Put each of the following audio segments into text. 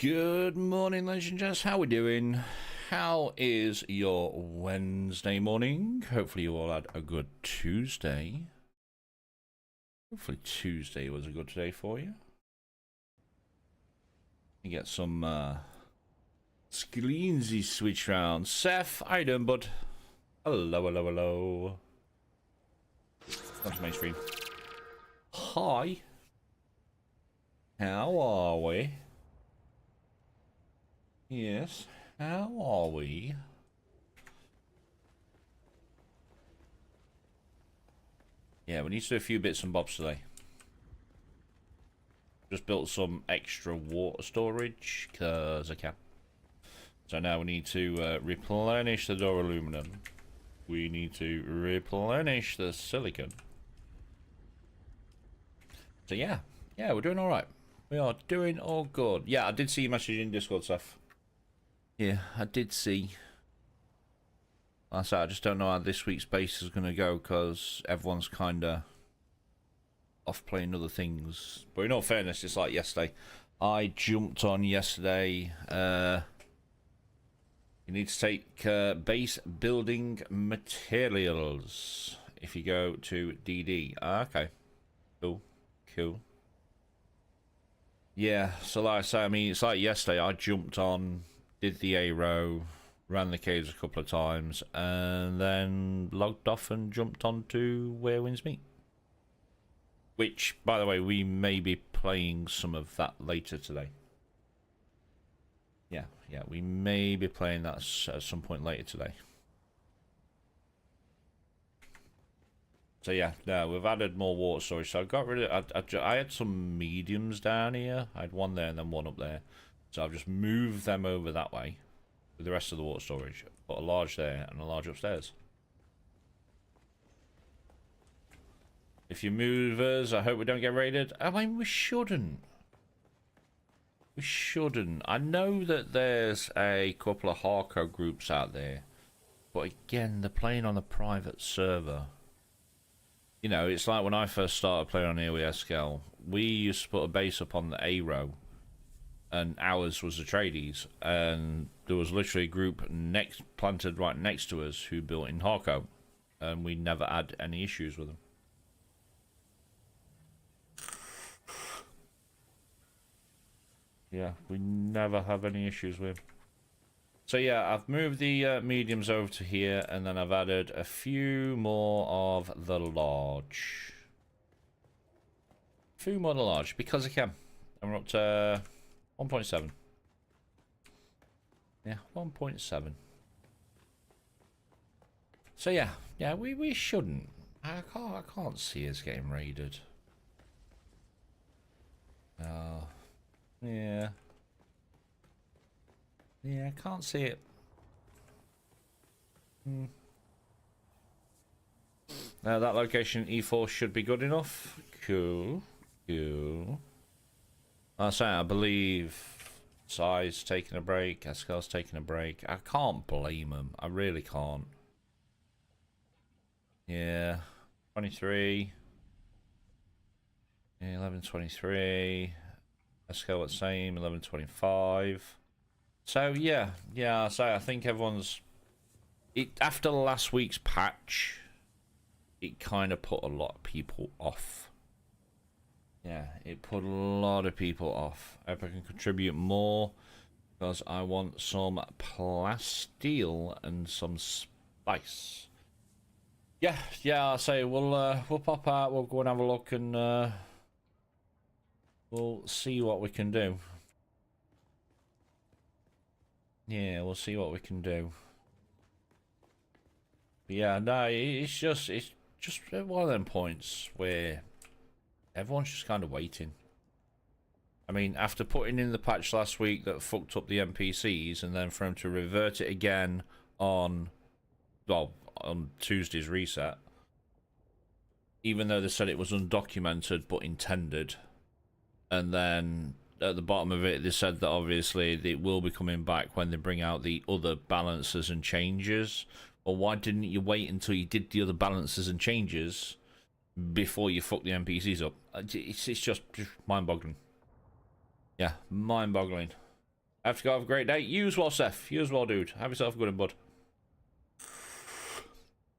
Good morning, ladies and gents. How we doing? How is your Wednesday morning? Hopefully you all had a good Tuesday. Hopefully Tuesday was a good day for you. You get some screensy switch round. Seth, how you doing, bud? Hello, hello, hello. That's mainstream. Hi. How are we? Yes, how are we? Yeah, we need to do a few bits and bobs today. Just built some extra water storage, because I can. So now we need to replenish the door aluminum. We need to replenish the silicon. So yeah, we're doing alright. We are doing all good. Yeah, I did see your message in Discord, Seth. Yeah, I did see. I just don't know how this week's base is going to go because everyone's kind of off playing other things. But in all fairness, it's like yesterday. I jumped on yesterday. You need to take base building materials if you go to DD. Okay. Cool. Yeah, so like I say, I mean, it's like yesterday. I jumped on, did the A row, ran the caves a couple of times, and then logged off and jumped on to Where Winds Meet. Which, by the way, we may be playing some of that later today. Yeah, we may be playing that at some point later today. So yeah, no, we've added more water storage. So I got rid of, I had some mediums down here. I had one there and then one up there. So I've just moved them over that way with the rest of the water storage. Put a large there and a large upstairs. If you movers, I hope we don't get raided. I mean, we shouldn't. We shouldn't. I know that there's a couple of hardcore groups out there. But again, they're playing on a private server. You know, it's like when I first started playing on here with SKL, we used to put a base up on the A row, and ours was the tradies, and there was literally a group planted right next to us who built in Harco, and we never had any issues with them. Yeah, we never have any issues with them. So yeah, I've moved the mediums over to here, and then I've added a few more of the large. Because I can. And we're up to 1.7. Yeah, 1.7. So yeah, we shouldn't. I can't see us getting raided. Yeah. Yeah, I can't see it. Now that location E4 should be good enough. Cool. I believe Si's taking a break, Escar's taking a break. I can't blame them. I really can't. Yeah. 23. Yeah, 11:23. Escar the same, 11:25. So yeah, so I think everyone's after last week's patch, it kind of put a lot of people off. Yeah, it put a lot of people off. I hope I can contribute more because I want some plasteel and some spice. Yeah, I'll say we'll pop out, we'll go and have a look, and we'll see what we can do. Yeah, we'll see what we can do. But yeah, no, it's just one of them points where everyone's just kind of waiting. I mean, after putting in the patch last week that fucked up the NPCs, and then for them to revert it again on Tuesday's reset, even though they said it was undocumented but intended, and then at the bottom of it they said that obviously it will be coming back when they bring out the other balances and changes. Or why didn't you wait until you did the other balances and changes before you fuck the NPCs up? It's just mind-boggling. Yeah, mind-boggling. Have to go. Have a great day. You as well, Seth. You as well, dude. Have yourself a good one, bud.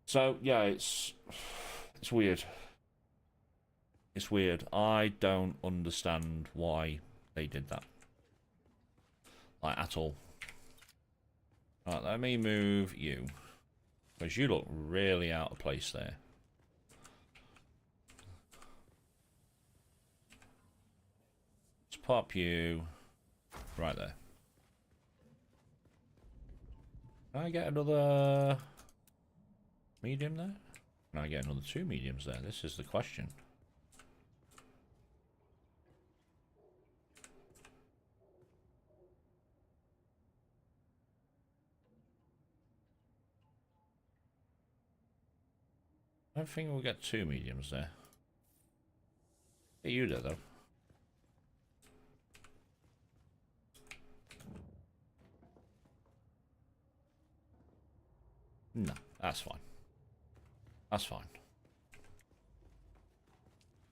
So, yeah, it's weird. It's weird. I don't understand why they did that. Like, at all. Right, let me move you. Because you look really out of place there. Let's pop you right there. Can I get another medium there? Can I get another 2 mediums there? This is the question. I don't think we'll get 2 mediums there. Get you there, though. No, that's fine. That's fine.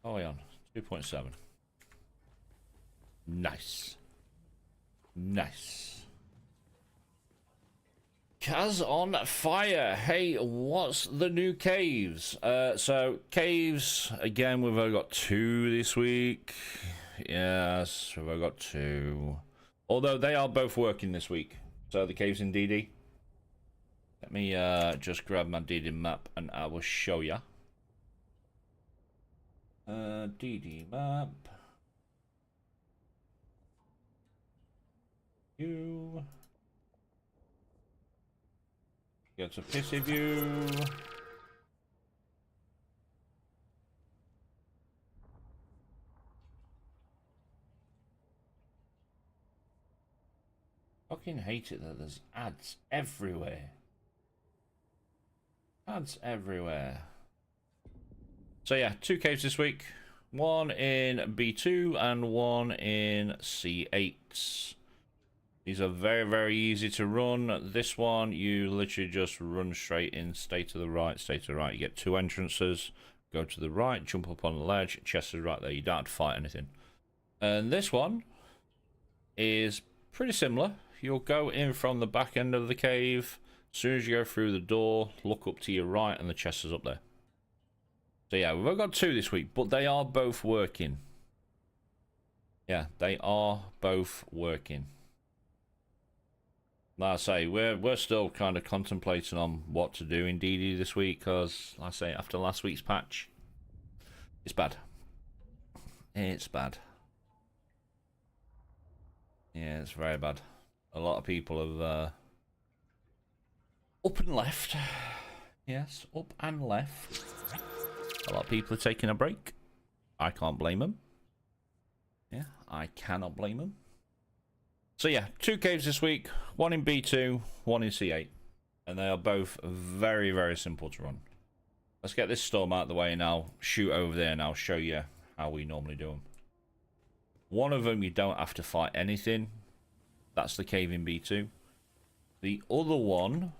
Oh, on 2.7. Nice. Nice. Kaz on fire. Hey, what's the new caves? So caves again. We've only got 2 this week. Yes, we've only got 2. Although they are both working this week. So the caves in DD. Let me just grab my DD map and I will show ya. DD map. You. Get a pissy view. Fucking hate it that there's ads everywhere. Ads everywhere. So yeah, 2 caves this week. 1 in B2 and 1 in C8. These are very, very easy to run. This one, you literally just run straight in, stay to the right, stay to the right. You get 2 entrances, go to the right, jump up on the ledge, chest is right there. You don't have to fight anything. And this one is pretty similar. You'll go in from the back end of the cave. As soon as you go through the door, look up to your right and the chest is up there. So yeah, we've only got 2 this week, but they are both working. Yeah, they are both working. Like I say, we're still kind of contemplating on what to do in DD this week, because, like I say, after last week's patch, it's bad. It's bad. Yeah, it's very bad. A lot of people have up and left. Yes, up and left. A lot of people are taking a break. I can't blame them. Yeah, I cannot blame them. So yeah, 2 caves this week, 1 in B2, 1 in C8. And they are both very, very simple to run. Let's get this storm out of the way and I'll shoot over there and I'll show you how we normally do them. One of them you don't have to fight anything. That's the cave in B2. The other one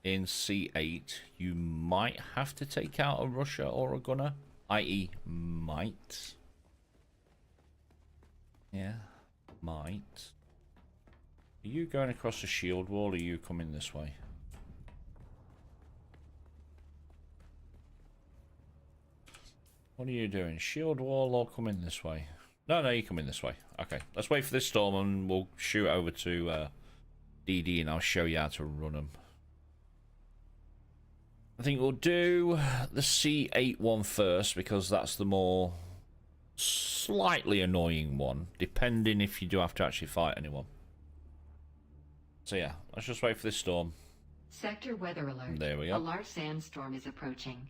in C8, you might have to take out a rusher or a gunner. I.e. might. Yeah, might. Are you going across the shield wall or are you coming this way? What are you doing? Shield wall or coming this way? No, you're coming this way. Okay, let's wait for this storm and we'll shoot over to DD and I'll show you how to run them. I think we'll do the C8 one first because that's the more slightly annoying one, depending if you do have to actually fight anyone. So yeah, let's just wait for this storm. Sector weather alert. There we go. A large sandstorm is approaching.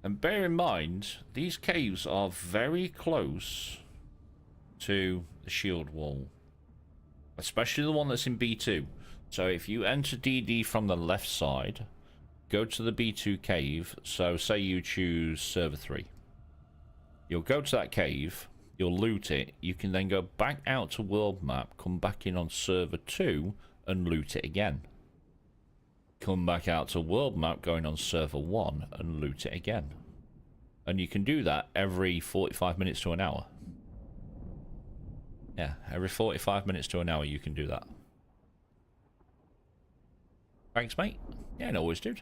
And bear in mind, these caves are very close to the shield wall. Especially the one that's in B2. So if you enter DD from the left side, go to the B2 cave. So say you choose server 3. You'll go to that cave. You'll loot it. You can then go back out to world map, come back in on server 2 and loot it again. Come back out to world map going on server 1 and loot it again. And you can do that every 45 minutes to an hour. Yeah, every 45 minutes to an hour you can do that. Thanks, mate. Yeah, no worries, dude.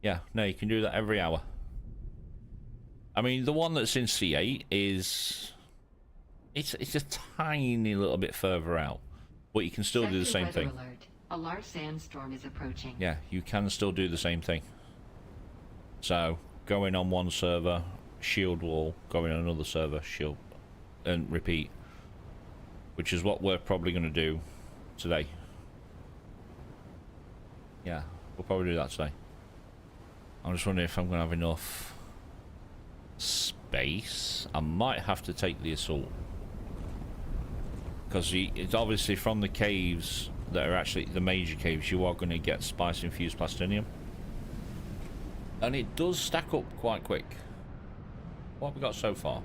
Yeah, no, you can do that every hour. I mean, the one that's in C8 is... It's a tiny little bit further out. But you can still do the same thing. Alert. A large sandstorm is approaching. Yeah, you can still do the same thing. So, going on one server, shield wall, going on another server, shield, and repeat. Which is what we're probably going to do today. Yeah, we'll probably do that today. I'm just wondering if I'm going to have enough space. I might have to take the assault. Because it's obviously from the caves that are actually the major caves, you are going to get spice infused plastinium. And it does stack up quite quick. What have we got so far?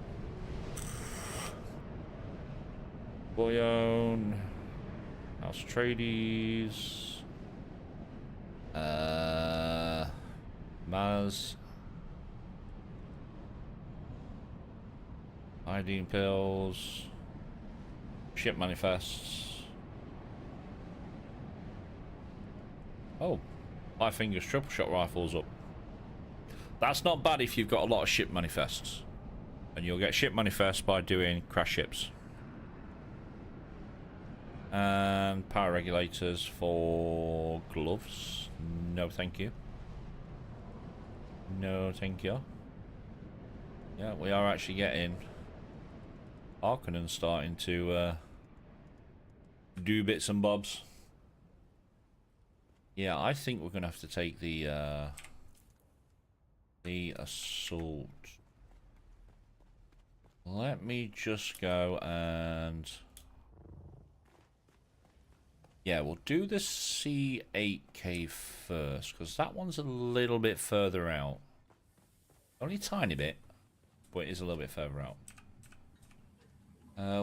Bullion. House Trades. Maz. Iodine pills. Ship manifests. Oh. 5 fingers triple shot rifles up. That's not bad if you've got a lot of ship manifests. And you'll get ship manifests by doing crash ships. And power regulators for gloves. No, thank you. No, thank you. Yeah, we are actually getting Harkonnen starting to do bits and bobs. Yeah, I think we're gonna have to take the assault. Let me just go and... Yeah, we'll do the C8K first, because that one's a little bit further out. Only a tiny bit, but it is a little bit further out.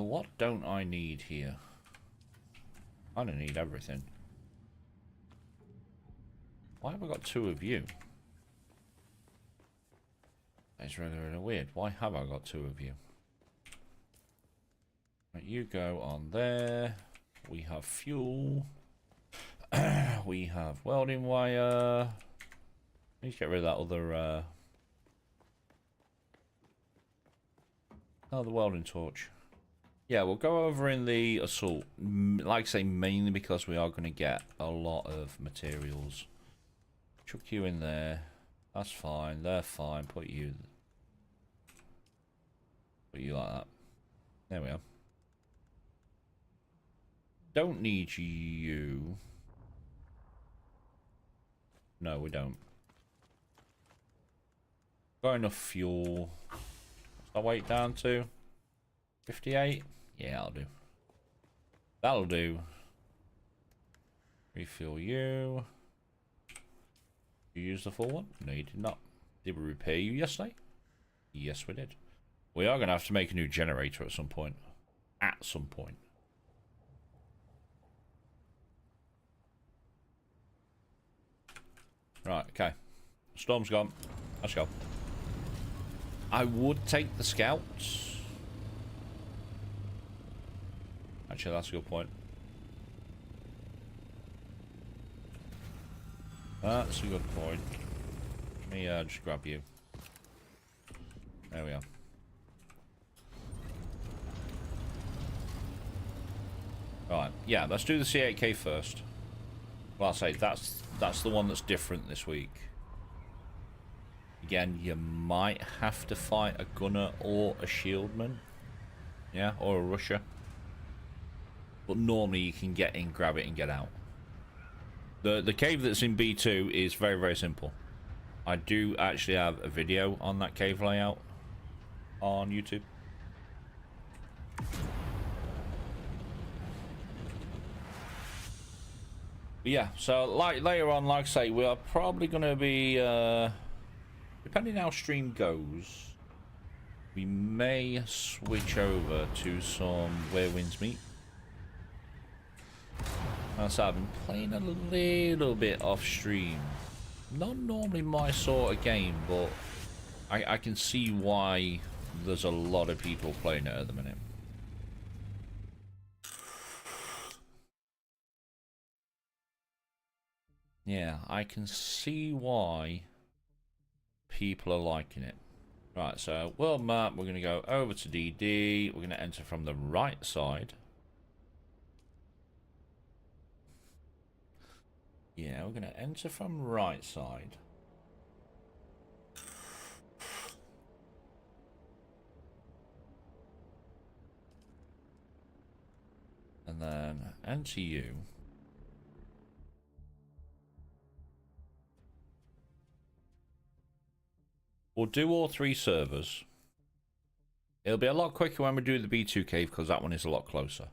What don't I need here? I don't need everything. Why have I got 2 of you? That's really, really weird. Why have I got 2 of you? Right, you go on there. We have fuel. We have welding wire. Need to get rid of that other... Oh, the welding torch. Yeah, we'll go over in the assault. Like I say, mainly because we are going to get a lot of materials. Chuck you in there. That's fine. They're fine. Put you like that. There we are. Don't need you. No, we don't. Got enough fuel. What's our weight down to? 58? Yeah, I'll do. That'll do. Refuel you. You used the full one? No, you did not. Did we repair you yesterday? Yes, we did. We are going to have to make a new generator at some point. At some point. Right, okay. Storm's gone. Let's go. I would take the scouts. Actually, that's a good point. That's a good point. Let me just grab you. There we are. Right, yeah, let's do the C8K first. Well, I'll say that's the one that's different this week. Again, you might have to fight a gunner or a shieldman. Yeah, or a rusher. But normally you can get in, grab it, and get out. The cave that's in B2 is very, very simple. I do actually have a video on that cave layout on YouTube. But yeah, so later on, like I say, we are probably going to be, depending how stream goes, we may switch over to some Where Winds Meet. So I've been playing a little bit off stream. Not normally my sort of game, but I can see why there's a lot of people playing it at the minute. Yeah, I can see why people are liking it. Right, so world map, we're going to go over to DD. We're going to enter from the right side. Yeah, we're going to enter from right side. And then enter you. We'll do all 3 servers. It'll be a lot quicker when we do the B2 cave because that one is a lot closer.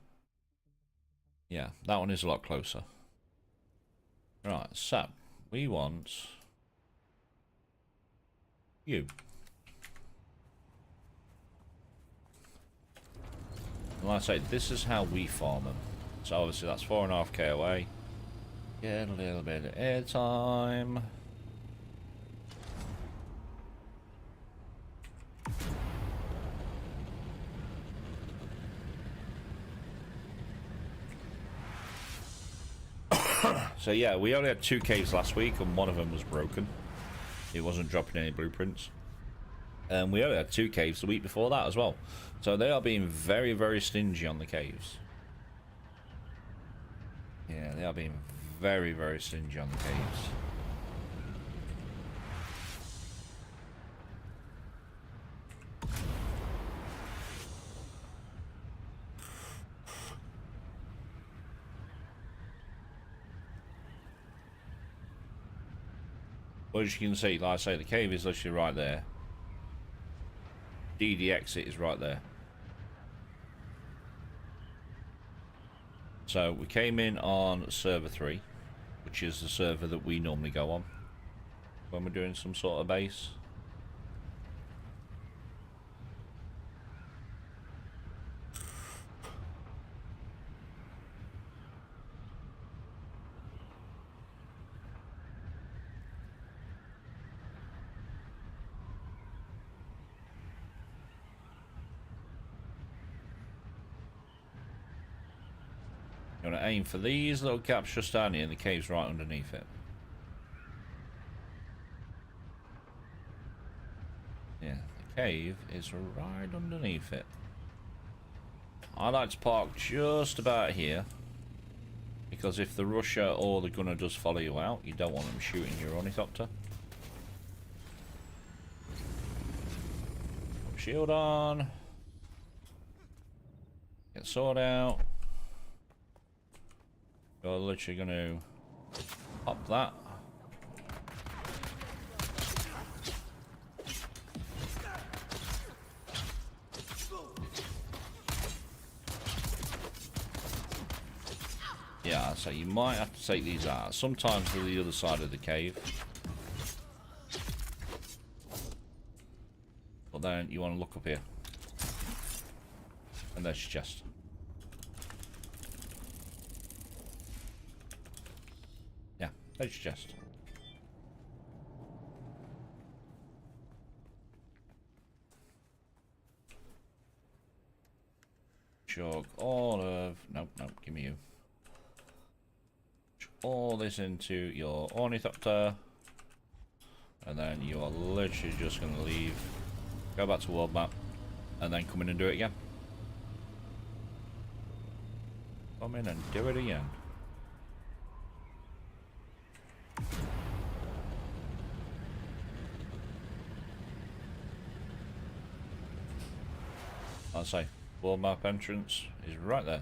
Yeah, that one is a lot closer. Right, so we want you. And like I say, this is how we farm them. So obviously that's 4.5k away. Get a little bit of airtime. So yeah, we only had 2 caves last week and one of them was broken. It wasn't dropping any blueprints. And we only had 2 caves the week before that as well. So they are being very, very stingy on the caves. Yeah, they are being very, very stingy on the caves. Well, as you can see, like I say, the cave is literally right there. DD exit is right there. So we came in on server 3, which is the server that we normally go on when we're doing some sort of base. You want to aim for these little gaps just down here, and the cave's right underneath it. Yeah, the cave is right underneath it. I like to park just about here, because if the rusher or the gunner does follow you out, you don't want them shooting your ornithopter. Shield on. Get sword out. You're literally going to pop that. Yeah, so you might have to take these out. Sometimes to the other side of the cave. But then you want to look up here. And there's your chest. Yeah, there's your chest. Chuck all of... Nope, give me you. Chuck all this into your ornithopter. And then you are literally just going to leave. Go back to world map. And then come in and do it again. Come in and do it again. I'll say, world map entrance is right there.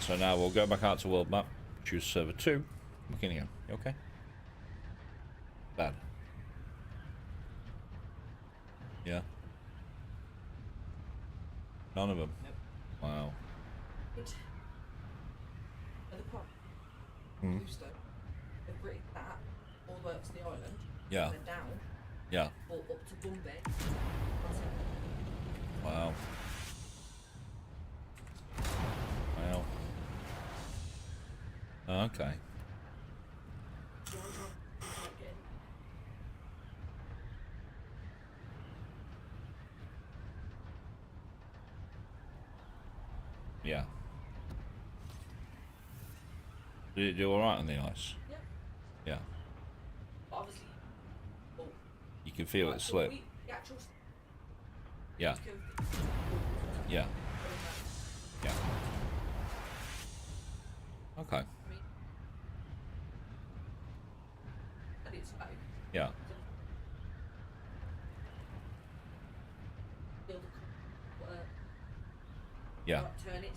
So now we'll go back out to world map, choose server 2, look in again. You okay? Bad. Yeah. None of them. Nope. Wow. At the pub, Hmm. Bluestone, they've written that all the way up to the island, Yeah. and then down, Yeah. or up to Bombay. That's it. Wow. Wow. Okay. So I'm trying to get Yeah. Did it do alright on the ice? Yeah. Yeah. But obviously, well, You can feel like, it slip. the actual Yeah. Yeah. Yeah. Okay. I mean, and it's like, Yeah. build a Yeah. turn it.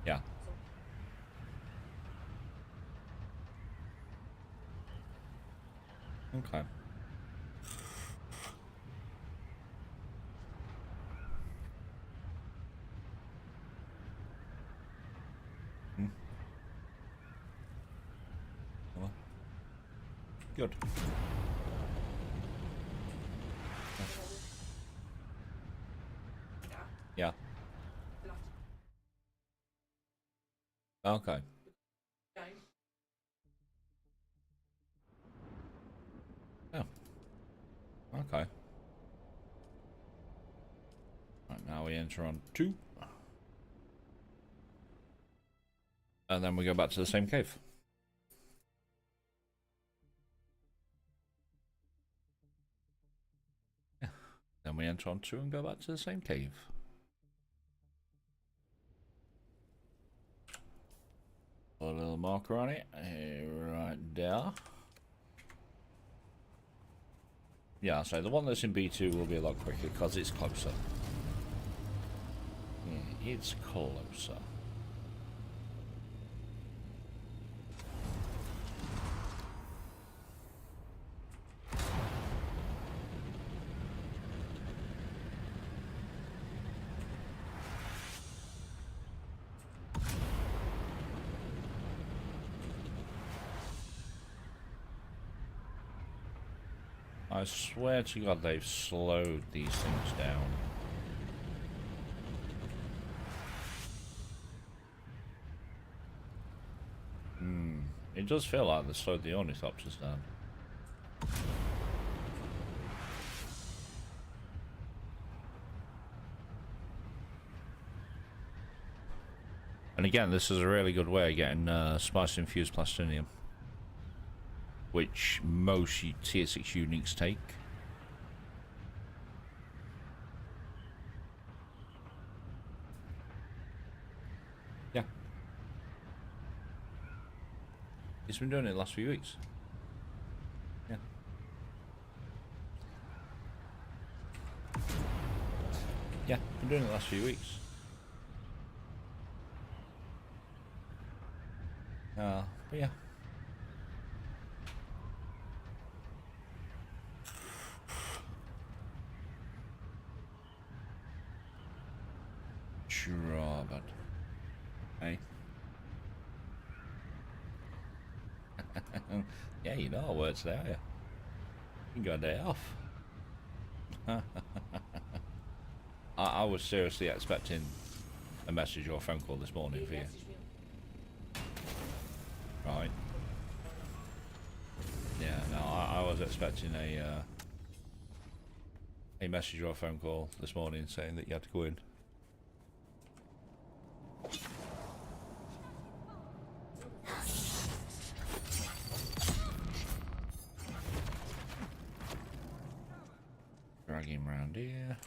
Yeah. Okay. Hmm. Well, good. Yeah. Okay. Yeah. Okay. Right, now we enter on 2. And then we go back to the same cave. Yeah. Then we enter on 2 and go back to the same cave. Put a little marker on it. Right there. Yeah, so the one that's in B2 will be a lot quicker because it's closer. Yeah, it's closer. I swear to God they've slowed these things down. It does feel like they slowed the ornithopters down. And again, this is a really good way of getting spice infused plastinium, which most tier 6 uniques take. Yeah. He's been doing it the last few weeks. Yeah. Yeah, been doing it the last few weeks. But yeah. Sure, but hey. Yeah, you know our words there, yeah. You can go a day off. I was seriously expecting a message or a phone call this morning for you. Right. Yeah, no, I was expecting a message or a phone call this morning saying that you had to go in. Drag him round here.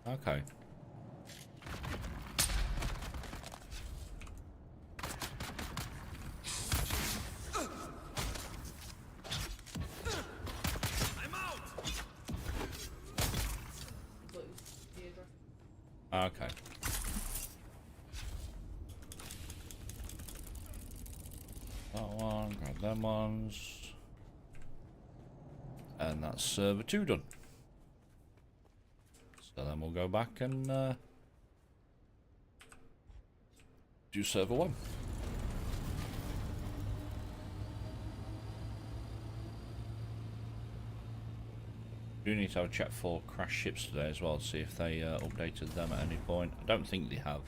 Okay. Okay. That one, grab them ones. And that's server 2 done. So then we'll go back and do server 1. Do need to have a check for crash ships today as well, to see if they updated them at any point. I don't think they have.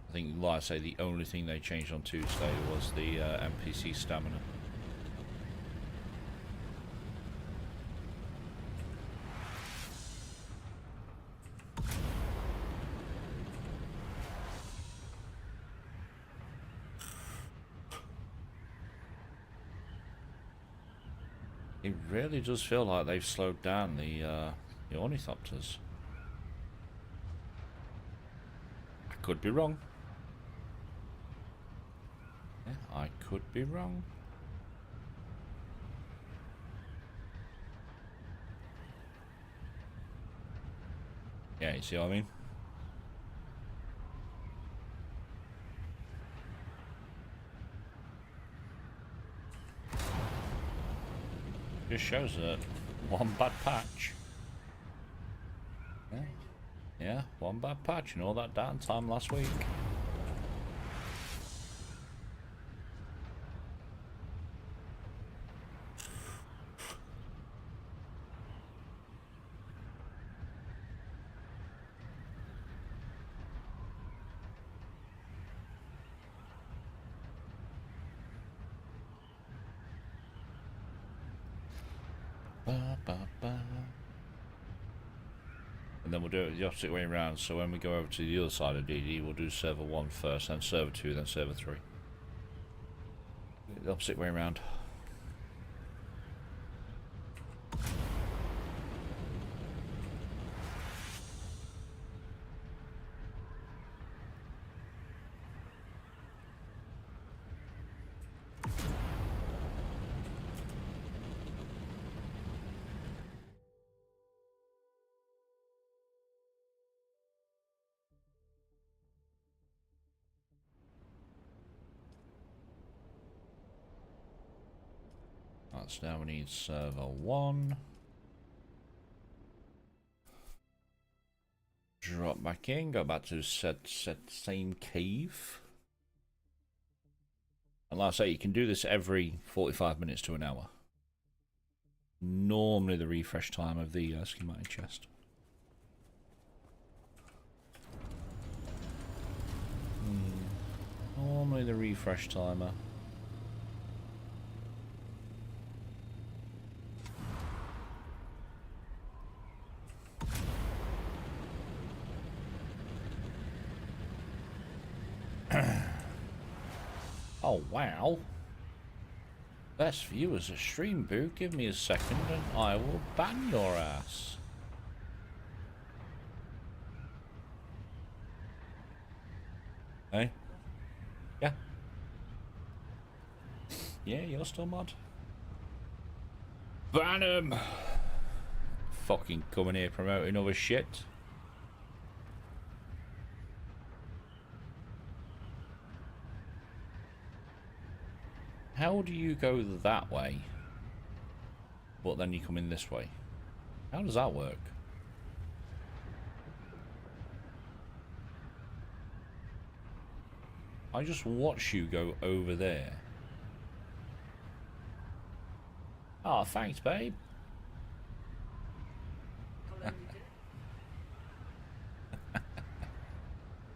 I think, like I say, the only thing they changed on Tuesday was the NPC stamina. It really does feel like they've slowed down the ornithopters. I could be wrong. Yeah, I could be wrong. Yeah, you see what I mean? Just shows that one bad patch. Yeah, yeah, one bad patch and all that downtime last week. Ba, ba, ba. And then we'll do it the opposite way around, so when we go over to the other side of DD, we'll do server 1 first, then server 2, then server 3. The opposite way around. Right, so now we need server 1. Drop back in, go back to set same cave. And like I say, you can do this every 45 minutes to an hour. Normally the refresh time of the schematic chest. Normally the refresh timer. Oh wow. Best viewers of stream boo, give me a second and I will ban your ass. Hey? Yeah. Yeah, you're still mod. Ban him! Fucking coming here promoting other shit. How do you go that way, but then you come in this way? How does that work? I just watch you go over there. Oh, thanks, babe. How long you did it?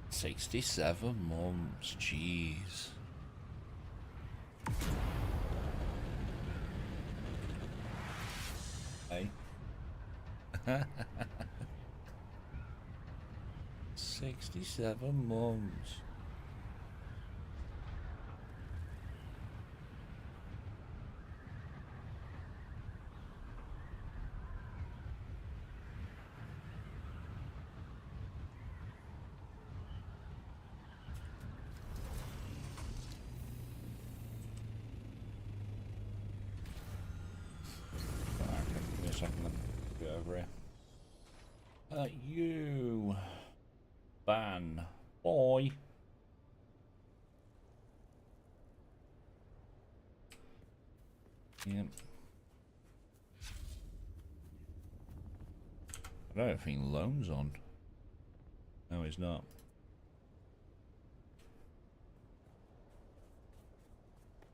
67 months, jeez. Hey. 67 months. Get over here. You ban boy. Yep. I don't think Lone's on. No, he's not.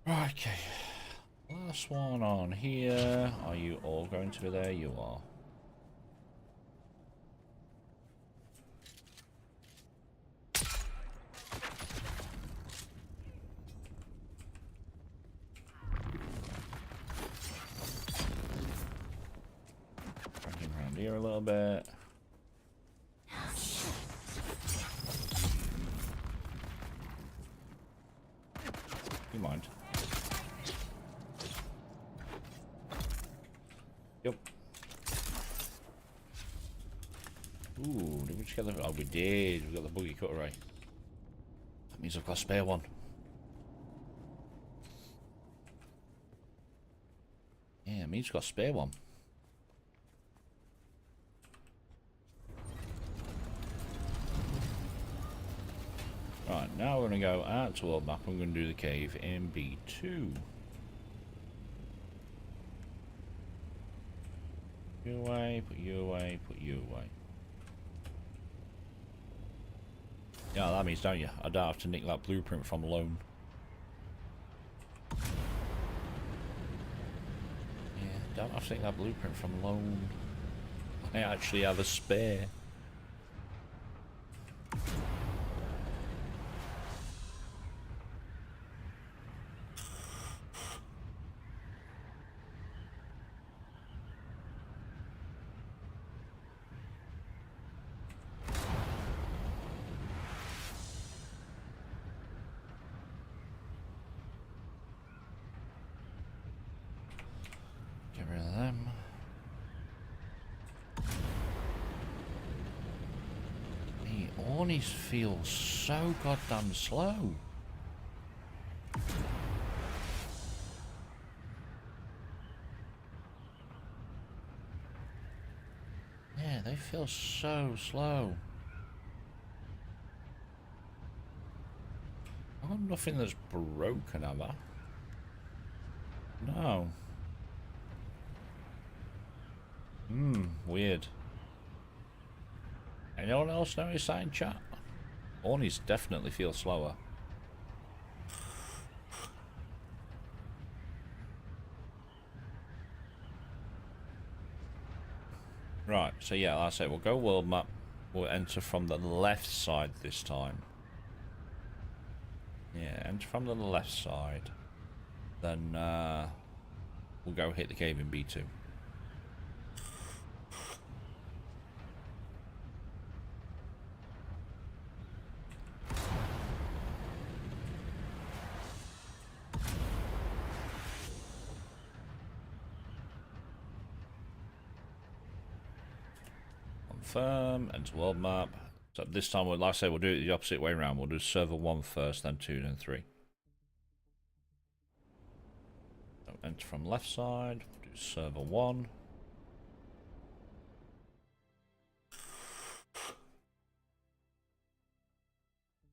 Right, okay. Last one on here. Are you all going to be there? You are. Cracking around here a little bit. You mind? Ooh, did we just get the... Oh, we did. We got the buggy cutaway. That means I've got a spare one. Yeah, it means I've got a spare one. Right, now we're going to go out to world map. I'm going to do the cave in B2. You away, put you away, put you away. Yeah, that means, don't you? I don't have to nick that blueprint from Lone. Yeah, don't have to nick that blueprint from Lone. I actually have a spare. Get rid of them. Hey, Ornies feel so goddamn slow. Yeah, they feel so slow. I've got nothing that's broken, have I? No. Weird. Anyone else notice that in chat? Ornies definitely feel slower. Right, so yeah, like I say, we'll go world map. We'll enter from the left side this time. Yeah, enter from the left side. Then we'll go hit the cave in B2. Confirm, enter world map. So this time, like I say, we'll do it the opposite way around. We'll do server 1 first, then 2, then 3. So enter from left side, we'll do server 1.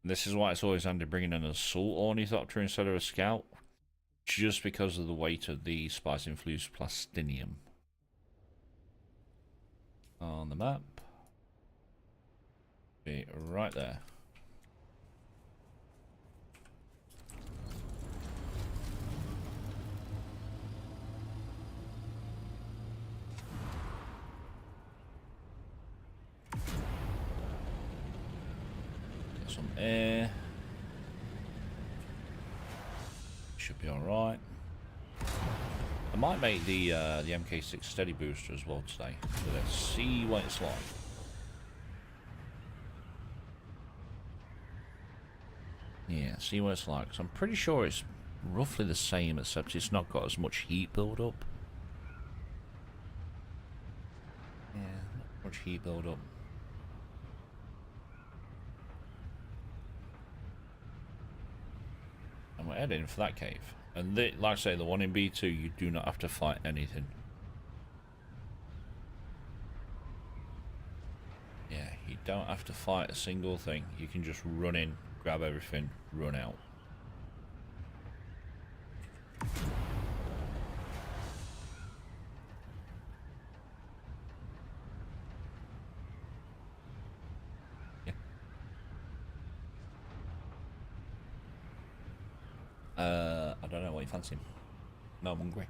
This is why it's always handy bringing an assault ornithopter instead of a scout, just because of the weight of the Spice Plastanium. On the map. Be right there. Get some air. Should be alright. I might make the MK6 steady booster as well today. So let's see what it's like. Yeah, see what it's like. So I'm pretty sure it's roughly the same, except it's not got as much heat build up. Yeah, not much heat build up. And we're heading for that cave. And like I say, the one in B2, you do not have to fight anything. Yeah, you don't have to fight a single thing. You can just run in, grab everything, run out. Yeah. I don't know what you fancy. No, I'm hungry.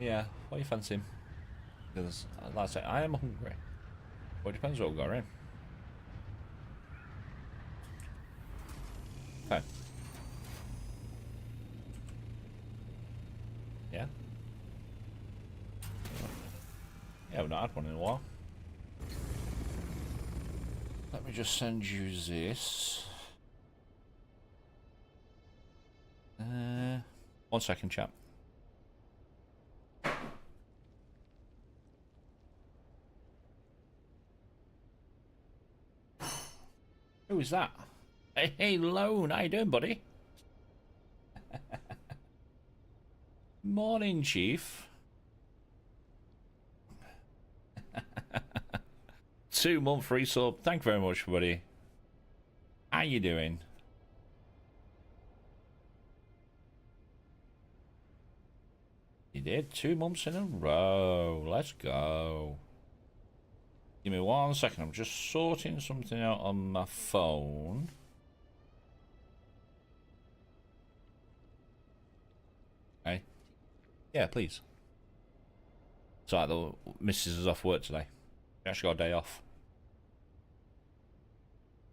Yeah, what you fancy? Because, like I say, I am hungry. Well, it depends what we've got in. Okay. Yeah? Yeah, we've not had one in a while. Let me just send you this. 1 second, chap. Who is that? Hey, Lone, how you doing, buddy? Morning, Chief. 2-month free sub. Thank you very much, buddy. How you doing? You did 2 months in a row. Let's go. Give me 1 second. I'm just sorting something out on my phone. Okay. Yeah, please. It's like the missus is off work today. She actually got a day off.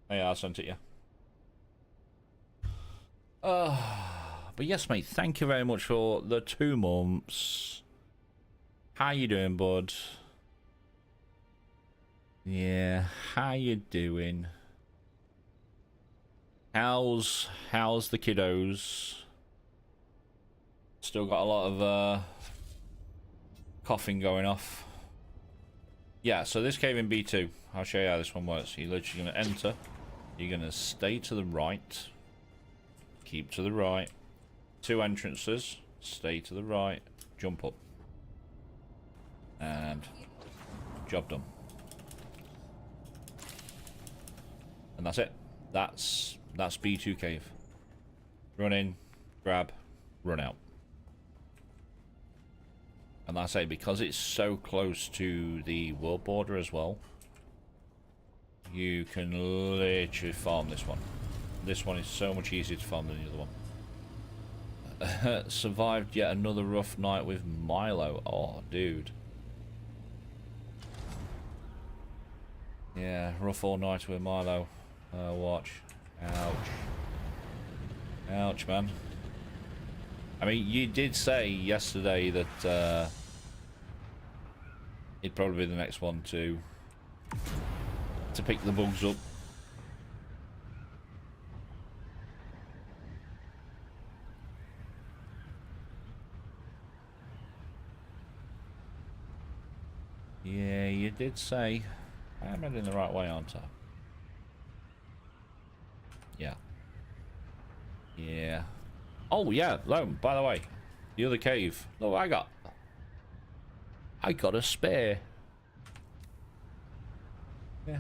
Oh, yeah, I sent it you. But yes, mate, thank you very much for the 2 months. How you doing, bud? Yeah, how you doing? How's the kiddos? Still got a lot of coughing going off. Yeah, so this cave in B2, I'll show you how this one works. You're literally going to enter. You're going to stay to the right. Keep to the right. 2 entrances. Stay to the right. Jump up. And job done. And that's it. That's B2 cave. Run in, grab, run out. And like I say, because it's so close to the world border as well, you can literally farm this one. This one is so much easier to farm than the other one. Survived yet another rough night with Milo. Oh, dude. Yeah, rough all night with Milo. Watch. Ouch. Ouch, man. I mean, you did say yesterday that it'd probably be the next one to pick the bugs up. Yeah, you did say. I'm heading the right way, aren't I? Yeah. Yeah. Oh, yeah, Lone, by the way. The other cave. Look what I got. I got a spare. Yeah.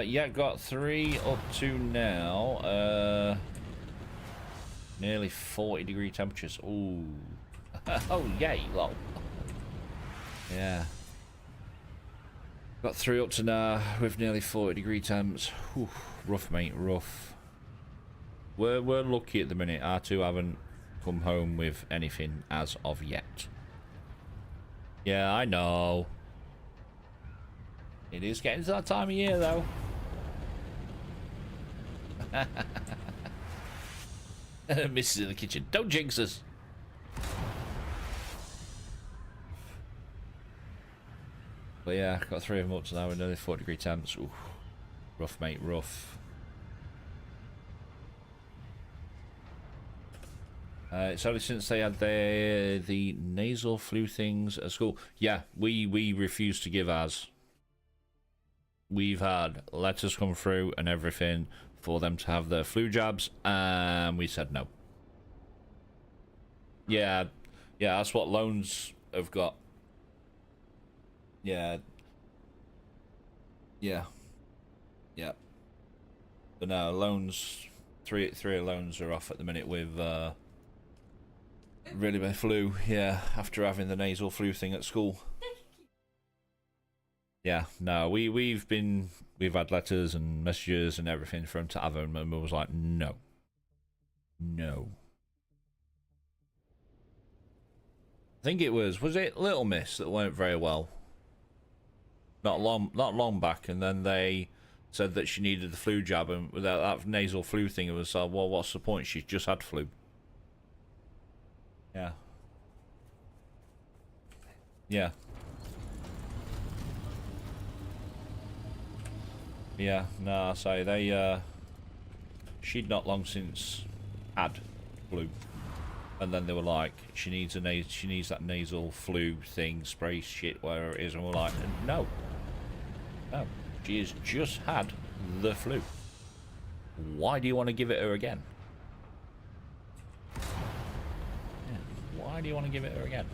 Yeah, got 3 up to now. Nearly 40-degree temperatures. Ooh. Oh, yay, lol. Yeah. Got 3 up to now with nearly 40-degree temps. Whew, rough, mate, rough. We're lucky at the minute. R2 haven't come home with anything as of yet. Yeah, I know. It is getting to that time of year, though. Missus in the kitchen. Don't jinx us. But yeah, got 3 of them up to now with nearly 40-degree temps. Ooh, rough, mate, rough. It's only since they had the nasal flu things at school. Yeah, we refused to give ours. We've had letters come through and everything for them to have their flu jabs, and we said no. Yeah, that's what loans have got. Yeah. But no, loans. Three loans are off at the minute with really bad flu. Yeah, after having the nasal flu thing at school. Yeah, no, we've had letters and messages and everything for him to have them, and we was like, no. I think it was it Little Miss that went very well. Not long back, and then they said that she needed the flu jab, and without that nasal flu thing, it was well, what's the point? She's just had flu. Yeah. Yeah, no, I say they she'd not long since had flu, and then they were like, she needs that nasal flu thing, spray shit, whatever it is, and we're like, no, she has just had the flu. Why do you want to give it her again? Yeah, why do you want to give it her again?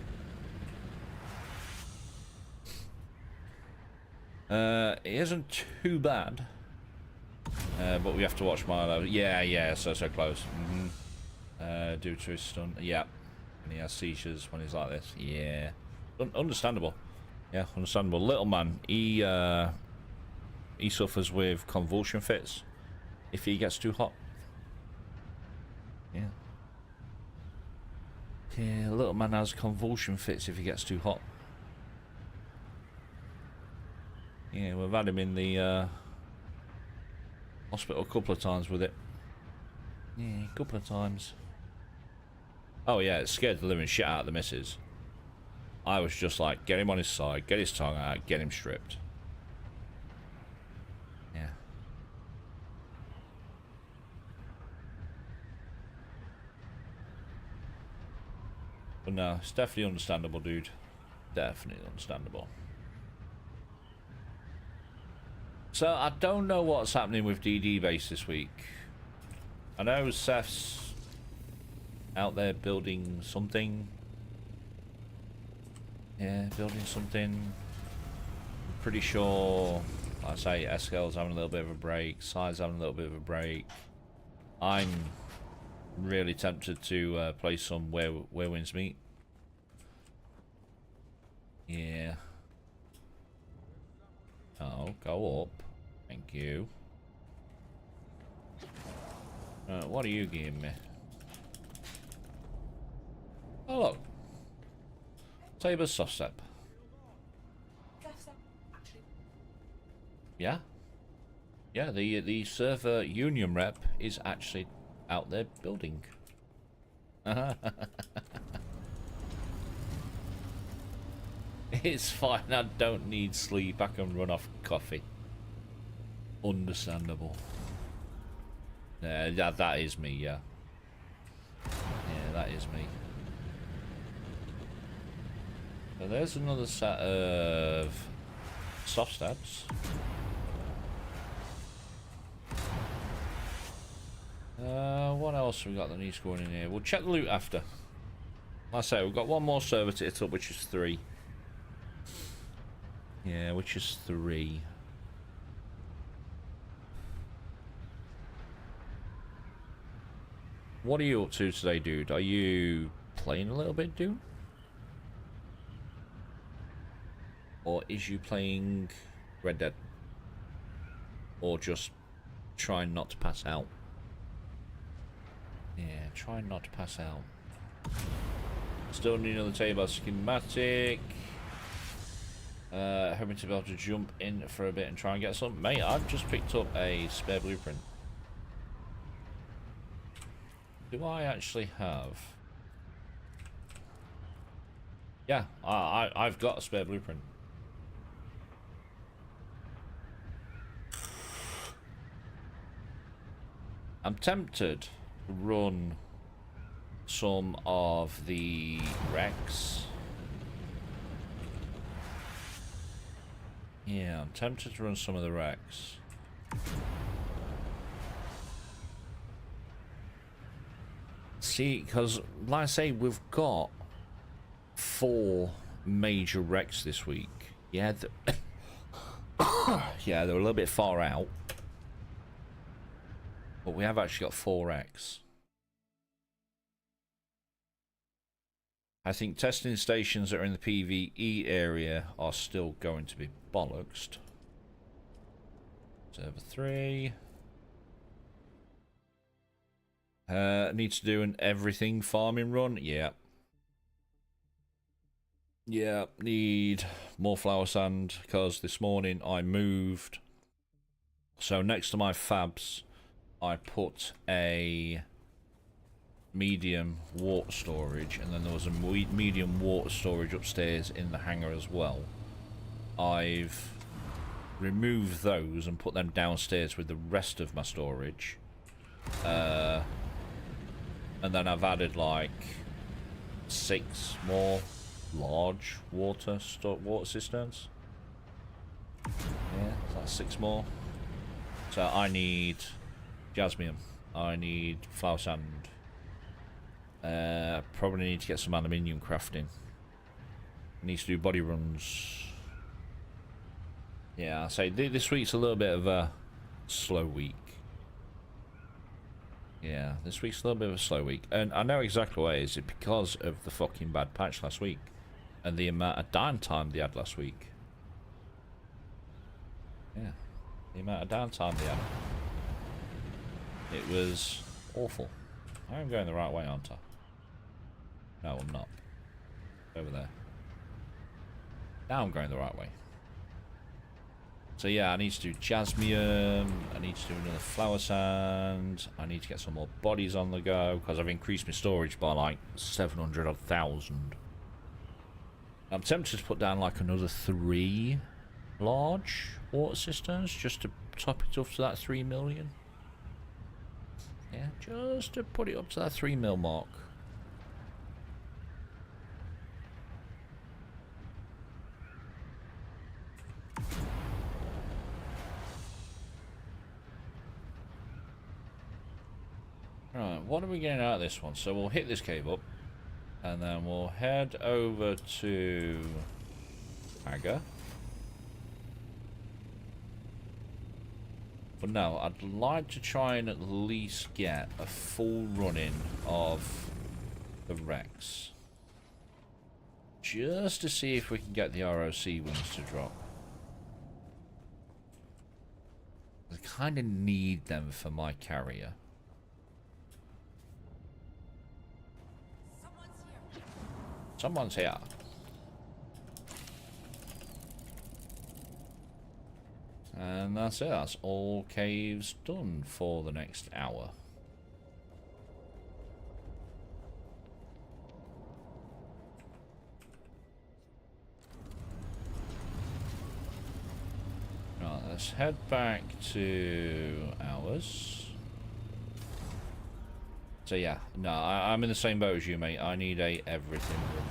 It isn't too bad, but we have to watch Milo. Yeah, so close. Due to his stun. Yeah, and he has seizures when he's like this. Yeah, understandable. Yeah, understandable. Little man, he suffers with convulsion fits if he gets too hot. Yeah, little man has convulsion fits if he gets too hot. Yeah, we've had him in the hospital a couple of times with it. Yeah, a couple of times. Oh yeah, it scared the living shit out of the missus. I was just like, get him on his side, get his tongue out, get him stripped. Yeah. But no, it's definitely understandable, dude. Definitely understandable. So, I don't know what's happening with DD base this week. I know Seth's out there building something. Yeah, building something. I'm pretty sure, like I say, Eskel's having a little bit of a break. Side's having a little bit of a break. I'm really tempted to play some Where Winds Meet. Yeah. Oh, go up. Thank you. What are you giving me? Oh, look. Tabor's soft step. Yeah. Yeah, the server union rep is actually out there building. It's fine, I don't need sleep, I can run off coffee. Understandable. Yeah, that is me, yeah. Yeah, that is me. So there's another set of soft steps. What else have we got that needs going in here? We'll check the loot after. Like I say, we've got one more server to hit up, which is 3. Yeah, which is 3. What are you up to today, dude? Are you playing a little bit, dude? Or is you playing Red Dead? Or just trying not to pass out? Yeah, trying not to pass out. Still need another table schematic. Hoping to be able to jump in for a bit and try and get some. Mate, I've just picked up a spare blueprint. Do I actually have? Yeah, I've got a spare blueprint. I'm tempted to run some of the Rex. Yeah, I'm tempted to run some of the Rex. See, because, like I say, we've got 4 major wrecks this week. Yeah, yeah, they're a little bit far out. But we have actually got 4 wrecks. I think testing stations that are in the PvE area are still going to be bollocksed. Server 3. Needs to do an everything farming run. Yeah. Yeah, need more flower sand because this morning I moved. So next to my fabs, I put a medium water storage, and then there was a medium water storage upstairs in the hangar as well. I've removed those and put them downstairs with the rest of my storage. And then I've added like 6 more large water cisterns. Yeah, so that's 6 more. So I need jasmine. I need flower sand. Probably need to get some aluminium crafting. Needs to do body runs. Yeah, I say this week's a little bit of a slow week. Yeah, this week's a little bit of a slow week. And I know exactly why it is. It's because of the fucking bad patch last week. And the amount of downtime they had last week. Yeah, the amount of downtime they had. It was awful. I'm going the right way, aren't I? No, I'm not. Over there. Now I'm going the right way. So yeah, I need to do jasmium. I need to do another flower sand. I need to get some more bodies on the go because I've increased my storage by like 700 odd thousand. I'm tempted to put down like another 3 large water cisterns just to top it up to that 3 million. Yeah, just to put it up to that 3 mil mark. Right, what are we getting out of this one? So we'll hit this cave up, and then we'll head over to Aga. But no, I'd like to try and at least get a full running of the Rex. Just to see if we can get the ROC wings to drop. I kind of need them for my carrier. Someone's here. And that's it. That's all caves done for the next hour. Right, let's head back to ours. So yeah, no, I'm in the same boat as you, mate. I need a everything run.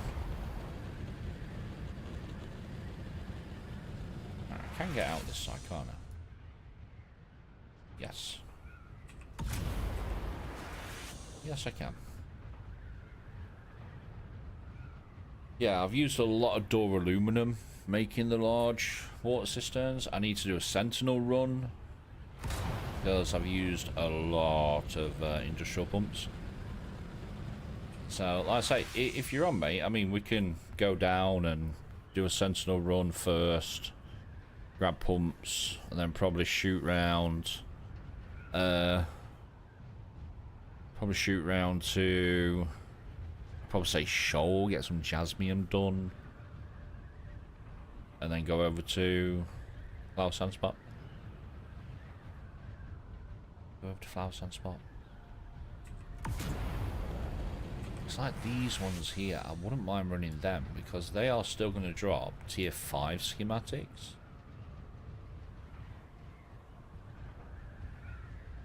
I can get out this side, can't I? Yes. Yes, I can. Yeah, I've used a lot of door aluminum making the large water cisterns. I need to do a sentinel run because I've used a lot of industrial pumps. So, like I say, if you're on, mate, I mean, we can go down and do a sentinel run first, grab pumps, and then probably shoot round. Probably shoot round to, probably say Shoal, get some jasmine done, and then go over to Flower Sandspot. Go over to Flower Sandspot. It's like these ones here, I wouldn't mind running them because they are still going to drop tier 5 schematics.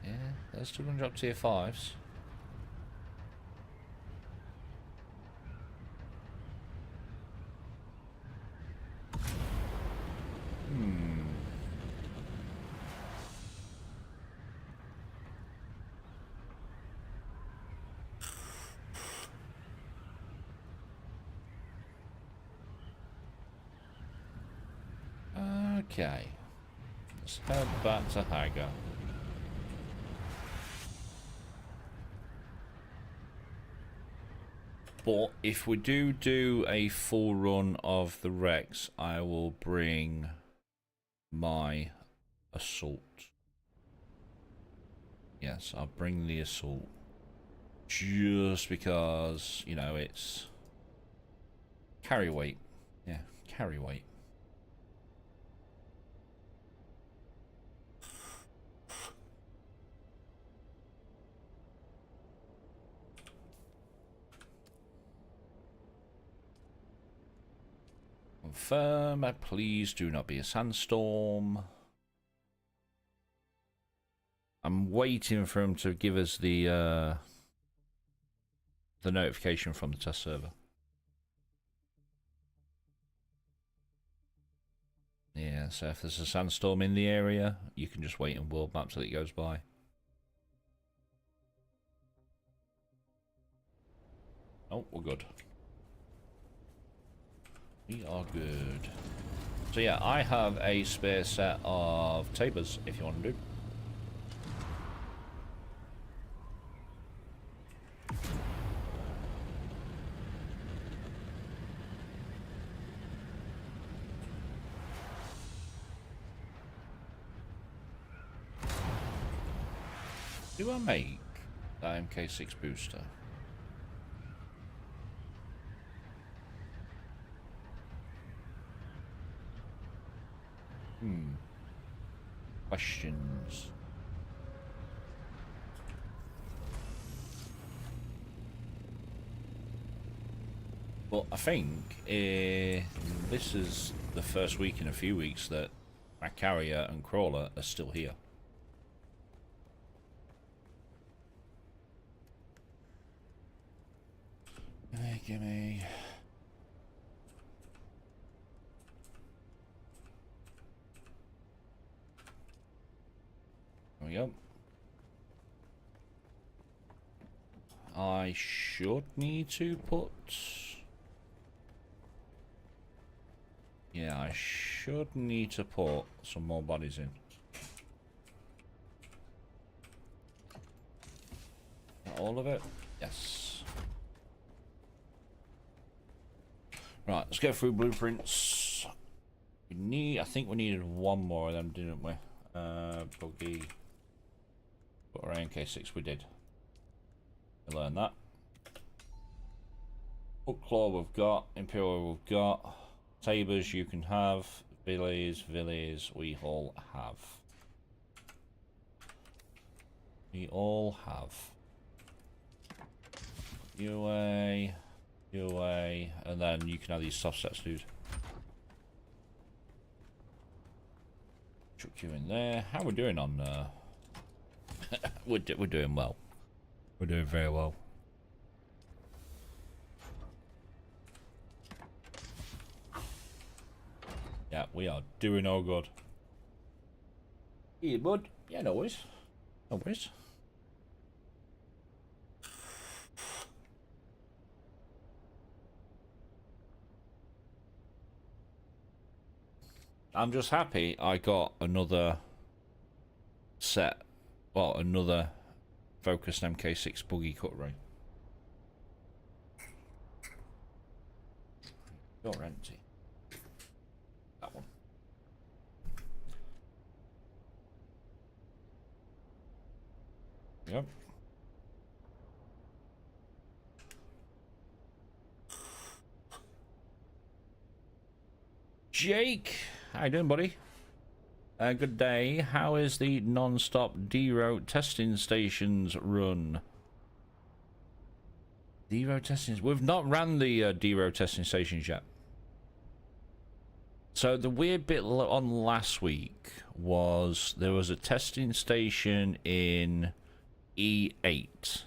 Yeah, they're still going to drop tier 5s. Okay, let's head back to Hagar. But if we do a full run of the Rex, I will bring my assault. Yes, I'll bring the assault. Just because, you know, it's carry weight. Yeah, carry weight. Confirm, please do not be a sandstorm. I'm waiting for him to give us the notification from the test server. Yeah, so if there's a sandstorm in the area, you can just wait in world map till it goes by. Oh, we're good. We are good. So yeah, I have a spare set of tabers if you want to do. Do I make the MK6 booster? Questions. Well, I think this is the first week in a few weeks that my carrier and crawler are still here. Gimme. There we go. I should need to put... Yeah, I should need to put some more bodies in. Not all of it? Yes. Right, let's go through blueprints. We need... I think we needed one more of them, didn't we? Buggy. But our MK6 we did. We learned that. Hook claw we've got. Imperial we've got. Tabers you can have. Villies we all have. We all have. UA, and then you can have these soft sets, dude. Chuck you in there. How we doing on? We're doing well. We're doing very well. Yeah, we are doing all good. Yeah, bud. Yeah, no worries. No worries. I'm just happy I got another set. Well, another focused MK6 buggy cutlery. You're empty. That one. Yep. Jake, how you doing, buddy? Good day. How is the non-stop D-road testing stations run? D-road testing. We've not ran the D-road testing stations yet. So the weird bit on last week was there was a testing station in E8.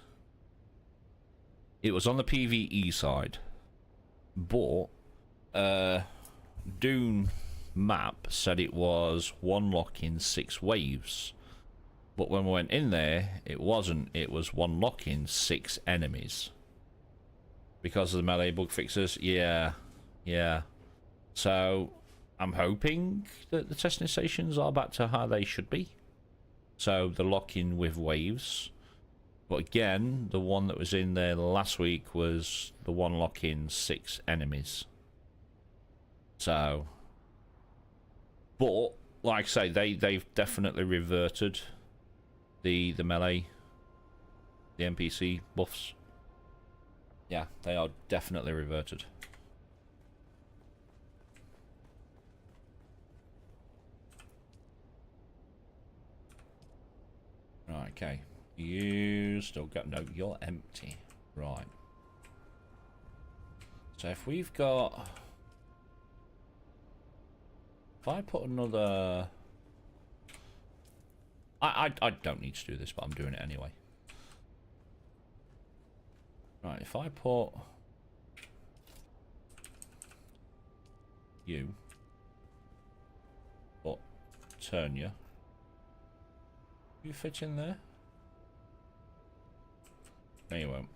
It was on the PvE side, but Dune map said it was one lock in 6 waves, but when we went in there it wasn't. It was one lock in 6 enemies because of the melee bug fixes. Yeah, so I'm hoping that the testing stations are back to how they should be, so the lock-in with waves. But again, the one that was in there last week was the one lock-in 6 enemies. So, but like I say, they've definitely reverted the melee, the NPC buffs. Yeah, they are definitely reverted. Right, okay. You still got... No, you're empty. Right. So if we've got... If I put another... I don't need to do this, but I'm doing it anyway. Right, if I put you, but turn you fit in there? No, you won't.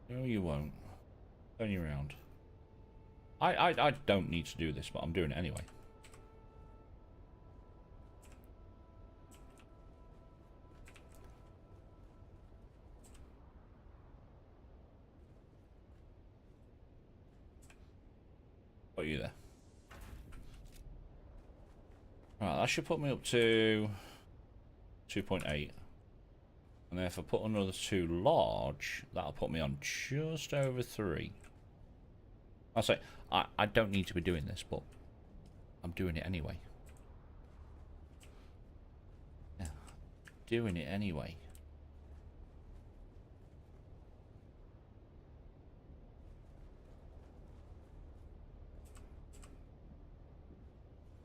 No, you won't. Turn you around. I don't need to do this, but I'm doing it anyway. Got you there. Right, that should put me up to 2.8. And then if I put another 2 large, that'll put me on just over 3. I'll say, I don't need to be doing this, but I'm doing it anyway. Yeah, doing it anyway.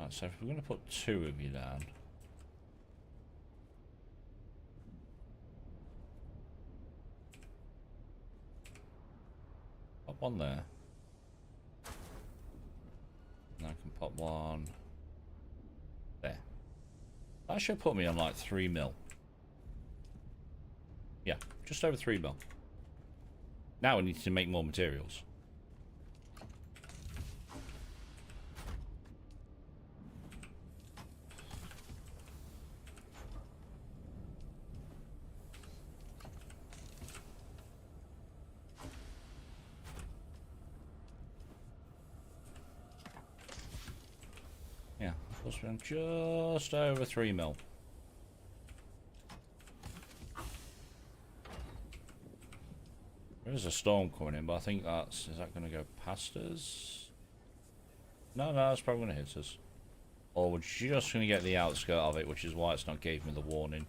Right, so if we're going to put 2 of you down. Pop one there. And I can pop one there. That should put me on like 3 mil. Yeah, just over 3 mil. Now we need to make more materials. Yeah, plus we're on just over 3 mil. There is a storm coming in, but I think is that going to go past us? No, it's probably going to hit us. Or we're just going to get the outskirt of it, which is why it's not gave me the warning.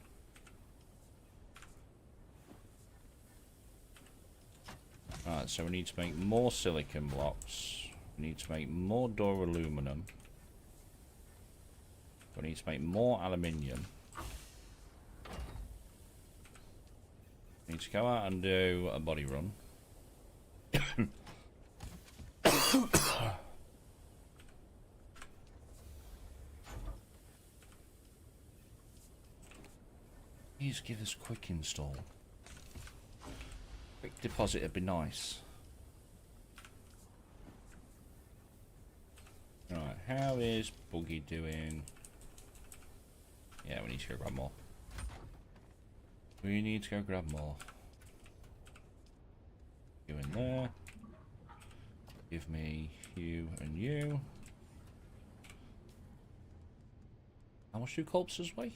Right, so we need to make more silicon blocks. We need to make more door aluminum. We need to make more aluminium. We need to go out and do a body run. Please give us quick install. Quick deposit would be nice. Right, how is Buggy doing? Yeah, we need to go grab more. We need to go grab more. You in there. Give me you and you. How much do corpses weigh?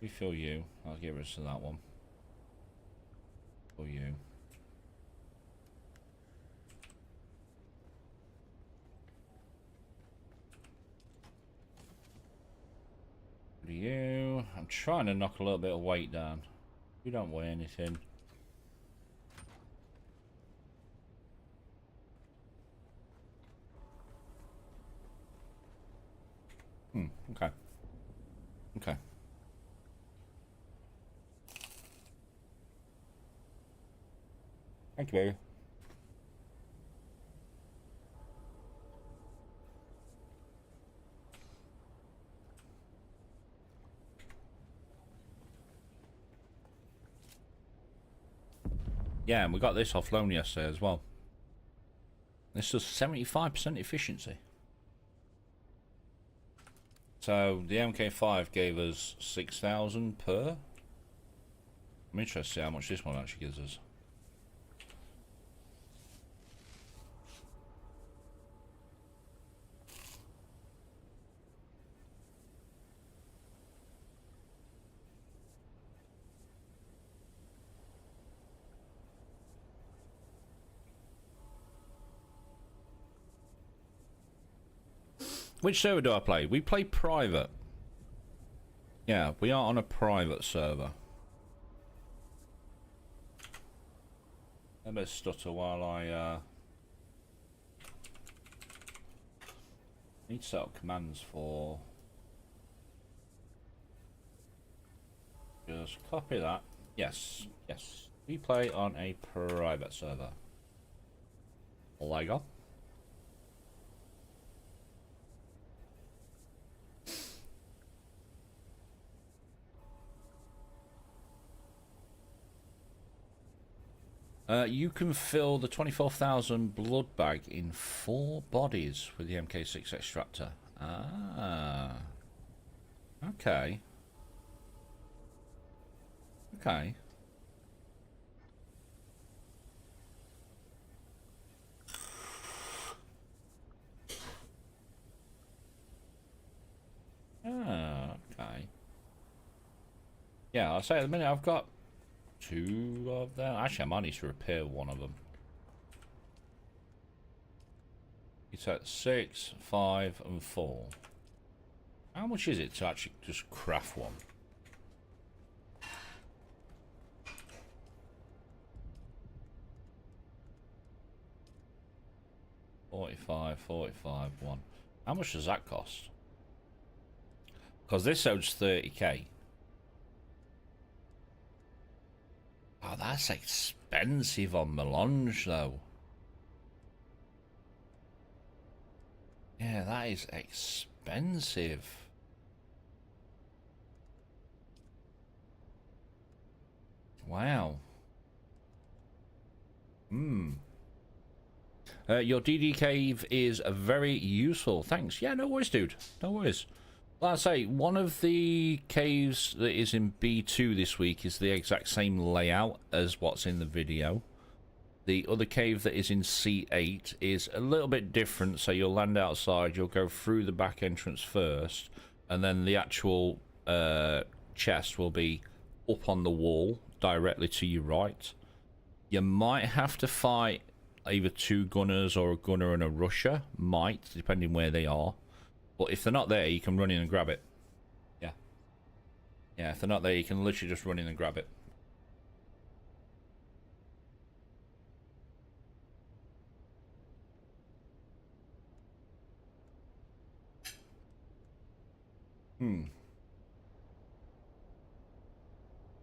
Refill you. I'll get rid of that one. For you. For you. I'm trying to knock a little bit of weight down. You don't weigh anything. Okay. Okay. Thank you, baby. Yeah, and we got this off loan yesterday as well. This does 75% efficiency. So the MK5 gave us 6,000 per. I'm interested to see how much this one actually gives us. Which server do I play? We play private. Yeah, we are on a private server. Let me stutter while I need to set up commands for. Just copy that. Yes, yes. We play on a private server. Lego. You can fill the 24,000 blood bag in 4 bodies with the MK6 extractor. Ah. Okay. Okay. Ah, okay. Yeah, I'll say at the minute I've got 2 of them. Actually, I might need to repair one of them. It's at 6, 5, and 4. How much is it to actually just craft one? $45, 1. How much does that cost? Because this owes 30k. Oh, that's expensive on Melange, though. Yeah, that is expensive. Wow. Your DD cave is very useful. Thanks. Yeah, no worries, dude. No worries. Like I say, one of the caves that is in B2 this week is the exact same layout as what's in the video. The other cave that is in C8 is a little bit different, so you'll land outside, you'll go through the back entrance first, and then the actual chest will be up on the wall, directly to your right. You might have to fight either 2 gunners or a gunner and a rusher, might, depending where they are. But if they're not there, you can run in and grab it. Yeah. Yeah, if they're not there, you can literally just run in and grab it.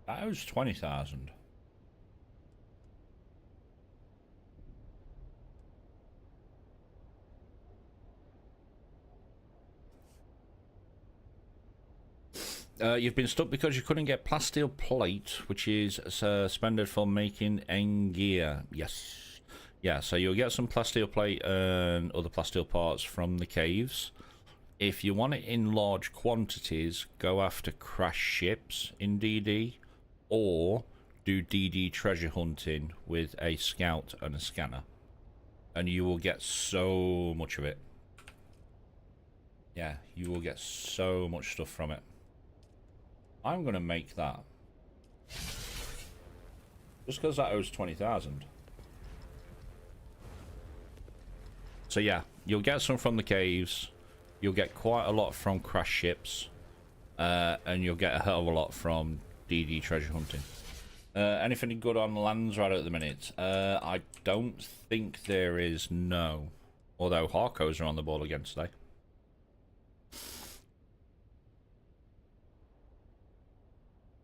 That was 20,000. You've been stuck because you couldn't get plasteel plate, which is suspended for making end gear. Yes. Yeah, so you'll get some plasteel plate and other plasteel parts from the caves. If you want it in large quantities, go after crash ships in DD, or do DD treasure hunting with a scout and a scanner. And you will get so much of it. Yeah, you will get so much stuff from it. I'm going to make that. Just because that owes 20,000. So yeah, you'll get some from the caves. You'll get quite a lot from crash ships. And you'll get a hell of a lot from DD treasure hunting. Anything good on lands right at the minute? I don't think there is, no. Although Harkos are on the ball again today.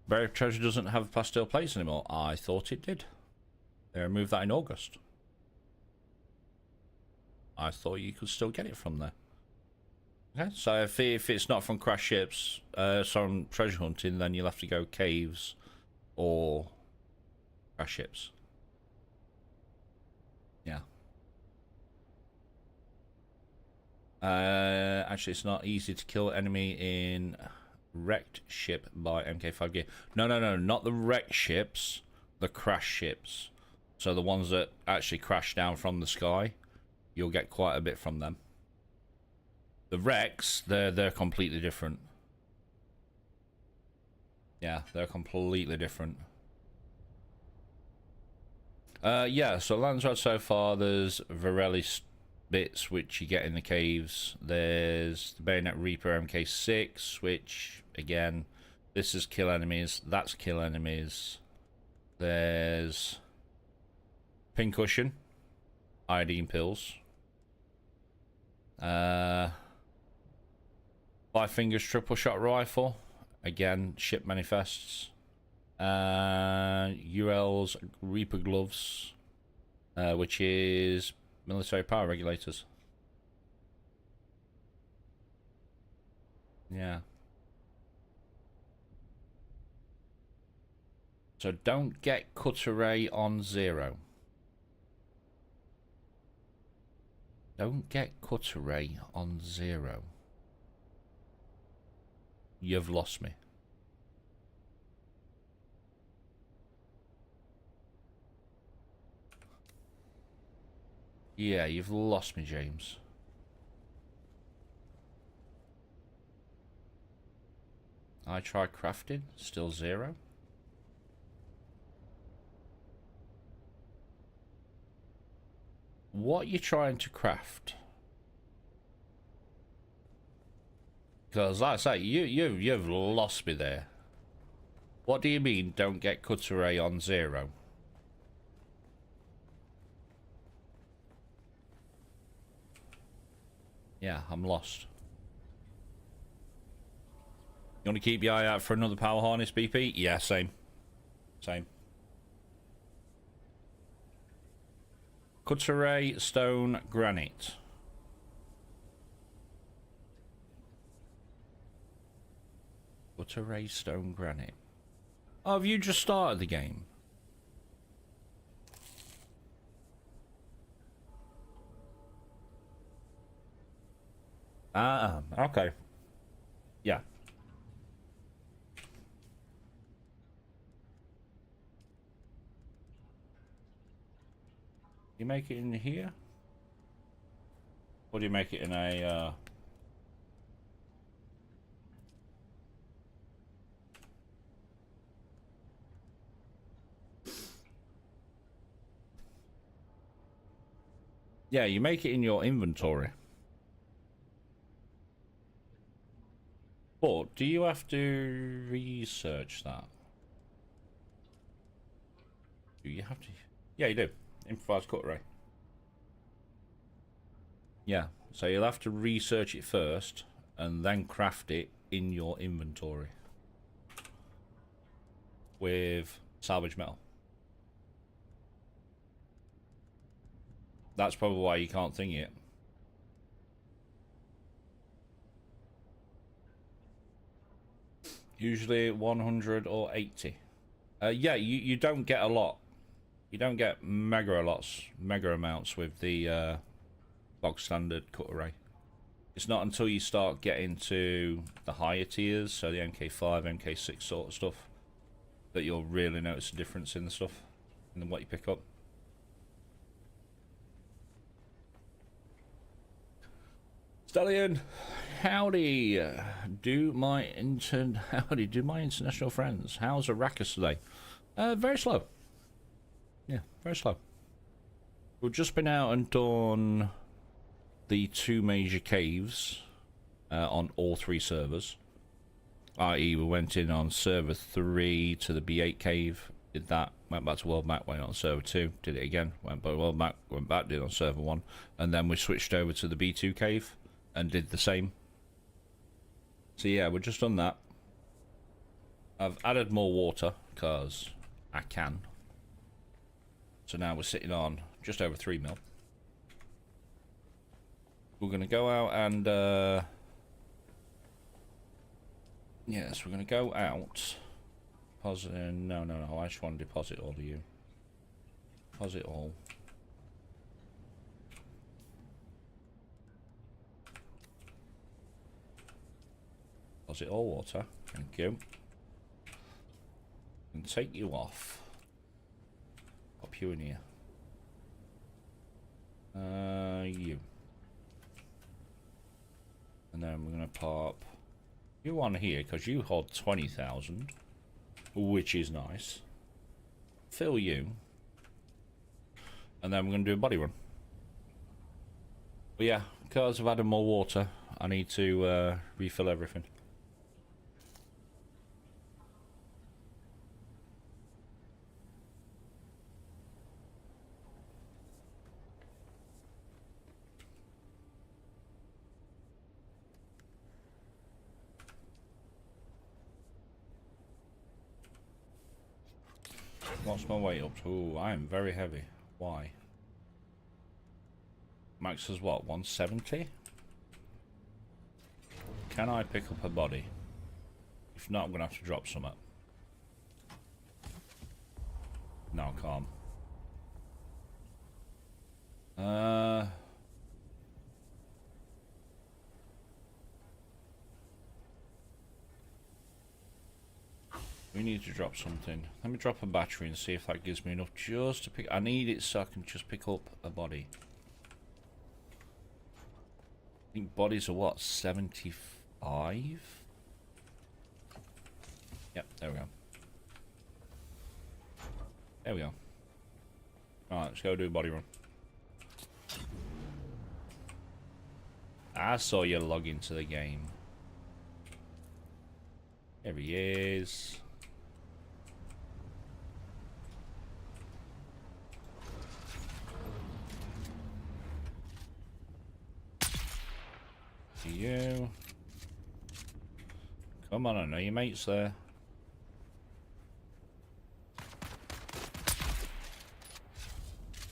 Buried Treasure doesn't have plasteel plates anymore. I thought it did. They removed that in August. I thought you could still get it from there. Okay, so if it's not from crash ships, from treasure hunting, then you'll have to go caves or crash ships. Yeah. Actually, it's not easy to kill enemy in wrecked ship by MK5 gear. No, not the wrecked ships, the crash ships. So the ones that actually crash down from the sky, you'll get quite a bit from them. The wrecks, they're completely different. Yeah, they're completely different. Yeah, so Landsrod so far, there's Varelli bits which you get in the caves. There's the Bayonet Reaper MK6, which again This is kill enemies. That's kill enemies. There's pincushion, iodine pills. 5 fingers triple shot rifle. Again, ship manifests. UL's Reaper gloves, which is military power regulators. Yeah. So don't get cutter ray on 0. Don't get cutter ray on 0. You've lost me. Yeah, you've lost me, James. I tried crafting, still 0. What are you trying to craft? Because like I say, you've lost me there. What do you mean don't get cutter ray on 0? Yeah, I'm lost. You want to keep your eye out for another power harness, BP? Yeah, same. Same. Cutter ray, stone, granite. Cutter ray, stone, granite. Oh, have you just started the game? Ah, okay. Yeah. You make it in here? Or do you make it in a, Yeah, you make it in your inventory. But do you have to research that? Do you have to? Yeah, you do. Improvised cutter ray. Yeah, so you'll have to research it first and then craft it in your inventory with salvage metal. That's probably why you can't think it. Usually 100 or 80. Yeah, you don't get a lot. You don't get mega amounts with the bog standard cutter ray. It's not until you start getting to the higher tiers, so the MK5, MK6 sort of stuff, that you'll really notice a difference in the stuff and what you pick up. Stallion, howdy, do my international friends. How's Arrakis today? Very slow. Yeah, very slow. We've just been out and done the 2 major caves on all 3 servers. I.e., we went in on server 3 to the B8 cave, did that, went back to world map, went on server 2, did it again, went back to world map, went back, did it on server 1, and then we switched over to the B2 cave and did the same. So yeah, we've just done that. I've added more water because I can. So now we're sitting on just over 3 mil. We're going to go out and yes, we're going to go out. Deposit. No, I just want to deposit all of you. Deposit all. Deposit all water. Thank you. And take you off. Pop you in here. You. And then we're going to pop you on here because you hold 20,000, which is nice. Fill you. And then we're going to do a body run. But yeah, because I've added more water, I need to refill everything. What's my weight up to? Ooh, I am very heavy. Why? Max is what, 170? Can I pick up a body? If not, I'm gonna have to drop some up. No, I can't. We need to drop something. Let me drop a battery and see if that gives me enough just to pick. I need it so I can just pick up a body. I think bodies are what, 75? Yep, there we go. There we go. Alright, let's go do a body run. I saw you log into the game. There he is. You. Come on, I know your mate's there.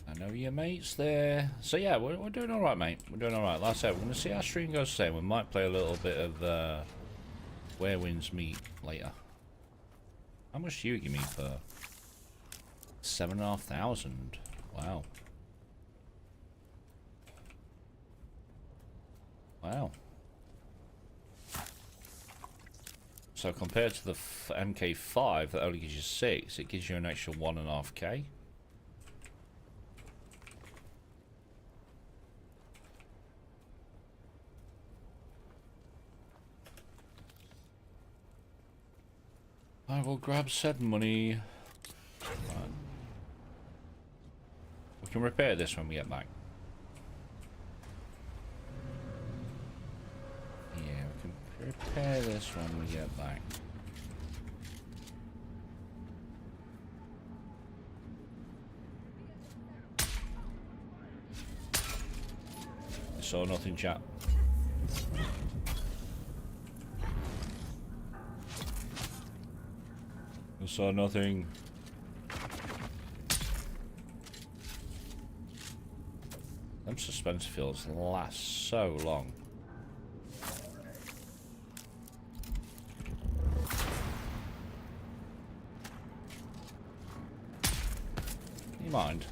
I know your mate's there. So yeah, we're doing alright, mate. We're doing alright. Like I said, we're going to see how stream goes today. We might play a little bit of Where Winds Meet later. How much do you give me for 7,500? Wow. Wow. So compared to the MK5 that only gives you 6, it gives you an extra 1.5k. I will grab said money. Right. We can repair this when we get back. Yeah, we can repair this when we get back. I saw nothing, chat. I saw nothing. Them suspense fields last so long. You mind?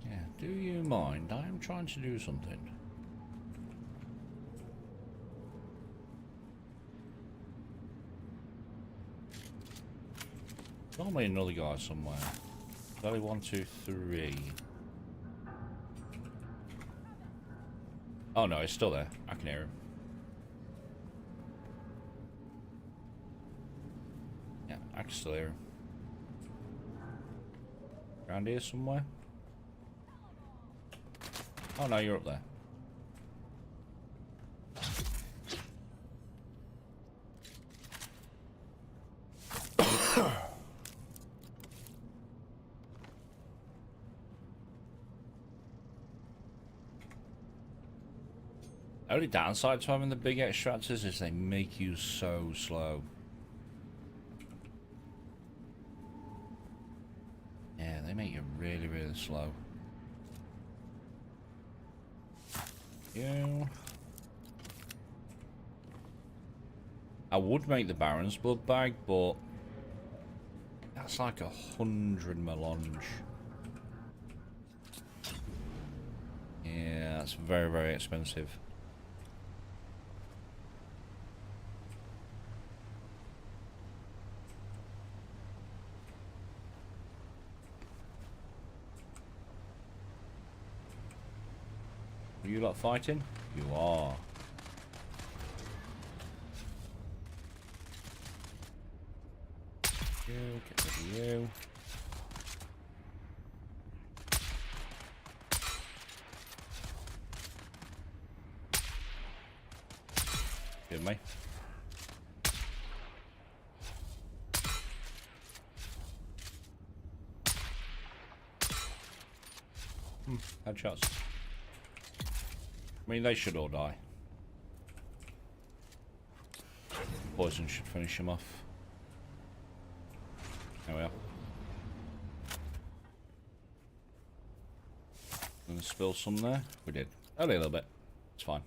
Yeah, do you mind? I am trying to do something. Normally another guy somewhere. Only 1, 2, 3. Oh no, he's still there. I can hear him. Yeah, I can still hear him. Around here somewhere. Oh no, you're up there. The only downside to having the big extractors is they make you so slow. Yeah, they make you really, really slow. You. I would make the Baron's Blood Bag, but that's like 100 melange. Yeah, that's very, very expensive. Are you lot fighting? You are. You, get rid of you. Good, mate. Headshots. I mean, they should all die. Poison should finish him off. There we are. Gonna spill some there. We did. Only a little bit. It's fine.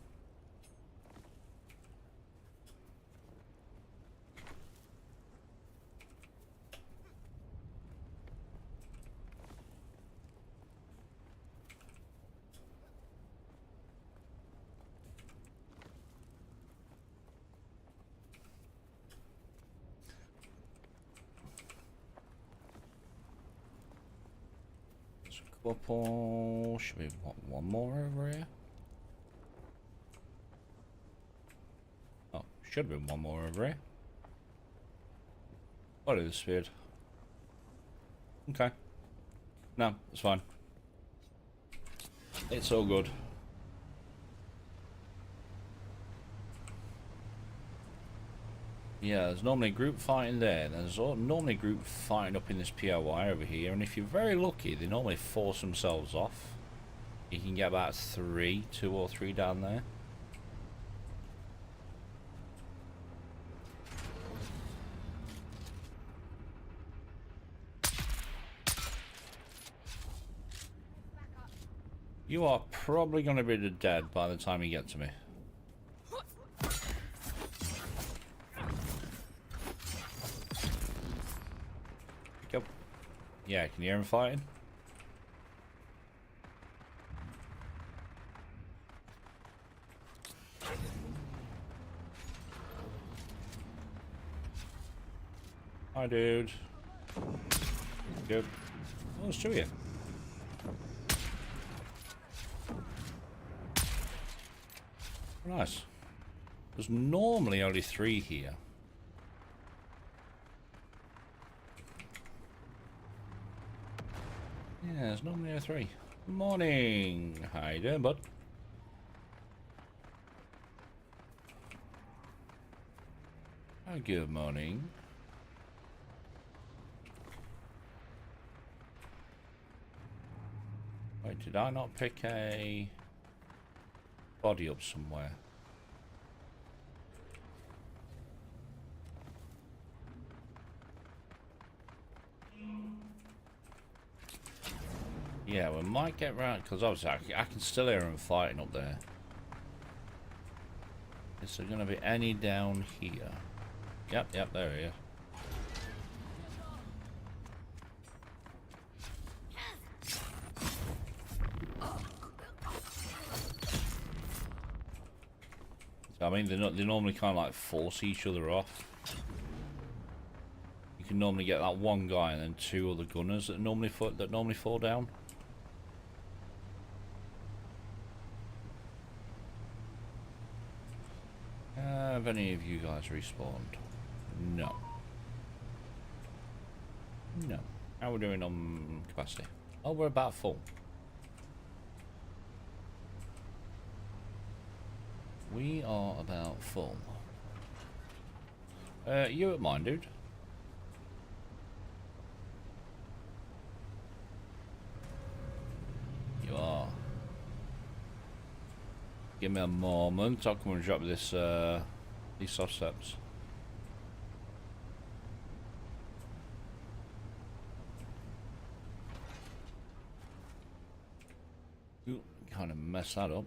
Couple. Should we want one more over here? Oh, should have been one more over here. What is this weird? Okay. No, it's fine. It's all good. Yeah, there's normally group fighting there. There's normally group fighting up in this POI over here, and if you're very lucky, they normally force themselves off. You can get about 2 or 3 down there. You are probably going to be dead by the time you get to me. Yeah, can you hear him fighting? Hi, dude. Good. Oh, there's 2 of you. Nice. There's normally only 3 here. Yeah, there's normally a 3. Morning. How you doing, bud? Oh, good morning. Wait, did I not pick a body up somewhere? Yeah, we might get round, because obviously I can still hear them fighting up there. Is there going to be any down here? Yep, there he is. So, I mean, they normally kind of like force each other off. You can normally get that one guy and then 2 other gunners that normally fall down. Have any of you guys respawned? No. No. How are we doing on capacity? Oh, we're about full. We are about full. You at mine, dude? You are. Give me a moment. I'll come and drop this, these soft steps. Ooh, kind of messed that up.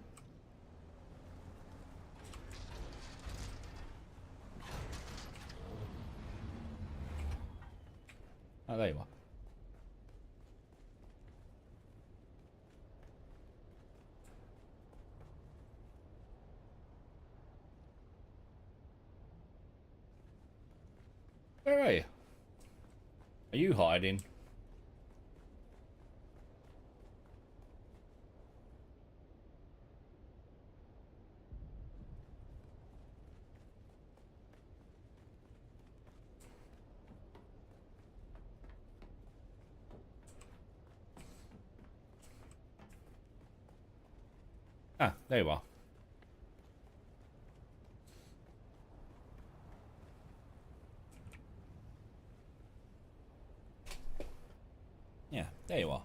Oh, there you are. Where are you? Are you hiding? Ah, there you are. Yeah, there you are.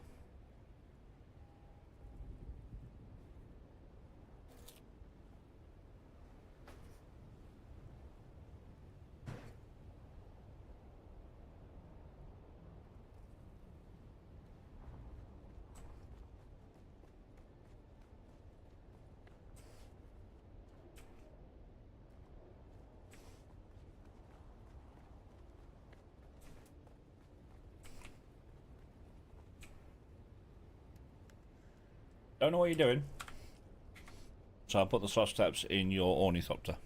Don't know what you're doing. So I'll put the soft steps in your ornithopter.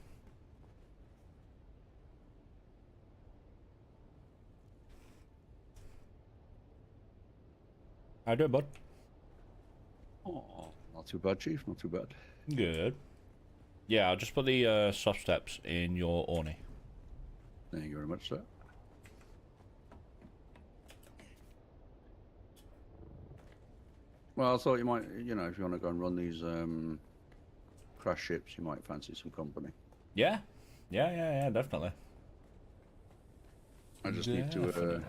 How you doing, bud? Oh, not too bad, Chief. Not too bad. Good. Yeah, I'll just put the soft steps in your orny. Thank you very much, sir. Well, I thought you might, you know, if you want to go and run these crash ships, you might fancy some company. Yeah? Yeah, definitely. I just need to Definitely.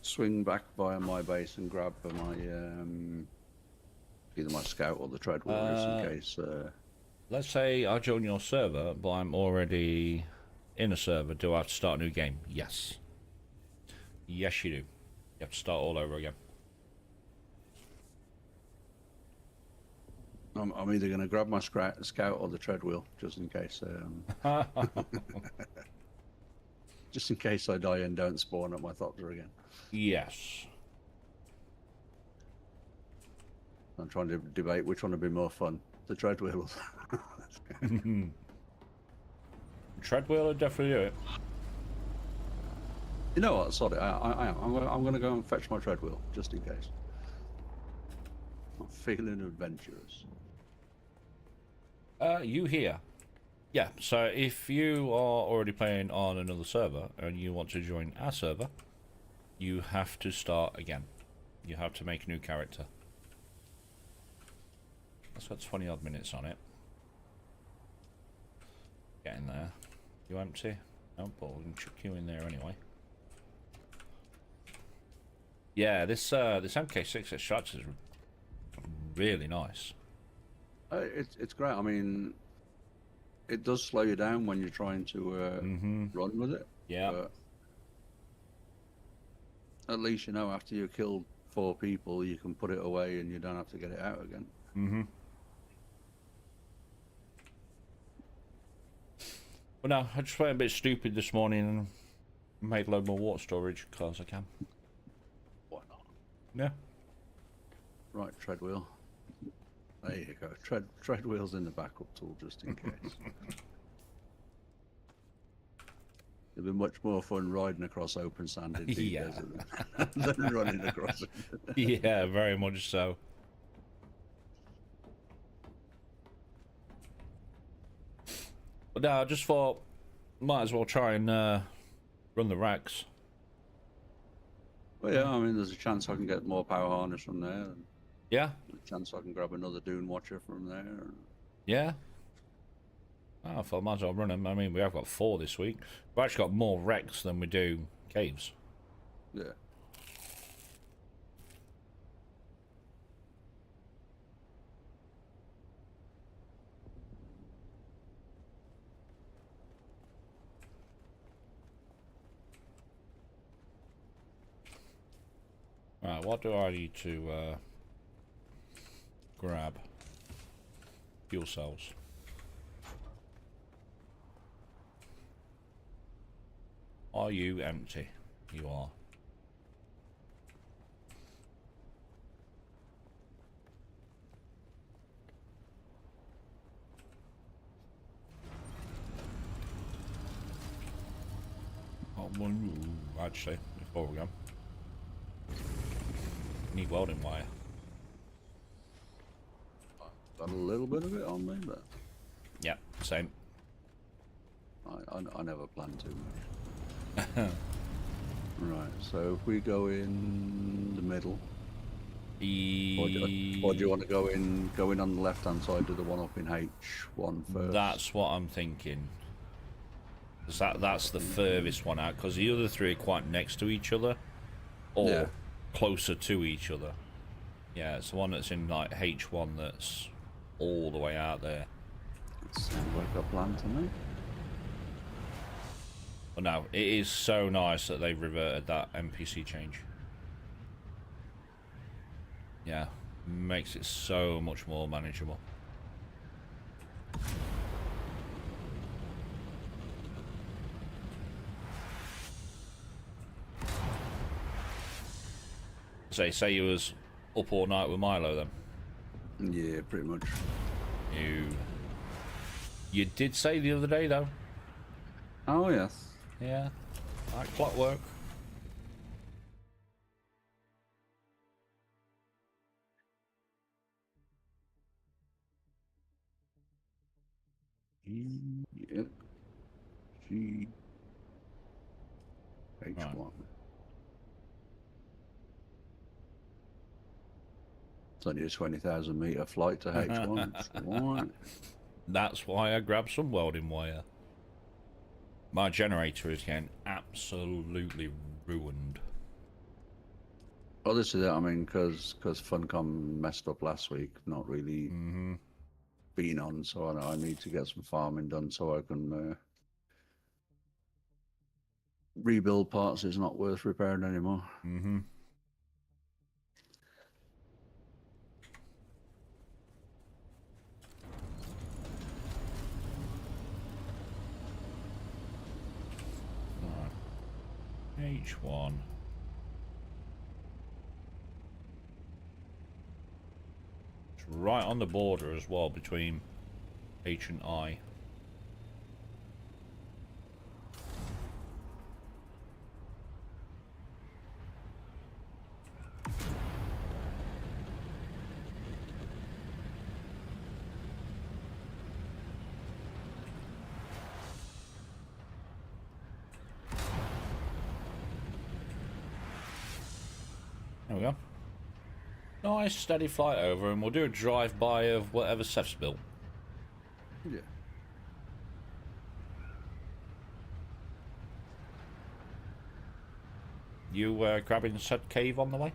swing back via my base and grab my either my scout or the treadwheel just in case. Let's say I join your server, but I'm already in a server. Do I have to start a new game? Yes. Yes, you do. You have to start all over again. I'm either going to grab my scout or the treadwheel just in case. Just in case I die and don't spawn at my thopter again. Yes. I'm trying to debate which one would be more fun, the treadwheel. Treadwheel would definitely do it. You know what? Sorry, I'm going to go and fetch my treadwheel just in case. I'm feeling adventurous. You here? Yeah, so if you are already playing on another server and you want to join our server, you have to start again. You have to make a new character. That's got 20 odd minutes on it. Get in there. You empty? No, but we can chuck you in there anyway. Yeah, this MK6 Extract is really nice. It's great. I mean, it does slow you down when you're trying to run with it. Yeah. But at least you know after you killed 4 people, you can put it away and you don't have to get it out again. Well, no, I just went a bit stupid this morning and made a load more water storage because I can. Why not? Yeah. Right, treadwheel. There you go. Treadwheel's in the backup tool just in case. It'll be much more fun riding across open sand in deep Yeah. desert than running across it. Yeah, very much so. But no, I just thought might as well try and run the racks. Well, yeah, I mean, there's a chance I can get more power harness from there. And Yeah, a chance I can grab another Dune Watcher from there. And yeah. Oh, I thought I might as well run them. I mean, we have got 4 this week. We've actually got more wrecks than we do caves. yeah. Right, what do I need to grab? Fuel cells. Are you empty? You are. Oh, well, actually, before we go. Need welding wire. Got a little bit of it on me, but Yeah, same. I never plan too much. Right, so if we go in the middle, or do you want to go in on the left hand side to the one up in H1 first? That's what I'm thinking. 'Cause that's the furthest one out, because the other 3 are quite next to each other, or Yeah. closer to each other. Yeah, it's the one that's in like H1 that's all the way out there. It sounds like a plan to me. But no, it is so nice that they've reverted that NPC change. Yeah, makes it so much more manageable. Say you was Up all night with Milo then? Yeah, pretty much. You did say the other day though. Oh yes. Yeah, like clockwork. Yep. G H1. Right. It's only a 20,000 meter flight to H1. It's alright. That's why I grabbed some welding wire. My generator is getting absolutely ruined. Oh, this is it. I mean, because Funcom messed up last week, not really been on, so I need to get some farming done so I can rebuild parts. Is not worth repairing anymore. H1. It's right on the border as well between H and I. There we go. Nice steady flight over, and we'll do a drive-by of whatever Seth's built. Yeah. You grabbing said cave on the way?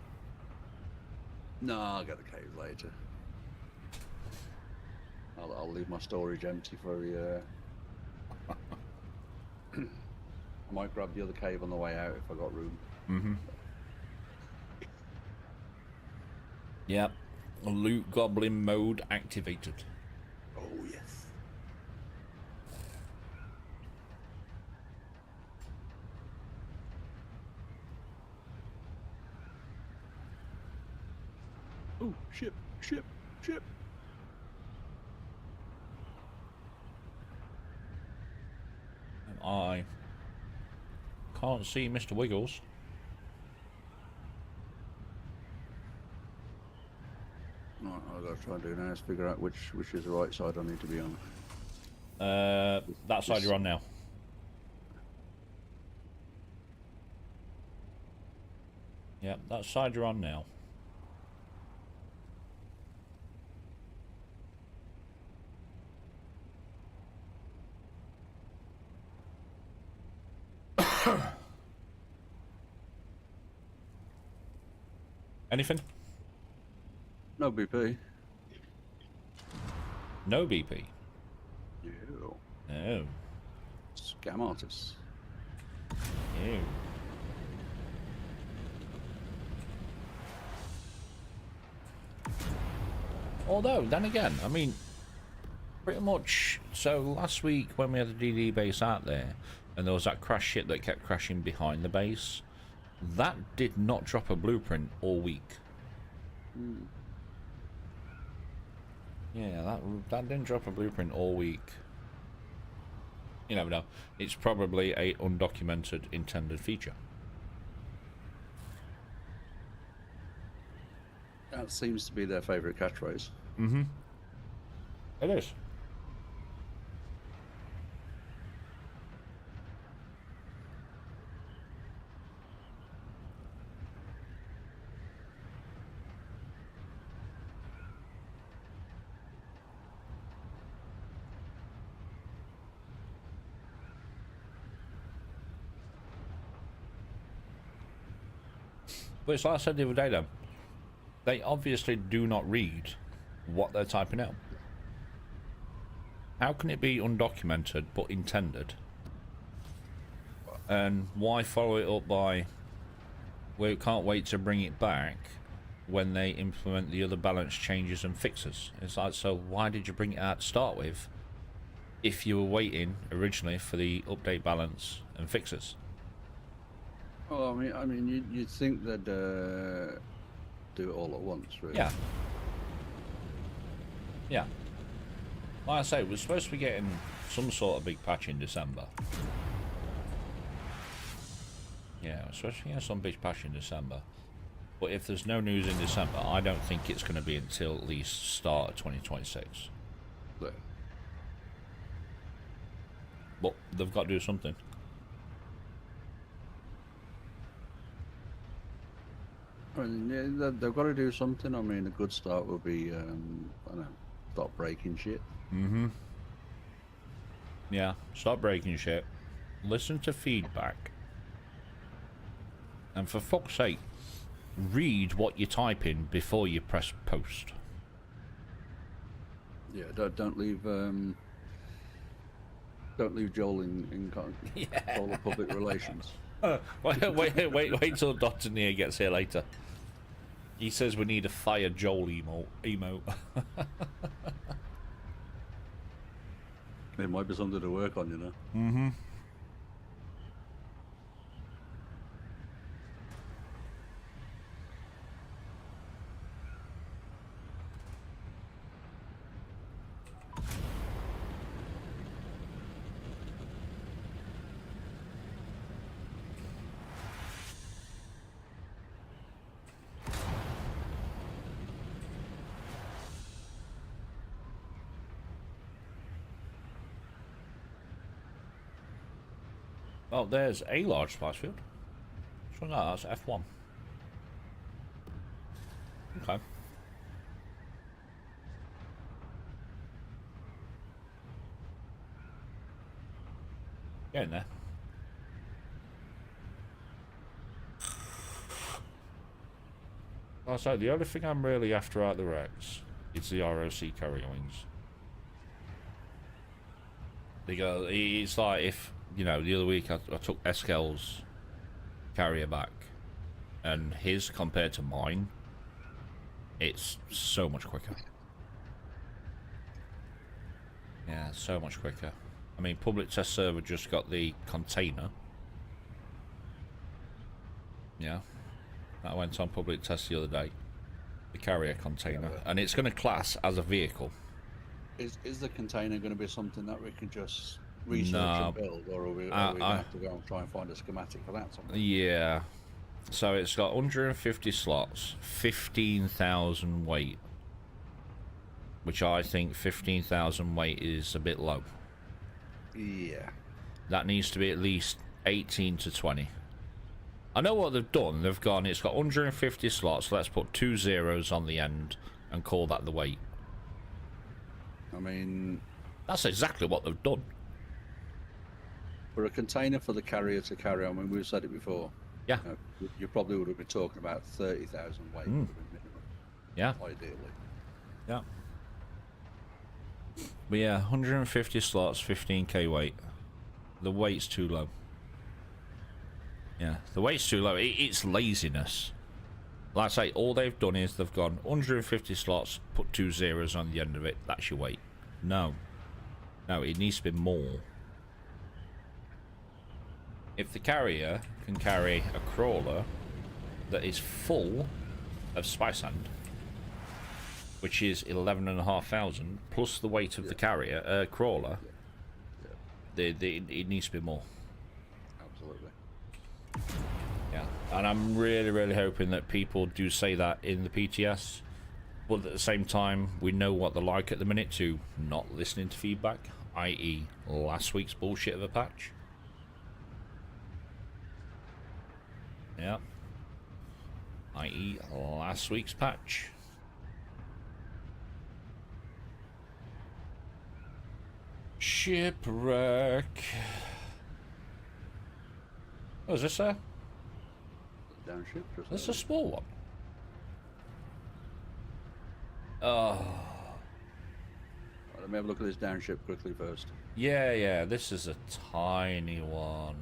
No, I'll get the cave later. I'll leave my storage empty for I might grab the other cave on the way out if I got room. Yep. Loot goblin mode activated. Oh yes. Oh, ship. And I can't see Mr. Wiggles. Right, I've got to try and do now is figure out which is the right side I need to be on. That side you're on now. Yep, that side you're on now. Anything? No BP. No BP. Yeah. No. Scam artists. No. Although, then again, I mean, pretty much. So last week when we had the DD base out there, and there was that crash shit that kept crashing behind the base, that did not drop a blueprint all week. Yeah, that didn't drop a blueprint all week. You never know. It's probably a undocumented intended feature. That seems to be their favourite catchphrase. It is. But it's like I said the other day, though. They obviously do not read what they're typing out. How can it be undocumented but intended? And why follow it up by, we can't wait to bring it back when they implement the other balance changes and fixes? It's like, so why did you bring it out to start with if you were waiting originally for the update balance and fixes? Well, I mean, you'd think that do it all at once, really. Yeah. Yeah. Like I say, we're supposed to be getting some sort of big patch in December. Yeah, we're supposed to be getting some big patch in December. But if there's no news in December, I don't think it's going to be until at least start of 2026. Yeah. But they've got to do something. I mean, yeah, they've got to do something. I mean, a good start would be, I don't know, stop breaking shit. Mm-hmm. Yeah, stop breaking shit. Listen to feedback. And for fuck's sake, read what you type in before you press post. Yeah, don't leave Joel in control of public relations. Wait till Dr. Near gets here later. He says we need a fire Joel emote. It might be something to work on, you know. Mm-hmm. Oh, there's a large spice field. So no, that's F1. Okay. Getting there. So the only thing I'm really after out the Rex is the ROC carrier wings. Because it's like if, you know, the other week I took Eskel's carrier back, and his compared to mine, it's so much quicker. Yeah, so much quicker. I mean, public test server just got the container. Yeah, that went on public test the other day. The carrier container, and it's going to class as a vehicle. Is the container going to be something that we can just research and build, or are we going to have to go and try and find a schematic for that? Something? Yeah. So it's got 150 slots, 15,000 weight, which I think 15,000 weight is a bit low. Yeah. That needs to be at least 18 to 20. I know what they've done. They've gone, it's got 150 slots, let's put 2 zeros on the end and call that the weight. I mean, that's exactly what they've done. For a container for the carrier to carry, I mean, we've said it before. Yeah. You probably would have been talking about 30,000 weight minimum. Yeah. Ideally. Yeah. But yeah, 150 slots, 15k weight. The weight's too low. Yeah, the weight's too low. It's laziness. Like I say, all they've done is they've gone 150 slots, put 2 zeros on the end of it, that's your weight. No. No, it needs to be more. If the carrier can carry a crawler that is full of spice sand, which is 11,500 plus the weight of the carrier, crawler, it needs to be more. Absolutely. Yeah, and I'm really, really hoping that people do say that in the PTS, but at the same time, we know what they're like at the minute to not listening to feedback, i.e. last week's bullshit of a patch. Yeah. I.e. last week's patch. Shipwreck. Oh, is this a... Downship? This is a small one. Oh. Let me have a look at this downship quickly first. Yeah, this is a tiny one.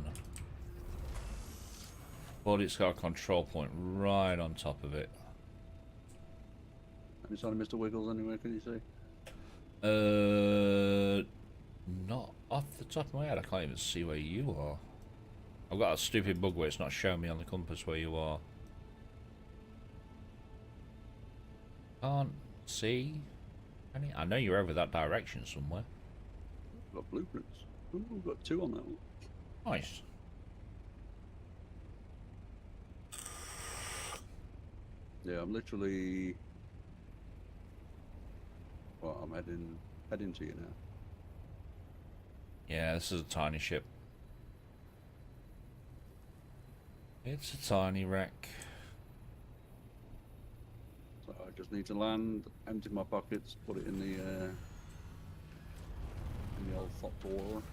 But it's got a control point right on top of it. Any sign of Mr. Wiggles anywhere, can you see? Not off the top of my head. I can't even see where you are. I've got a stupid bug where it's not showing me on the compass where you are. Can't see any. I know you're over that direction somewhere. Got blueprints. Ooh, we've got 2 on that one. Nice. Yeah, I'm literally. Well, I'm heading to you now. Yeah, this is a tiny ship. It's a tiny wreck. So I just need to land, empty my pockets, put it in the old hot door.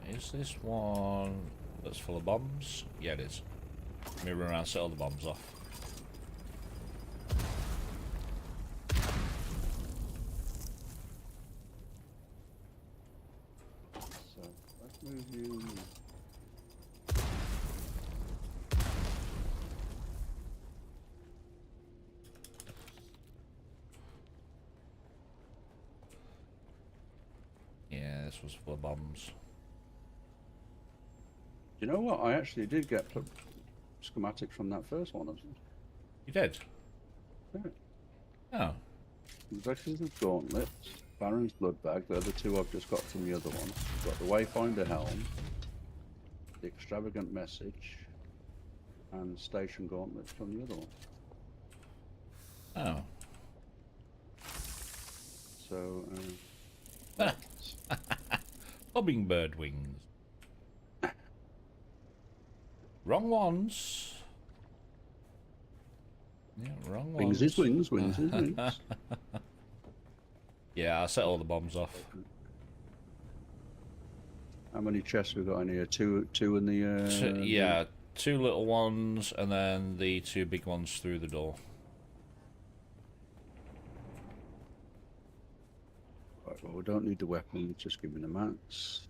Is this one that's full of bombs? Yeah, it is. Let me run around and set all the bombs off. So let's move you. Yeah, this was full of bombs. You know what? I actually did get schematics from that first one. You did? Yeah. Oh. Vectors of Gauntlets, Baron's Blood Bag, they're the 2 I've just got from the other one. I've got the Wayfinder Helm, the Extravagant Message, and Station Gauntlets from the other one. Oh. So, Hummingbird wings. Wrong ones. Yeah, wrong ones. wings is wings, wings is wings. Yeah, I set all the bombs off. How many chests we got in here? Two in the. Yeah, 2 little ones, and then the 2 big ones through the door. Right, well, we don't need the weapon. Just give me the mats.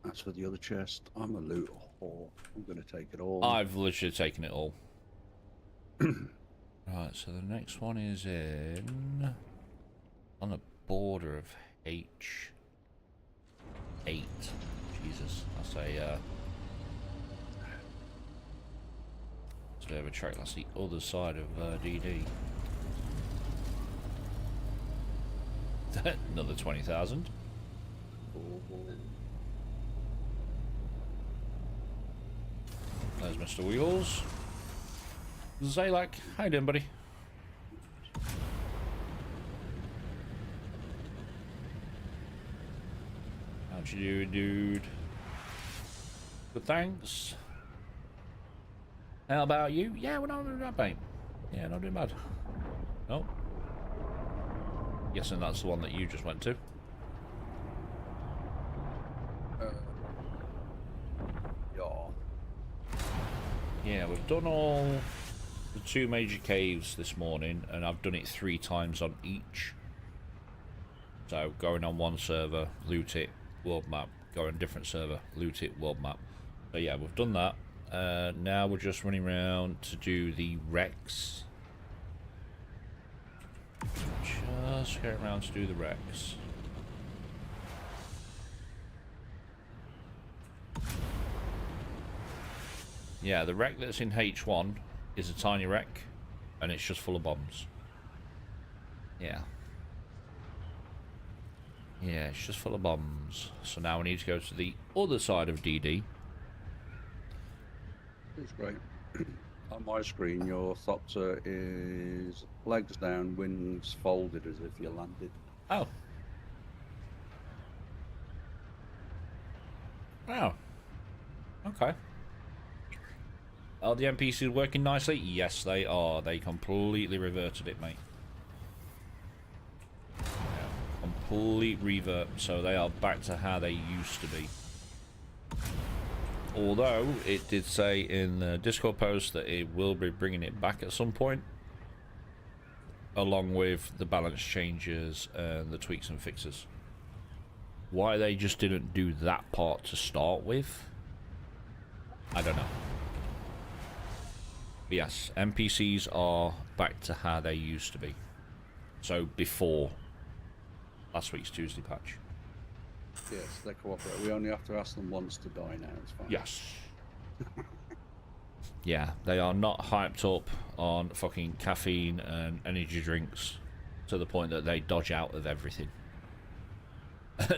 As for the other chest, I'm a loot whore. I'm going to take it all. I've literally taken it all. Right, so the next one is in on the border of H8. Jesus, I say it's a bit of a track. That's the other side of DD. Another 20,000. There's Mr. Wheels. Zalak, how you doing, buddy? How'd you do, dude? Good, thanks. How about you? Yeah, we're not doing bad, mate. Yeah, not doing bad. Nope. Guessing that's the one that you just went to. Yeah, we've done all the 2 major caves this morning, and I've done it 3 times on each. So, going on one server, loot it, world map. Go on a different server, loot it, world map. So yeah, we've done that. Now we're just running around to do the wrecks. Just get around to do the wrecks. Yeah, the wreck that's in H1 is a tiny wreck, and it's just full of bombs. Yeah. Yeah, it's just full of bombs. So now we need to go to the other side of DD. It's great. On my screen, your Thopter is legs down, wings folded as if you landed. Oh. Wow. Okay. Are the NPCs working nicely? Yes, they are. They completely reverted it, mate. Yeah, complete revert. So they are back to how they used to be. Although, it did say in the Discord post that it will be bringing it back at some point. Along with the balance changes and the tweaks and fixes. Why they just didn't do that part to start with, I don't know. But yes, NPCs are back to how they used to be. So before last week's Tuesday patch. Yes, they cooperate. We only have to ask them once to die now. It's fine. Yes. Yeah, they are not hyped up on fucking caffeine and energy drinks to the point that they dodge out of everything.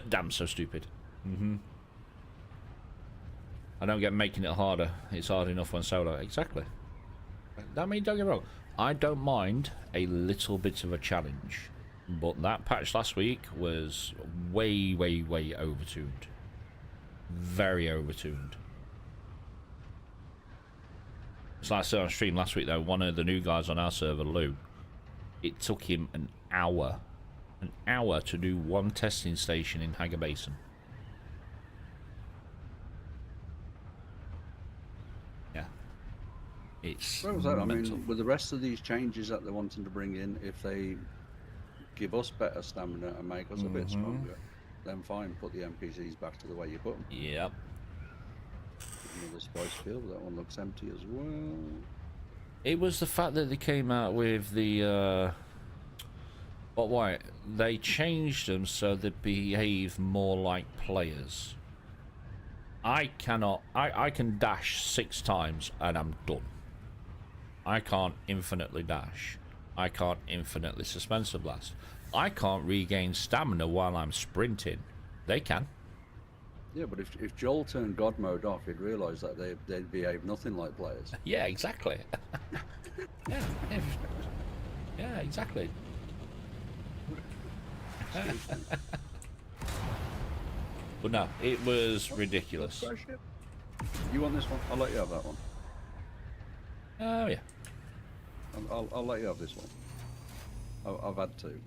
Damn, so stupid. I don't get making it harder. It's hard enough when solo. Exactly. That means, don't get me wrong, I don't mind a little bit of a challenge, but that patch last week was way, way, way overtuned. Very overtuned. It's like I said on stream last week though, one of the new guys on our server, Lou, it took him an hour to do one testing station in Hager Basin. Yeah. It's Where was that? mental. I mean, with the rest of these changes that they're wanting to bring in, if they give us better stamina and make us a bit stronger, then fine, put the NPCs back to the way you put them. Yep. Another spice field, that one looks empty as well. It was the fact that they came out with the but why they changed them so they behave more like players. I can dash 6 times and I'm done. I can't infinitely dash. I can't infinitely suspensor blast. I can't regain stamina while I'm sprinting. They can. Yeah, but if Joel turned God mode off, he'd realise that they'd behave nothing like players. Yeah, exactly. Yeah, exactly. But no, it was ridiculous. You want this one? I'll let you have that one. Oh yeah. I'll let you have this one. I've had 2.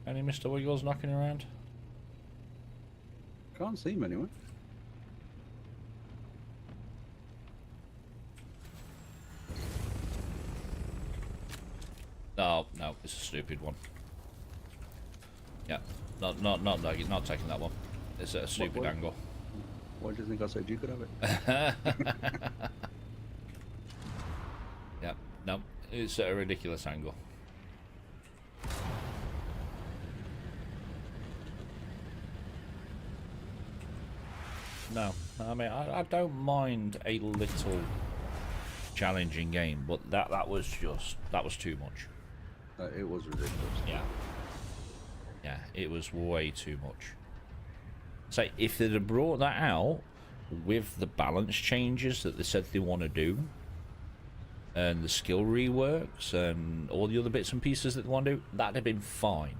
Any Mr. Wiggles knocking around? Can't see him anyway. No, it's a stupid one. Yeah, not taking that one. It's a stupid angle. Why do you think I said you could have it? Yeah, no, it's a ridiculous angle. No, I mean I don't mind a little challenging game, but that was too much. It was ridiculous. Yeah, it was way too much. So if they'd have brought that out with the balance changes that they said they want to do, and the skill reworks and all the other bits and pieces that they want to do, that'd have been fine.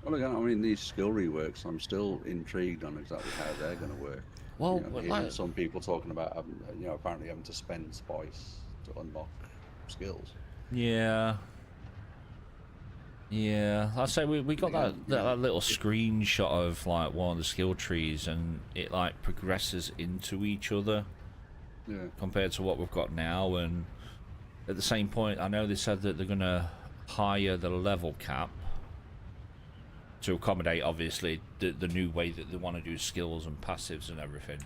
Well, again, I mean, these skill reworks, I'm still intrigued on exactly how they're going to work. Well, hearing some people talking about having, apparently having to spend spice to unlock skills. Yeah. I'd say we got that little screenshot of like one of the skill trees, and it like progresses into each other. Yeah. Compared to what we've got now, and at the same point, I know they said that they're gonna higher the level cap to accommodate, obviously, the new way that they want to do skills and passives and everything.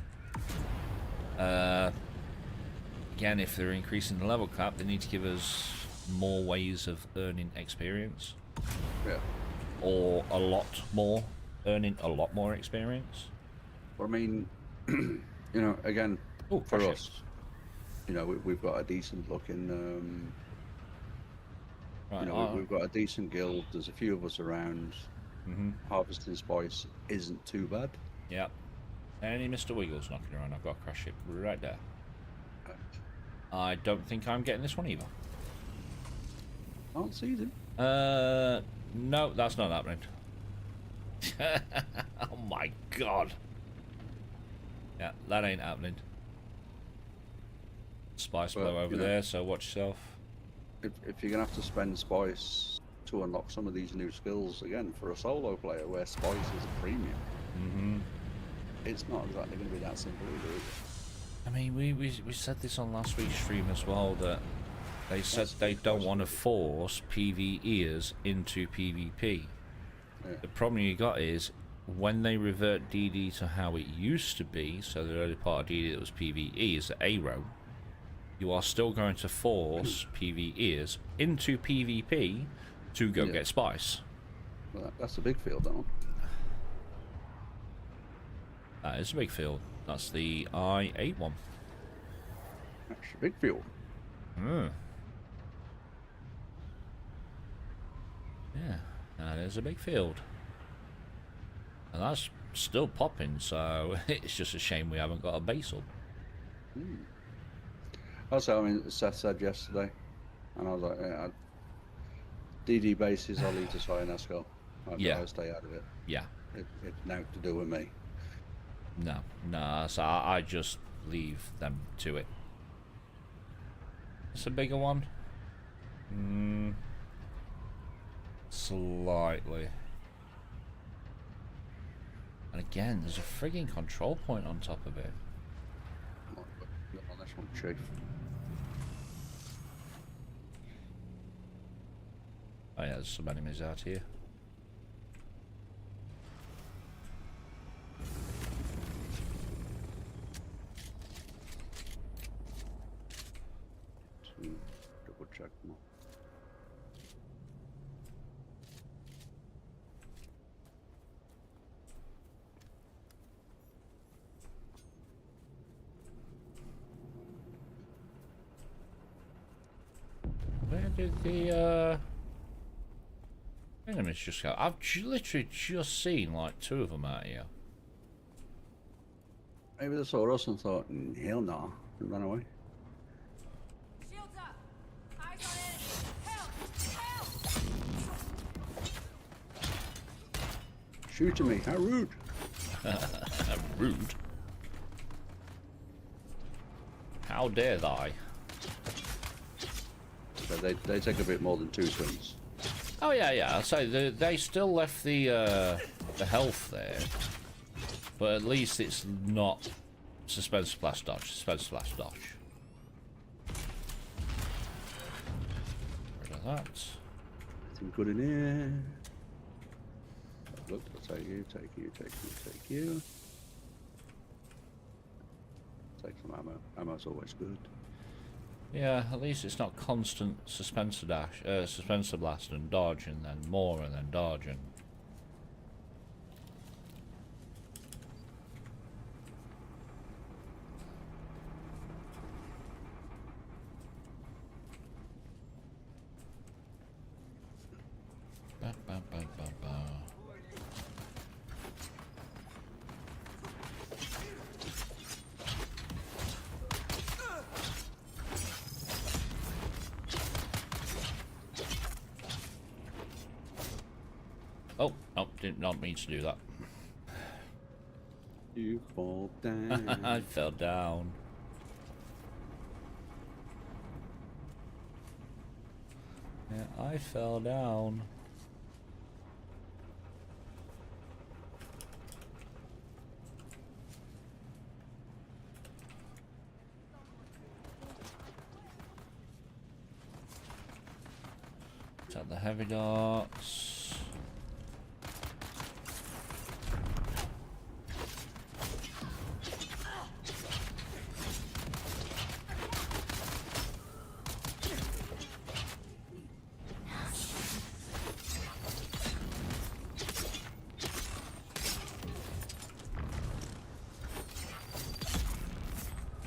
Again, if they're increasing the level cap, they need to give us more ways of earning experience. Yeah. Or earning a lot more experience. But I mean, again, for us, we've got a decent looking, right, we've got a decent guild. There's a few of us around. Harvesting spice isn't too bad. Yeah. Any Mr. Wiggles knocking around? I've got a crash ship right there. I don't think I'm getting this one either. Can't see them. No, that's not happening. Oh my god. Yeah, that ain't happening. Spice blow over there, so watch yourself. If you're gonna have to spend spice to unlock some of these new skills, again, for a solo player where spice is a premium, it's not exactly going to be that simple either, is it? I mean, we said this on last week's stream as well, that they said they don't want to force PvEers into PvP. Yeah. The problem you got is when they revert DD to how it used to be, so the early part of DD that was PvE is the ARO, you are still going to force PvEers into PvP to go get spice. Well, that's a big field, that one. That is a big field. That's the I-8 one. That's a big field. Hmm. Yeah, that is a big field. And that's still popping, so it's just a shame we haven't got a base up. Also, I mean, Seth said yesterday, and I was like, yeah, DD bases, I'll leave to Cyanesco. I'll stay out of it. Yeah. It's now to do with me. No, so I just leave them to it. It's a bigger one. Slightly. And again, there's a frigging control point on top of it. Not on this one, Chief. Oh yeah, there's some enemies out here. Double check them. Where did the enemies just go? I've literally just seen like 2 of them out here. Maybe they saw us and thought, hell no, and ran away. Shields up. Eyes on enemy. Help! Help! Shooting me, how rude. Rude. How dare they? So they take a bit more than 2 swings. Oh yeah. So they still left the health there, but at least it's not suspense splash dodge. Suspense splash dodge. Rid of that. Anything good in here? Look, I'll take you, take you, take you, take you. Take some ammo. Ammo's always good. Yeah, at least it's not constant suspensor dash, suspensor blast and dodge and then more and then dodge and. Ba, ba, ba, ba, ba. Oh, no, did not mean to do that. You fall down. I fell down. Yeah, I fell down. Is that the heavy darts?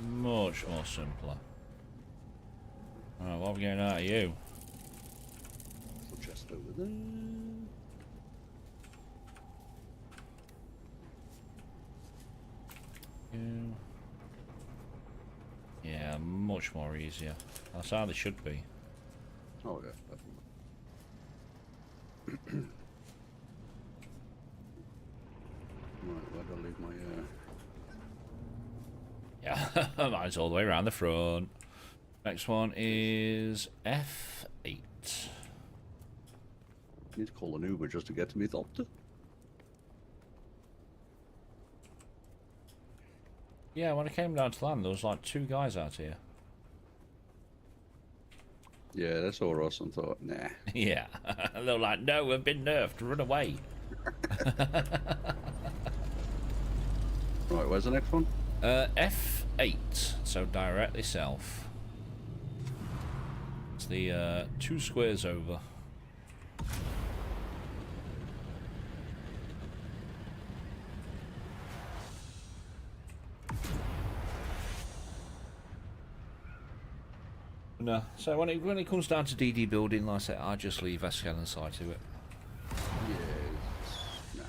Much more simpler. Alright, what are we getting out of you? Just over there. You. Yeah, much more easier. That's how they should be. Oh yeah, definitely. Right, where do I leave my Yeah, mine's all the way around the front. Next one is F8. need to call an Uber just to get to me doctor. Yeah, when I came down to land, there was like 2 guys out here. Yeah, they saw us and thought, nah. Yeah, they were like, no, we've been nerfed, run away. Right, where's the next one? F8, so directly south. It's the 2 squares over. No. So when it comes down to DD building, like I say, I just leave SKL and Sai to it. Yeah. Nah.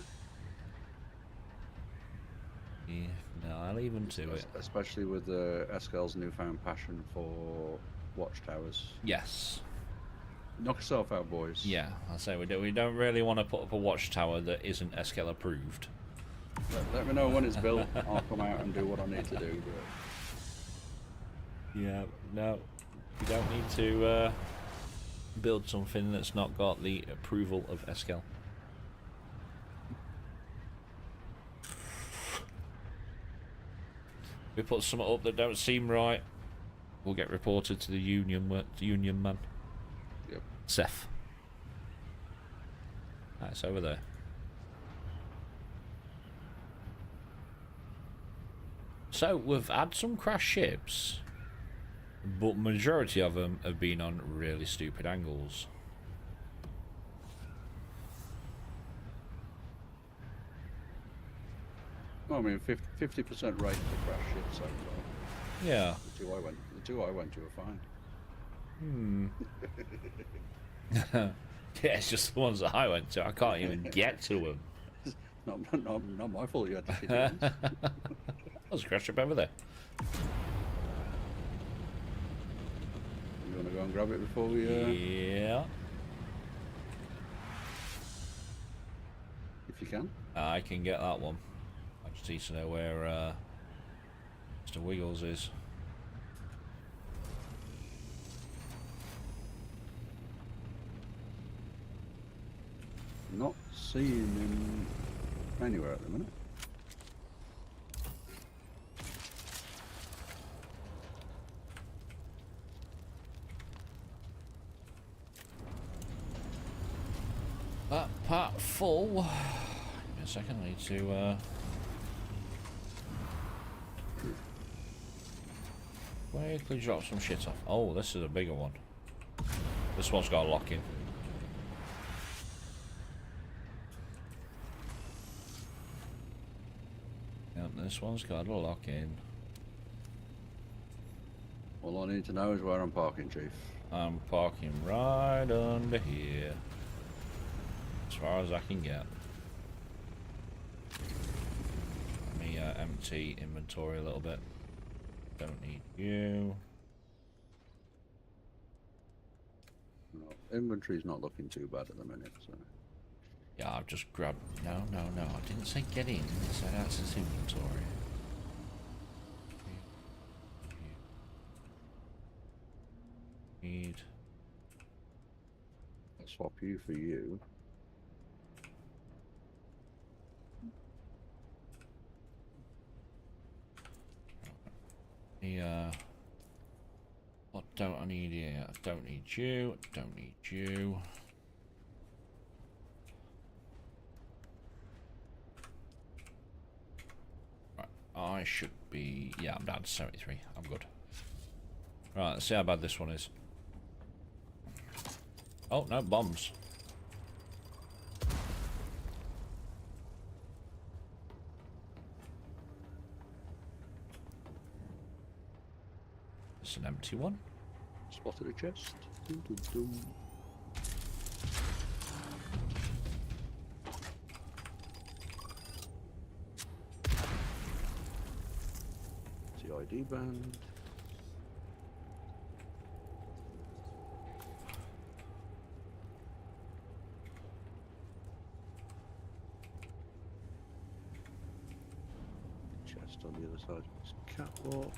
Yeah. No, I leave them to it. Especially with SKL's newfound passion for watchtowers. Yes. Knock yourself out, boys. Yeah, I say we don't really want to put up a watchtower that isn't SKL approved. Let me know when it's built. I'll come out and do what I need to do. But... Yeah, no, you don't need to build something that's not got the approval of SKL. We put something up that don't seem right, we'll get reported to the union man. Yep. Seth. That's over there. So we've had some crash ships, but majority of them have been on really stupid angles. Well, I mean, 50% rate for crash ships so far. Yeah. The two I went to are fine. Yeah, it's just the ones that I went to. I can't even get to them. Not my fault you had to hit it. There's a crash ship over there. You want to go and grab it before we... Yeah. If you can. I can get that one. I just need to know where Mr. Wiggles is. Not seeing him anywhere at the minute. That part full. Give me a second, I need to quickly drop some shit off. Oh, this is a bigger one. This one's got a lock in. Yep, this one's got a lock in. All I need to know is where I'm parking, Chief. I'm parking right under here. As far as I can get. Let me empty inventory a little bit. Don't need you. No, inventory's not looking too bad at the minute, so... Yeah, I've just grabbed... No, I didn't say get in. I said access inventory. Need... I'll swap you for you. What don't I need here? I don't need you. Don't need you. Right, I should be... Yeah, I'm down to 73. I'm good. Right, let's see how bad this one is. Oh, no, bombs. It's an empty one. Spotted a chest. Dum, dum, dum. CID band. Chest on the other side of this catwalk.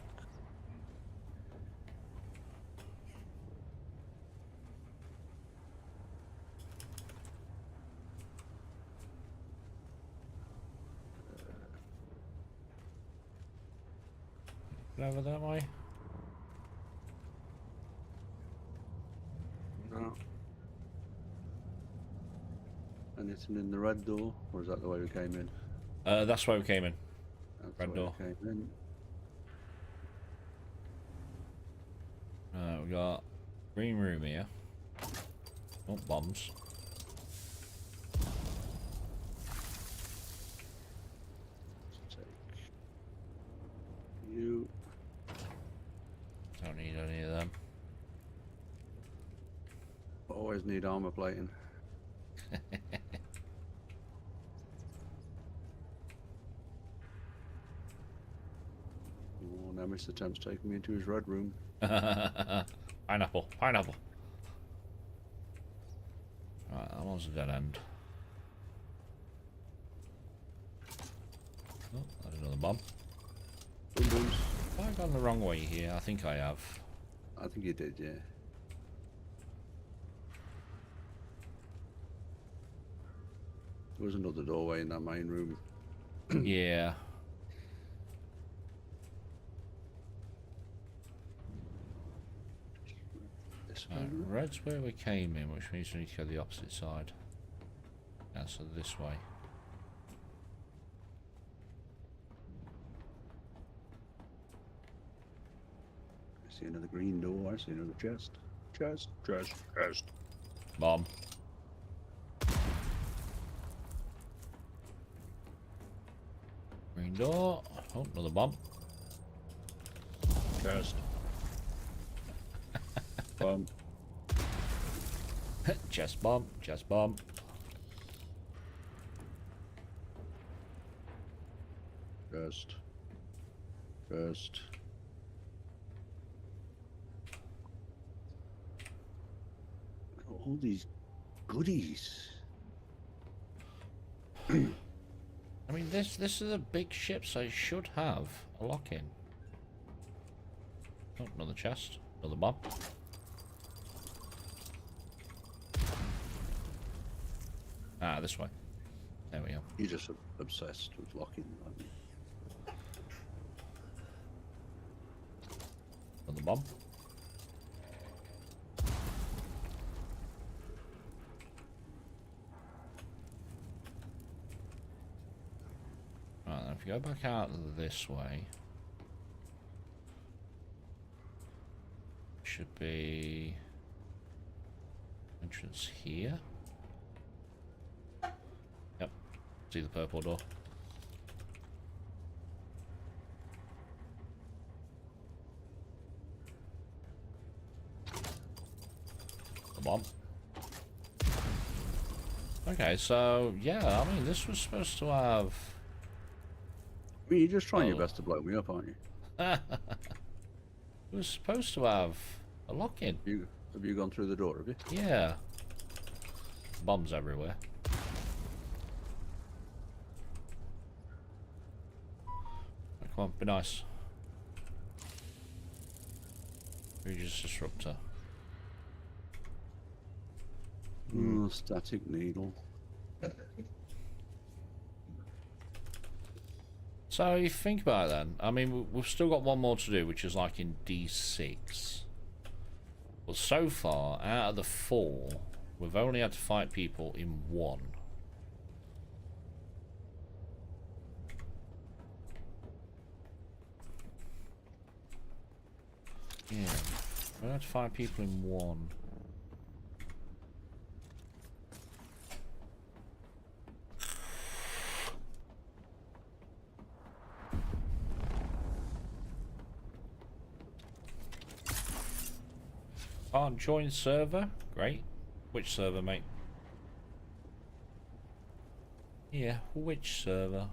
Over that way. No. Anything in the red door, or is that the way we came in? That's why we came in. That's Red the way door. we came in. We got green room here. Oh, bombs. Let's take you. Don't need any of them. always need armor plating. Oh, now Mr. Temp's taking me into his red room. Pineapple, pineapple. Right, that one's a dead end. Oh, that's another bomb. Boom booms. Have I gone the wrong way here? I think I have. I think you did, yeah. There was another doorway in that main room. Yeah. This Right, way. red's where we came in, which means we need to go the opposite side. Yeah, so this way. I see another green door. I see another chest. Chest. Bomb. Green door. Oh, another bomb. Chest. Bomb. Chest bomb. Chest bomb. Chest. Chest. All these goodies. I mean, this is a big ship, so it should have a lock-in. Oh, another chest. Another bomb. Ah, this way. There we go. You're just obsessed with locking, aren't you? Another bomb. Right, then if you go back out this way, should be entrance here. Yep, see the purple door. The bomb. Okay, so yeah, I mean, this was supposed to have. I mean, you're just trying your best to blow me up, aren't you? It was supposed to have a lock-in. Have you gone through the door, have you? Yeah. Bombs everywhere. Oh, come on, be nice. Regis disruptor. Oh, static needle. So you think about it then. I mean, we've still got one more to do, which is like in D6. But so far, out of the 4, we've only had to fight people in 1. Yeah, we had to fight people in 1. Can't join server? Great. Which server, mate? Yeah, which server?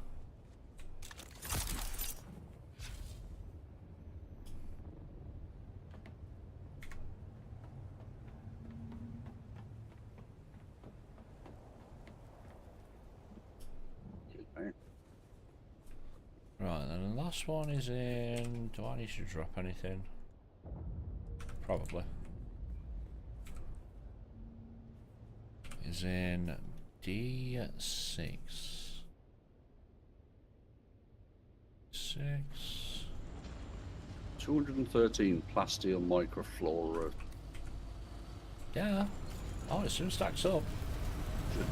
Right, and the last one is in... Do I need to drop anything? Probably. Is in D6. 6. 213 plasteel microflora. Yeah. Oh, it soon stacks up.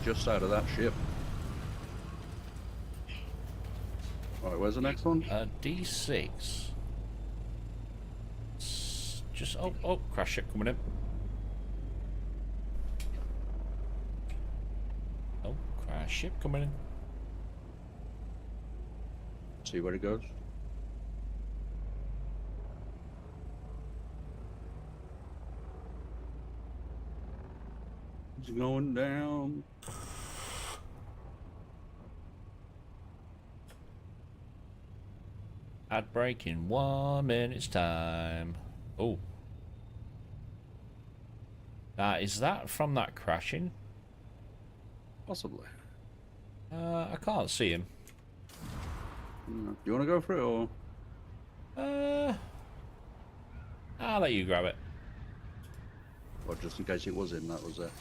Just out of that ship. Alright, where's the next one? D6. Just... Oh, crash ship coming in. Oh, crash ship coming in. See where it goes. It's going down. Ad break in 1 minute's time. Oh. Is that from that crashing? Possibly. I can't see him. Do you want to go for it or? I'll let you grab it. Or just in case it was in, that was it.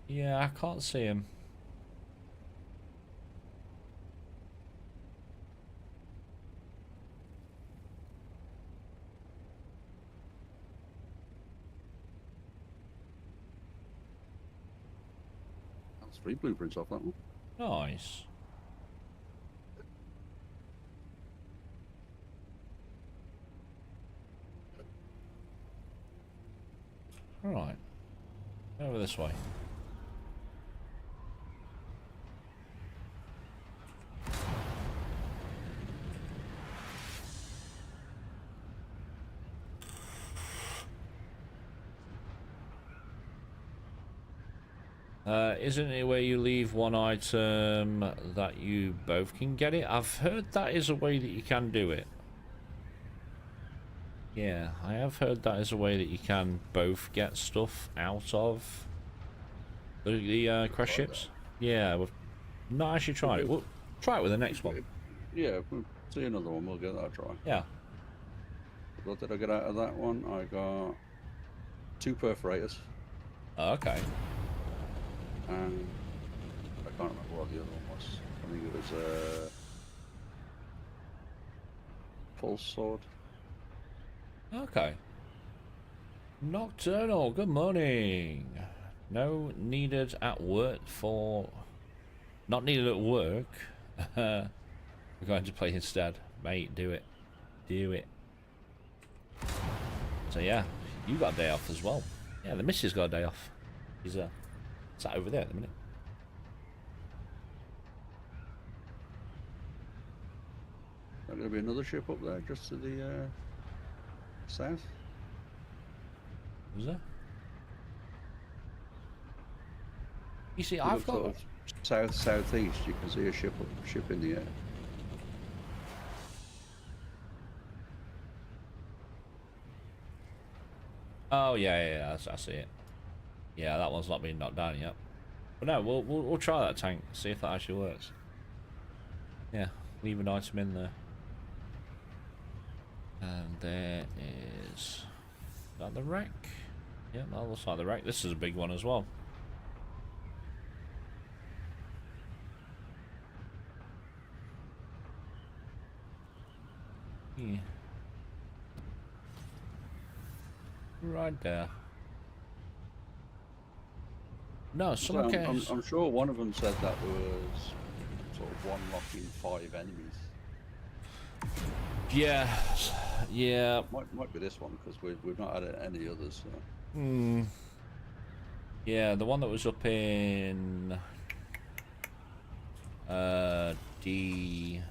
Yeah, I can't see him. That's 3 blueprints off that one. Nice. Right. Over this way. Isn't it where you leave one item that you both can get it? I've heard that is a way that you can do it. Yeah, I have heard that is a way that you can both get stuff out of the crash ships. Yeah, we've not actually tried it. We'll try it with the next one. Yeah, if we see another one, we'll give that a try. Yeah. What did I get out of that one? I got 2 perforators. Oh, okay. And I can't remember what the other one was. I think it was a pulse sword. Okay. Nocturnal, good morning. No needed at work for... Not needed at work. We're going to play instead. Mate, do it. Do it. So yeah, you got a day off as well. Yeah, the missus got a day off. He's sat over there at the minute. There's going to be another ship up there just to the south. Was there? You see, I've got... Sort of southeast, you can see a ship in the air. Oh yeah, I see it. Yeah, that one's not been knocked down yet. But no, we'll try that tank, see if that actually works. Yeah, leave an item in there. And there is that the wreck. Yeah, that looks like the wreck. This is a big one as well. Yeah. Right there. No, some I'm sure one of them said that there was sort of one locking 5 enemies. Yeah, yeah. Might be this one because we've not had any others. So. Hmm. Yeah, the one that was up in E8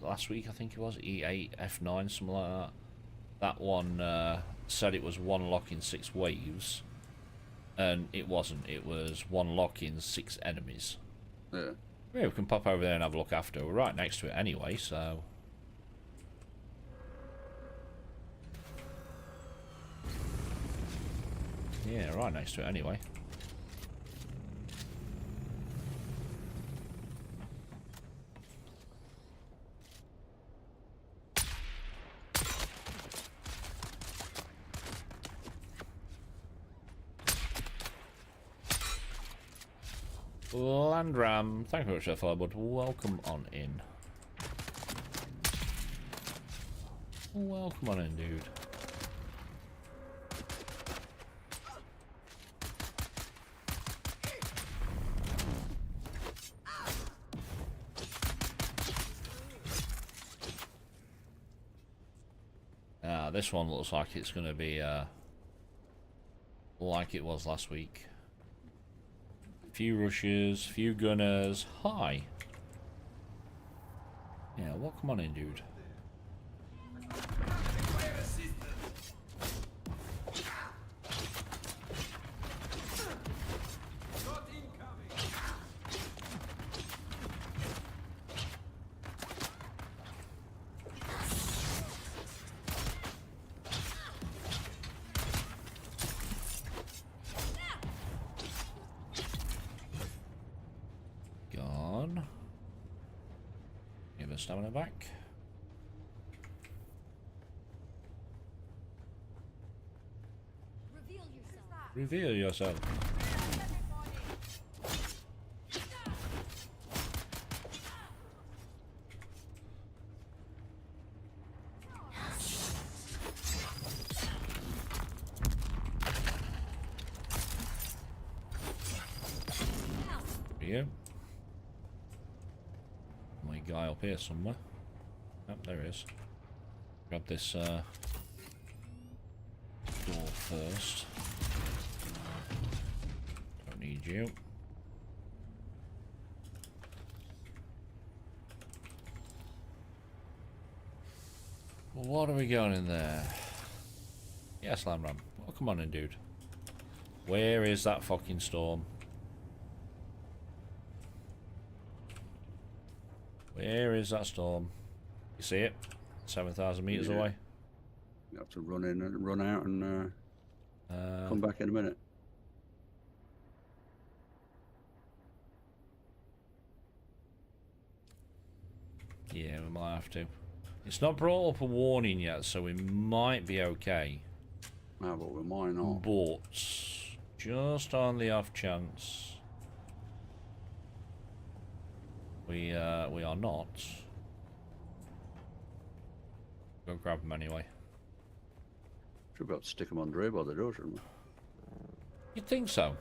last week, I think it was E8 F9, something like that. That one said it was one lock in 6 waves, and it wasn't. It was one lock in 6 enemies. Yeah. Yeah, we can pop over there and have a look after. We're right next to it anyway, so. Yeah, right next to it anyway. Landram, thank you very much for the follow, bud. Welcome on in. Welcome on in, dude. This one looks like it's going to be like it was last week. Few rushers, few gunners. Hi. Yeah, welcome on in, dude. Gone. Give us stamina back. Reveal yourself. Here. My guy up here somewhere. Oh, there he is. Grab this door first. Don't need you. What are we going in there? Yeah, slam ram. Oh, come on in, dude. Where is that fucking storm? Where is that storm? You see it? 7,000 meters away. You have to run in and run out and come back in a minute. Yeah, we might have to. It's not brought up a warning yet, so we might be okay. No, but we might not. But just on the off chance we are not. Go grab them anyway. Should be able to stick them under here by the door, shouldn't we? You'd think so.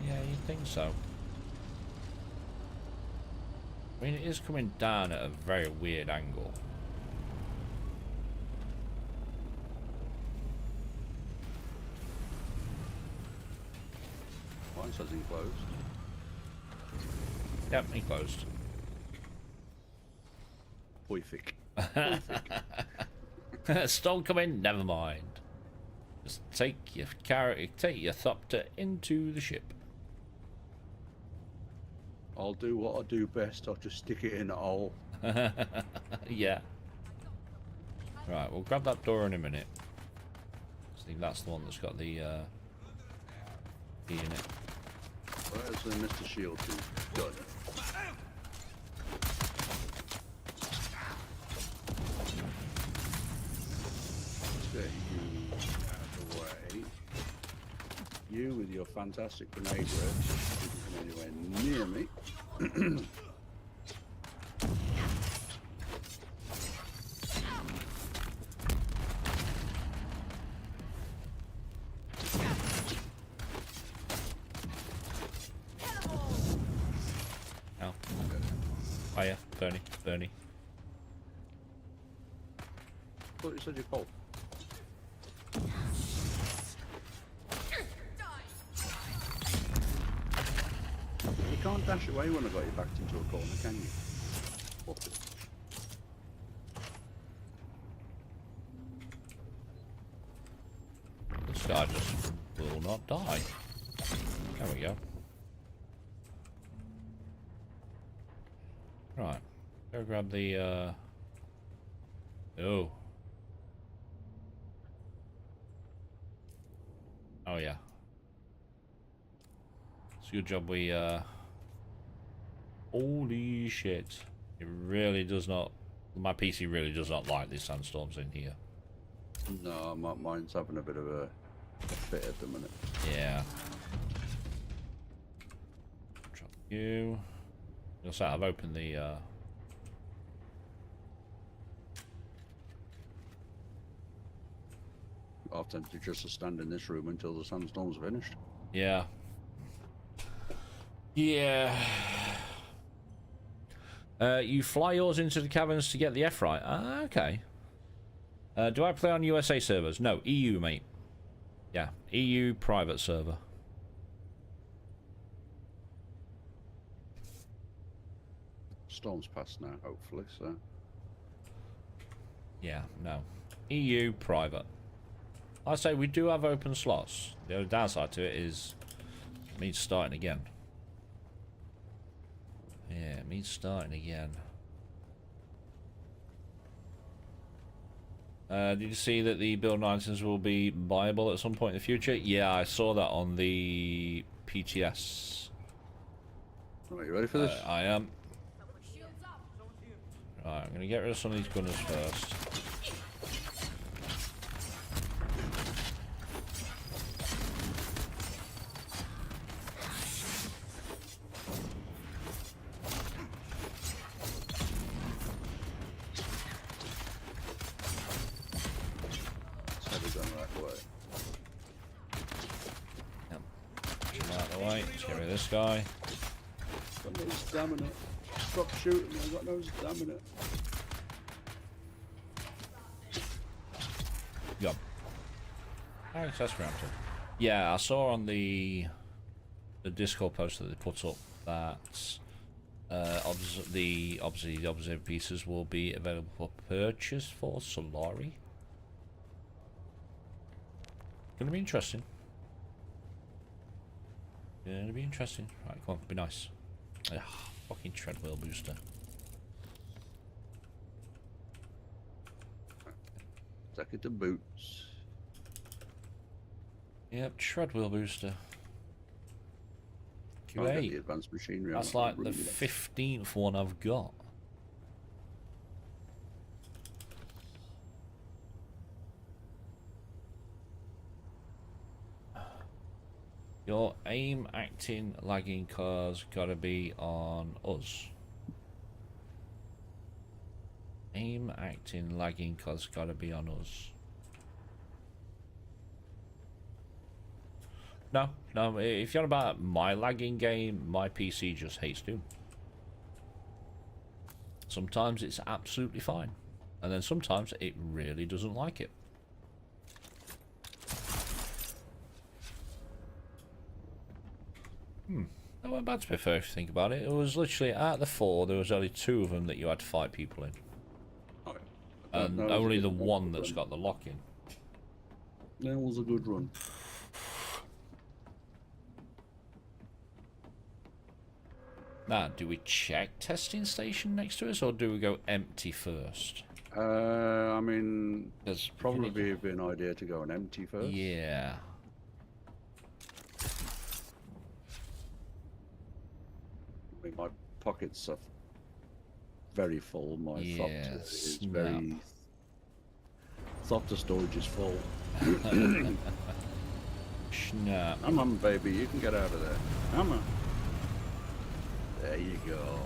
Yeah, you'd think so. I mean, it is coming down at a very weird angle. Mine says enclosed. Yep, enclosed. Perfect. Storm coming, never mind. Just take your thopter into the ship. I'll do what I do best. I'll just stick it in a hole. Yeah. Right, we'll grab that door in a minute. I think that's the one that's got the key in it. Where's the Mr. Shield to done? Get you out of the way. You with your fantastic grenade work isn't anywhere near me. Ow. Fire, Bernie. I thought you said you're cold. You can't dash away when I got you backed into a corner, can you? What the? This guy just will not die. There we go. Right. Go grab the oh. Oh yeah. It's a good job we holy shit. It really does not, my PC really does not like these sandstorms in here. No, mine's having a bit of a fit at the minute. Yeah. Drop you. You'll say I've opened the I've tempted just to stand in this room until the sandstorm's finished. yeah. Yeah. You fly yours into the caverns to get the F right. Ah, okay. Do I play on USA servers? No, EU, mate. Yeah, EU private server. Storm's passed now, hopefully. So Yeah, no. EU private. I say we do have open slots. The only downside to it is it means starting again. Yeah, it means starting again. Did you see that the Build 90s will be buyable at some point in the future? Yeah, I saw that on the PTS. right, you ready for this? I am. Right, I'm going to get rid of some of these gunners first. This guy. Got no stamina. Stop shooting me, I've got no stamina. Yup. Access granted. Yeah, I saw on the Discord post that they put up that the observer pieces will be available for purchase for Solari. Gonna be interesting. Gonna be interesting. Right, come on, be nice. Ugh, fucking treadwheel booster. Jacket and boots. Yep, treadwheel booster. I'll get QA. the advanced machinery. That's like the 15th one I've got. Your aim acting lagging cars gotta be on us. Aim acting lagging cars gotta be on us. No, if you're on about my lagging game, my PC just hates Dune. Sometimes it's absolutely fine, and then sometimes it really doesn't like it. That wasn't bad to be fair if you think about it. It was literally, out of the 4, there was only 2 of them that you had to fight people in. Oh, And only the one that's got the lock-in. That was a good run. Now, do we check testing station next to us, or do we go empty first? I mean, There's probably be an idea to go and empty first. Yeah. I mean, my pockets are very full. My Yes, is very. Thopter storage is full. Snap. Come on, baby, you can get out of there. Come on. There you go.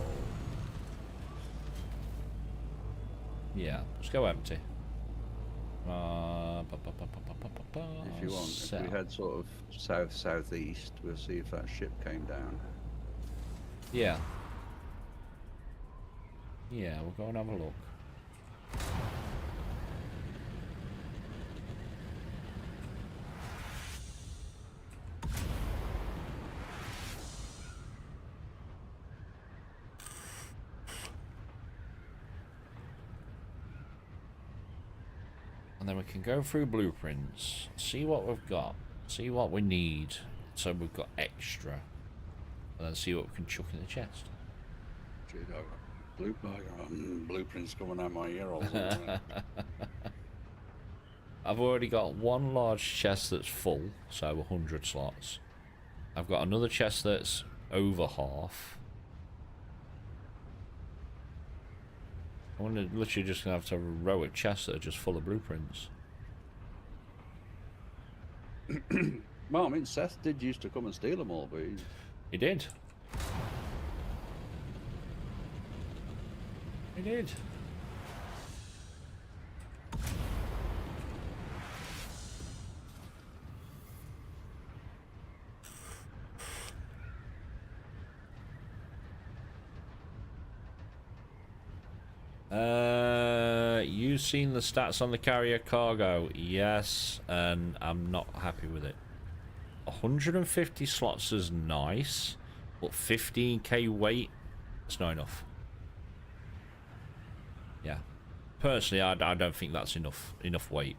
Yeah, let's go empty. If you want, if we head sort of southeast, we'll see if that ship came down. Yeah. Yeah, we'll go and have a look. And then we can go through blueprints, see what we've got, see what we need, so we've got extra, and then see what we can chuck in the chest. Gee, I've got blueprints coming out my ear holes. I've already got one large chest that's full, so 100 slots. I've got another chest that's over half. I'm literally just going to have to row of chests that are just full of blueprints. Well, I mean, Seth did used to come and steal them all, but He did. He did. You've seen the stats on the carrier cargo? Yes, and I'm not happy with it. 150 slots is nice, but 15k weight, it's not enough. Yeah. Personally, I don't think that's enough weight.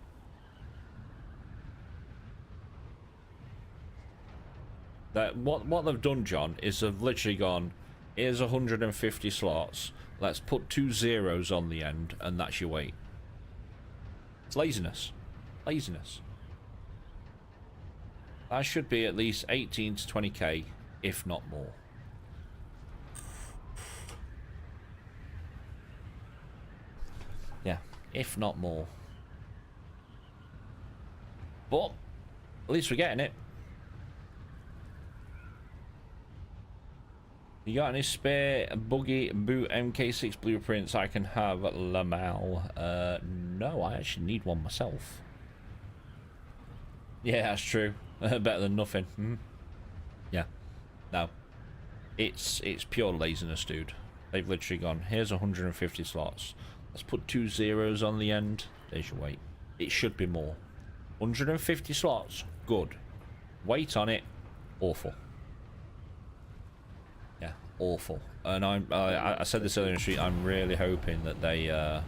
That what they've done, John, is they've literally gone, here's 150 slots. Let's put 2 zeros on the end, and that's your weight. It's laziness. Laziness. That should be at least 18 to 20k, if not more. Yeah, if not more. But at least we're getting it. You got any spare buggy boot MK6 blueprints I can have at Lamal? No, I actually need one myself. Yeah, that's true. Better than nothing. Yeah. No. It's pure laziness, dude. They've literally gone, here's 150 slots. Let's put 2 zeros on the end. There's your weight. It should be more. 150 slots, good. Weight on it, awful. Yeah, awful. And I said this earlier in the street, I'm really hoping that they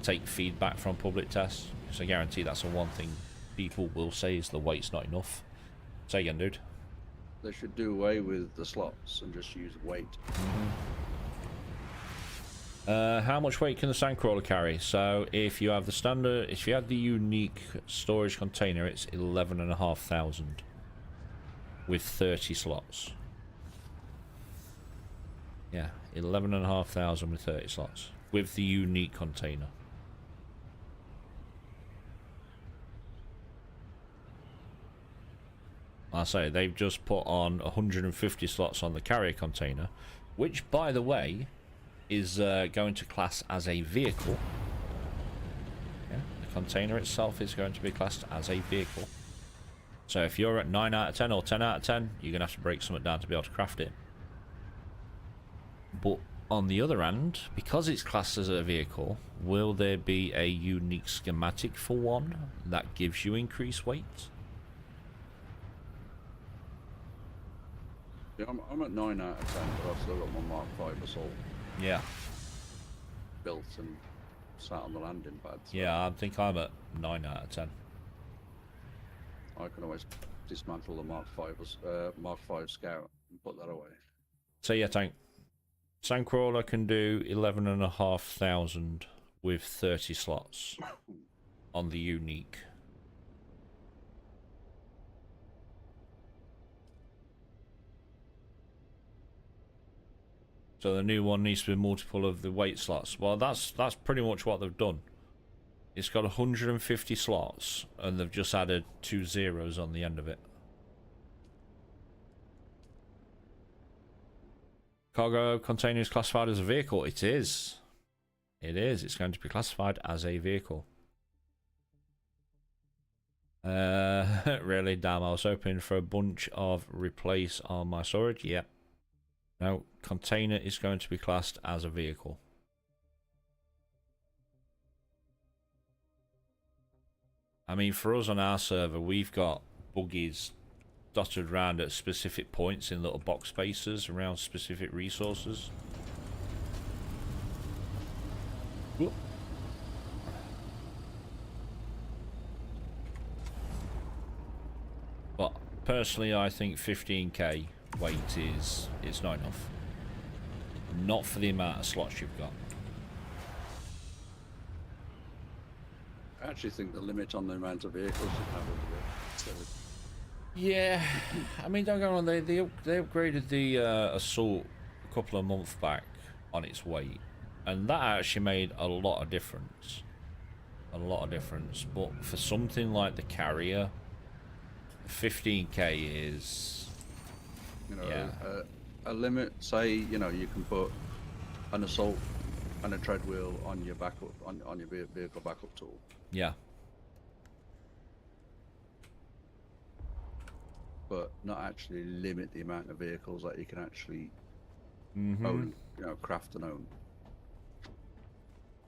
take feedback from public tests, because I guarantee that's the one thing people will say is the weight's not enough. Say again, dude. They should do away with the slots and just use weight. How much weight can the sandcrawler carry? So if you have the standard, if you have the unique storage container, it's 11,500 with 30 slots. Yeah, 11,500 with 30 slots with the unique container. I say they've just put on 150 slots on the carrier container, which, by the way, is going to class as a vehicle. Yeah, the container itself is going to be classed as a vehicle. So if you're at 9 out of 10 or 10 out of 10, you're going to have to break something down to be able to craft it. But on the other hand, because it's classed as a vehicle, will there be a unique schematic for one that gives you increased weight? Yeah, I'm at 9 out of 10, but I've still got my Mark 5 assault. Yeah. Built and sat on the landing pad. So yeah, I think I'm at 9 out of 10. I can always dismantle the Mark 5 Scout and put that away. So yeah, tank. Sandcrawler can do 11,500 with 30 slots on the unique. So the new one needs to be multiple of the weight slots. Well, that's pretty much what they've done. It's got 150 slots, and they've just added 2 zeros on the end of it. Cargo container is classified as a vehicle. It is. It is. It's going to be classified as a vehicle. Really? Damn, I was hoping for a bunch of replace on my storage. Yep. No, container is going to be classed as a vehicle. I mean, for us on our server, we've got buggies dotted around at specific points in little box spaces around specific resources. Whoop. But personally, I think 15k weight is not enough. Not for the amount of slots you've got. I actually think the limit on the amount of vehicles you have is a bit silly. Yeah, I mean, don't get me wrong, they upgraded the assault a couple of months back on its weight, and that actually made a lot of difference. A lot of difference, but for something like the carrier, 15k is, You know, yeah. a limit. Say, you know, you can put an assault and a tread wheel on your backup on your vehicle backup tool. Yeah. But not actually limit the amount of vehicles that you can actually Mm-hmm. own, you know, craft and own.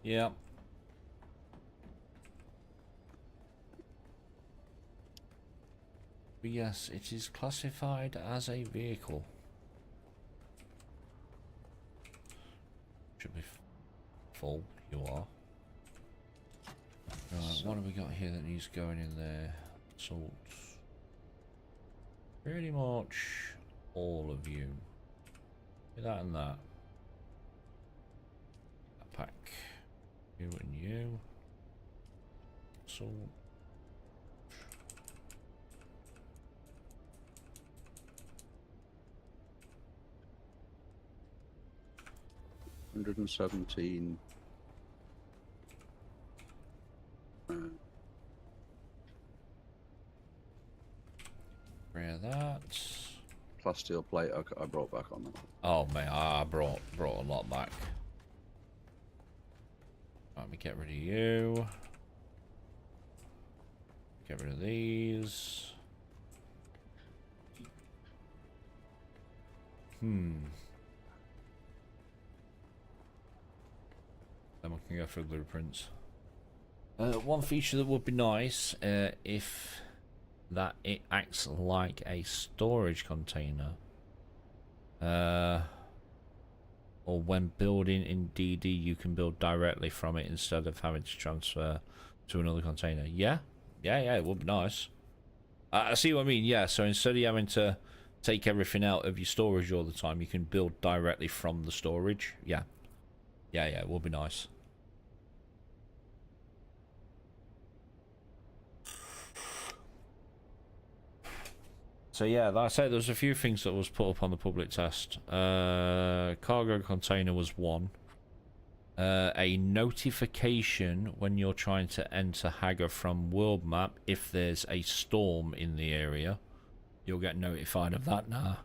Yeah. But yes, it is classified as a vehicle. Should be full. You are. Right, what have we got here that needs going in there? Salt. Pretty much all of you. That and that. Pack. You and you. Salt. $117. Rare that. Plasteel plate I brought back on that. Oh man, I brought a lot back. Let me get rid of you. Get rid of these. Then we can go through blueprints. One feature that would be nice if that it acts like a storage container. Or when building in DD, you can build directly from it instead of having to transfer to another container. Yeah, it would be nice. I see what I mean. Yeah, so instead of having to take everything out of your storage all the time, you can build directly from the storage. Yeah, it would be nice. So yeah, like I said, there's a few things that was put up on the public test. Cargo container was one. A notification when you're trying to enter Hagar from world map if there's a storm in the area. You'll get notified of that now.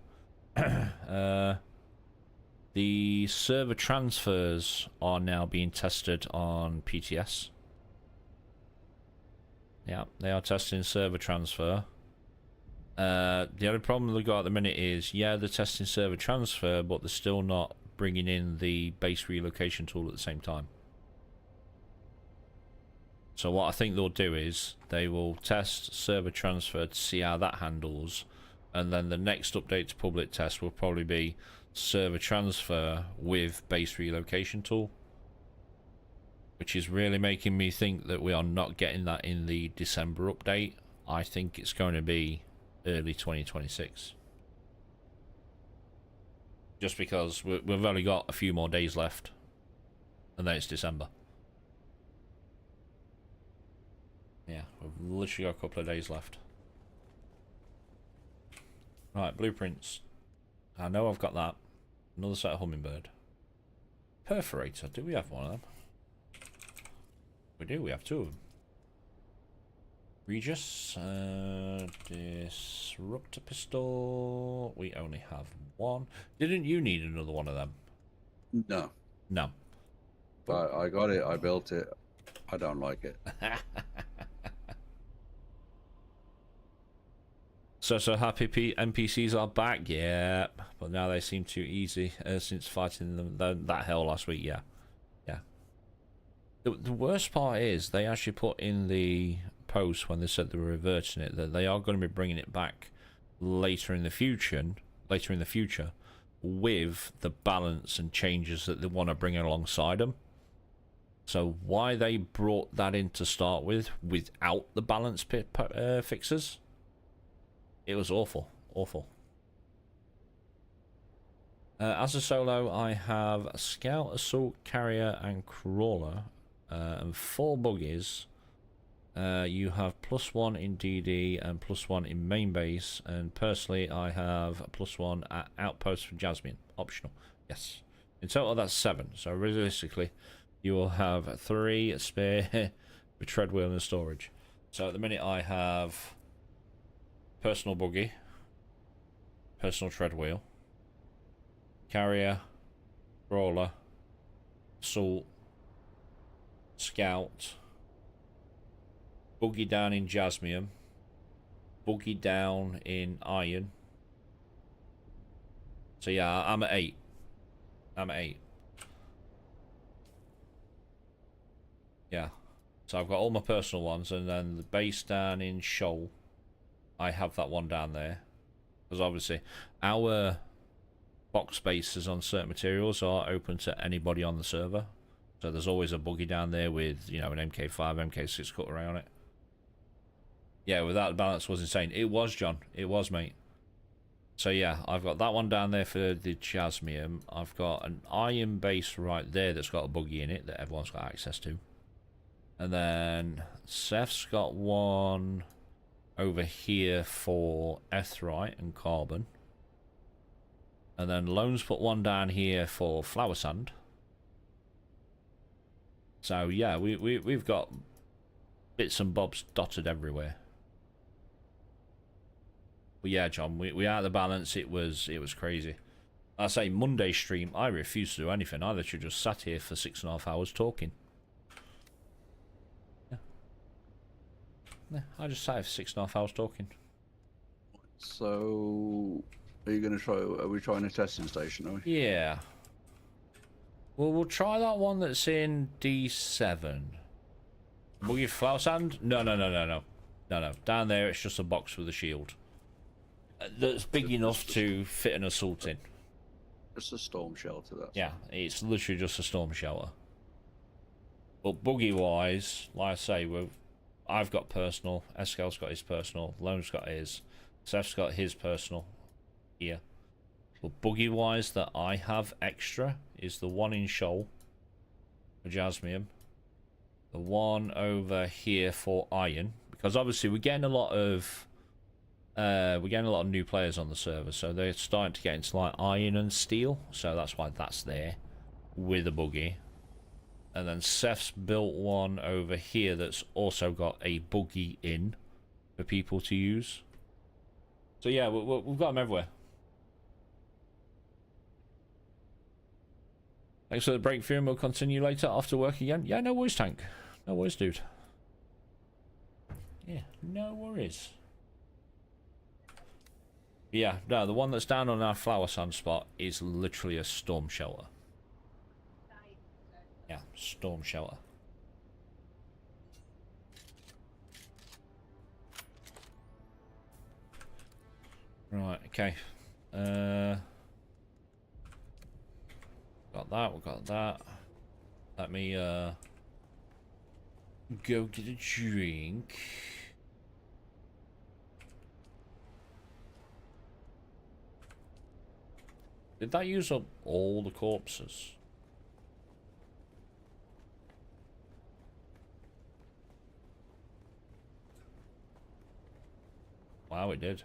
The server transfers are now being tested on PTS. Yeah, they are testing server transfer. The only problem they've got at the minute is, yeah, they're testing server transfer, but they're still not bringing in the base relocation tool at the same time. So what I think they'll do is they will test server transfer to see how that handles, and then the next update to public test will probably be server transfer with base relocation tool, which is really making me think that we are not getting that in the December update. I think it's going to be early 2026, just because we've only got a few more days left and then it's December. Yeah, we've literally got a couple of days left. Right, blueprints. I know I've got that. Another set of hummingbird. Perforator, do we have one of them? We do, we have two of them. Regis, disruptor pistol. We only have one. Didn't you need another one of them? No. No. I got it. I built it. I don't like it. So happy NPCs are back. Yeah, but now they seem too easy since fighting them that hell last week. Yeah. The worst part is they actually put in the post when they said they were reverting it that they are going to be bringing it back later in the future with the balance and changes that they want to bring alongside them. So why they brought that in to start with without the balance fixes, it was awful. As a solo, I have Scout, Assault, Carrier and Crawler, and 4 buggies. You have +1 in DD and +1 in main base, and personally I have +1 at Outpost for Jasmine, optional. Yes, in total that's 7, so realistically you will have 3 spare with treadwheel and storage. So at the minute I have personal buggy, personal treadwheel, carrier, crawler, assault, scout, buggy down in jasmium, buggy down in iron. So yeah, I'm at 8. Yeah, so I've got all my personal ones, and then the base down in Shoal, I have that one down there, because obviously our box spaces on certain materials are open to anybody on the server. So there's always a buggy down there with, you know, an MK5, MK6 cutlery on it. Yeah, without the balance was insane. It was, John. It was, mate. So yeah, I've got that one down there for the Jasmium. I've got an iron base right there that's got a buggy in it that everyone's got access to. And then Seth's got one over here for etherite and carbon. And then Lone's put one down here for flower sand. So yeah, we've got bits and bobs dotted everywhere. But yeah, John, we out of the balance. It was crazy. I say Monday stream, I refused to do anything. I literally just sat here for 6.5 hours talking. Yeah, I just sat here for 6.5 hours talking. So, are you going to try? Are we trying a testing station? Are we? Yeah. Well, we'll try that one that's in D7. Buggy flower sand? No. Down there, it's just a box with a shield. That's big enough to fit an assault in. Just a storm shelter, that's yeah, it's literally just a storm shelter. But buggy wise, like I say, I've got personal, Escal's got his personal, Lone's got his, Seth's got his personal here. But buggy wise that I have extra is the one in Shoal for Jasmium, the one over here for Iron, because obviously we're getting a lot of new players on the server, so they're starting to get into like iron and steel, so that's why that's there with a buggy. And then Seth's built one over here that's also got a buggy in for people to use. So yeah, we've got them everywhere. Thanks for the breakthrough, and we'll continue later after work again. Yeah, no worries, Tank. No worries, dude. Yeah, no worries. Yeah, no, the one that's down on our flower sand spot is literally a storm shelter. Yeah, storm shelter. Right, okay. Got that, we got that. Let me go get a drink. Did that use up all the corpses? Wow, it did.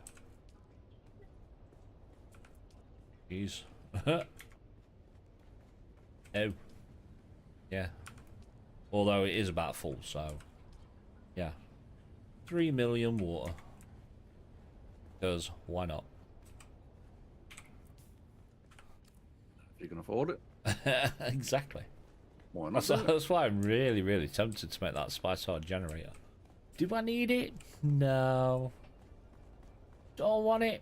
Jeez. Oh. Yeah. Although it is about full, so... yeah. 3 million water. Because, why not? You can afford it. Exactly. Why not? That's why I'm really, really tempted to make that Spice generator. Do I need it? No. Don't want it?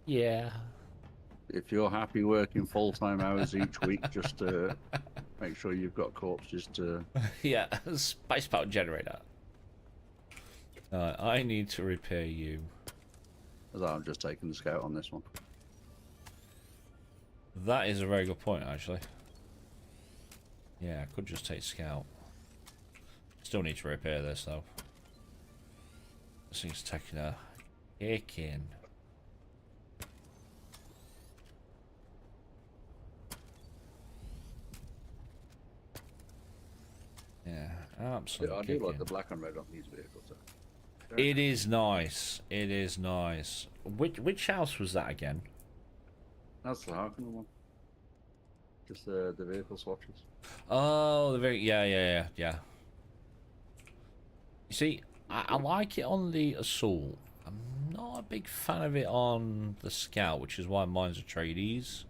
Yeah. If you're happy working full-time hours each week, just to make sure you've got corpses to... yeah, Spice generator. I need to repair you. As I'm just taking the scout on this one. That is a very good point, actually. Yeah, I could just take scout. Still need to repair this, though. This thing's taking a kick in. Yeah, Absolutely. I do like the black and red on these vehicles. It is nice. It is nice. Which house was that again? That's the Harkonnen one. Just the vehicle swatches. Oh, the very yeah. You see, I like it on the Assault. I'm not a big fan of it on the Scout, which is why mine's a Trades.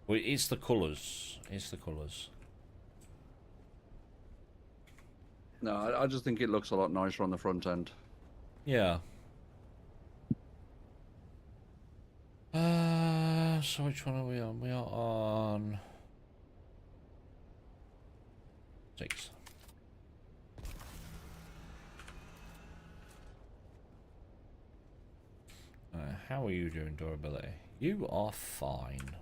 Well, it's the colours. It's the colours. No, I just think it looks a lot nicer on the front end. Yeah. So which one are we on? We are on 6. How are you doing, durability? You are fine.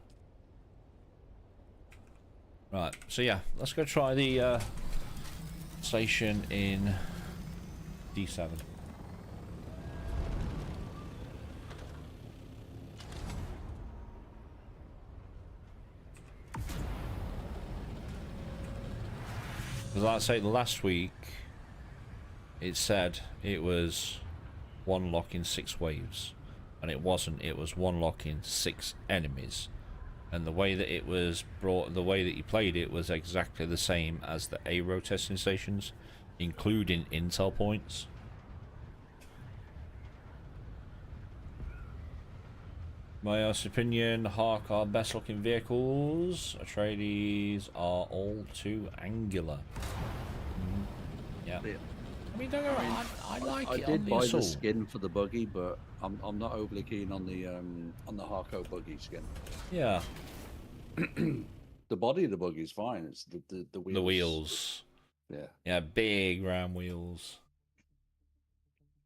Right, so yeah, let's go try the station in D7. Because like I say, last week it said it was one lock in 6 waves, and it wasn't. It was one lock in 6 enemies, and the way that it was brought, the way that you played it was exactly the same as the ARO testing stations, including intel points. My honest opinion, Hark are best looking vehicles. Atreides are all too angular. Yeah. I mean, don't get me wrong, I like it. I did buy the assault. skin for the buggy, but I'm not overly keen on the Harco buggy skin. Yeah. The body of the buggy is fine. It's the wheels. The wheels. Yeah. Yeah, big round wheels.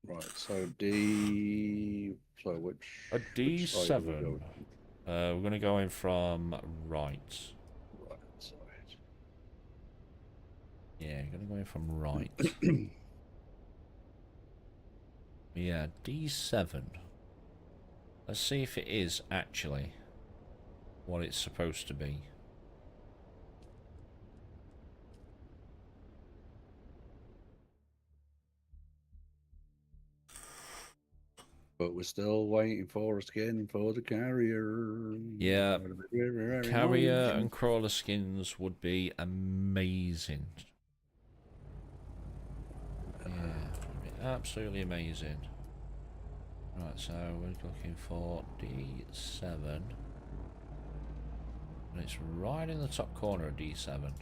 Right. So D. So which? A which side do we D7. go? We're gonna go in from right. Right side. Yeah, gonna go in from right. Yeah, D7. Let's see if it is actually what it's supposed to be. But we're still waiting for a skin for the carrier. Yeah, carrier and crawler skins would be amazing. Yeah, would be absolutely amazing. Right, so we're looking for D7. And it's right in the top corner of D7.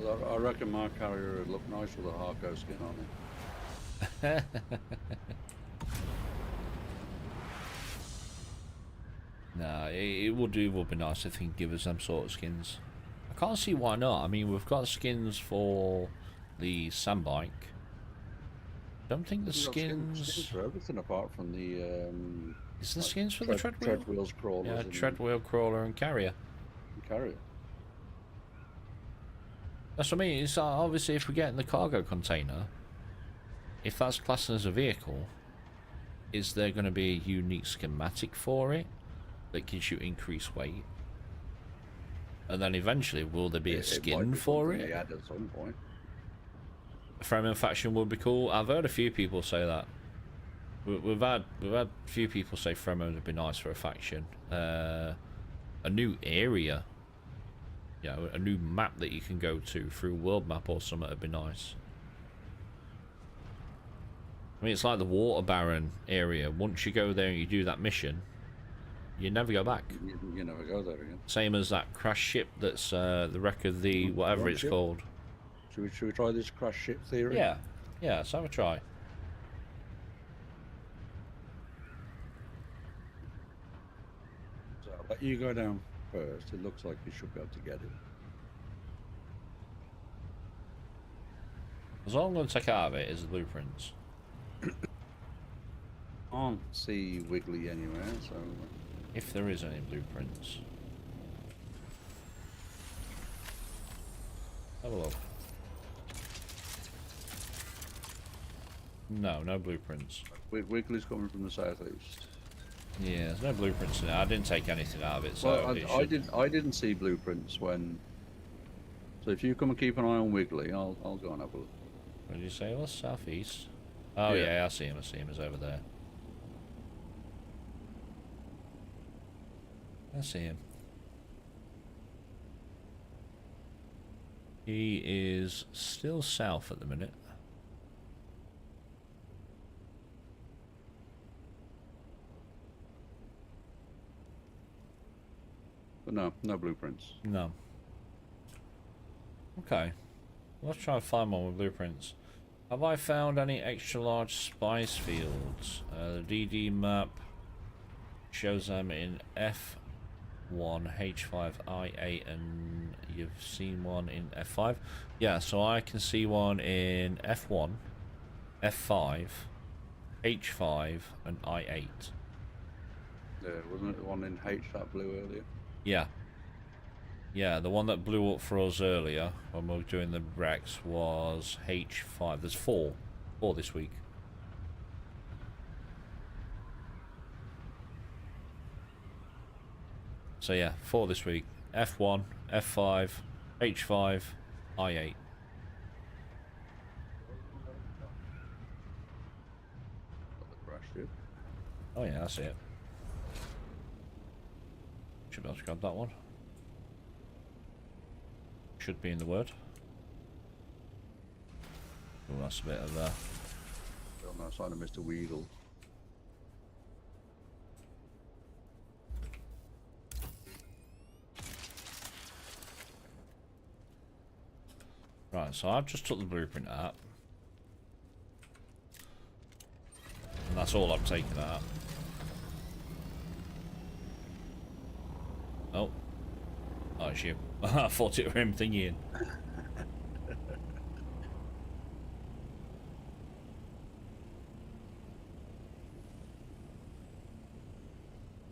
I reckon my carrier would look nice with a Harco skin on it. Nah, it would be nice if they can give us some sort of skins. I can't see why not. I mean, we've got skins for the sandbike. Don't think the skins for everything apart from the is the skins for the tread wheels crawlers. Yeah, tread wheel crawler and carrier. Carrier. That's what I mean. It's obviously if we get in the cargo container, if that's classed as a vehicle, is there going to be a unique schematic for it that gives you increased weight? And then eventually, will there be a skin for it? At some point. Fremen faction would be cool. I've heard a few people say that. We've had a few people say Fremen would be nice for a faction. A new area. Yeah, a new map that you can go to through world map or something would be nice. I mean, it's like the Water Baron area. Once you go there and you do that mission, you never go back. You never go there again. Same as that crash ship that's the wreck of the whatever it's called. Should we try this crash ship theory? Yeah, let's have a try. So I'll let you go down first. It looks like you should be able to get it. Because all I'm going to take out of it is the blueprints. Can't see Wiggly anywhere, so... If there is any blueprints. Have a look. No blueprints. Wiggly's coming from the southeast. Yeah, there's no blueprints in it. I didn't take anything out of it, so well, I didn't see blueprints when. So if you come and keep an eye on Wiggly, I'll go and have a look. What did you say? Well, southeast. Oh yeah, I see him. He's over there. I see him. He is still south at the minute. But no blueprints. No. Okay. Let's try and find one with blueprints. Have I found any extra large spice fields? The DD map shows them in F1, H5, I8, and you've seen one in F5. Yeah, so I can see one in F1, F5, H5, and I8. Yeah, wasn't it the one in H that blew earlier? Yeah. Yeah, the one that blew up for us earlier when we were doing the Rex was H5. There's four this week. So yeah, 4 this week. F1, F5, H5, I8. Got the crash ship. Oh yeah, that's it. Should be able to grab that one. Should be in the word. Oh, that's a bit of Still no sign of Mr. Weedle. Right, so I've just took the blueprint out. And that's all I'm taking out. Oh. Oh, it's you. I thought it were him thingying.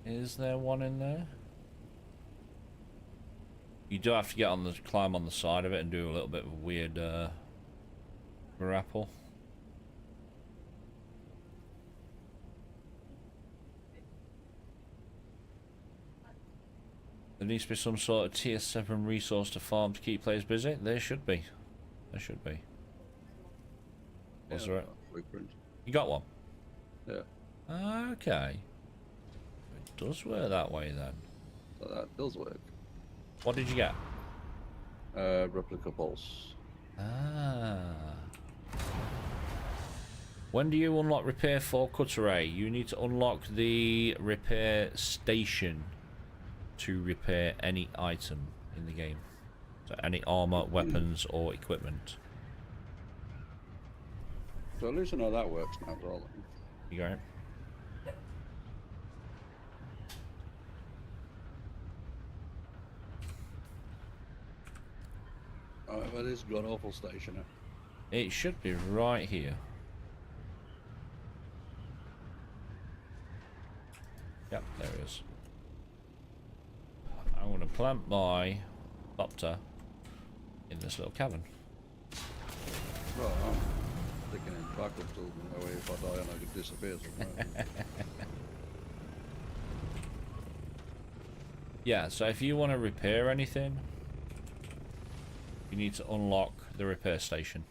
Is there one in there? You do have to get on the climb on the side of it and do a little bit of a weird grapple. There needs to be some sort of tier 7 resource to farm to keep players busy. There should be. There should be. Was there? Blueprint. You got one? Yeah. Okay. It does work that way then. So that does work. What did you get? Replica pulse. Ah. When do you unlock repair for cutter A? You need to unlock the repair station to repair any item in the game. So any armor, weapons, or equipment. So at least I know that works now as well. You got it? Alright, well, this god awful station. It should be right here. Yep, there it is. I'm going to plant my copter in this little cavern. Well, I'm sticking in backwards till that way if I die and I could disappear somewhere. Yeah, so if you want to repair anything, you need to unlock the repair station.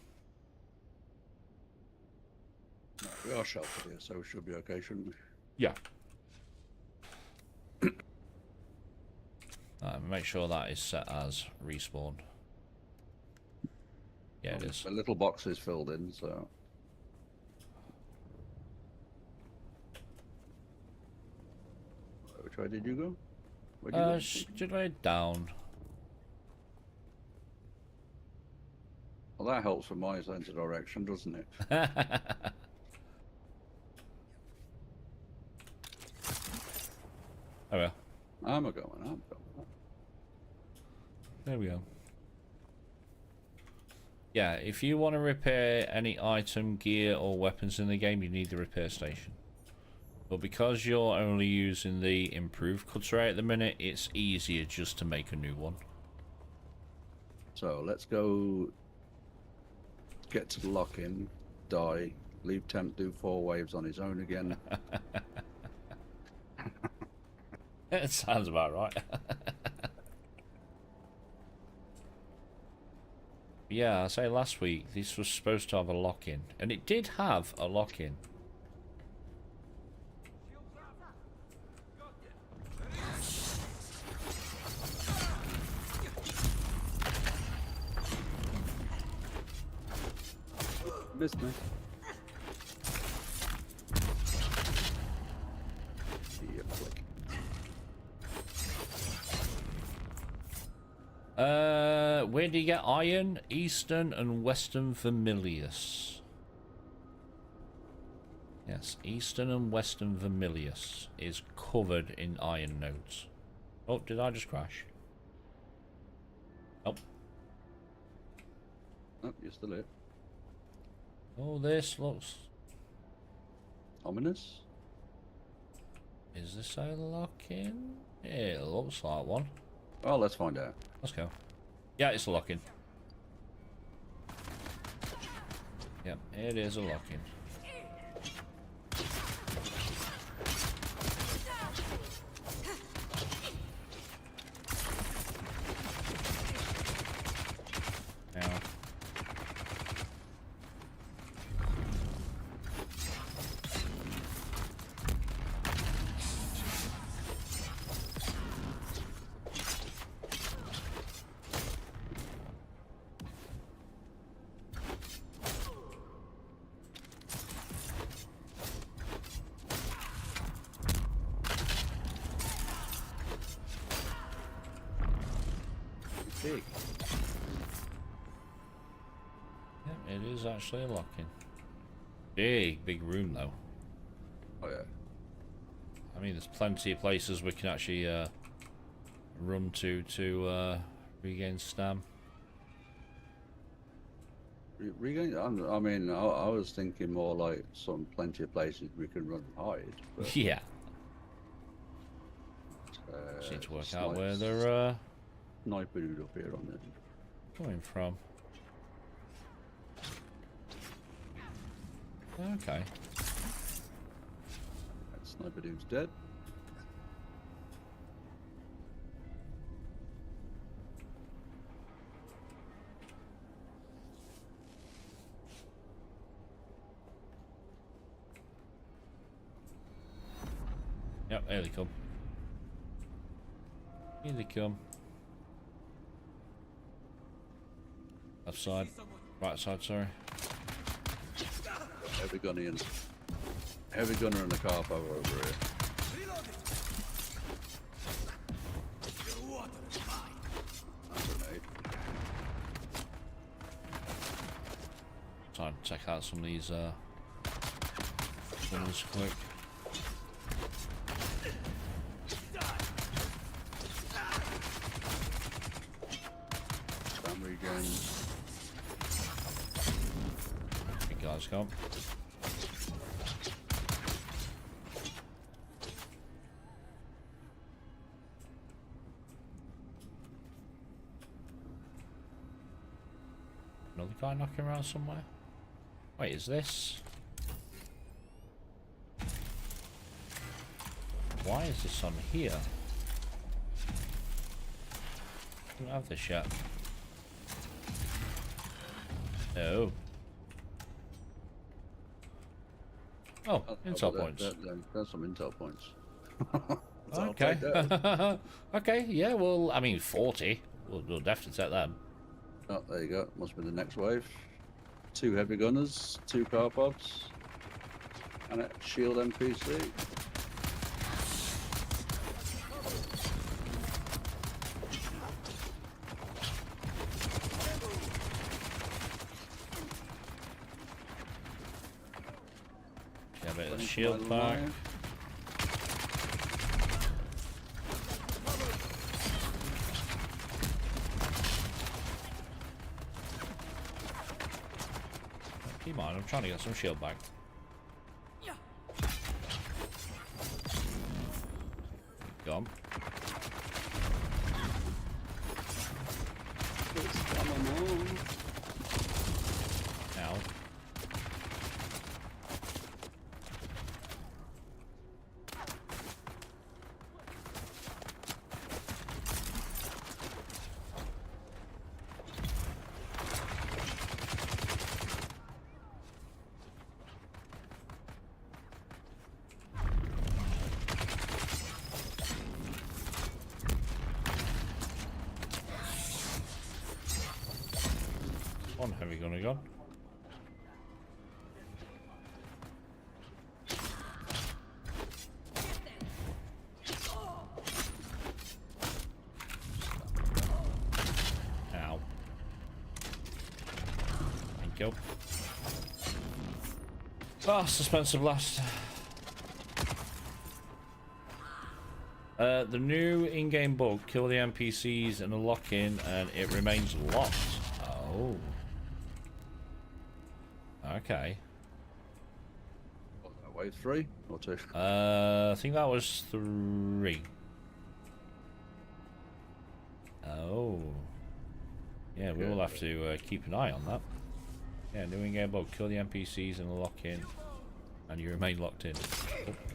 No, we are sheltered here, so we should be okay, shouldn't we? Yeah. Make sure that is set as respawn. Yeah, it is. The little box is filled in, so... Which way did you go? Where'd you go? Straight down. Well, that helps with my sense of direction, doesn't it? Oh well. I'm going. There we go. Yeah, if you want to repair any item, gear, or weapons in the game, you need the repair station. But because you're only using the improved cutter at the minute, it's easier just to make a new one. So let's go get to the lock-in, die, leave Temp do 4 waves on his own again. It sounds about right. Yeah, I say last week this was supposed to have a lock-in, and it did have a lock-in. Missed me. Yeah, click. Where do you get iron? Eastern and Western Vermilius. Yes, Eastern and Western Vermilius is covered in iron nodes. Oh, did I just crash? Oh. Oh, you're still here. Oh, this looks... Ominous? Is this a lock-in? It looks like one. Well, let's find out. Let's go. Yeah, it's a lock-in. Yep, it is a lock-in. Now. Big. Yep, it is actually a lock-in. Big room though. Oh yeah. I mean, there's plenty of places we can actually run to regain stam. Regain. I mean, I was thinking more like plenty of places we can run and hide. But, Yeah. Just need to work out where they're sniper dude up here on it. coming from. Okay. That sniper dude's dead. Yep, here they come. Here they come. Left side. Right side, sorry. Heavy gunner in. Heavy gunner in the car park over here. Grenade. Trying to check out some of these gunners quick. Stam regen. Big guys come. Another guy knocking around somewhere. Wait, is this? Why is this on here? I don't have this yet. No. Oh, intel points. That's some intel points. Okay. Okay, yeah, well, I mean, 40. We'll definitely take them. Oh, there you go. Must be the next wave. 2 heavy gunners, 2 car pods, and a shield NPC. Get a bit of the shield back. Keep on, I'm trying to get some shield back. Gone. Now. One heavy gunner gone. Ow. Thank you. Ah, suspensive blast. The new in-game bug, kill the NPCs and lock in and it remains locked. Oh. Okay. Wave 3 or 2? I think that was 3. Oh. Yeah, we will have to keep an eye on that. Yeah, new in-game bug, kill the NPCs and lock in. And you remain locked in.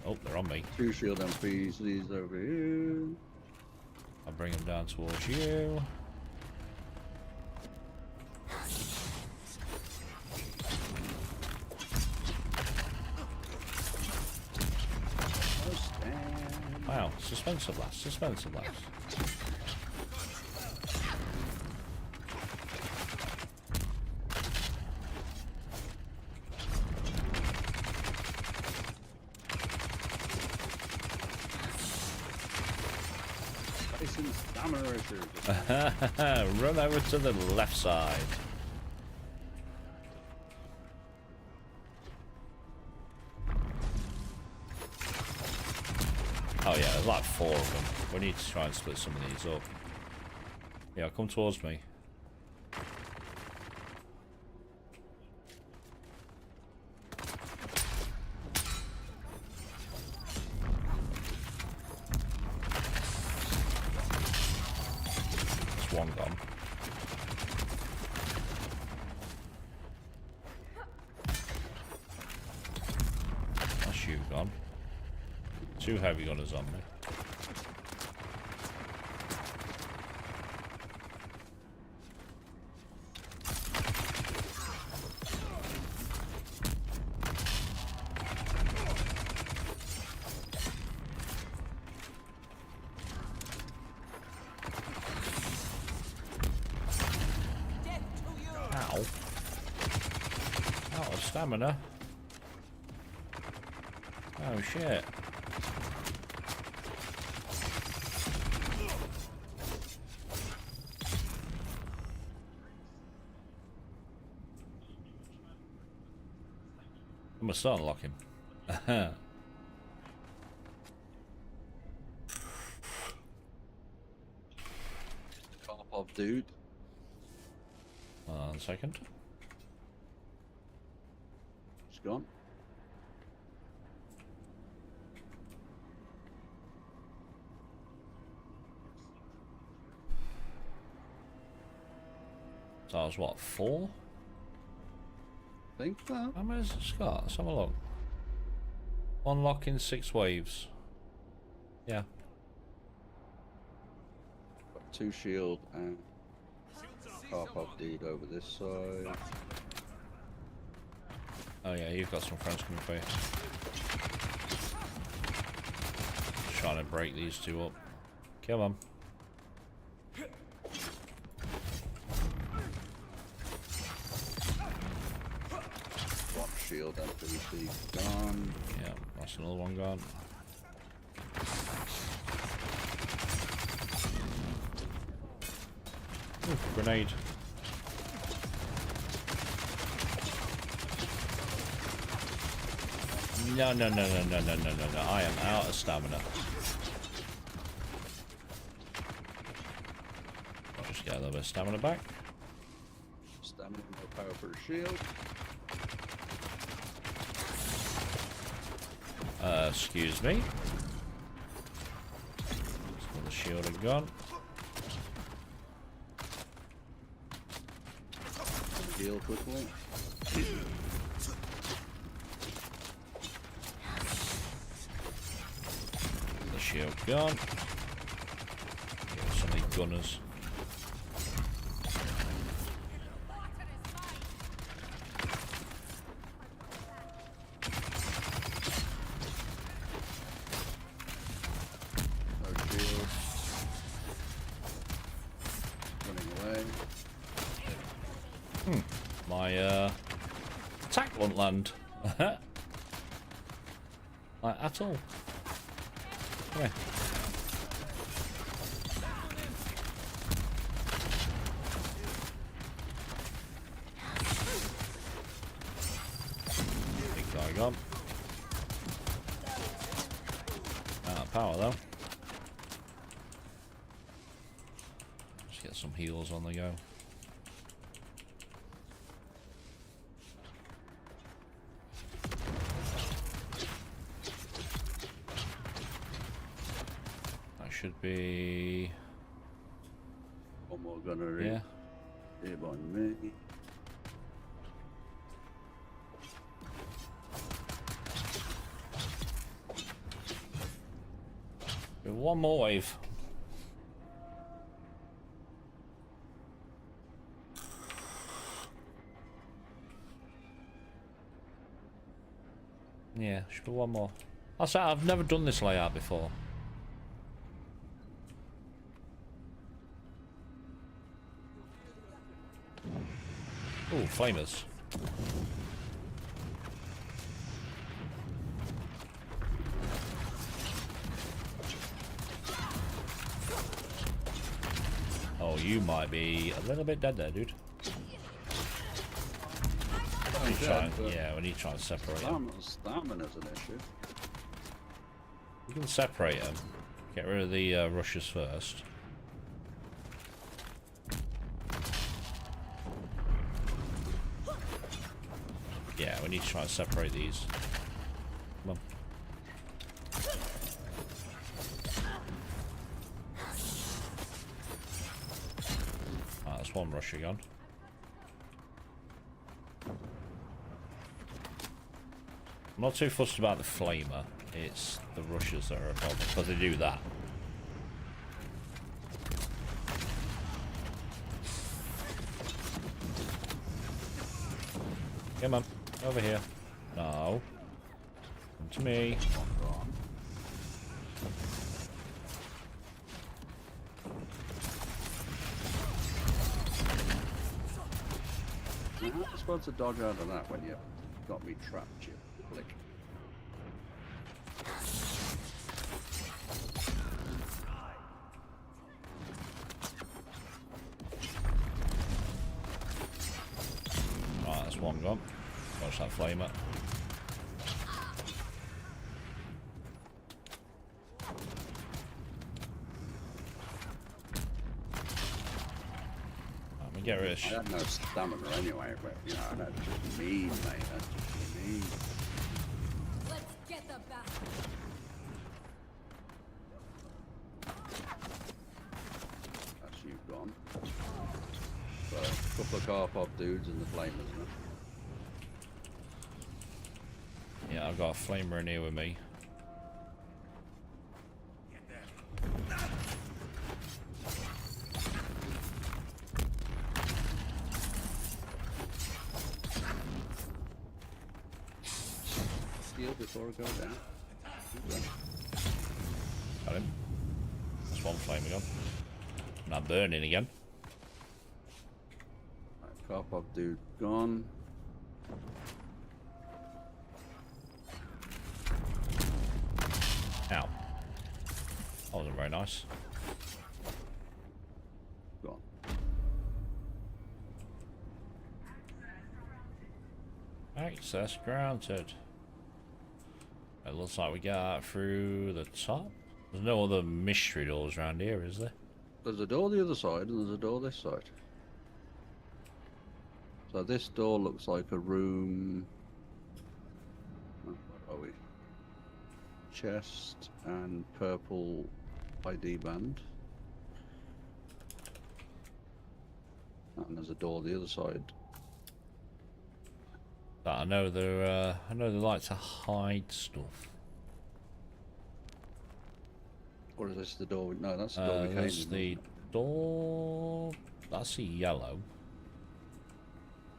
Oh, they're on me. 2 shield NPCs over here. I'll bring them down towards you. Wow, suspensive blast, suspensive blast. Run over to the left side. Oh yeah, there's like 4 of them. We need to try and split some of these up. Yeah, come towards me. There's one gone. That's you gone. 2 heavy gunners on me. Ow. Out of stamina. Oh shit. I must start unlocking. Karpov dude. 1 second. It's gone. So I was what, 4? I think so. How many has it got? Let's have a look. Unlock in 6 waves. Yeah. Got 2 shield and Karpov dude over this side. Oh yeah, you've got some friends coming for you. Just trying to break these 2 up. Come on. Shield NPC gone. Yeah, that's another one gone. Ooh, grenade. No, no, no, no, no, no, no, no, no. I am out of stamina. I'll just get a little bit of stamina back. Stamina, no power for a shield. Excuse me. The shield are gone. Heal quickly. The shield gone. Some of the gunners. My attack won't land. Like at all. Come here. Big guy gone. Out of power though. get some heals on the go. That should be... One more gunnery. Yeah. Here by me. One more wave. Yeah, should be one more. I've never done this layout before. Ooh, flamers. Oh, you might be a little bit dead there, dude. Yeah, we need to try and separate them. Stamina's an issue. You can separate them. Get rid of the rushes first. Yeah, we need to try and separate these. Come on. Ah, that's one rusher gone. I'm not too fussed about the flamer. It's the rushes that are a problem, because they do that. Come on, over here. No. Come to me. How am I supposed to dodge out of that when you got me trapped, you flick? Right, that's one gone. Watch that flamer. Let me get rid of I had no stamina anyway, but you know, that's just mean, mate. That's just mean. Let's get the bastard. That's you gone. So, a couple of car pop dudes and the flamers, man. Yeah, I've got a flamer in here with me. Steal before I go down. Got him. That's one flamer gone. And I'm burning again. Right, car pop dude gone. Ow. That wasn't very nice. Gone. Access granted. It looks like we got through the top. There's no other mystery doors around here, is there? There's a door the other side and there's a door this side. So this door looks like a room. Oh, where are we? Chest and purple ID band. And there's a door the other side. But I know they like to hide stuff. Or is this the door? No, that's the door we came That's in. the door. That's a yellow.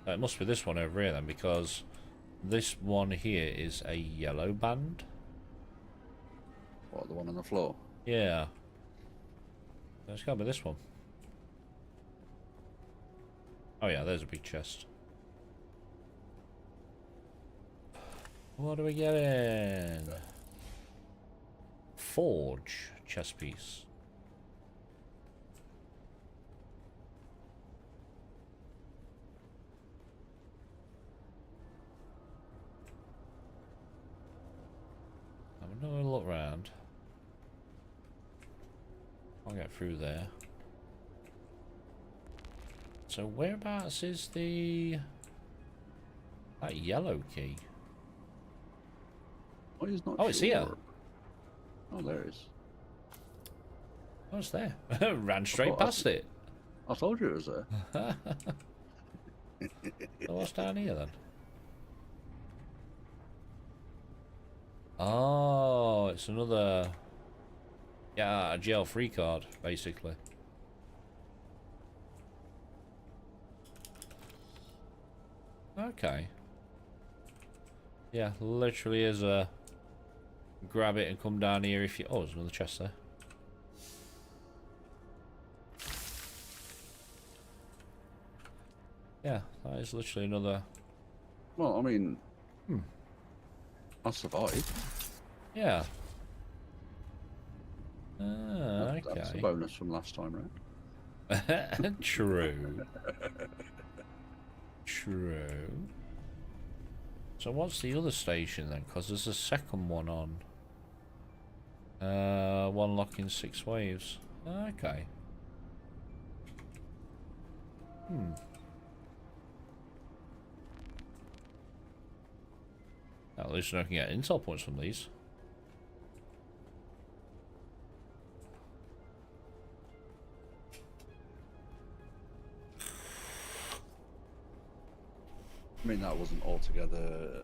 It must be this one over here then, because this one here is a yellow band. What, the one on the floor? Yeah. It's gotta be this one. Oh yeah, there's a big chest. What are we getting? Forge chest piece. Have another look round. I'll get through there. So whereabouts is the... that yellow key? Oh, he's not Oh, it's sure. here. Oh, there it is. Oh, it's there. Ran straight past it. I told you it was there. So what's down here then? Oh, it's another... yeah, a jail free card, basically. Okay. Yeah, literally is a... grab it and come down here if you... oh, there's another chest there. Yeah, that is literally another... Well, I mean... I survived. yeah. Ah, okay. That's a bonus from last time round. True. True. So what's the other station then? Because there's a second one on. One locking 6 waves. Okay. At least I can get intel points from these. I mean, that wasn't altogether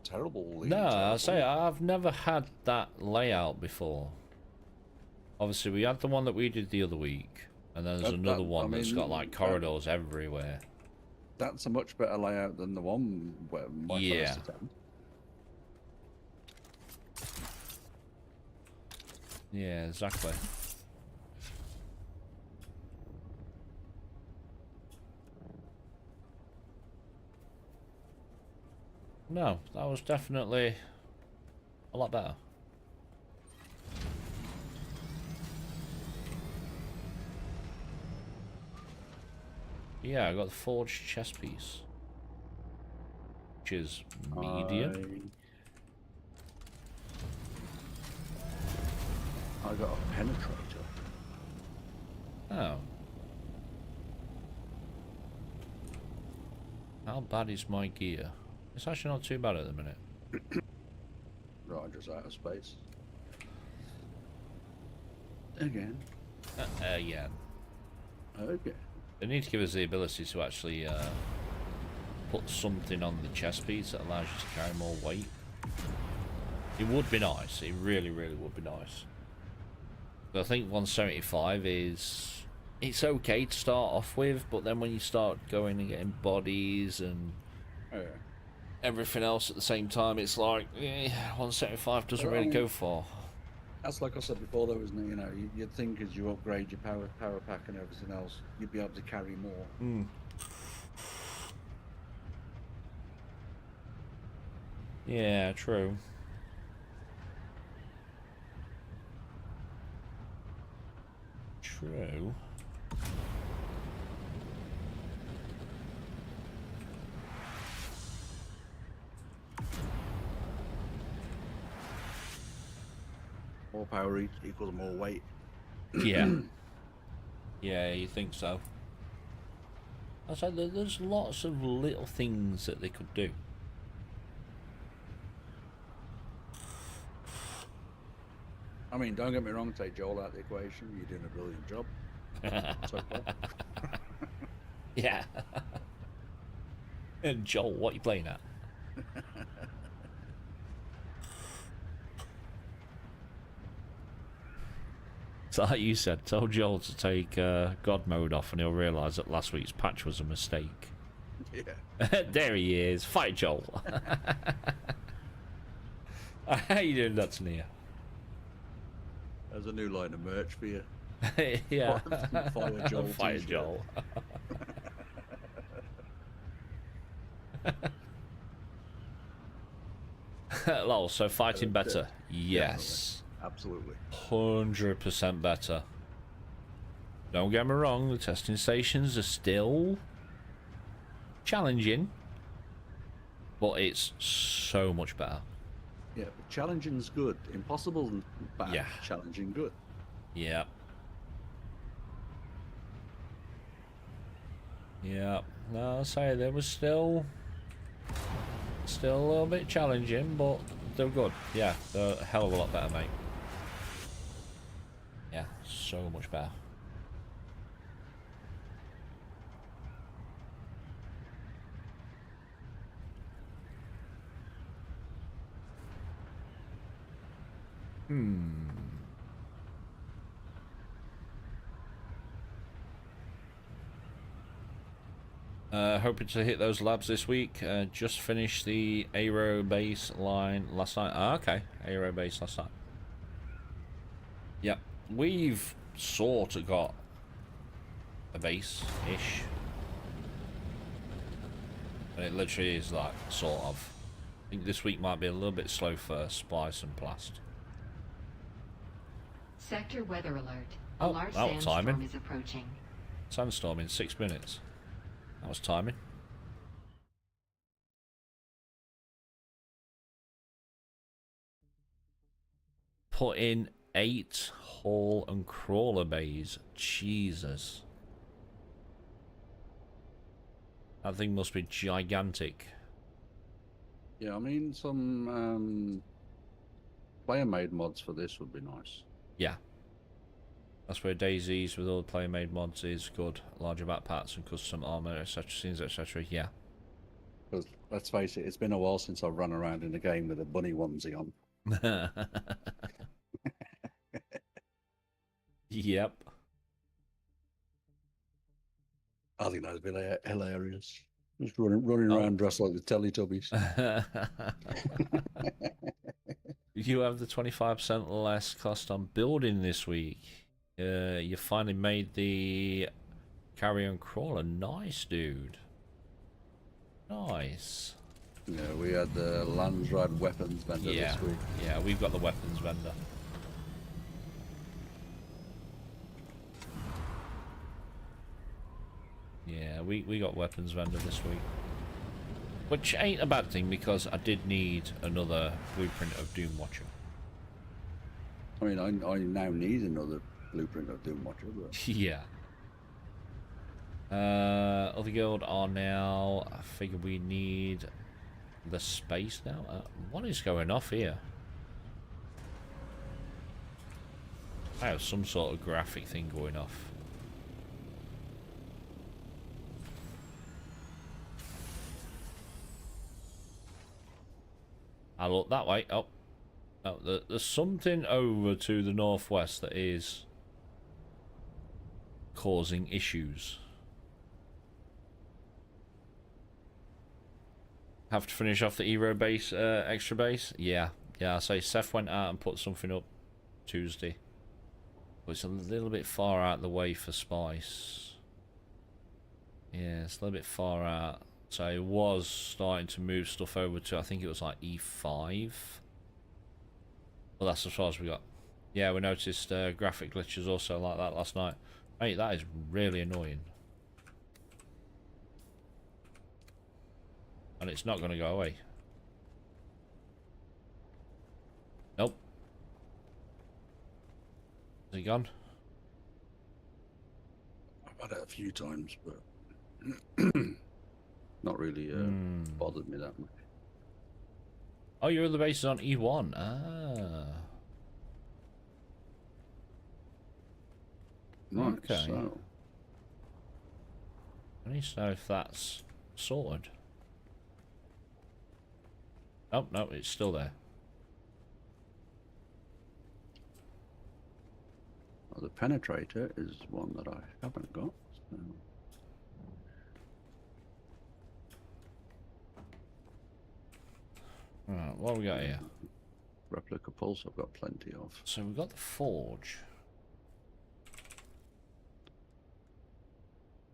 terrible. No, I say I've never had that layout before. Obviously, we had the one that we did the other week, and then there's another one that's got like corridors everywhere. That's a much better layout than the one where my first attempt. Yeah, exactly. No, that was definitely a lot better. Yeah, I got the forged chest piece, which is medium. I got a penetrator. Oh. How bad is my gear? It's actually not too bad at the minute. Right, just out of space. Again. Again. Okay. They need to give us the ability to actually put something on the chest piece that allows you to carry more weight. It would be nice. It really, really would be nice. But I think 175 is... it's okay to start off with, but then when you start going and getting bodies and everything else at the same time, it's like 175 doesn't really go far. That's like I said before, though, isn't it? You know, you'd think as you upgrade your power pack and everything else, you'd be able to carry more. Yeah, true. True. More power equals more weight. Yeah. Yeah, you think so. I said there's lots of little things that they could do. I mean, don't get me wrong, take Joel out of the equation, you're doing a brilliant job. So far. Yeah. And Joel, what are you playing at? So like you said, tell Joel to take God mode off and he'll realise that last week's patch was a mistake. Yeah. There he is. Fight Joel. How you doing, that's Nia? There's a new line of merch for you. Yeah. Fire Joel. Fire Joel. Lol, so fighting better? Yes. Absolutely. 100% better. Don't get me wrong, the testing stations are still challenging, but it's so much better. Yeah, but challenging's good. Impossible bad. Yeah. Challenging good. Yeah. Yeah. No, I'll say they were still a little bit challenging, but they're good. Yeah, they're a hell of a lot better, mate. Yeah, so much better. Hoping to hit those labs this week. Just finished the Aero base line last night. Ah, okay. Aero base last night. Yep. We've sort of got a base-ish. And it literally is like, sort of. I think this week might be a little bit slow for Spice and Plast. Sector weather alert. A Oh, large that was sandstorm timing. is approaching. Sandstorm in 6 minutes. That was timing. Put in 8 haul and crawler bays. Jesus. That thing must be gigantic. Yeah, I mean, some player-made mods for this would be nice. Yeah. That's where Daisy's with all the player-made mods is good. Larger backpacks and custom armor, etc. Scenes, etc. Yeah. Because let's face it, it's been a while since I've run around in a game with a bunny onesie on. Yep. I think that'd be hilarious. Just running around dressed like the Teletubbies. You have the 25% less cost on building this week. You finally made the carrion crawler. Nice, dude. Nice. Yeah, we had the Landsrad weapons vendor this week. Yeah, we've got the weapons vendor. Yeah, we got weapons vendor this week. Which ain't a bad thing, because I did need another blueprint of Doom Watcher. I mean, I now need another blueprint of Doom Watcher, but... Yeah. Other guild are now... I figure we need the space now. What is going off here? I have some sort of graphic thing going off. I look that way. Oh, no, there's something over to the northwest that is causing issues. Have to finish off the Aero base, extra base. Yeah, I say Seth went out and put something up Tuesday, but it's a little bit far out the way for Spice. Yeah, it's a little bit far out. So it was starting to move stuff over to, I think it was like E5. Well, that's as far as we got. Yeah, we noticed graphic glitches also like that last night. Mate, that is really annoying. And it's not going to go away. Nope. Is he gone? I've had it a few times, but... not really bothered me that much. Oh, your other base is on E1. Ah. Right, Okay. so... I need to know if that's sorted. Oh, no, it's still there. Well, the penetrator is one that I haven't got. So. Right, what have we got here? Replica pulse I've got plenty of. So we've got the forge,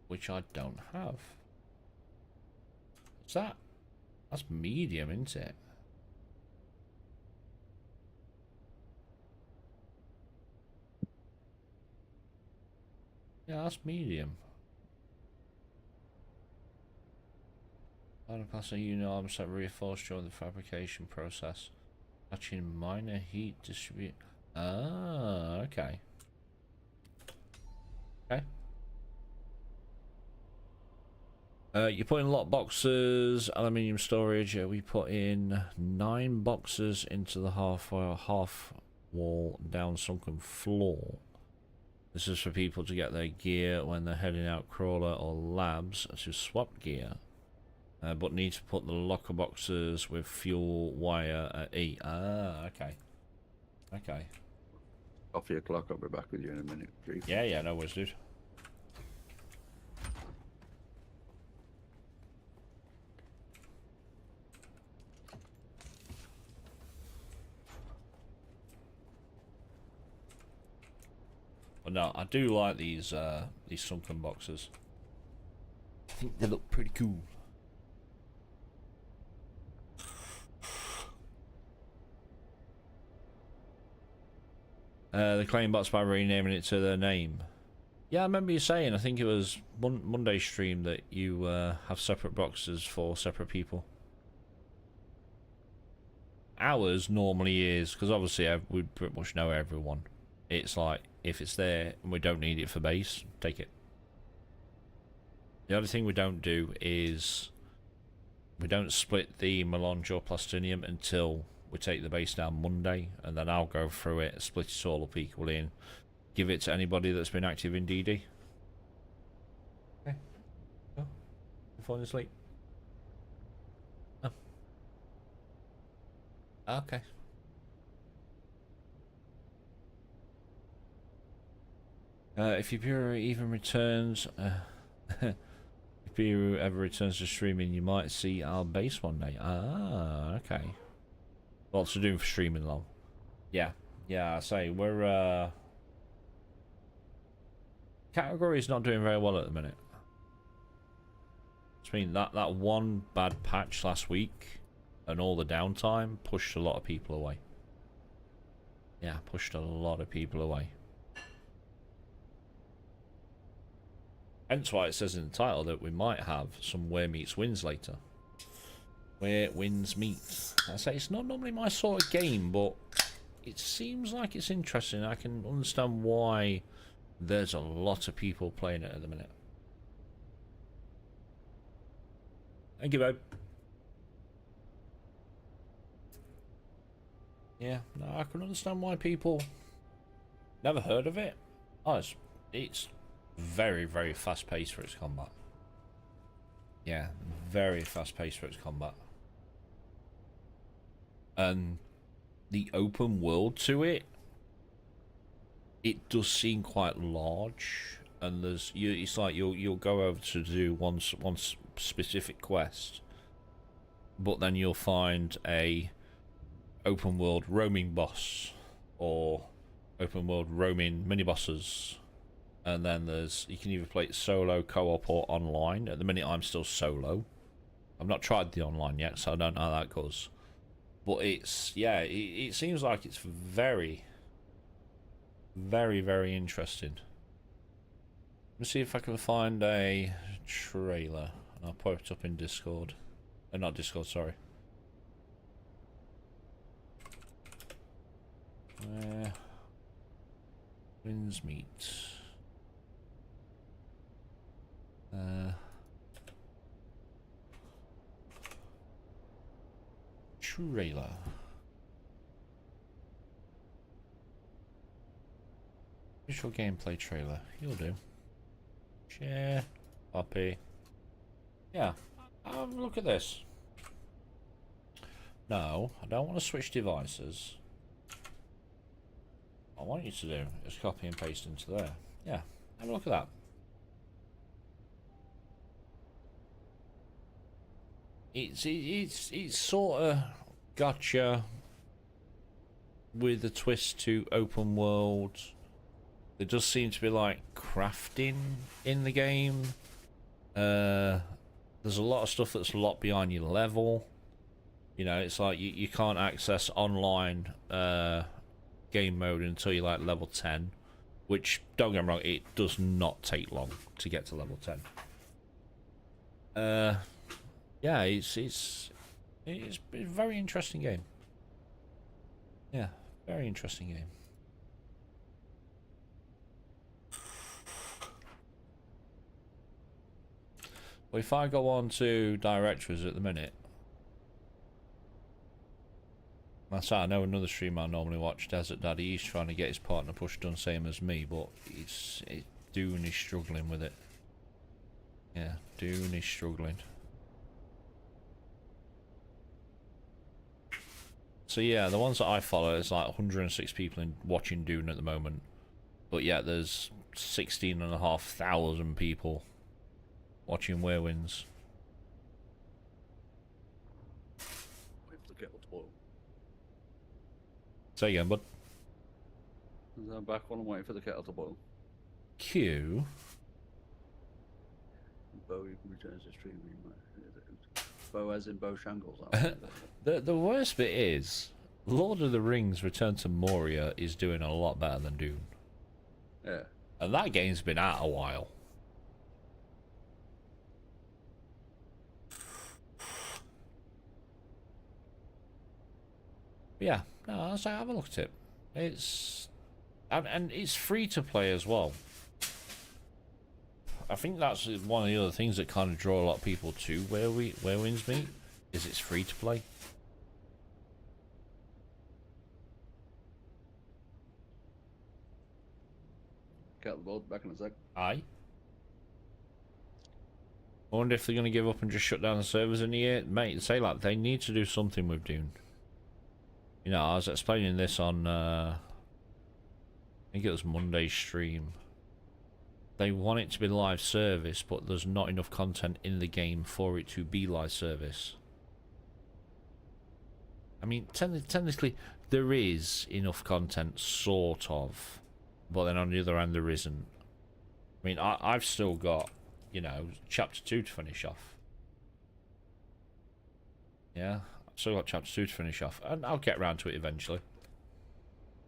which I don't have. What's that? That's medium, isn't it? Yeah, that's medium. Passing unit arms that reinforce during the fabrication process. Touching minor heat distribute. Ah, okay. Okay. You put in lock boxes, aluminium storage. We put in 9 boxes into the half wall down sunken floor. This is for people to get their gear when they're heading out crawler or labs to swap gear. But need to put the locker boxes with fuel wire at E. Ah, okay. Okay. Coffee o'clock, I'll be back with you in a minute, Chief. Yeah, no worries, dude. But no, I do like these sunken boxes. I think they look pretty cool. They claim bots by renaming it to their name. Yeah, I remember you saying, I think it was Monday stream, that you have separate boxes for separate people. Ours normally is, because obviously we pretty much know everyone. It's like, if it's there and we don't need it for base, take it. The other thing we don't do is we don't split the melange or plastinium until we take the base down Monday, and then I'll go through it, split it all up equally, and give it to anybody that's been active in DD. Okay. Oh. You're falling asleep. Oh. Okay. If your bureau even returns, if bureau ever returns to streaming, you might see our base one day. Ah, okay. Lots to do for streaming long. Yeah, I say we're category is not doing very well at the minute. I mean that one bad patch last week and all the downtime pushed a lot of people away. Yeah, pushed a lot of people away. Hence why it says in the title that we might have some Where Meets Wins later. Where Wins Meet. I say it's not normally my sort of game, but it seems like it's interesting. I can understand why there's a lot of people playing it at the minute. Thank you, babe. Yeah, no, I can understand why people never heard of it. Oh, it's very, very fast paced for its combat. Yeah, very fast paced for its combat. And the open world to it does seem quite large. And it's like you'll go over to do one specific quest, but then you'll find a open world roaming boss or open world roaming mini bosses. And then you can either play it solo, co-op, or online. At the minute, I'm still solo. I've not tried the online yet, so I don't know how that goes. But it seems like it's very, very, very interesting. Let me see if I can find a trailer. I'll put it up in Discord. Not Discord, sorry. Where Wins Meet. Trailer. Visual gameplay trailer. You'll do. Share. Copy. Yeah. Look at this. No, I don't want to switch devices. What I want you to do is copy and paste into there. Yeah. Have a look at that. It's sort of gotcha with a twist to open world. There does seem to be like crafting in the game. There's a lot of stuff that's locked behind your level. You know, it's like you can't access online game mode until you're like level 10, which, don't get me wrong, it does not take long to get to level 10. Yeah, it's a very interesting game. Yeah, very interesting game. But if I go on to directories at the minute, I know another streamer I normally watch, Desert Daddy. He's trying to get his partner push done, same as me, but Dune is struggling with it. Yeah, Dune is struggling. So yeah, the ones that I follow, there's like 106 people watching Dune at the moment. But yeah, there's 16,500 people watching Werewinds. Wait for the kettle to boil. Say again, bud. I'm back on and waiting for the kettle to boil. Q. Bo returns to stream. Bo as in Bo Shangles. The worst bit is, Lord of the Rings Return to Moria is doing a lot better than Dune. Yeah. And that game's been out a while. Yeah, no, I'll say have a look at it. It's... and it's free to play as well. I think that's one of the other things that kind of draw a lot of people to Werewinds Meet, is it's free to play. Kettle boiled, back in a sec. Aye. I wonder if they're going to give up and just shut down the servers in the year. Mate, say like, they need to do something with Dune. You know, I was explaining this on, I think it was Monday's stream. They want it to be live service, but there's not enough content in the game for it to be live service. I mean, technically, there is enough content, sort of. But then on the other hand, there isn't. I mean, I've still got, you know, Chapter 2 to finish off. Yeah, I've still got Chapter 2 to finish off. And I'll get around to it eventually.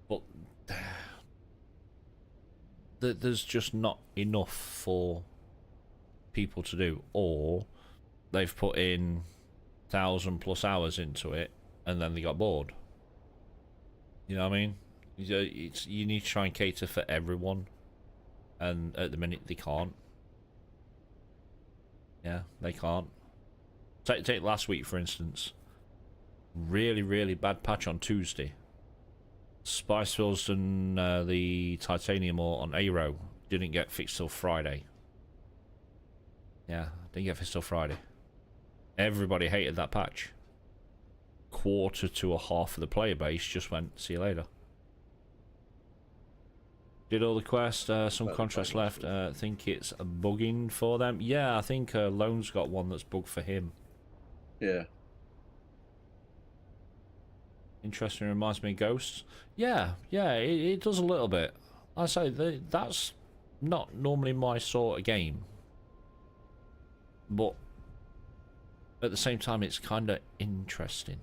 But... there's just not enough for people to do, or they've put in 1,000+ hours into it and then they got bored. You know what I mean? You need to try and cater for everyone, and at the minute they can't. Yeah, they can't. Take last week for instance. Really bad patch on Tuesday. Spice and the titanium ore on Aero didn't get fixed till Friday. Yeah, didn't get fixed till Friday. Everybody hated that patch. Quarter to a half of the player base just went, see you later. Did all the quests, some contracts left. I think it's bugging for them. Yeah, I think Lone's got one that's bugged for him. Yeah. Interesting, reminds me of Ghosts. Yeah, it does a little bit. I say that's not normally my sort of game, but at the same time, it's kind of interesting.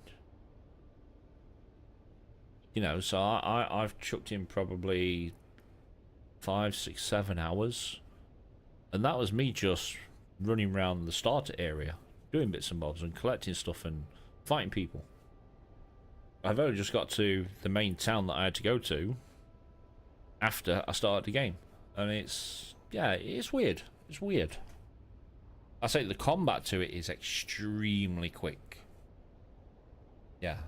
You know, so I've chucked in probably 5, 6, 7 hours, and that was me just running around the starter area, doing bits and bobs and collecting stuff and fighting people. I've only just got to the main town that I had to go to after I started the game. And it's, yeah, it's weird. It's weird. I say the combat to it is extremely quick. Yeah,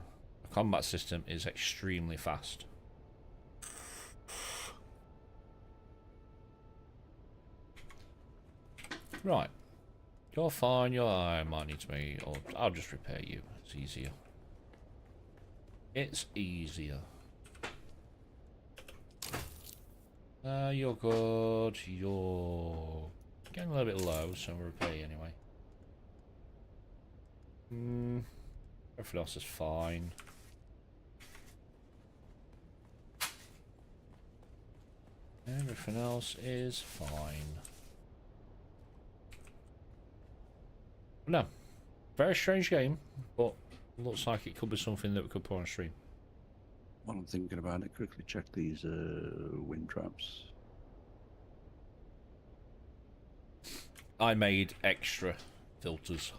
the combat system is extremely fast. Right. You're fine, I might need to be, or I'll just repair you. It's easier. It's easier. You're good. You're getting a little bit low, so we'll repair you anyway. Everything else is fine. Everything else is fine. No. Very strange game, but looks like it could be something that we could put on stream. While I'm thinking about it, quickly check these wind traps. I made extra filters.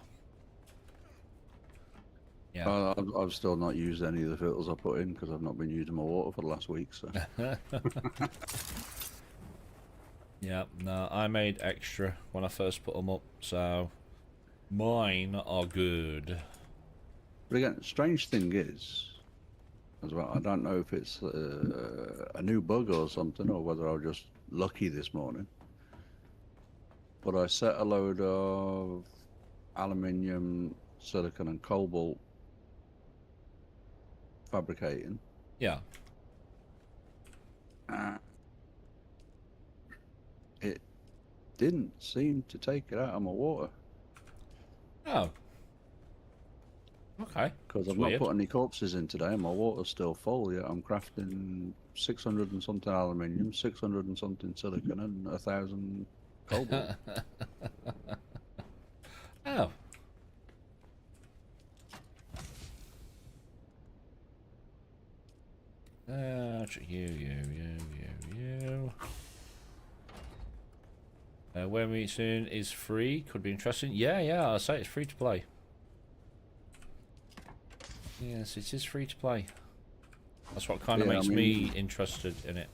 Yeah. I've still not used any of the filters I put in because I've not been using my water for the last week. So. Yeah, no, I made extra when I first put them up, so Mine are good. But again, strange thing is, as well, I don't know if it's a new bug or something, or whether I was just lucky this morning. But I set a load of aluminium, silicon, and cobalt fabricating. Yeah. It didn't seem to take it out of my water. Oh. Okay. Because That's I've not weird. put any corpses in today, and my water's still full. Yet I'm crafting 600 and something aluminium, 600 and something silicon, and 1,000 cobalt. Oh. You. Where we meet soon is free. Could be interesting. Yeah. I say it's free to play. Yes, it is free to play. That's what kind of makes me interested in it.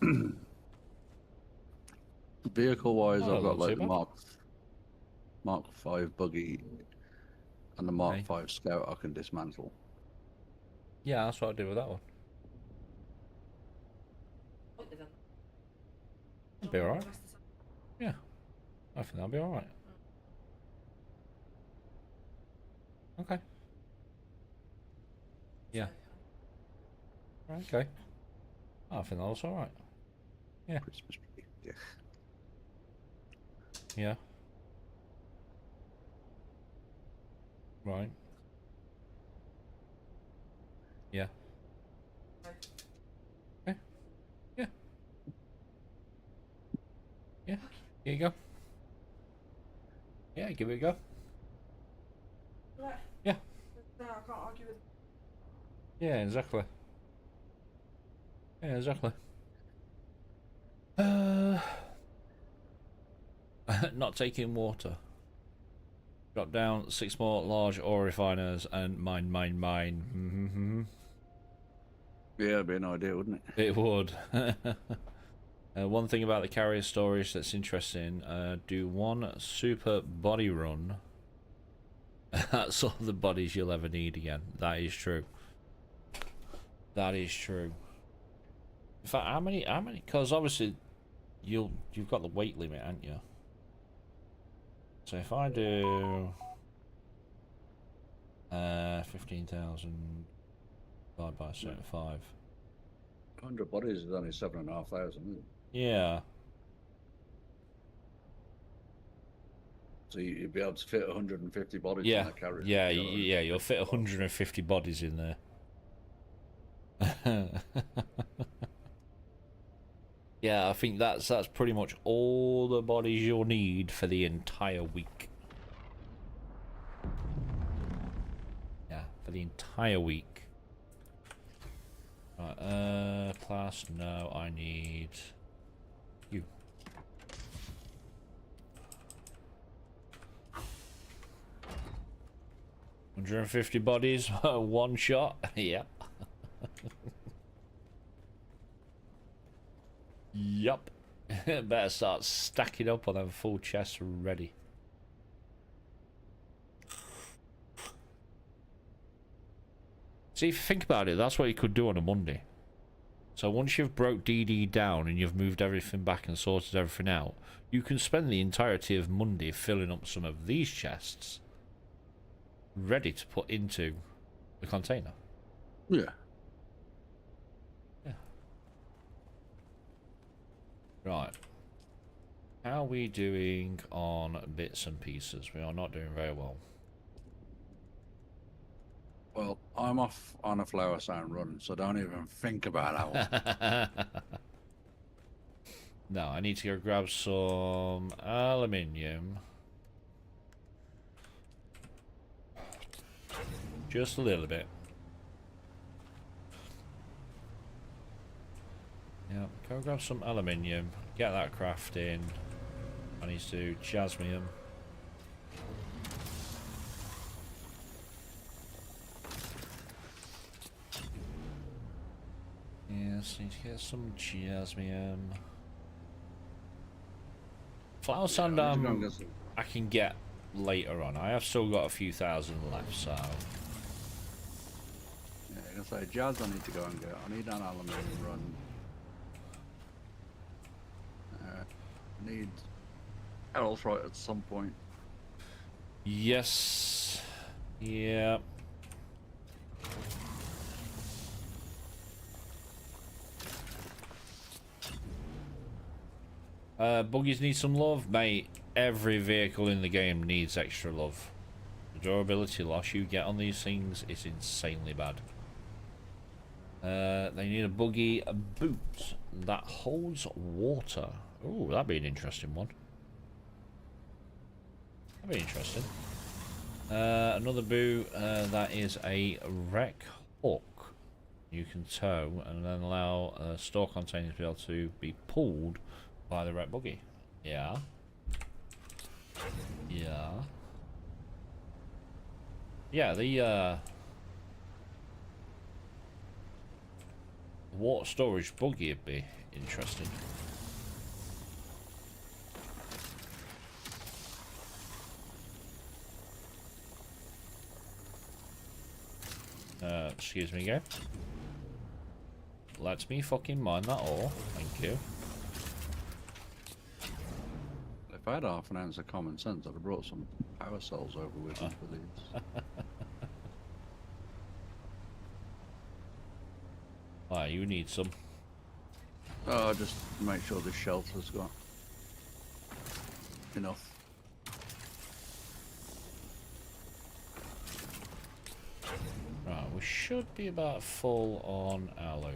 Vehicle-wise, Oh, I've got like too the bad. Mark 5 buggy and the Mark Okay. 5 Scout I can dismantle. Yeah, that's what I do with that one. It'll be alright. Yeah. I think that'll be alright. Okay. Yeah. Okay. I think that's alright. Yeah. Christmas tree. Yeah. Yeah. Right. Yeah. Okay. Yeah. Yeah. Here you go. Yeah, give it a go. Yeah. No, I can't argue with. Yeah, exactly. Yeah, exactly. Not taking water. Drop down 6 more large ore refiners and mine. Yeah, it'd be an idea, wouldn't it? It would. One thing about the carrier storage that's interesting, do 1 super body run. That's all the bodies you'll ever need again. That is true. That is true. In fact, how many, because obviously you've got the weight limit, haven't you? So if I do 15,000 divided by 75. 100 bodies is only 7,500, isn't it? Yeah. So you'd be able to fit 150 bodies Yeah. in that carrier. Yeah, yeah, you'll fit 150 bodies in there. Yeah, I think that's pretty much all the bodies you'll need for the entire week. Yeah, for the entire week. Right, class, no, I need you. $150 bodies, 1 shot. Yep. Yup. Better start stacking up on them full chests ready. See, if you think about it, that's what you could do on a Monday. So once you've broke DD down and you've moved everything back and sorted everything out, you can spend the entirety of Monday filling up some of these chests ready to put into the container. Yeah. Yeah. Right. How are we doing on bits and pieces? We are not doing very well. Well, I'm off on a flower sound run, so don't even think about that one. No, I need to go grab some aluminium. Just a little bit. Yeah, go grab some aluminium. Get that crafting. I need to do jasmium. Yes, need to get some jasmium. Flower sand, I can get later on. I have still got a few thousand left, so... Yeah, I'm gonna say, jazz I need to go and get. I need an aluminium run. I need Errol's right at some point. Yes. Yeah. Buggies need some love, mate. Every vehicle in the game needs extra love. The durability loss you get on these things is insanely bad. They need a buggy, a boot that holds water. Oh, that'd be an interesting one. That'd be interesting. Another boot that is a wreck hook. You can tow and then allow store containers to be able to be pulled by the wreck buggy. Yeah. Yeah. Yeah, the water storage buggy would be interesting. Excuse me again. Let me fucking mine that ore. Thank you. If I had half an ounce of common sense, I'd have brought some power cells over with me for these. Ah, you need some. Oh, just make sure the shelter's got enough. Right, we should be about full on aloe.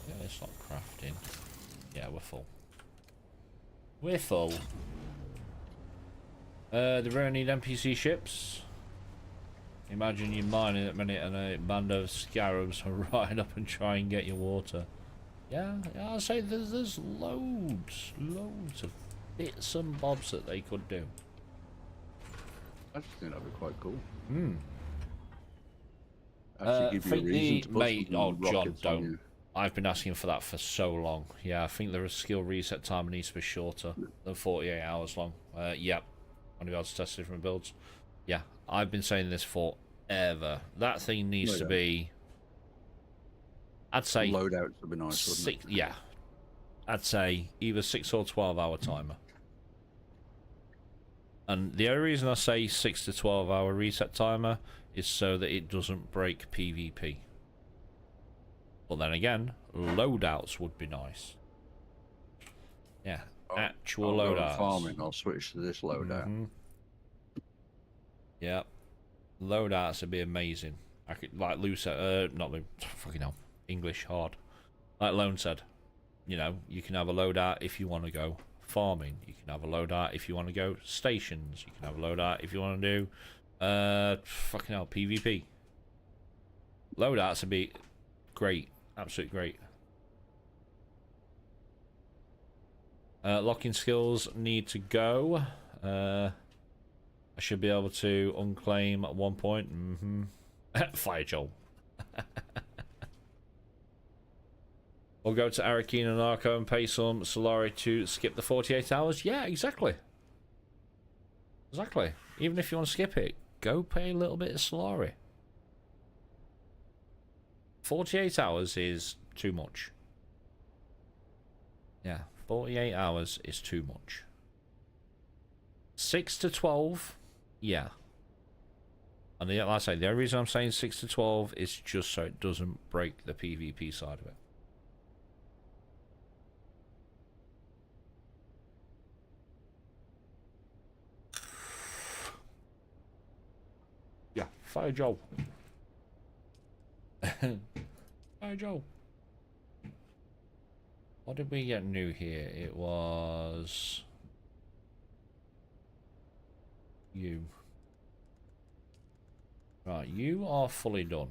Yeah, it's not crafting. Yeah, we're full. We're full. They really need NPC ships. Imagine you're mining at a minute and a band of scarabs will ride up and try and get your water. Yeah, I'll say there's loads of bits and bobs that they could do. I just think that'd be quite cool. Hmm. Actually give you a reason to put mate, some oh John, rockets on don't. you. I've been asking for that for so long. Yeah, I think the skill reset time needs to be shorter than 48 hours long. Yep. Want to be able to test different builds. Yeah, I've been saying this forever. That thing needs to be... I'd say... Loadouts would be nice, wouldn't it? Yeah. I'd say either 6 or 12 hour timer. And the only reason I say 6 to 12 hour reset timer is so that it doesn't break PvP. But then again, loadouts would be nice. Yeah, actual I'll go loadouts. Farming, I'll switch to this loadout. Yeah, loadouts would be amazing. I could, like Lou said, not Lou, fucking hell, English hard. Like Lone said, you know, you can have a loadout if you want to go farming. You can have a loadout if you want to go stations. You can have a loadout if you want to do, fucking hell, PvP. Loadouts would be great. Absolutely great. Locking skills need to go. I should be able to unclaim at one point. Fire Joel. We'll go to Arakeen and Arco and pay some Solari to skip the 48 hours. Yeah, exactly. Exactly. Even if you want to skip it, go pay a little bit of Solari. 48 hours is too much. Yeah, 48 hours is too much. 6 to 12, yeah. And like I say, the only reason I'm saying 6 to 12 is just so it doesn't break the PvP side of it. Yeah, Fire Joel. Fire Joel. What did we get new here? It was... you. Right, you are fully done.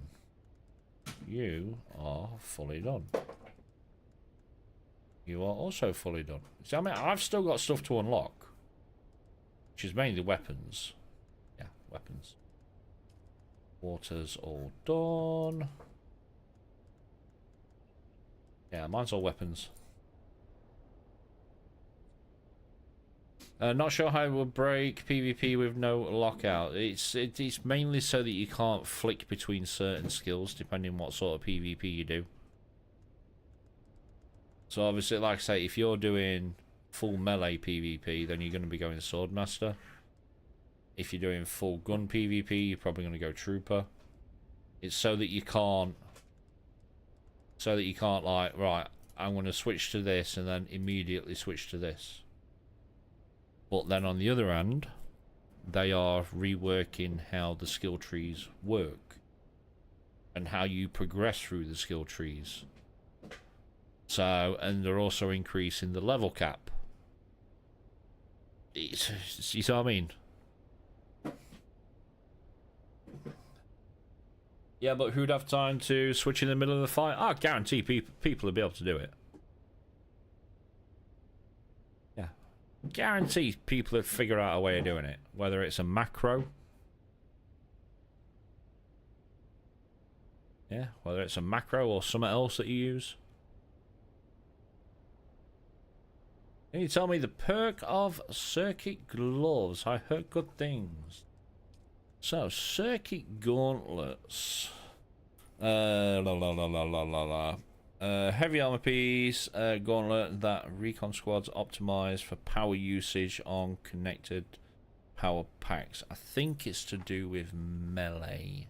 You are fully done. You are also fully done. See, I mean, I've still got stuff to unlock. Which is mainly weapons. Yeah, weapons. Water's all done. Yeah, mine's all weapons. Not sure how it will break PvP with no lockout. It's mainly so that you can't flick between certain skills depending what sort of PvP you do. So obviously, like I say, if you're doing full melee PvP, then you're going to be going Swordmaster. If you're doing full gun PvP, you're probably going to go Trooper. It's so that you can't like, right, I'm going to switch to this and then immediately switch to this. But then on the other hand, they are reworking how the skill trees work and how you progress through the skill trees. So, and they're also increasing the level cap. You see what I mean? Yeah, but who'd have time to switch in the middle of the fight? I guarantee people will be able to do it. Yeah. Guarantee people would figure out a way of doing it. Whether it's a macro. Yeah, whether it's a macro or something else that you use. Can you tell me the perk of circuit gloves? I heard good things. So, circuit gauntlets. Heavy armor piece, gauntlet that recon squads optimize for power usage on connected power packs. I think it's to do with melee.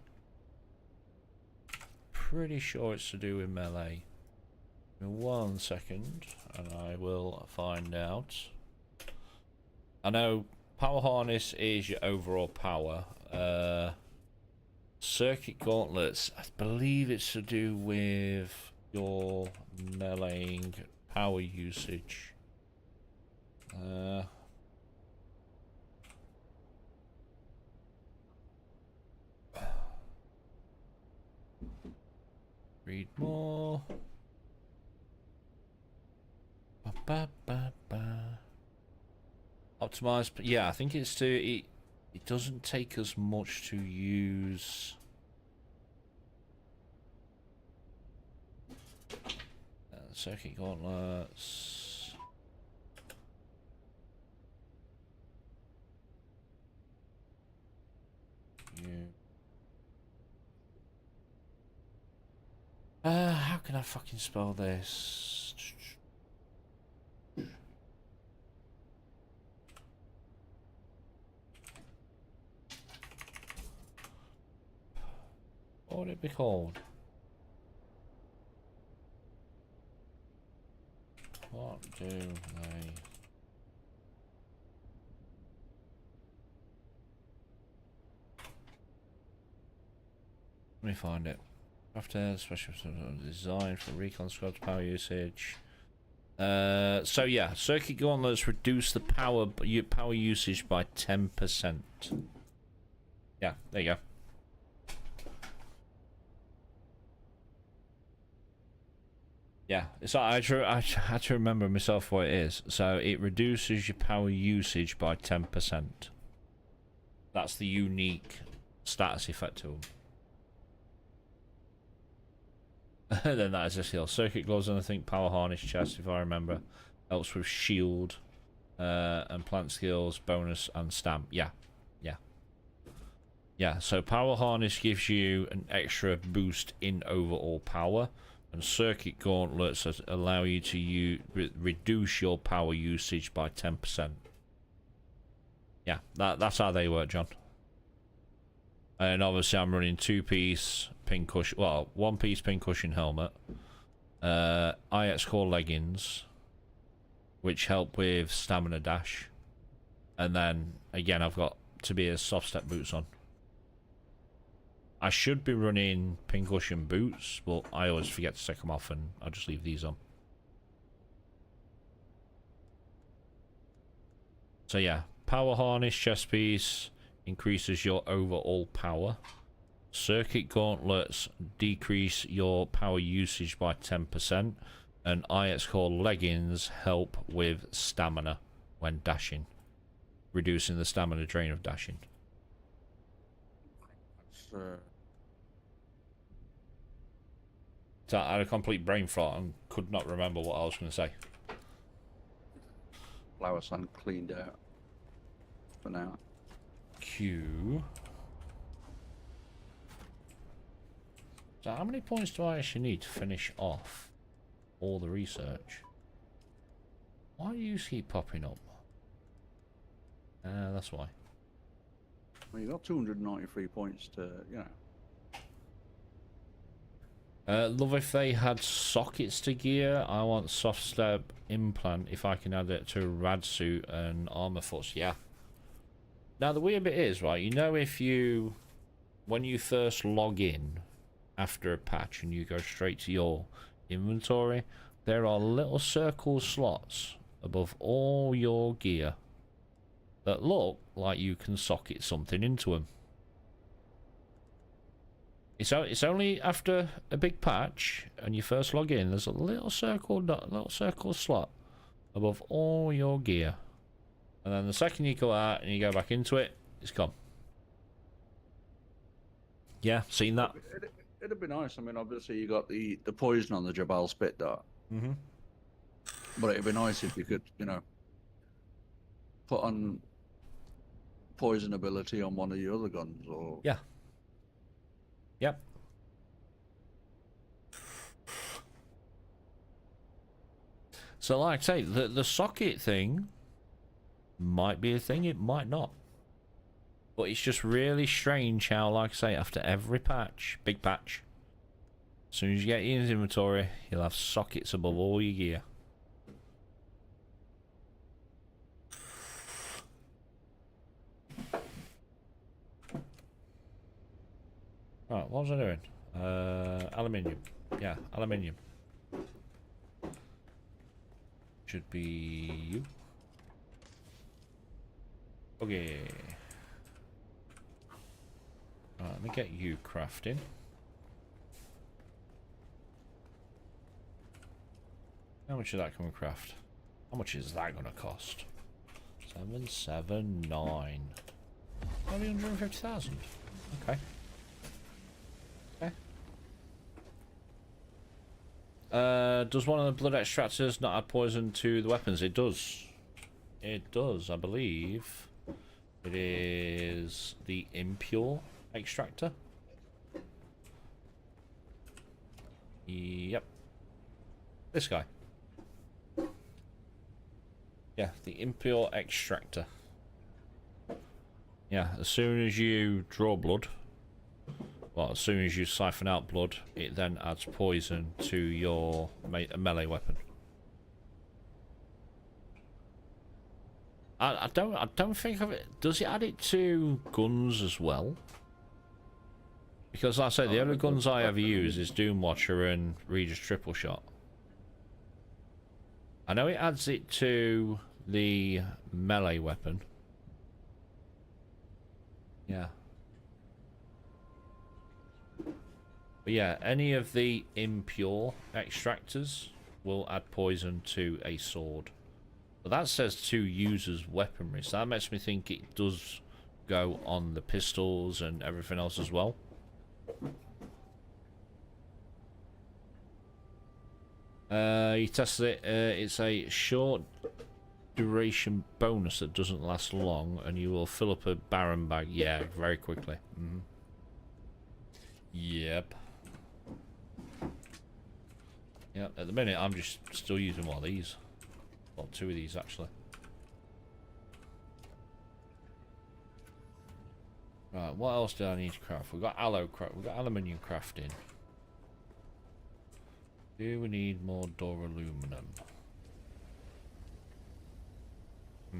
Pretty sure it's to do with melee. Give me 1 second and I will find out. I know power harness is your overall power. Circuit gauntlets, I believe it's to do with your meleeing power usage. Read more. Optimize, yeah, I think it's to it doesn't take as much to use. Circuit gauntlets. How can I fucking spell this? What would it be called? What do they... Let me find it. Crafted special design for recon squad's power usage. So yeah, circuit gauntlets reduce the power usage by 10%. Yeah, there you go. Yeah, it's like I had to remember myself what it is. So it reduces your power usage by 10%. That's the unique status effect to them. Then that is a skill. Circuit gloves and I think power harness chest, if I remember. Helps with shield and plant skills, bonus and stamp. Yeah. Yeah, so power harness gives you an extra boost in overall power. And circuit gauntlets allow you to reduce your power usage by 10%. Yeah, that's how they work, John. And obviously I'm running 2-piece pincushion, well, 1-piece pincushion helmet, IX core leggings, which help with stamina dash, and then again I've got to be a soft step boots on. I should be running pincushion boots, but I always forget to take them off and I'll just leave these on. So yeah, power harness, chest piece, increases your overall power. Circuit gauntlets decrease your power usage by 10%. And IX core leggings help with stamina when dashing. Reducing the stamina drain of dashing. So I had a complete brain fart and could not remember what I was going to say. Flower sun cleaned out. for now. Q. So how many points do I actually need to finish off all the research? Why do you keep popping up? That's why. Well, you got 293 points to, you know. Love if they had sockets to gear. I want soft step implant if I can add it to a rad suit and armor force. Yeah. Now the weird bit is, right, you know, if you, when you first log in after a patch and you go straight to your inventory, there are little circle slots above all your gear that look like you can socket something into them. It's only after a big patch and you first log in, there's a little circle slot above all your gear. And then the second you go out and you go back into it, it's gone. Yeah, seen that? It'd be nice. I mean, obviously you got the poison on the Jabal Spit dart. Mm-hmm. But it'd be nice if you could, you know, put on poison ability on one of your other guns, or... Yeah. Yep. So like I say, the socket thing might be a thing, it might not. But it's just really strange how, like I say, after every patch, big patch, as soon as you get in his inventory, you'll have sockets above all your gear. Right, what was I doing? Aluminium. Yeah, aluminium. Should be you. Okay. Right, let me get you crafting. How much is that going to craft? How much is that going to cost? 779. Only 150,000. Okay. Does one of the blood extractors not add poison to the weapons? It does. It does, I believe. It is the impure extractor. Yep. This guy. Yeah, the impure extractor. Yeah, as soon as you draw blood, well, as soon as you siphon out blood, it then adds poison to your melee weapon. I don't think of it. Does it add it to guns as well? Because like I say, the only guns I ever use is Doom Watcher and Regis Triple Shot. I know it adds it to the melee weapon. Yeah. But yeah, any of the impure extractors will add poison to a sword. But that says to user's weaponry, so that makes me think it does go on the pistols and everything else as well. You tested it, it's a short duration bonus that doesn't last long, and you will fill up a Baron bag, yeah, very quickly. Mm-hmm. Yep. Yeah, at the minute I'm just still using one of these. Well, two of these actually. Right, what else do I need to craft? We've got aluminium crafting. Do we need more duraluminum?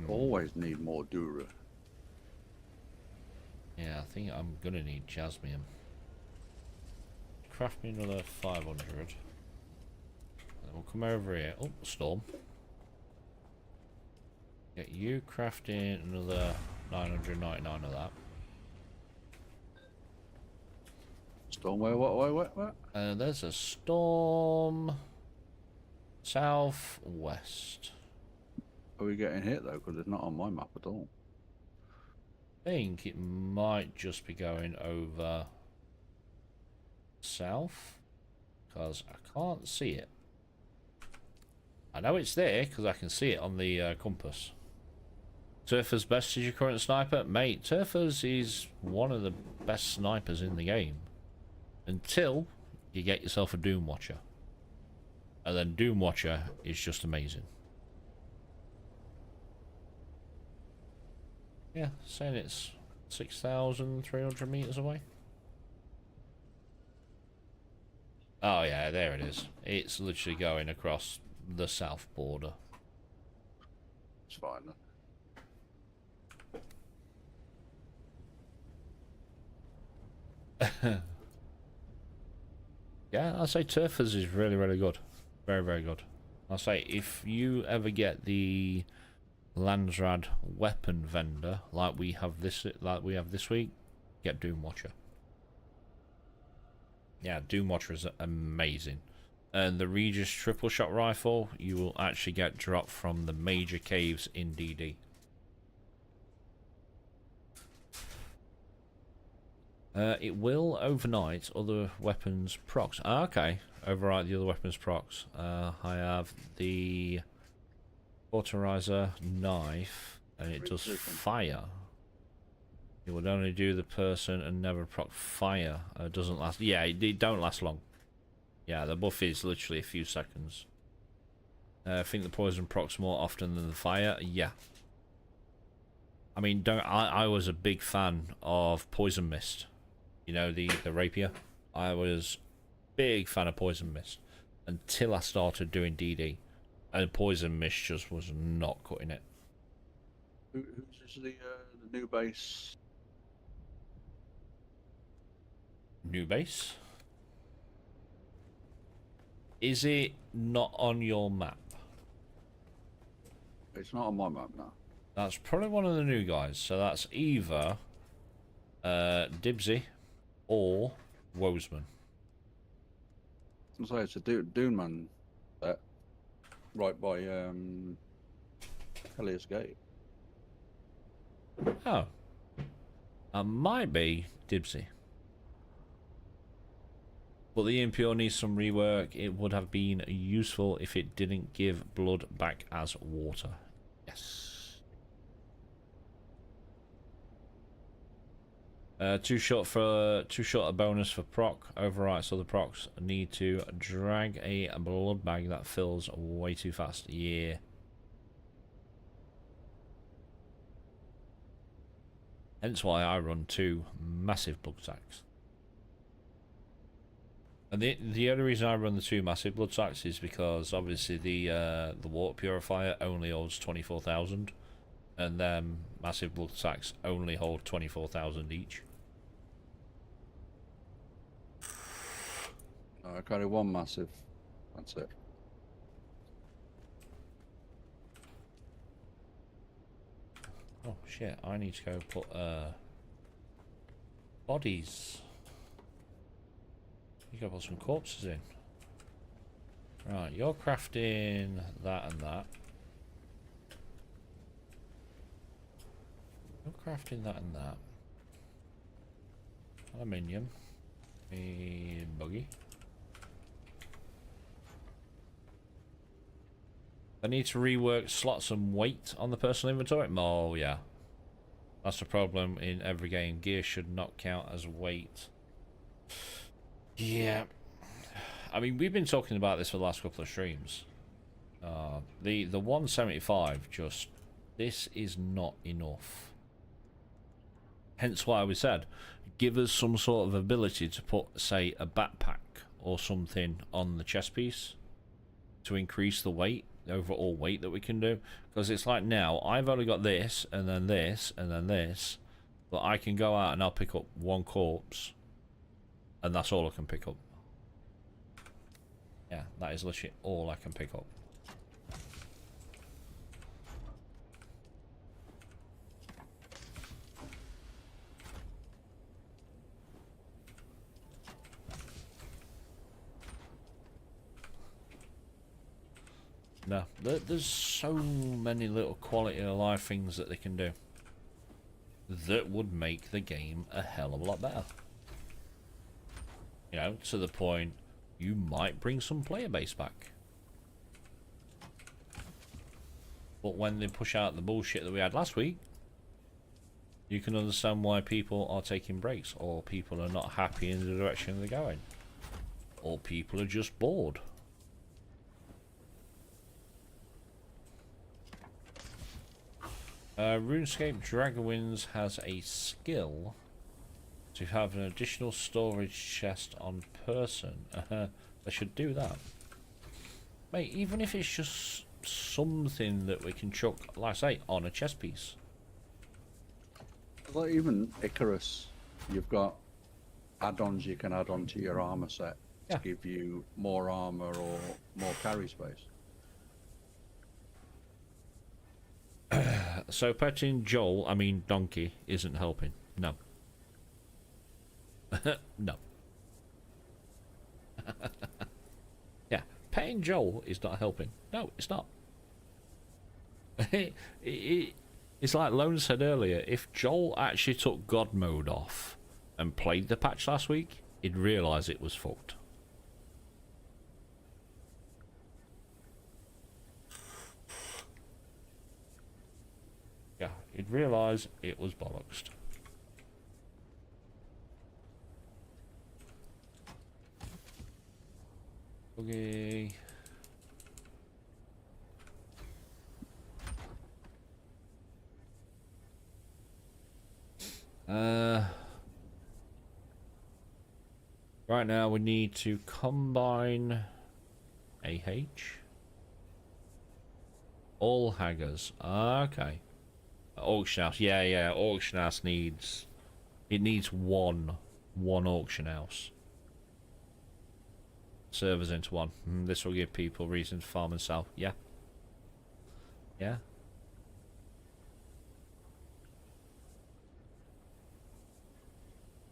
Always need more dura. Yeah, I think I'm gonna need jasmium. Craft me another 500. And we'll come over here. Oh, storm. Get you crafting another 999 of that. Storm where? What? There's a storm southwest. Are we getting hit though? Because it's not on my map at all. I think it might just be going over south, because I can't see it. I know it's there because I can see it on the compass. Turfer's best is your current sniper? Mate, Turfer's is one of the best snipers in the game. Until you get yourself a Doom Watcher. And then Doom Watcher is just amazing. Yeah, saying it's 6,300 meters away. Oh yeah, there it is. It's literally going across the south border. It's fine then. Yeah, I'll say Turfers is really, really good. Very, very good. I'll say if you ever get the Landsrad weapon vendor like we have this week, get Doom Watcher. Yeah, Doom Watcher is amazing. And the Regis triple shot rifle you will actually get dropped from the major caves in DD. It will overnight other weapons procs. Ah, okay, override the other weapons procs. I have the Autorizer knife, and it does fire. It would only do the person and never proc fire. It doesn't last. Yeah, it don't last long. Yeah, the buff is literally a few seconds. I think the poison procs more often than the fire. Yeah. I mean, I was a big fan of Poison Mist. You know, the rapier. I was big fan of Poison Mist until I started doing DD, and Poison Mist just was not cutting it. Who's the new base? New base? Is it not on your map? It's not on my map now. That's probably one of the new guys. So that's either Dibsy or Woesman. I'm sorry, it's a Dune man that right by Helliers Gate. Oh. That might be Dibsy. But the Impure needs some rework. It would have been useful if it didn't give blood back as water. Yes. Too short a bonus for proc. Overwrites other procs need to drag a blood bag that fills way too fast. Yeah. Hence why I run 2 massive blood sacks. And the only reason I run the 2 massive blood sacks is because obviously the water purifier only holds 24,000, and then massive blood sacks only hold 24,000 each. I carry 1 massive. That's it. Oh shit! I need to go put bodies. You gotta put some corpses in. Right, you're crafting that and that. You're crafting that and that. Aluminium. A buggy. I need to rework slots and weight on the personal inventory. Oh yeah. That's the problem in every game. Gear should not count as weight. Yeah, I mean, we've been talking about this for the last couple of streams. The 175 just, this is not enough. Hence why we said, give us some sort of ability to put, say, a backpack or something on the chest piece to increase the weight, the overall weight that we can do. Because it's like now, I've only got this, and then this, and then this, but I can go out and I'll pick up 1 corpse. And that's all I can pick up. Yeah, that is literally all I can pick up. No, there's so many little quality of life things that they can do that would make the game a hell of a lot better. You know, to the point you might bring some player base back. But when they push out the bullshit that we had last week, you can understand why people are taking breaks, or people are not happy in the direction they're going, or people are just bored. RuneScape Dragonwinds has a skill to have an additional storage chest on person. They should do that. Mate, even if it's just something that we can chuck, like I say, on a chest piece. Like even Icarus, you've got add-ons you can add on to your armor set to give you more armor or more carry space. So petting Joel, I mean Donkey, isn't helping. No. No. Yeah, petting Joel is not helping. No, it's not. It's like Lone said earlier, if Joel actually took God mode off and played the patch last week, he'd realise it was fucked. Yeah, he'd realise it was bollocks. Okay. Right now we need to combine AH. All haggers. Okay. Auction house. Yeah. Auction house needs... It needs one auction house. Servers into one. This will give people reason to farm and sell. Yeah. Yeah.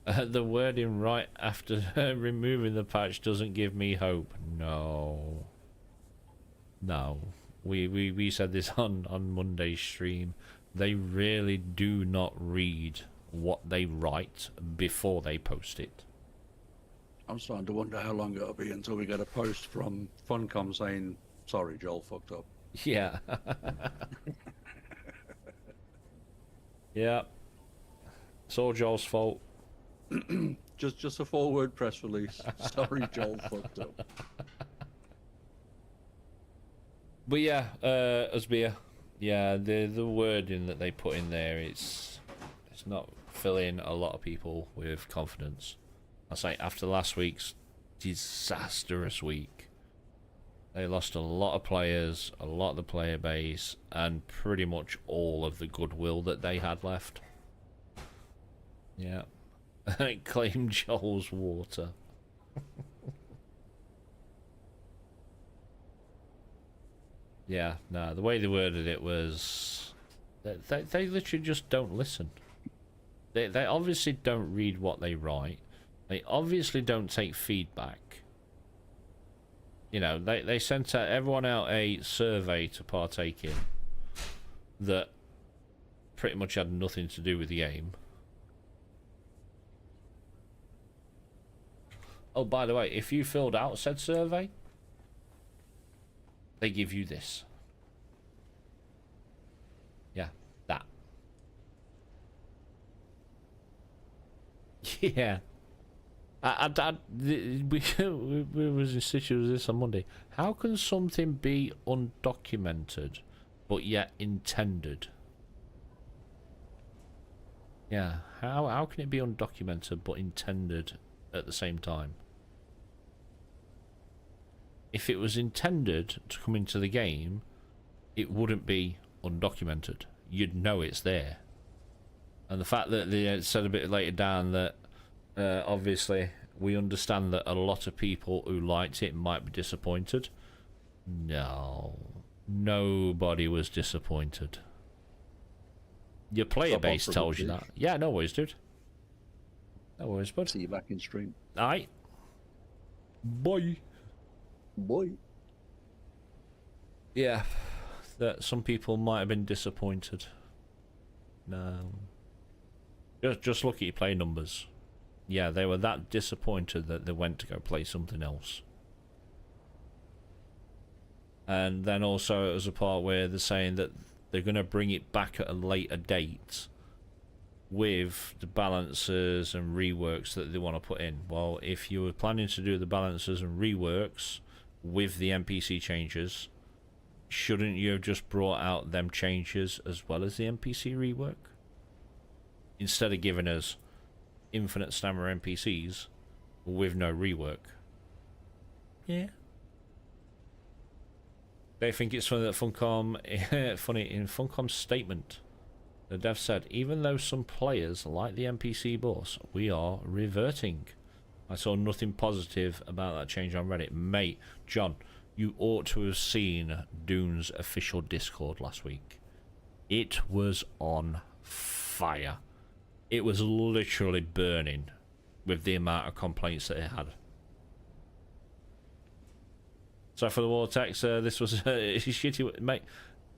The wording right after removing the patch doesn't give me hope. No. We said this on Monday's stream. They really do not read what they write before they post it. I'm starting to wonder how long it'll be until we get a post from Funcom saying, sorry, Joel fucked up. Yeah. Yeah. It's all Joel's fault. just a forward press release. Sorry, Joel fucked up. But yeah, Asbia, yeah, the wording that they put in there, it's not filling a lot of people with confidence. I say after last week's disastrous week, they lost a lot of players, a lot of the player base, and pretty much all of the goodwill that they had left. Yeah. Claim Joel's water. Yeah, no, the way they worded it was... They literally just don't listen. They obviously don't read what they write. They obviously don't take feedback. You know, they sent everyone out a survey to partake in that pretty much had nothing to do with the game. Oh, by the way, if you filled out said survey, they give you this. Yeah, that. Yeah. We was in situ with this on Monday. How can something be undocumented, but yet intended? Yeah, how can it be undocumented but intended at the same time? If it was intended to come into the game, it wouldn't be undocumented. You'd know it's there. And the fact that they said a bit later down that obviously we understand that a lot of people who liked it might be disappointed. No, nobody was disappointed. Your player base tells you that. Yeah, no worries, dude. No worries, bud. See you back in stream. Aye. Bye. Boy. Yeah, that some people might have been disappointed. No. Just look at your play numbers. Yeah, they were that disappointed that they went to go play something else. And then also it was a part where they're saying that they're going to bring it back at a later date with the balancers and reworks that they want to put in. Well, if you were planning to do the balancers and reworks with the NPC changes, shouldn't you have just brought out them changes as well as the NPC rework? Instead of giving us infinite stamina NPCs with no rework. Yeah. They think it's funny that Funcom, funny in Funcom's statement, the dev said, even though some players like the NPC boss, we are reverting. I saw nothing positive about that change on Reddit. Mate, John, you ought to have seen Dune's official Discord last week. It was on fire. It was literally burning with the amount of complaints that it had. So for the Vortex, this was shitty, mate.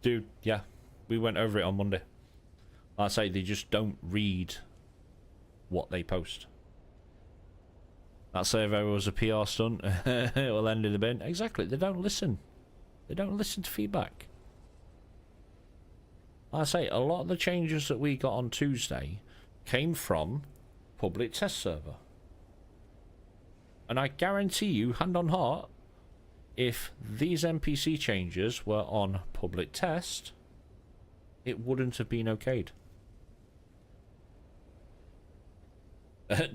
Dude, yeah, we went over it on Monday. I say they just don't read what they post. That survey was a PR stunt. It will end in the bin. Exactly, they don't listen. They don't listen to feedback. I say a lot of the changes that we got on Tuesday came from public test server. And I guarantee you, hand on heart, if these NPC changes were on public test, it wouldn't have been okayed.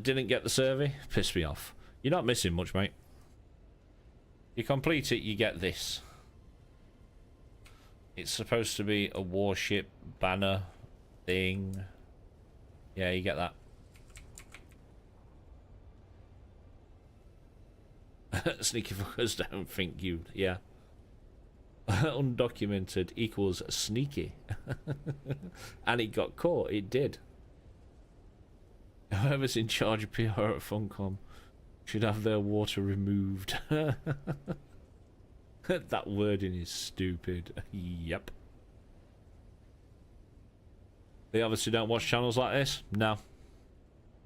Didn't get the survey? Pissed me off. You're not missing much, mate. You complete it, you get this. It's supposed to be a warship banner thing. Yeah, you get that. Sneaky fuckers don't think you... Yeah. Undocumented equals sneaky. And it got caught. It did. Whoever's in charge of PR at Funcom should have their water removed. That wording is stupid. Yep. They obviously don't watch channels like this? No.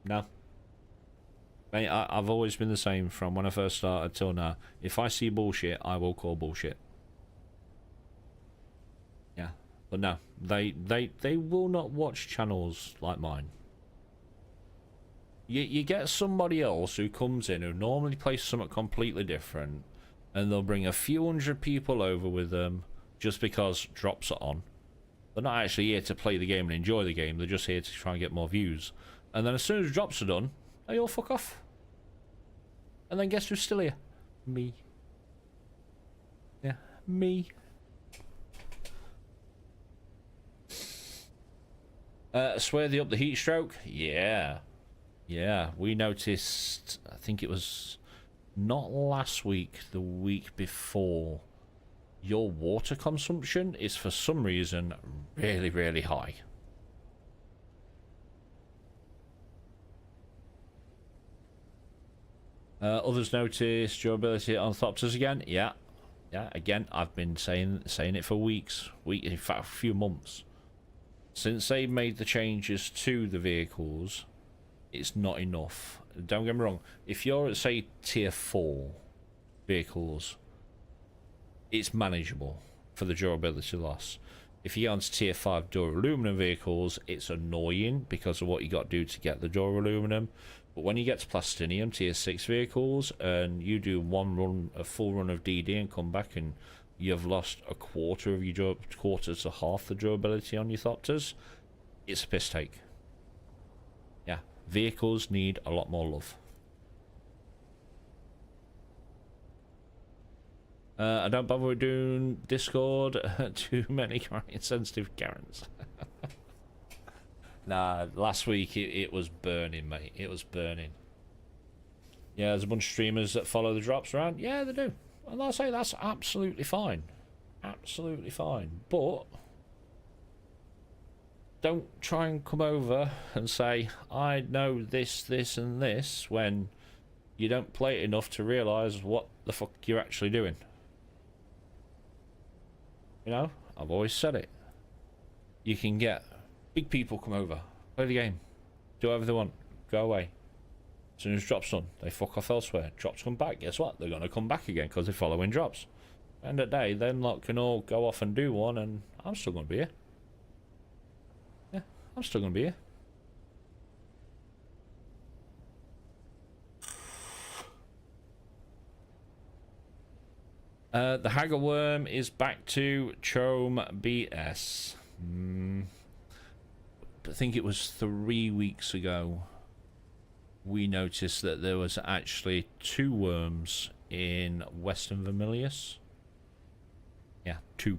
No. Mate, I've always been the same from when I first started till now. If I see bullshit, I will call bullshit. Yeah. But no, they will not watch channels like mine. You get somebody else who comes in who normally plays something completely different, and they'll bring a few hundred people over with them just because drops are on. They're not actually here to play the game and enjoy the game, they're just here to try and get more views. And then as soon as drops are done, they all fuck off. And then guess who's still here? Me. Yeah, me. Swear they up the heat stroke? Yeah. Yeah, we noticed, I think it was not last week, the week before, your water consumption is for some reason really, really high. Others noticed durability on Thopters again. Yeah, again, I've been saying it for weeks, in fact a few months. Since they made the changes to the vehicles, it's not enough. Don't get me wrong, if you're at say tier 4 vehicles, it's manageable for the durability loss. If you get onto tier 5 duraluminum vehicles, it's annoying because of what you got to do to get the duraluminum. But when you get to Plastinium tier 6 vehicles and you do a full run of DD and come back and you've lost a quarter to half the durability on your Thopters, it's a piss take. Yeah, vehicles need a lot more love. I don't bother with doing Discord. Too many sensitive Karens. Nah, last week it was burning, mate. It was burning. Yeah, there's a bunch of streamers that follow the drops around. Yeah, they do. And I'll say that's absolutely fine. Absolutely fine. But don't try and come over and say, I know this, this, and this, when you don't play it enough to realise what the fuck you're actually doing. You know, I've always said it. You can get big people come over, play the game, do whatever they want, go away. As soon as drops done, they fuck off elsewhere. Drops come back, guess what? They're going to come back again because they're following drops. End of the day, them lot can all go off and do one, and I'm still gonna be here. Yeah, I'm still gonna be here. The Hagger Worm is back to Chome BS. I think it was 3 weeks ago we noticed that there was actually 2 worms in Western Vermilius. Yeah, 2.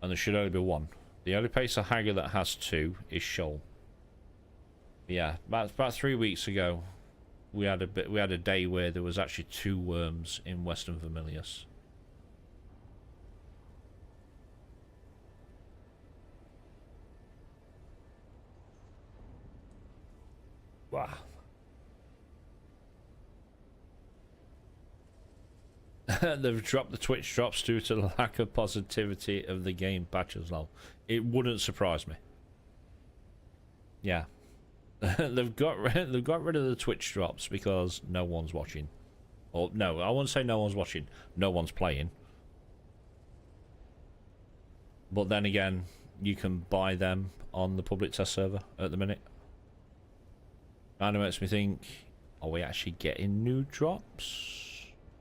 And there should only be 1. The only place of Hagger that has 2 is Shoal. Yeah, about 3 weeks ago we had a day where there was actually 2 worms in Western Vermilius. Wow. They've dropped the Twitch drops due to the lack of positivity of the game patch as well. It wouldn't surprise me. Yeah. they've got rid of the Twitch drops because no one's watching. Or no, I won't say no one's watching. No one's playing. But then again, you can buy them on the public test server at the minute. Kind of makes me think, are we actually getting new drops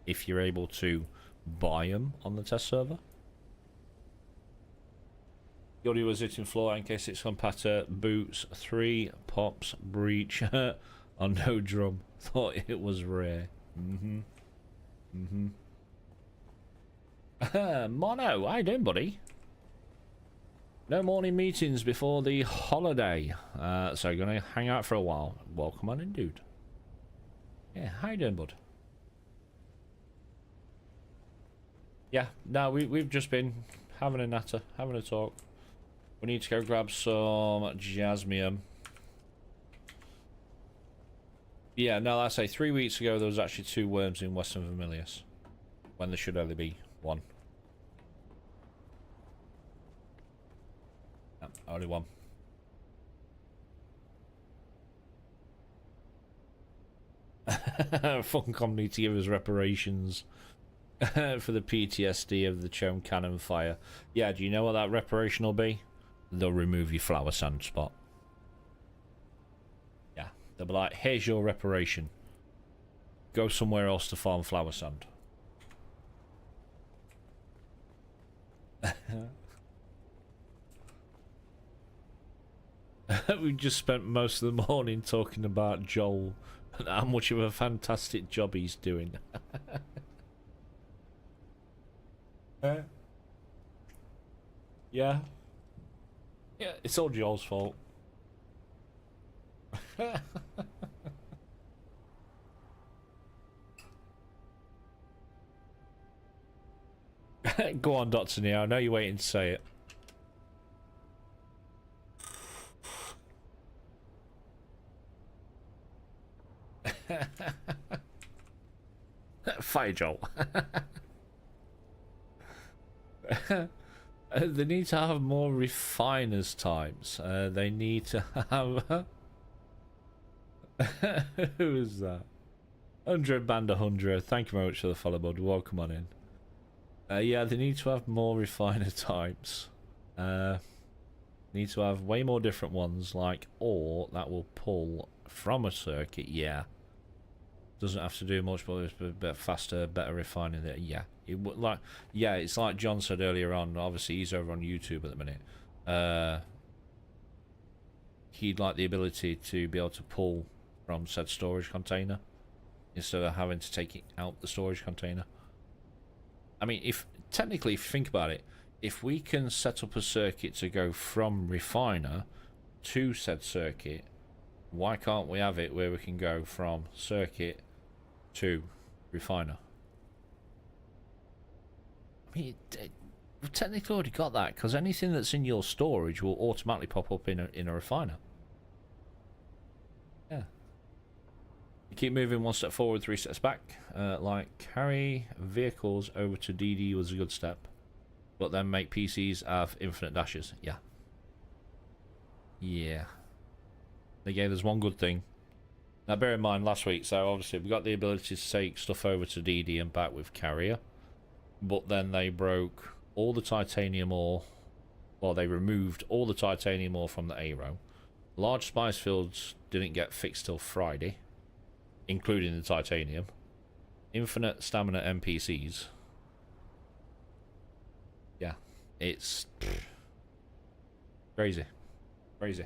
if you're able to buy them on the test server? Yodi was hitting floor in case it's compatter boots 3 pops breach on no drum. Thought it was rare. Mono, how you doing, buddy? No morning meetings before the holiday, so you're gonna hang out for a while. Welcome on in, dude. Yeah, how you doing, bud? Yeah, no, we've just been having a natter, having a talk. We need to go grab some jasmium. Yeah, no, I say 3 weeks ago there was actually 2 worms in Western Vermilius, when there should only be 1. Only 1. Funcom need to give us reparations for the PTSD of the Chome cannon fire. Yeah, do you know what that reparation will be? They'll remove your flower sand spot. Yeah, they'll be like, here's your reparation. Go somewhere else to farm flower sand. We just spent most of the morning talking about Joel and how much of a fantastic job he's doing. Yeah. Yeah, it's all Joel's fault. Go on, Dr. Neo. I know you're waiting to say it. Fire Joel. They need to have more refiners types. They need to have... Who is that? 100 band 100. Thank you very much for the follow, bud. Welcome on in. Yeah, they need to have more refiner types. Need to have way more different ones, like ore that will pull from a circuit. Yeah. Doesn't have to do much, but it's a bit faster, better refining there. Yeah. It would like, yeah, it's like John said earlier on. Obviously, he's over on YouTube at the minute. He'd like the ability to be able to pull from said storage container instead of having to take it out the storage container. I mean, if technically, if you think about it, if we can set up a circuit to go from refiner to said circuit, why can't we have it where we can go from circuit to refiner? I mean, we've technically already got that, because anything that's in your storage will automatically pop up in a refiner. Yeah. You keep moving 1 step forward, 3 steps back. Like carry vehicles over to DD was a good step, but then make PCs have infinite dashes. Yeah. Yeah. They gave us one good thing. Now bear in mind last week, so obviously we got the ability to take stuff over to DD and back with carrier. but then they broke all the titanium ore. Well, they removed all the titanium ore from the A row. Large spice fields didn't get fixed till Friday, including the titanium. Infinite stamina NPCs. Yeah, it's crazy. Crazy.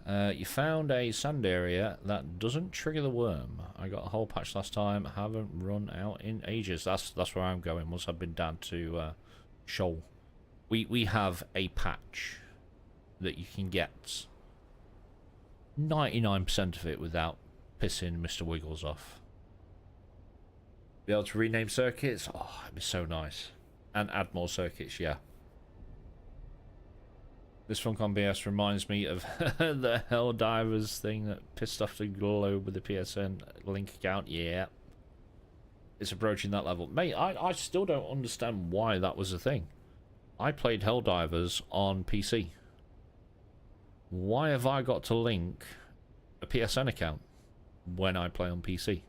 You found a sand area that doesn't trigger the worm. I got a whole patch last time. Haven't run out in ages. That's where I'm going. Once I've been down to Shoal. We have a patch that you can get 99% of it without pissing Mr. Wiggles off. Be able to rename circuits? Oh, it'd be so nice. And add more circuits, yeah. This Funcom BS reminds me of the Helldivers thing that pissed off the globe with the PSN link account. Yeah. It's approaching that level. Mate, I still don't understand why that was a thing. I played Helldivers on PC. Why have I got to link a PSN account when I play on PC?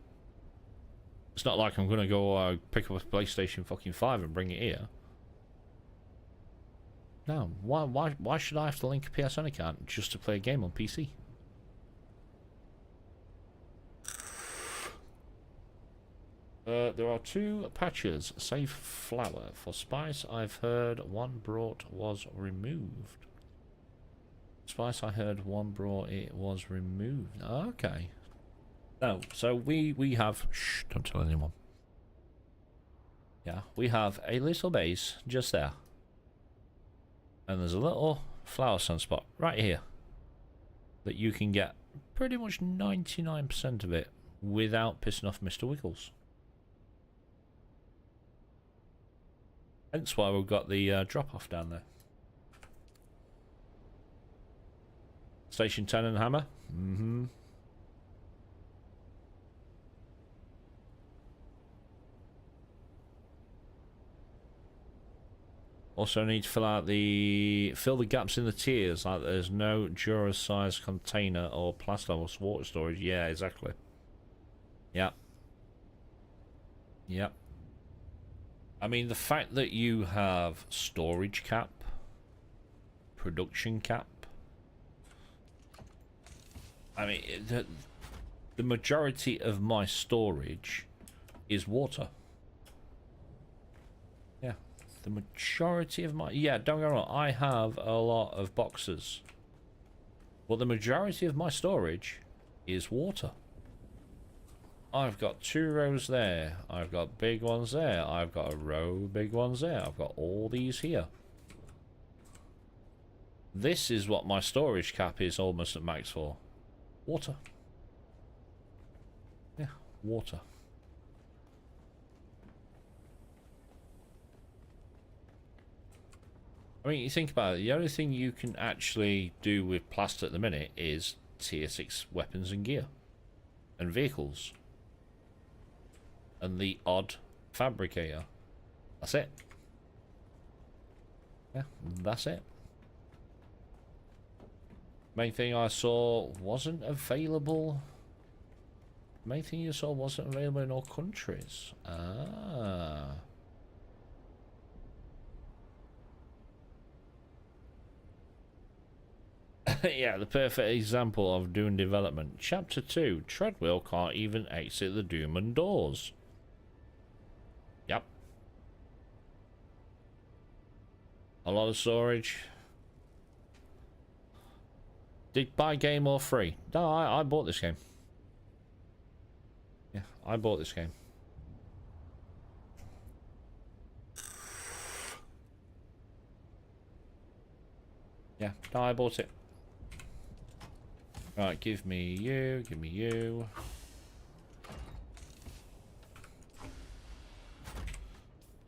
It's not like I'm going to go pick up a PlayStation fucking 5 and bring it here. No, why should I have to link a PSN account just to play a game on PC? There are 2 patches. Save flower. For Spice, I've heard one brought was removed. Spice, I heard one brought it was removed. Okay. No, so we have... Shh, don't tell anyone. Yeah, we have a little base just there. And there's a little flower sunspot right here that you can get pretty much 99% of it without pissing off Mr. Wiggles. Hence why we've got the drop-off down there. Station 10 and hammer? Mm-hmm. Also need to fill the gaps in the tiers, like there's no Jura size container or plastos water storage. Yeah, exactly. Yep. Yep. I mean, the fact that you have storage cap, production cap, I mean, the majority of my storage is water. Yeah. The majority of my... Yeah, don't get me wrong, I have a lot of boxes. But the majority of my storage is water. I've got 2 rows there. I've got big ones there. I've got a row of big ones there. I've got all these here. This is what my storage cap is almost at max for. Water. Yeah, water. I mean, you think about it, the only thing you can actually do with plaster at the minute is tier 6 weapons and gear. And vehicles. And the odd fabricator. That's it. Yeah, that's it. Main thing I saw wasn't available. Main thing you saw wasn't available in all countries. Ah. Yeah, the perfect example of Dune development. Chapter 2. Treadwheel can't even exit the Doom doors. Yep. A lot of storage. Did buy game or free? No, I bought this game. Yeah, I bought this game. Yeah, no, I bought it. Right, give me you, give me you.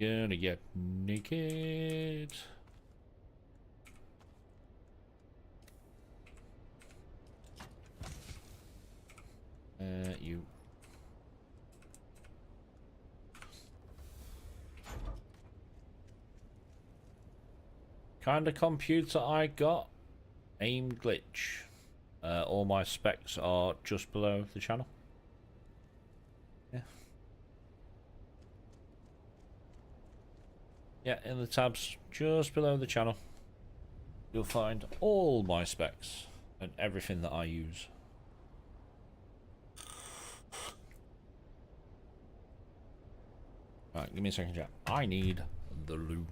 Gonna get naked. You. Kind of computer I got. Aim glitch. All my specs are just below the channel. Yeah. Yeah, in the tabs just below the channel, you'll find all my specs and everything that I use. Right, give me a second, chat. I need the loo.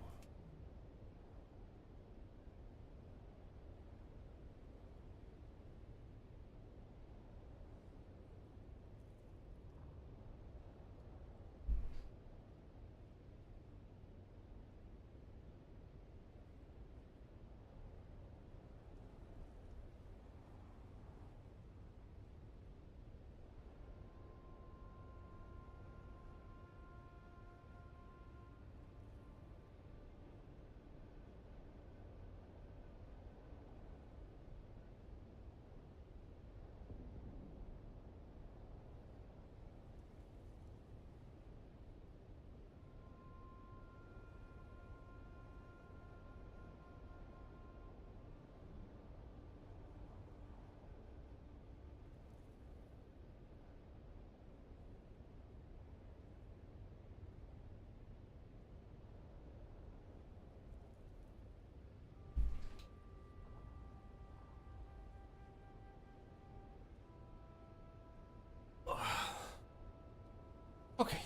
Okay.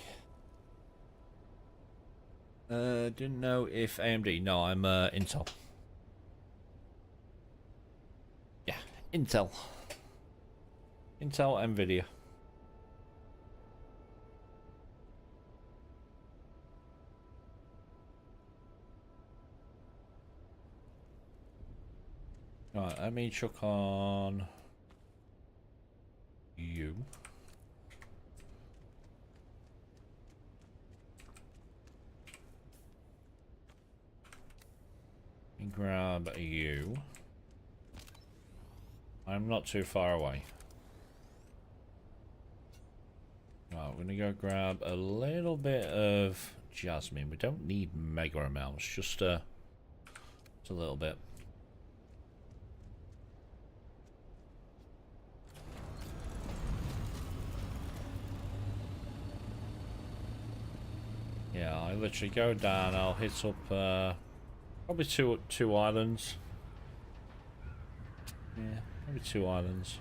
Didn't know if AMD. No, I'm Intel. Yeah, Intel. Intel, Nvidia. Right, let me chuck on you. Grab you. I'm not too far away. Right, we're gonna go grab a little bit of jasmine. We don't need mega amounts, just a little bit. Yeah, I literally go down. I'll hit up. Probably two islands. Yeah, maybe 2 islands.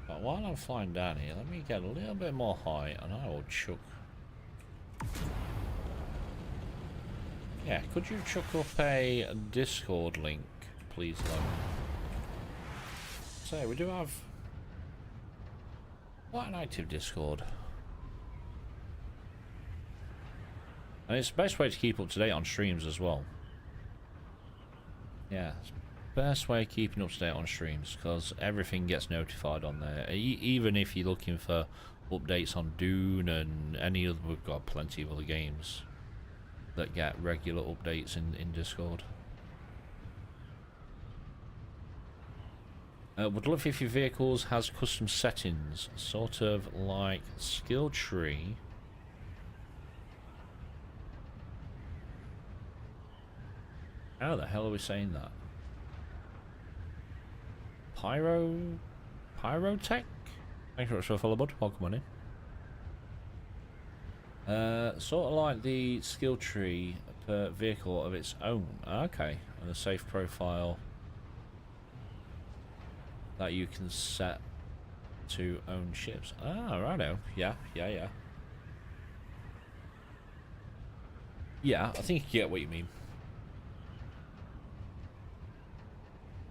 But while I'm flying down here, let me get a little bit more height and I will chuck. Yeah, could you chuck up a Discord link, please, Logan? So, we do have quite an active Discord. And it's the best way to keep up to date on streams as well. Yeah, it's the best way of keeping up to date on streams, because everything gets notified on there. Even if you're looking for updates on Dune and any other, we've got plenty of other games that get regular updates in Discord. Would love if your vehicles has custom settings, sort of like skill tree. How the hell are we saying that? Pyrotech? Thanks very much for the follow, bud. Welcome on in. Sort of like the skill tree per vehicle of its own. Okay, and a safe profile that you can set to own ships. Ah, righto. Yeah. Yeah, I think you get what you mean.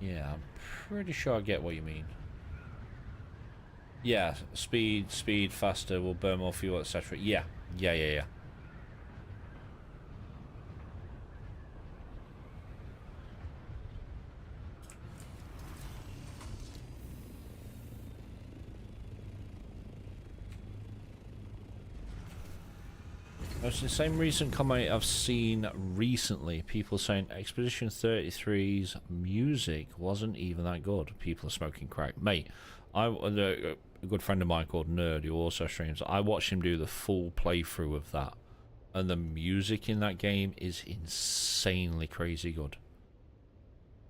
Yeah, I'm pretty sure I get what you mean. Yeah, speed faster, will burn more fuel, etc. Yeah. It's the same recent comment I've seen recently. People saying Expedition 33's music wasn't even that good. People are smoking crack. Mate, a good friend of mine called Nerd, who also streams. I watched him do the full playthrough of that, and the music in that game is insanely crazy good.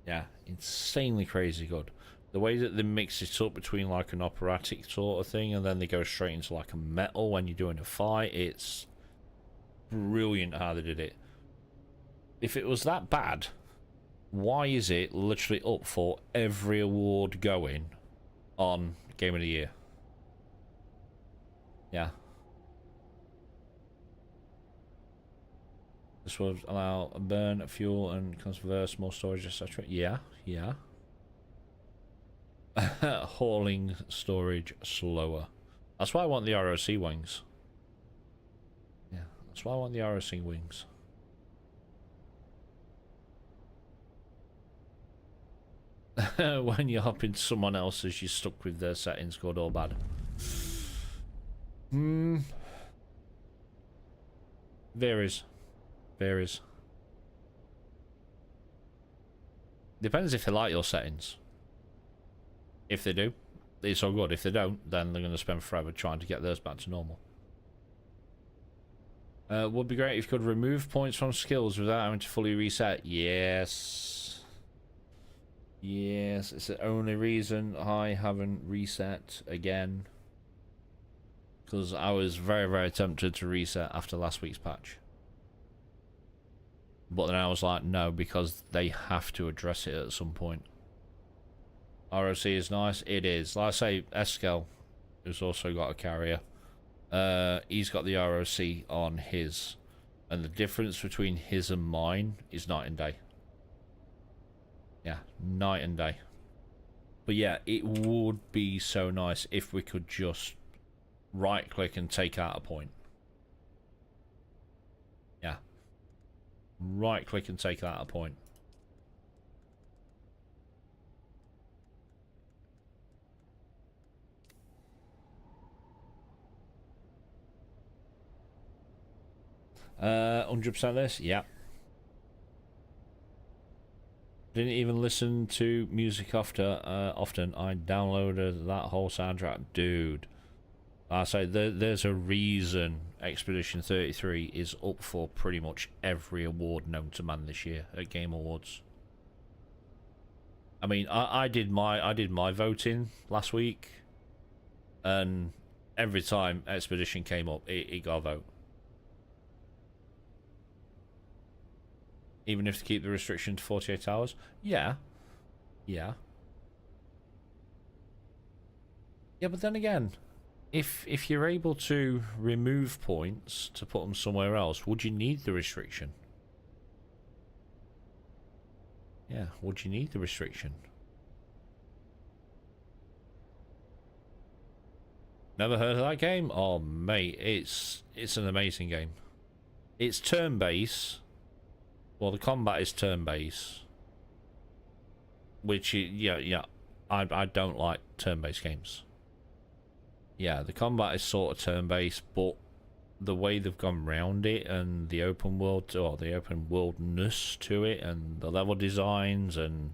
Yeah, insanely crazy good. The way that they mix it up between like an operatic sort of thing, and then they go straight into like a metal when you're doing a fight, it's brilliant how they did it. If it was that bad, why is it literally up for every award going on Game of the Year? Yeah. This will allow a burn, fuel, and conserve more storage, etc. Yeah, yeah. Hauling storage slower. That's why I want the ROC wings. Yeah, that's why I want the ROC wings. When you hop into someone else's, you're stuck with their settings, good or bad. Varies. Varies. Depends if they like your settings. If they do, it's all good. If they don't, then they're going to spend forever trying to get theirs back to normal. Would be great if you could remove points from skills without having to fully reset. Yes. Yes, it's the only reason I haven't reset again. Because I was very, very tempted to reset after last week's patch. But then I was like, no, because they have to address it at some point. ROC is nice. It is. Like I say, Eskel, who's also got a carrier, he's got the ROC on his. And the difference between his and mine is night and day. Yeah, night and day. But yeah, it would be so nice if we could just right click and take out a point. Yeah. Right click and take out a point. Uh, 100% this? Yeah. Didn't even listen to music often. I downloaded that whole soundtrack. Dude. I say there's a reason Expedition 33 is up for pretty much every award known to man this year at Game Awards. I mean, I did my voting last week, and every time Expedition came up, it got a vote. Even if to keep the restriction to 48 hours? Yeah. Yeah. Yeah, but then again, if you're able to remove points to put them somewhere else, would you need the restriction? Yeah, would you need the restriction? Never heard of that game? Oh, mate, it's an amazing game. It's turn-based. Well, the combat is turn-based, which is, yeah, I don't like turn-based games. Yeah, the combat is sort of turn-based, but the way they've gone round it and the open world, or the open worldness to it, and the level designs, and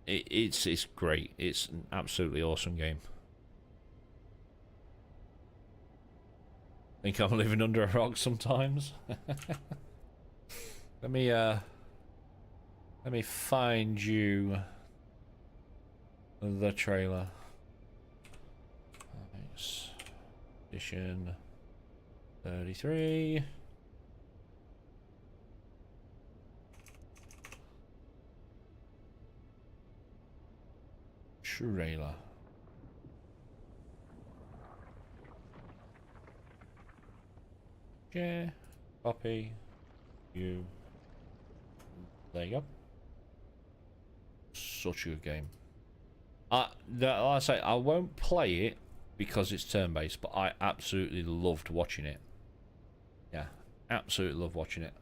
it's great. It's an absolutely awesome game. Think I'm living under a rock sometimes. Let me find you the trailer. Nice. Edition 33. Trailer. Yeah. Copy. You. There you go. Such a good game. Like I say, I won't play it because it's turn-based, but I absolutely loved watching it. Yeah, absolutely love watching it.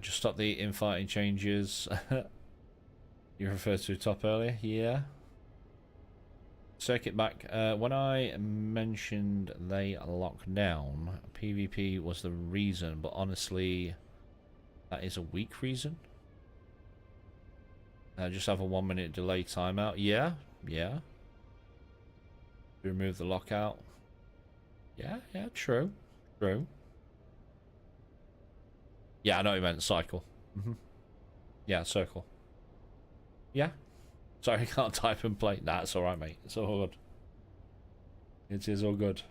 Just stop the infighting changes. You referred to top earlier? Yeah. Circuit back. When I mentioned they locked down, PvP was the reason, but honestly, That is a weak reason. Just have a 1 minute delay timeout. Yeah, yeah. Remove the lockout. Yeah, yeah, true. True. Yeah, I know you meant cycle. Yeah, circle. Yeah. Sorry, I can't type and play. Nah, it's alright, mate. It's all good. It is all good.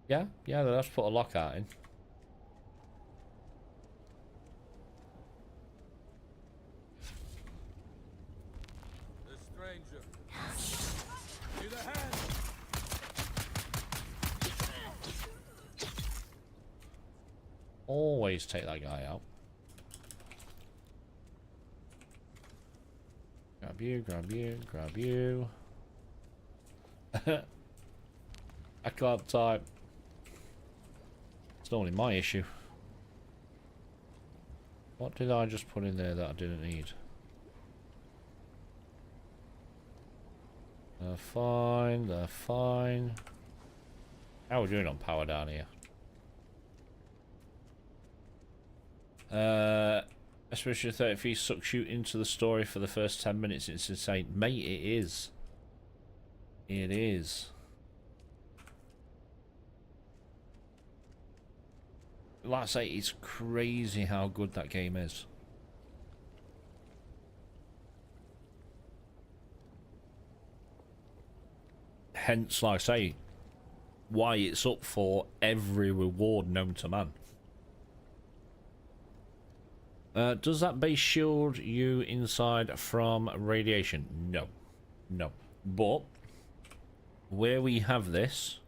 Yeah, yeah, let's put a lockout in. The stranger. To the hand. Always take that guy out. Grab you, grab you, grab you. I can't type. It's not only my issue. What did I just put in there that I didn't need? They're fine, they're fine. How are we doing on power down here? Especially 30 feet sucks you into the story for the first 10 minutes. It's insane. Mate, it is. It is. Like I say, it's crazy how good that game is. Hence, like I say, why it's up for every reward known to man. Does that base shield you inside from radiation? No. No. But where we have this,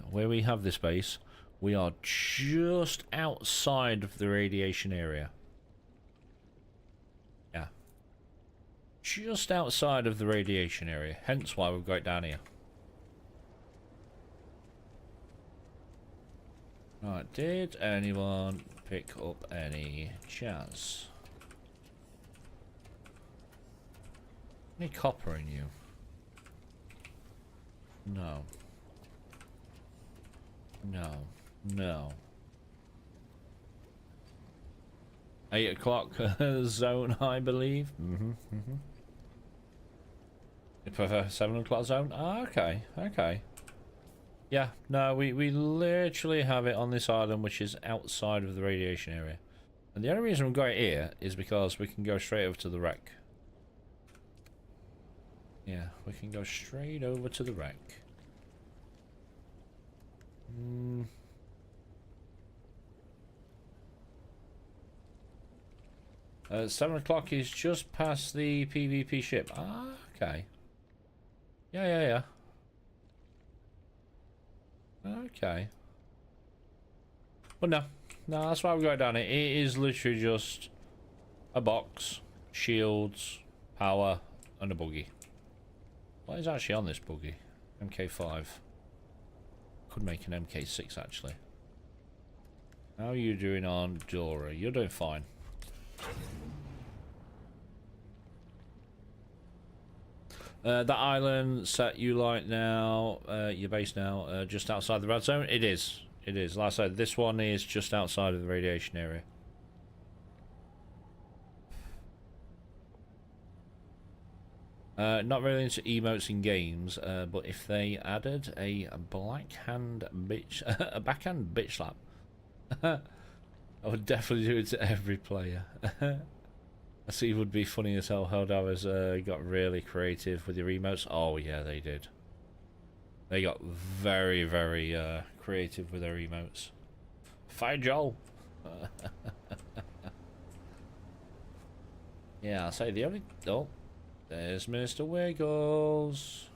where we have this base, we are just outside of the radiation area. Yeah. Just outside of the radiation area. Hence why we've got it down here. Right, did anyone pick up any jazz? Any copper in you? No. No. No. 8 o'clock zone, I believe. You prefer 7 o'clock zone? Ah, okay, okay. Yeah, no, we literally have it on this island, which is outside of the radiation area. And the only reason we've got it here is because we can go straight over to the wreck. Yeah, we can go straight over to the wreck. 7 o'clock is just past the PvP ship. Ah, okay. Yeah. Okay. But no, that's why we got it down here. It is literally just a box, shields, power, and a buggy. What is actually on this buggy? MK5. Could make an MK6 actually. How are you doing on Dora? You're doing fine. That island set you like now, your base now, just outside the red zone? It is. It is. Like I said, this one is just outside of the radiation area. Not really into emotes in games, but if they added a backhand bitch slap, I would definitely do it to every player. I see it would be funny as hell. Helldivers got really creative with your emotes. Oh yeah, they did. They got very, very creative with their emotes. Fire Joel. Yeah, I'll say the only... Oh, there's Mr. Wiggles.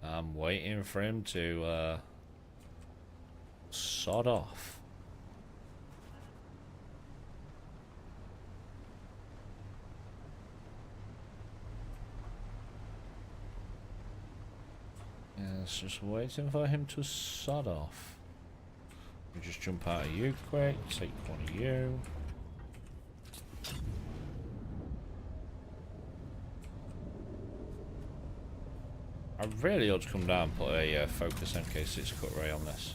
I'm waiting for him to sod off. Yeah, it's just waiting for him to sod off. We just jump out of you quick, take one of you. I really ought to come down and put a focus MK6 cut ray on this.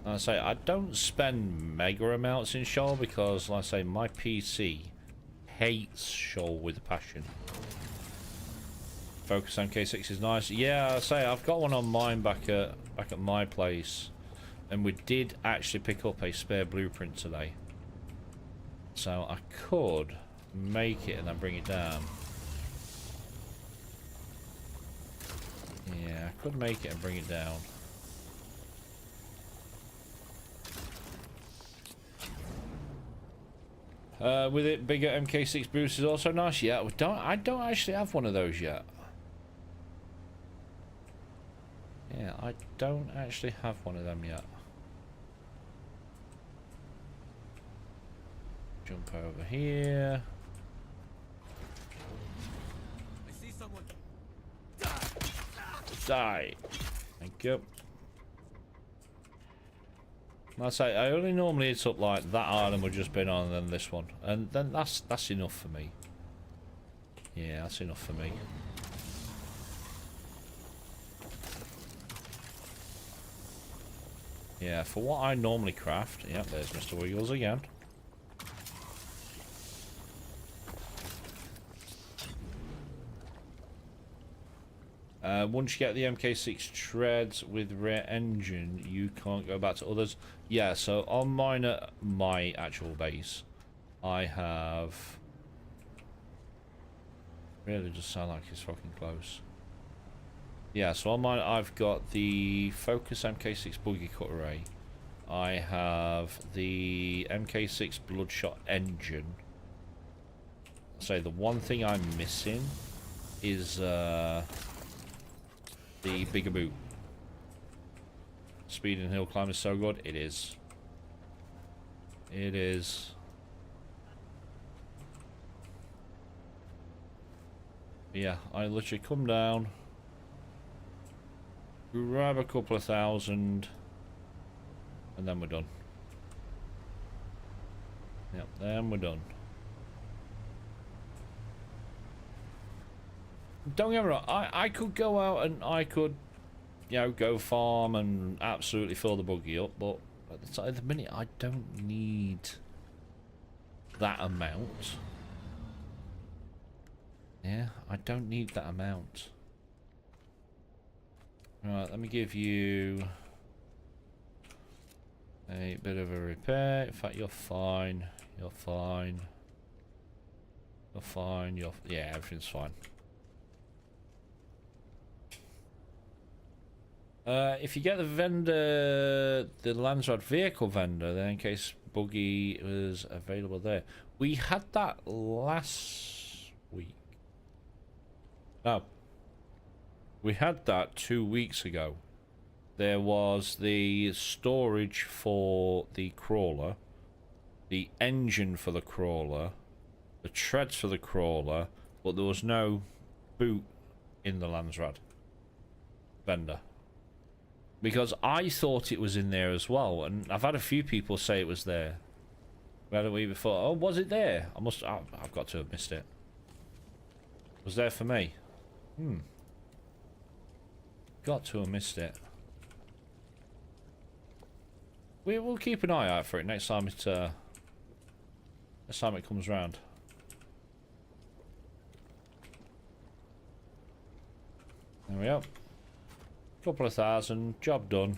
I say I don't spend mega amounts in Shoal because, like I say, my PC hates Shoal with a passion. Focus MK6 is nice. Yeah, I say I've got one on mine back at my place, and we did actually pick up a spare blueprint today. So I could make it and then bring it down. Yeah, I could make it and bring it down. With it, bigger MK6 boost is also nice. Yeah, I don't actually have one of those yet. Yeah, I don't actually have one of them yet. Jump over here. I see someone. Die. Thank you. I say I only normally hit up like that island we've just been on, and then this one, and then that's enough for me. Yeah, that's enough for me. Yeah, for what I normally craft. Yep, there's Mr. Wiggles again. Once you get the MK6 treads with rear engine, you can't go back to others. Yeah, so on mine at my actual base, I have... Really just sound like it's fucking close. Yeah, so on mine I've got the Focus MK6 Buggy Cut Array. I have the MK6 Bloodshot engine. So the one thing I'm missing is the bigger boot. Speed and hill climb is so good. It is. It is. Yeah, I literally come down, grab a couple of thousand, and then we're done. Yep, then we're done. Don't get me wrong, I could go out and I could, you know, go farm and absolutely fill the buggy up, but at the minute I don't need that amount. Yeah, I don't need that amount. Right, let me give you a bit of a repair. In fact, you're fine. You're fine. You're fine. Yeah, everything's fine. If you get the vendor, the Landsrod vehicle vendor, then in case buggy was available there. We had that last week. No. We had that 2 weeks ago. There was the storage for the crawler, the engine for the crawler, the treads for the crawler, but there was no boot in the Landsrad vendor. Because I thought it was in there as well, and I've had a few people say it was there. We had a week before. Oh, was it there? I've got to have missed it. It was there for me. Got to have missed it. We'll keep an eye out for it next time it comes round. There we go. Couple of thousand, job done.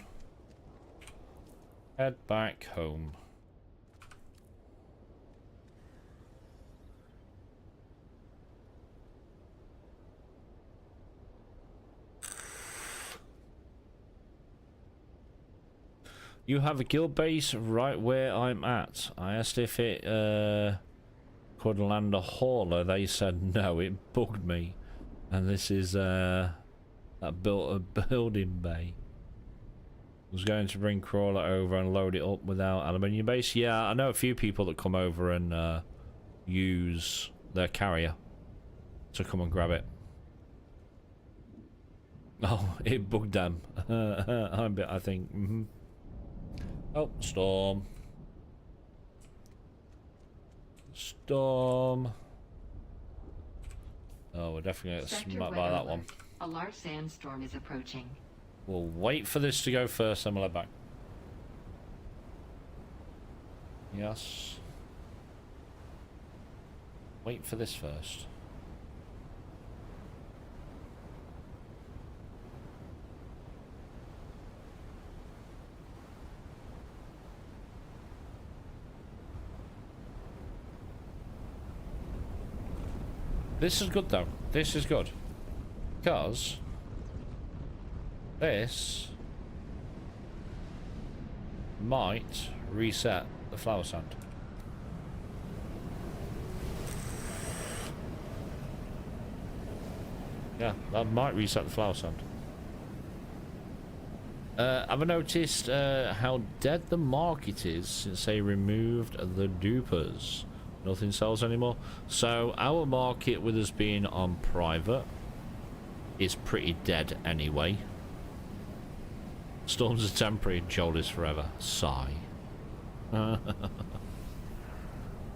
Head back home. You have a guild base right where I'm at. I asked if it could land a hauler. They said no, it bugged me. And this is that built a building bay. Was going to bring crawler over and load it up without aluminium base. Yeah, I know a few people that come over and use their carrier to come and grab it. Oh, it bugged them. I think. Oh, storm. Storm. Oh, we're definitely going to get Sector smacked weather by that one. alert. A large sandstorm is approaching. We'll wait for this to go first, then we'll head back. Yes. Wait for this first. This is good though. This is good. Because this might reset the flower sand. Yeah, that might reset the flower sand. Have I noticed how dead the market is since they removed the dupers? Nothing sells anymore. So our market, with us being on private, is pretty dead anyway. Storms are temporary, Joel is forever. Sigh.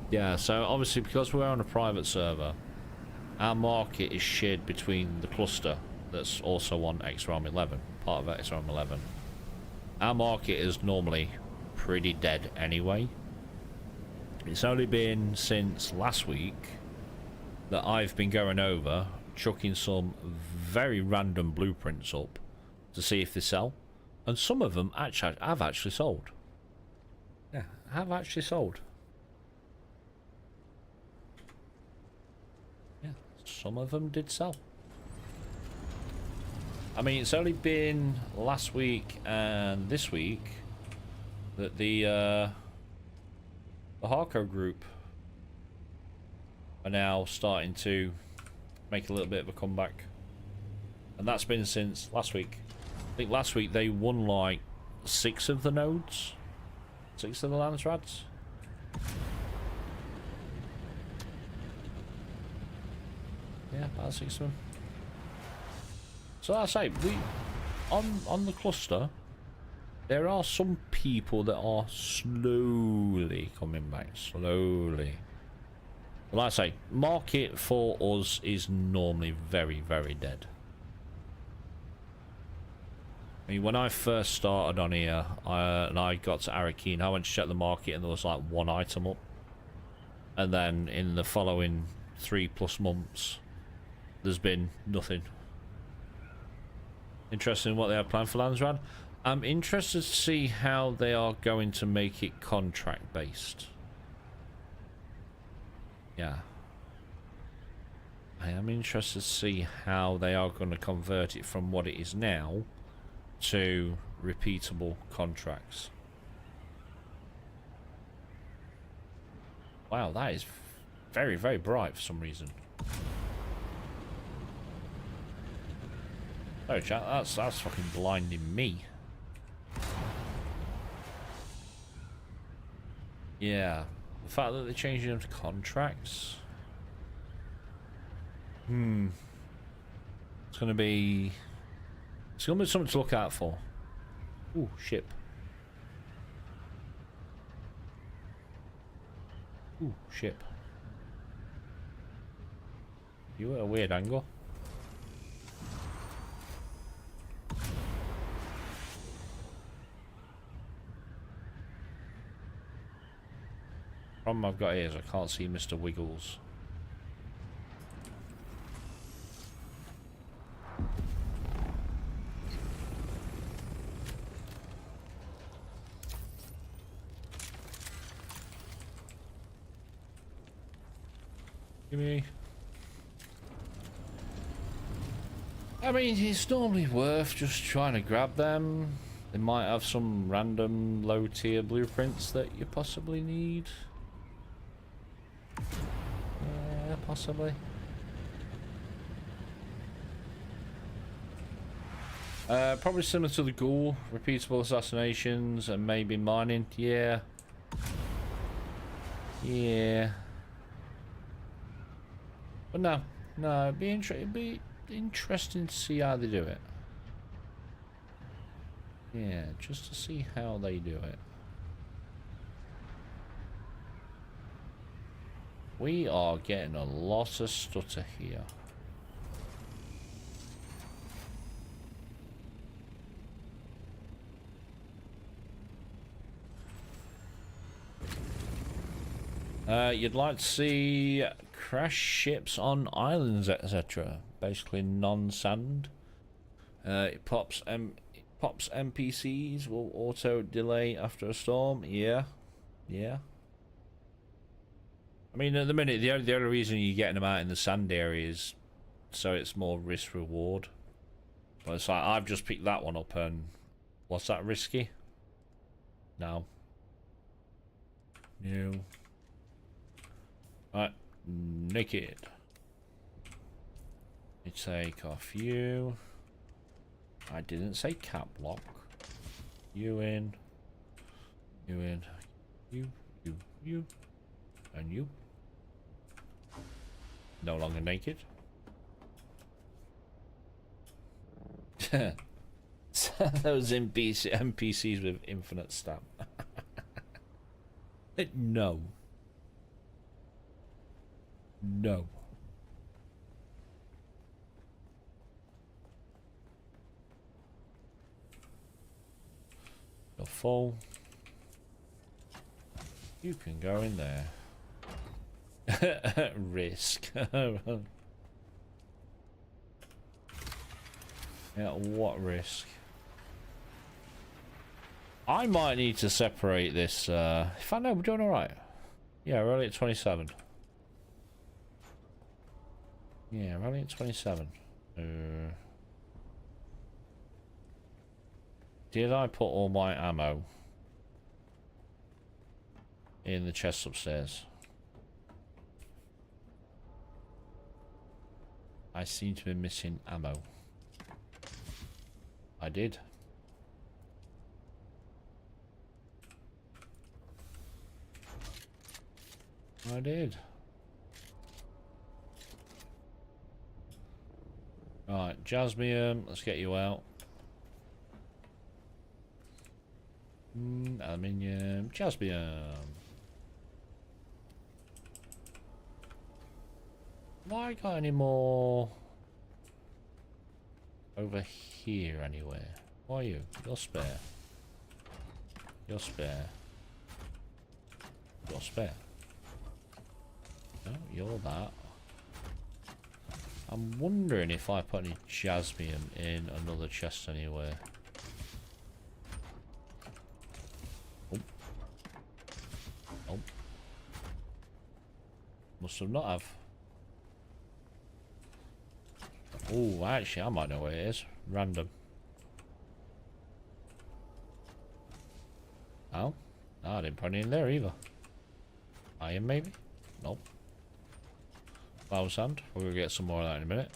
Yeah, so obviously because we're on a private server, our market is shared between the cluster that's also on XROM 11, part of XROM 11. Our market is normally pretty dead anyway. It's only been since last week that I've been going over, chucking some very random blueprints up to see if they sell. And some of them actually have actually sold. Yeah, have actually sold. Yeah, some of them did sell. I mean, it's only been last week and this week that the hardcore group are now starting to make a little bit of a comeback, and that's been since last week. I think last week they won like 6 of the nodes, 6 of the lance rads. Yeah, about 6 of them. So I say, we on the cluster, there are some people that are slowly coming back, slowly. But like I say, market for us is normally very, very dead. I mean, when I first started on here, and I got to Arakeen, I went to check the market and there was like 1 item up. And then in the following 3+ months, there's been nothing. Interested in what they have planned for Landsrad? I'm interested to see how they are going to make it contract based. Yeah. I am interested to see how they are going to convert it from what it is now to repeatable contracts. Wow, that is very, very bright for some reason. Oh, chat, that's fucking blinding me. Yeah, the fact that they're changing them to contracts. It's gonna be something to look out for. Ooh, ship. Ooh, ship. You at a weird angle. Problem I've got here is I can't see Mr. Wiggles. Gimme. I mean, it's normally worth just trying to grab them. They might have some random low tier blueprints that you possibly need. Yeah, possibly. Probably similar to the ghoul, repeatable assassinations and maybe mining. Yeah. Yeah. But no, it'd be interesting to see how they do it. Yeah, just to see how they do it. We are getting a lot of stutter here. You'd like to see crash ships on islands, etc. Basically non-sand. It pops NPCs will auto delay after a storm. Yeah. I mean, at the minute, the only reason you're getting them out in the sand area is so it's more risk reward. But it's like I've just picked that one up, and what's that, risky? No. Right, naked. Let me take off you. I didn't say cap lock. You in. You, and you. No longer naked. Those NPCs with infinite stamina. No. No. You're full. You can go in there. Risk. Yeah, what risk? I might need to separate this. If I know, we're doing alright. Yeah, we're only at 27. Yeah, we're only at 27. Did I put all my ammo in the chest upstairs? I seem to be missing ammo. I did. I did. Right, Jasmium, let's get you out. Aluminium, Jasmium. Have I got any more over here anywhere? Why are you? You're spare. You're spare. You're spare. No, you're that. I'm wondering if I put any jasmium in another chest anywhere. Oh. Oh. Must have not have. Oh, actually, I might know where it is. Random. Oh, no, I didn't put any in there either. Iron, maybe? Nope. Flower sand. We're gonna get some more of that in a minute.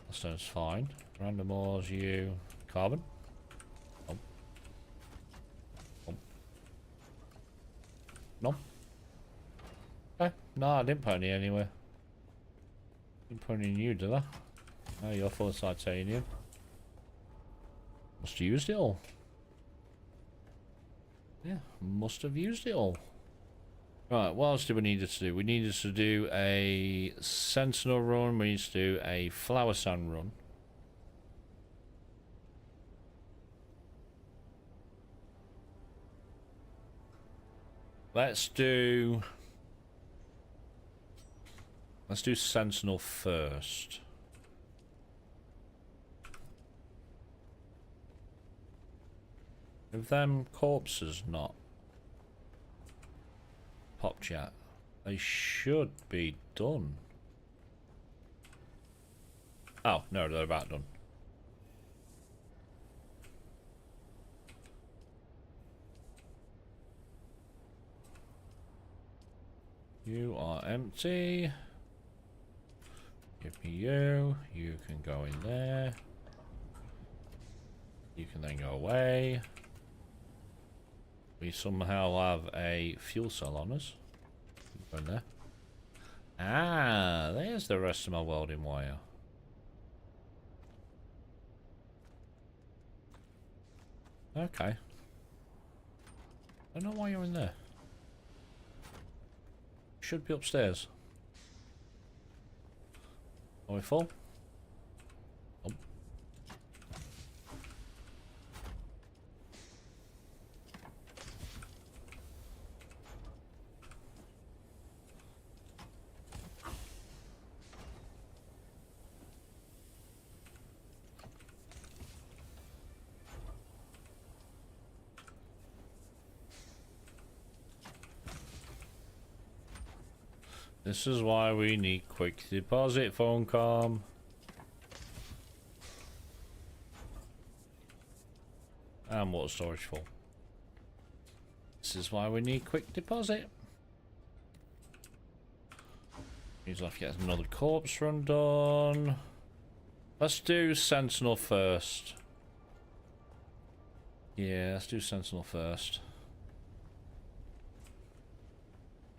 That sounds fine. Random ores, you. Carbon. Nope. Nope. Nope. Okay. No, I didn't put any anywhere. Didn't put any in you, did I? Oh, you're full of titanium. Must have used it all. Yeah, must have used it all. Right, what else do we need to do? We needed to do a sentinel run. We need to do a flower sand run. Let's do sentinel first. If them corpses not pop chat, they should be done. Oh no, they're about done. You are empty. Give me you. You can go in there. You can then go away. We somehow have a fuel cell on us. Go in there. Ah, there's the rest of my welding wire. Okay. I don't know why you're in there. Should be upstairs. Are we full? Oh. This is why we need quick deposit phone com. And water storage full. This is why we need quick deposit. Means I'll have to get another corpse run done. Let's do Sentinel first. Yeah, let's do Sentinel first.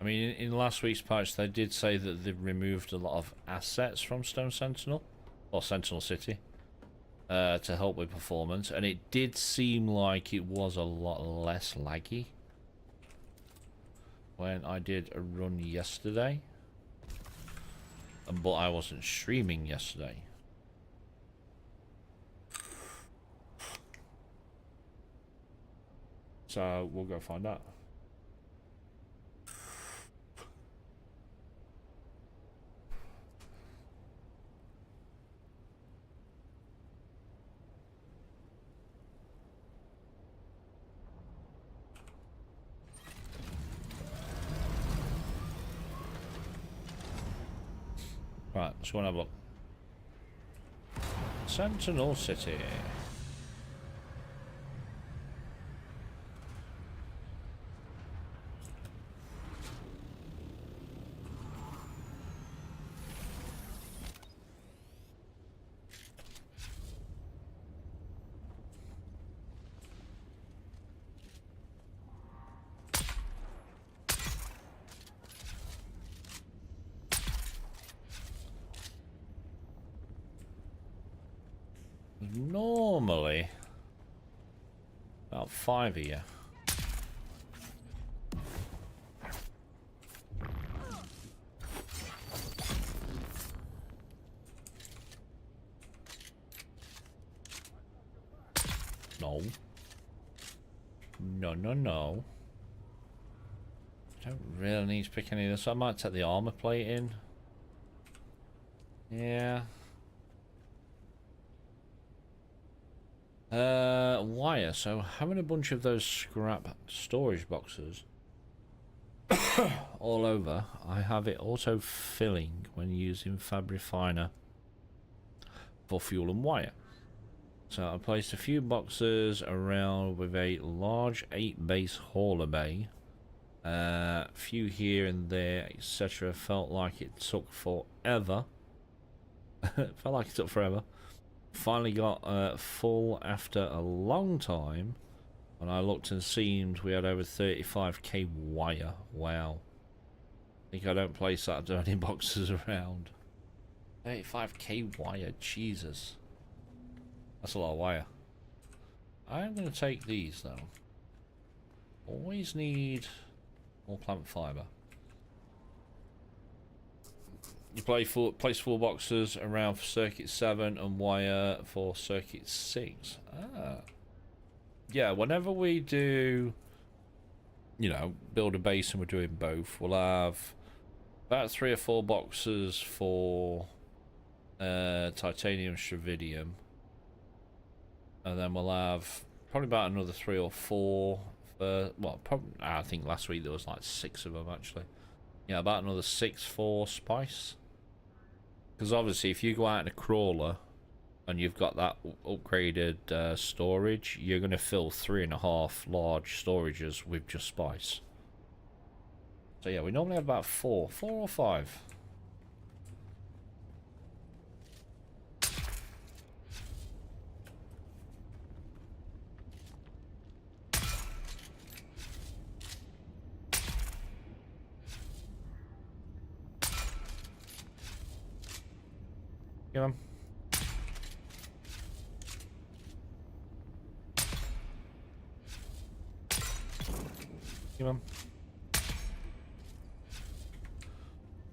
I mean, in last week's patch, they did say that they've removed a lot of assets from Stone Sentinel, or Sentinel City, to help with performance, and it did seem like it was a lot less laggy when I did a run yesterday, but I wasn't streaming yesterday. So we'll go find out. Right, let's go and have a look. Sentinel City. Normally about 5 of you. No. No, no, no. Don't really need to pick any of this. I might take the armor plate in. Yeah. Wire. So having a bunch of those scrap storage boxes all over, I have it auto filling when using Fab Refiner for fuel and wire. So I placed a few boxes around with a large 8 base hauler bay, few here and there, etc. Felt like it took forever. Felt like it took forever. Finally got full after a long time, and I looked and seemed we had over 35k wire. Wow. I think I don't place that many boxes around. 35k wire, Jesus. That's a lot of wire. I'm going to take these though. Always need more plant fibre. You place full boxes around for circuit 7 and wire for circuit 6. Ah. Yeah, whenever we do, you know, build a base and we're doing both, we'll have about 3 or 4 boxes for titanium stravidium. And then we'll have probably about another 3 or 4 for, well, probably, I think last week there was like 6 of them actually. Yeah, about another 6 for Spice. Because obviously if you go out in a crawler and you've got that upgraded storage, you're going to fill 3.5 large storages with just Spice. So yeah, we normally have about 4 or 5. Give him. Give him.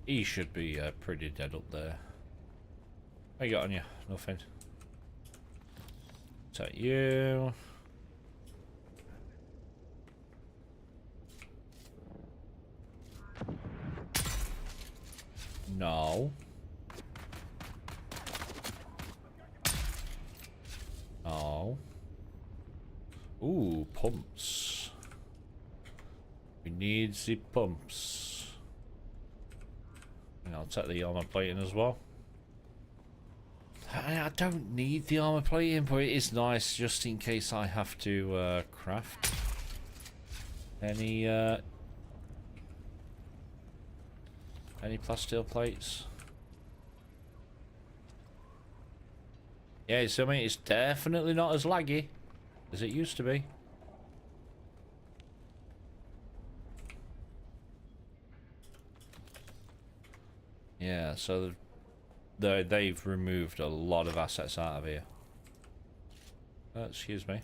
He should be pretty dead up there. What you got on you? Nothing. Is that you? No. No. Ooh, pumps. We need the pumps. And I'll take the armor plating as well. I don't need the armor plating, but it is nice just in case I have to craft any plasteel plates. Yeah, so I mean, it's definitely not as laggy as it used to be. Yeah, so they've removed a lot of assets out of here. Excuse me.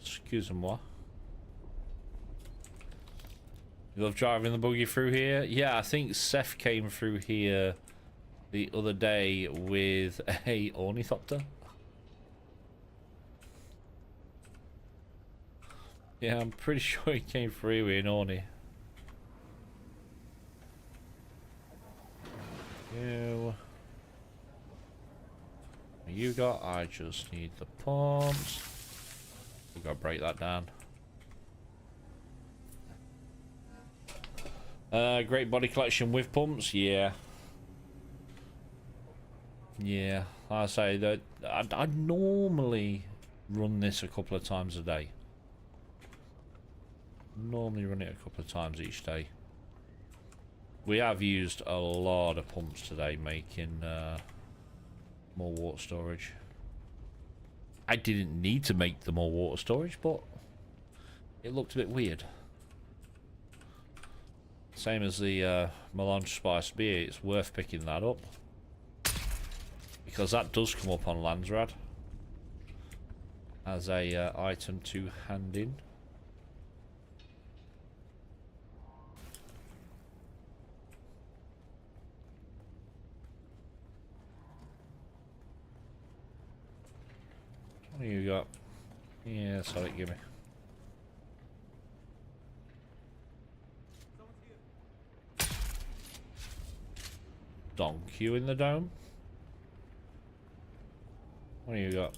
Excuse-moi. You love driving the buggy through here? Yeah, I think Seth came through here the other day with a ornithopter. Yeah, I'm pretty sure he came through with an orny. You got, I just need the pumps. We've got to break that down. Great body collection with pumps, yeah. Yeah, like I say that I normally run this a couple of times a day. Normally run it a couple of times each day. We have used a lot of pumps today, making more water storage. I didn't need to make the more water storage, but it looked a bit weird. Same as the Melange Spice beer, it's worth picking that up. Because that does come up on Landsrad as a item to hand in. What do you got? Yeah, sorry, give me. Donk you in the dome? What do you got?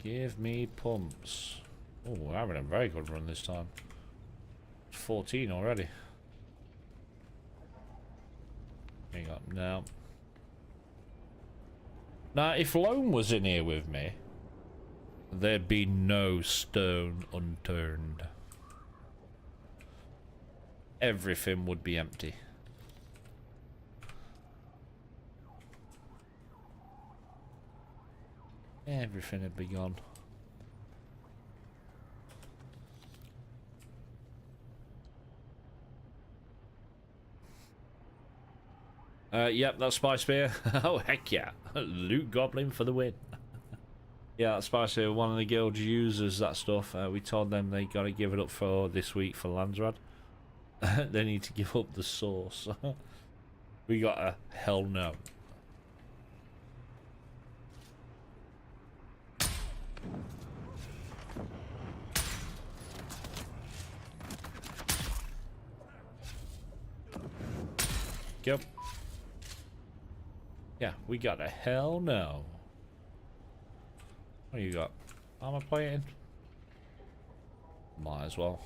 Give me pumps. Oh, we're having a very good run this time. 14 already. What you got now? Now, if Lone was in here with me, there'd be no stone unturned. Everything would be empty. Everything would be gone. Yep, that's Spice Beer. Oh, heck yeah. Loot Goblin for the win. Yeah, that's Spice Beer. One of the guilds uses that stuff. We told them they got to give it up for this week for Landsrad. They need to give up the sauce. We got a hell no. Yep. Yeah, we got a hell no. What do you got? Armor plating? Might as well.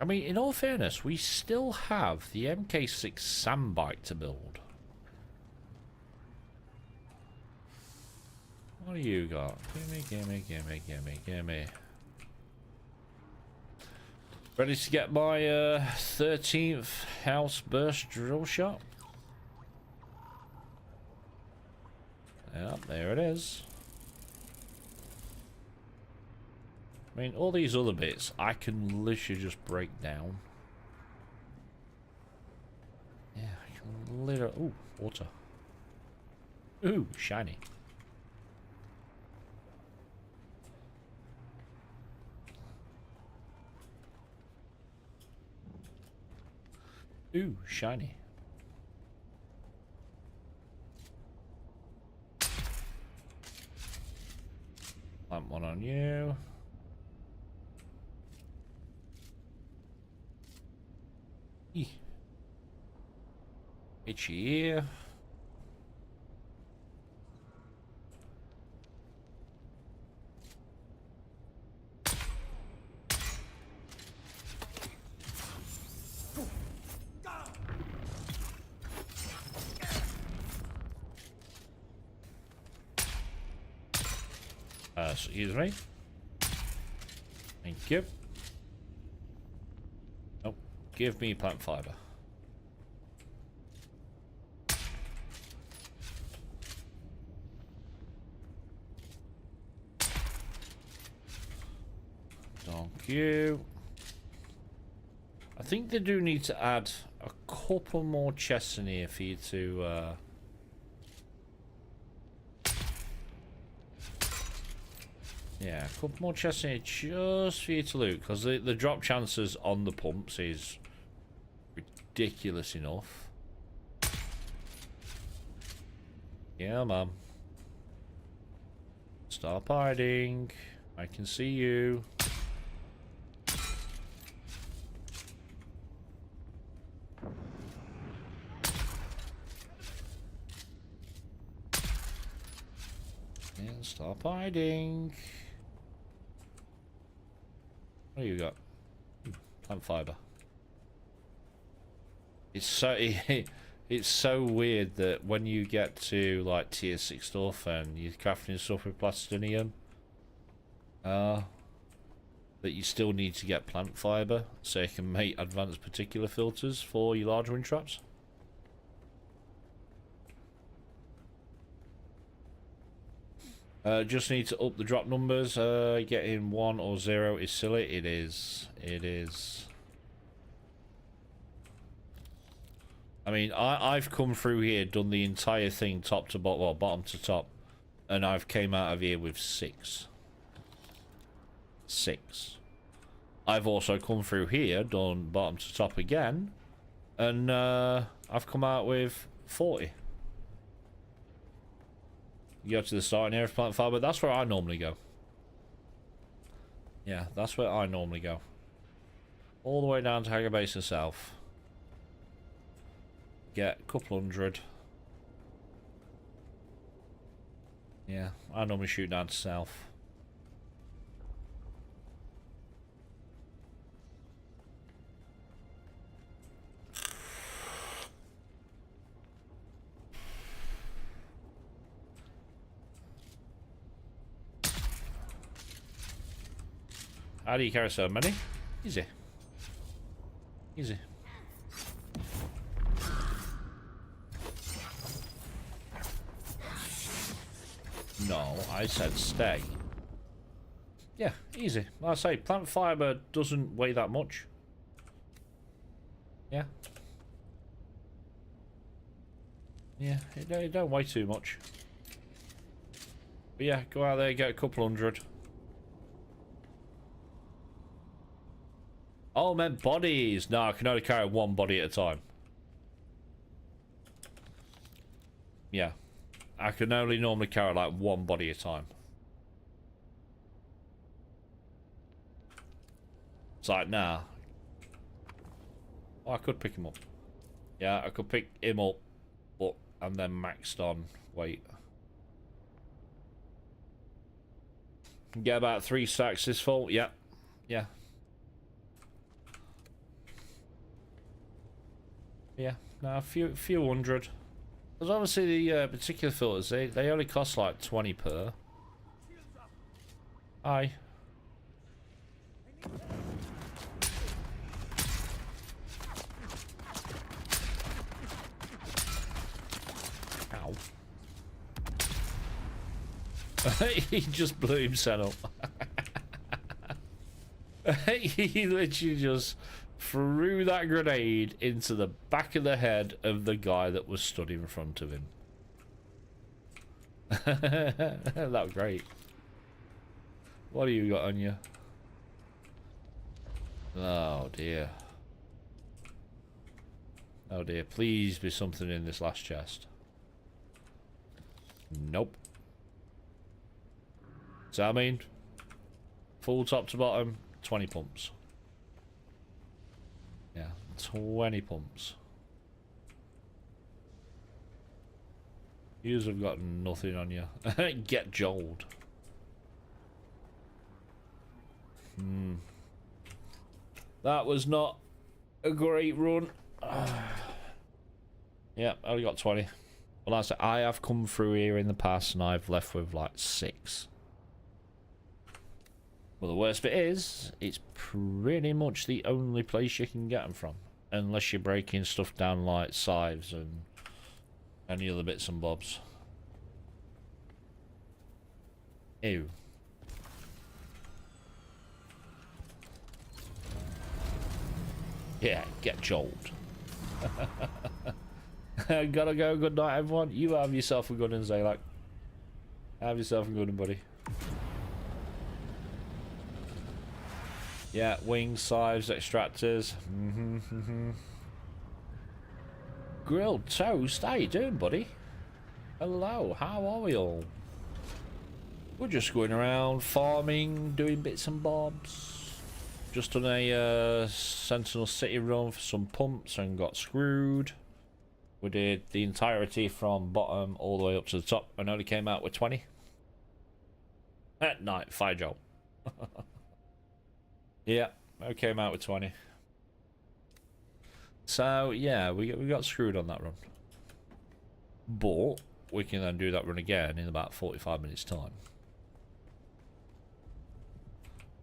I mean, in all fairness, we still have the MK6 sandbike to build. What do you got? Gimme, gimme, gimme, gimme, gimme. Ready to get my 13th house burst drill shot? Yep, there it is. I mean, all these other bits, I can literally just break down. Yeah, I can literally... Ooh, water. Ooh, shiny. Ooh, shiny. Plant one on you. Eeh. Itchy ear. Excuse me. Thank you. Nope. Give me plant fiber. Thank you. I think they do need to add a couple more chests in here for you to yeah, a couple more chests in here just for you to loot, because the drop chances on the pumps is ridiculous enough. Yeah, man. Stop hiding. I can see you. And stop hiding. What do you got? Plant fiber. It's so it's so weird that when you get to like tier 6 stuff and you're crafting stuff with plastinium, that you still need to get plant fiber so you can make advanced particular filters for your large wind traps. Just need to up the drop numbers. Getting 1 or 0 is silly. It is. It is. I mean, I've come through here, done the entire thing top to bottom, well, bottom to top, and I've came out of here with 6. 6. I've also come through here, done bottom to top again, and I've come out with 40. You go to the starting area of plant fiber, that's where I normally go. Yeah, that's where I normally go. All the way down to Hager Basin South. Get a couple hundred. Yeah, I normally shoot down to south. How do you carry so many? Easy. Easy. No, I said stay. Yeah, easy. Like I say, plant fiber doesn't weigh that much. Yeah. Yeah, it don't weigh too much. But yeah, go out there, get a couple hundred. Oh, I meant bodies. No, I can only carry one body at a time. Yeah. I can only normally carry like one body at a time. It's like, nah. Oh, I could pick him up. Yeah, I could pick him up, but I'm then maxed on weight. Get about 3 stacks this fall. Yeah. Yeah. Yeah, no, a few hundred. Because obviously the particular filters, they only cost like 20 per. Aye. Ow. He just blew himself up. He literally just threw that grenade into the back of the head of the guy that was stood in front of him. That was great. What do you got on you? Oh dear. Oh dear, please be something in this last chest. Nope. So I mean, full top to bottom, 20 pumps. Yeah, 20 pumps. Yous have got nothing on you. Get joled. That was not a great run. Yeah, I only got 20. Well, I said I have come through here in the past and I've left with like 6. Well, the worst bit is, it's pretty much the only place you can get them from. Unless you're breaking stuff down like scythes and any other bits and bobs. Ew. Yeah, get jolted. Gotta go. Good night, everyone. You have yourself a good one, Zalak. Have yourself a good one, buddy. Yeah, wings, scythes, extractors. Grilled toast. How you doing, buddy? Hello. How are we all? We're just going around farming, doing bits and bobs. Just done a Sentinel City run for some pumps and got screwed. We did the entirety from bottom all the way up to the top and only came out with 20. At night, fire job. Yeah, I came out with 20. So yeah, we got screwed on that run. But we can then do that run again in about 45 minutes time.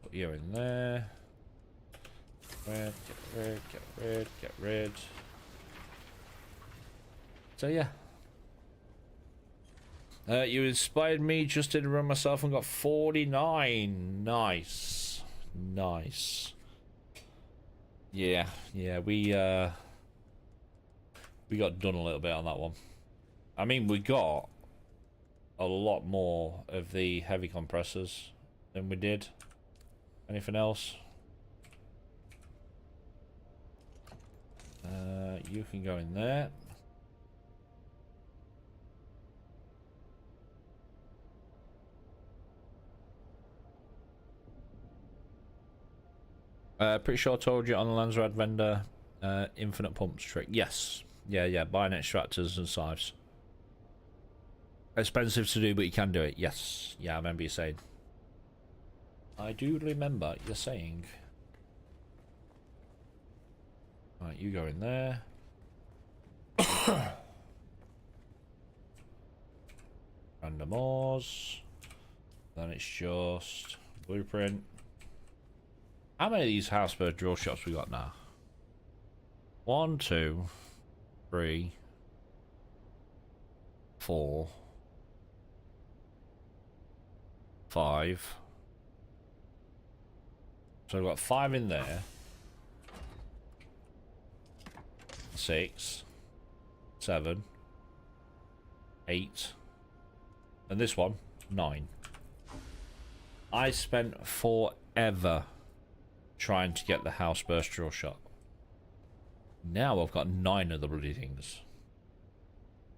Put you in there. Red, get red, get red, get red. So yeah. You inspired me just to run myself and got 49. Nice. Nice. Yeah, we got done a little bit on that one. I mean, we got a lot more of the heavy compressors than we did anything else. You can go in there. Pretty sure I told you on the Landsrad vendor infinite pumps trick. Yes. Yeah, buying extractors and scythes. Expensive to do, but you can do it. Yes. Yeah, I remember you saying. I do remember you saying. Right, you go in there. Random ores. Then it's just blueprint. How many of these housebird drill shops we got now? 1, 2, 3, 4, 5. So we've got 5 in there. 6, 7, 8, and this one 9. I spent forever trying to get the house burst drill shot. Now I've got 9 of the bloody things.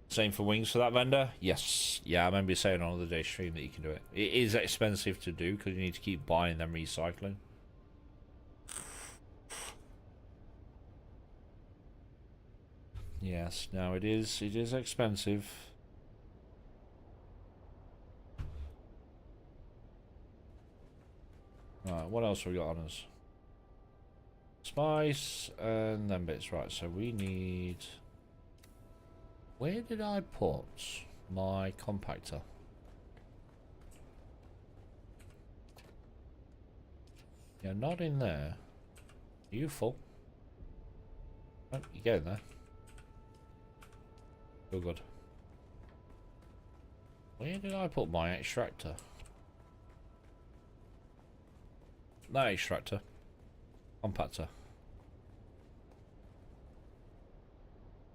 Same for wings for that vendor? Yes. Yeah, I remember you saying on the day stream that you can do it. It is expensive to do because you need to keep buying them recycling. Yes, now it is expensive. Right, what else have we got on us? Spice and then bits. Right, so we need... Where did I put my compactor? Yeah, not in there. Are you full? Oh, you get in there. Feel good. Where did I put my extractor? No extractor. Compactor.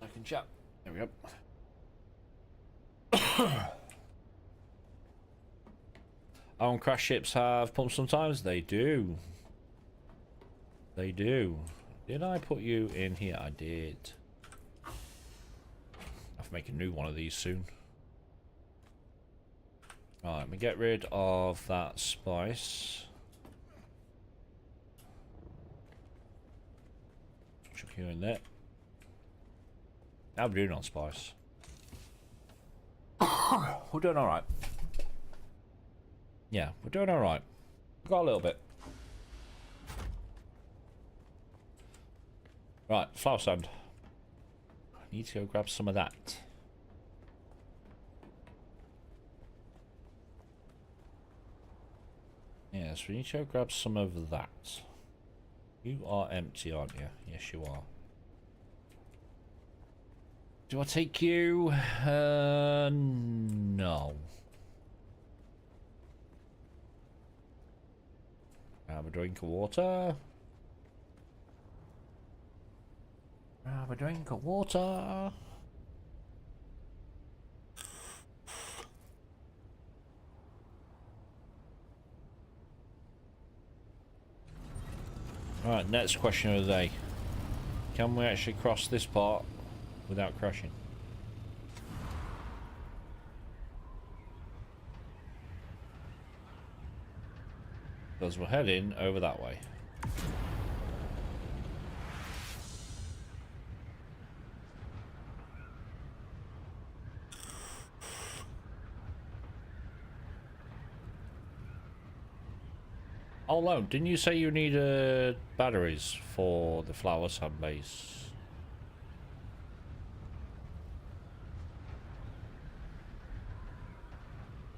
I can chat. There we go. On crash ships have pumps sometimes? They do. They do. Did I put you in here? I did. I have to make a new one of these soon. Right, let me get rid of that spice. Chuck you in there. How are we doing on spice? We're doing alright. Yeah, we're doing alright. We've got a little bit. Right, flower sand. I need to go grab some of that. Yes, we need to go grab some of that. You are empty, aren't you? Yes, you are. Do I take you? No. Have a drink of water. Have a drink of water. Alright, next question of the day. Can we actually cross this part without crashing? Because we're heading over that way. Oh no, didn't you say you needed batteries for the flower sand base?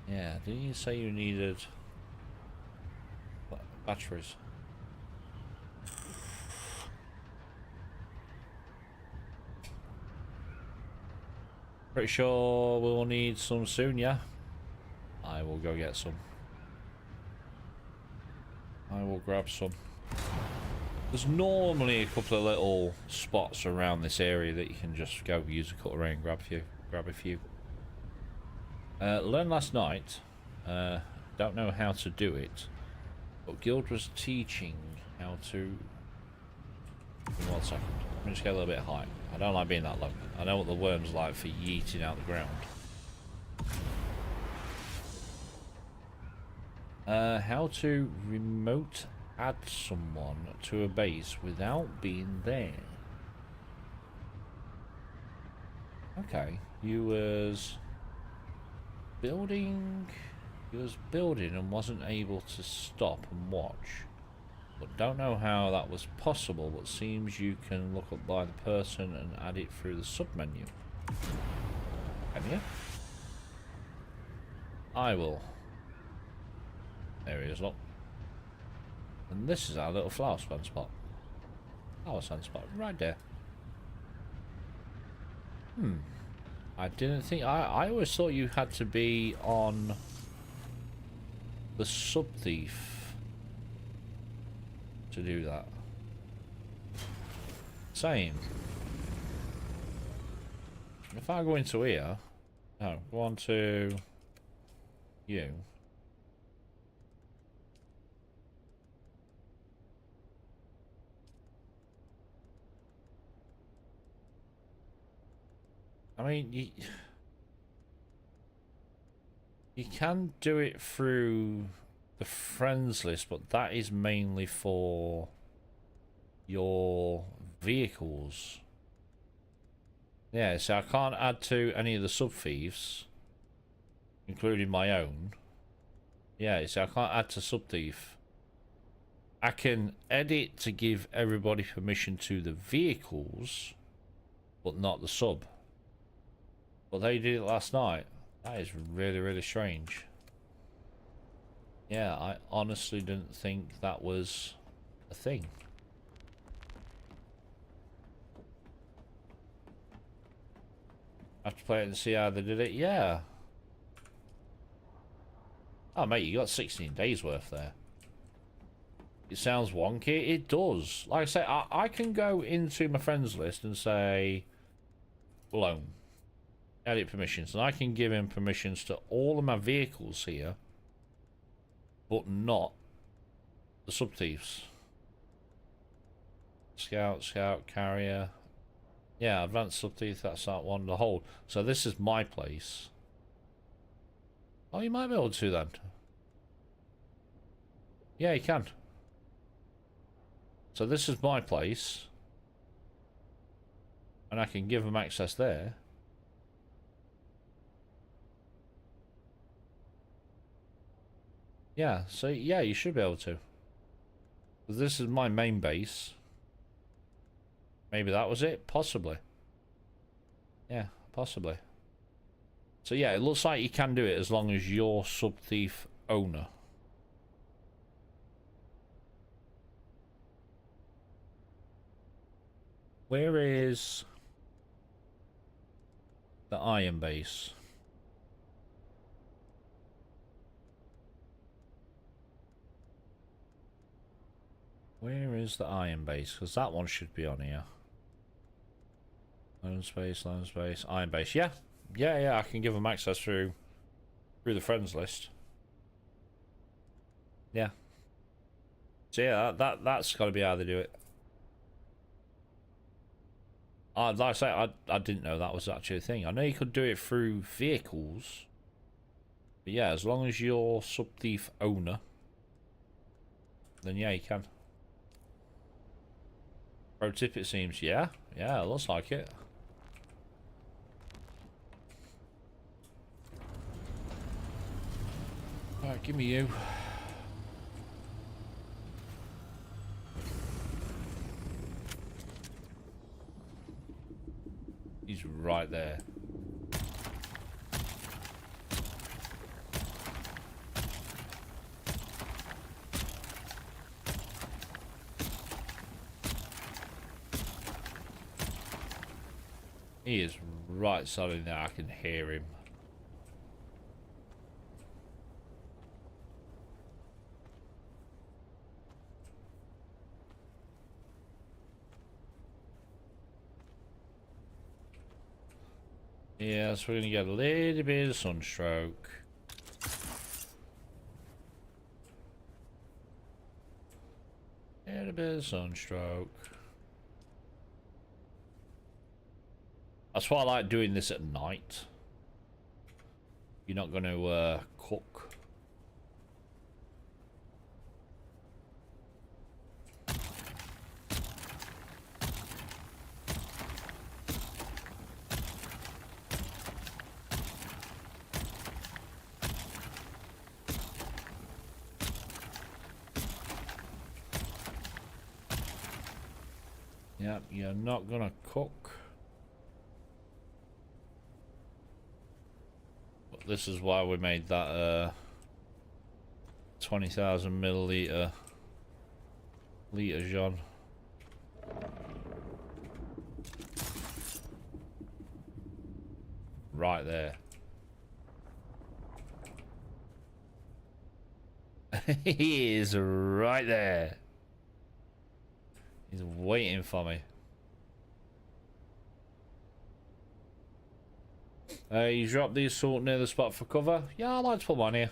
Yeah, didn't you say you needed batteries? Pretty sure we'll need some soon, yeah? I will go get some. I will grab some. There's normally a couple of little spots around this area that you can just go use a cutlery and grab a few. Learned last night. Don't know how to do it, but Guild was teaching how to. Give me 1 second. Let me just get a little bit high. I don't like being that low. I know what the worm's like for yeeting out the ground. How to remote add someone to a base without being there. Okay, you was building and wasn't able to stop and watch. But don't know how that was possible, but seems you can look up by the person and add it through the sub-menu. Can you? I will. There he is, look. And this is our little flower sand spot. Flower sand spot, right there. I didn't think... I always thought you had to be on the sub-thief to do that. Same. If I go into here... No, go on to... you. I mean, you can do it through the friends list, but that is mainly for your vehicles. Yeah, so I can't add to any of the sub-thieves, including my own. Yeah, so I can't add to sub-thief. I can edit to give everybody permission to the vehicles, but not the sub. But they did it last night. That is really, really strange. Yeah, I honestly didn't think that was a thing. I have to play it and see how they did it. Yeah. Oh, mate, you got 16 days worth there. It sounds wonky. It does. Like I say, I can go into my friends list and say, blown. Edit permissions, and I can give him permissions to all of my vehicles here, but not the sub-thieves. Scout, carrier. Yeah, advanced sub-thief, that's that one. The hold. So this is my place. Oh, you might be able to then. Yeah, you can. So this is my place. And I can give them access there. Yeah, so yeah, you should be able to. This is my main base. Maybe that was it? Possibly. Yeah, possibly. So yeah, it looks like you can do it as long as you're sub-thief owner. Where is the iron base? Where is the iron base? Because that one should be on here. Lone space, iron base. Yeah, I can give them access through the friends list. Yeah. So yeah, that's got to be how they do it. Like I say, I didn't know that was actually a thing. I know you could do it through vehicles. But yeah, as long as you're sub-thief owner, then yeah, you can. Pro tip, it seems. Yeah, it looks like it. Alright, give me you. He's right there. He is right solid now. I can hear him. Yeah, so we're gonna get a little bit of sunstroke. A little bit of sunstroke. That's why I like doing this at night. You're not going to cook. Yep, you're not going to cook. This is why we made that 20,000 milliliter John. Right there. He is right there. He's waiting for me. You dropped the assault near the spot for cover? Yeah, I like to put mine here.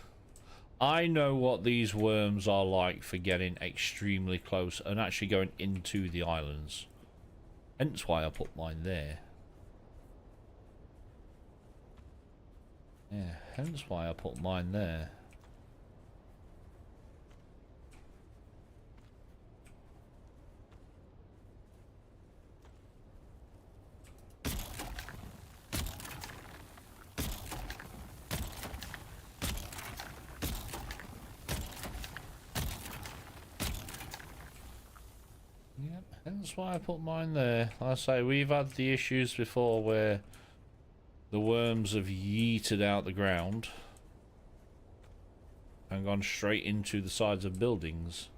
I know what these worms are like for getting extremely close and actually going into the islands. Hence why I put mine there. Yeah, hence why I put mine there. That's why I put mine there. Like I say, we've had the issues before where the worms have yeeted out the ground and gone straight into the sides of buildings.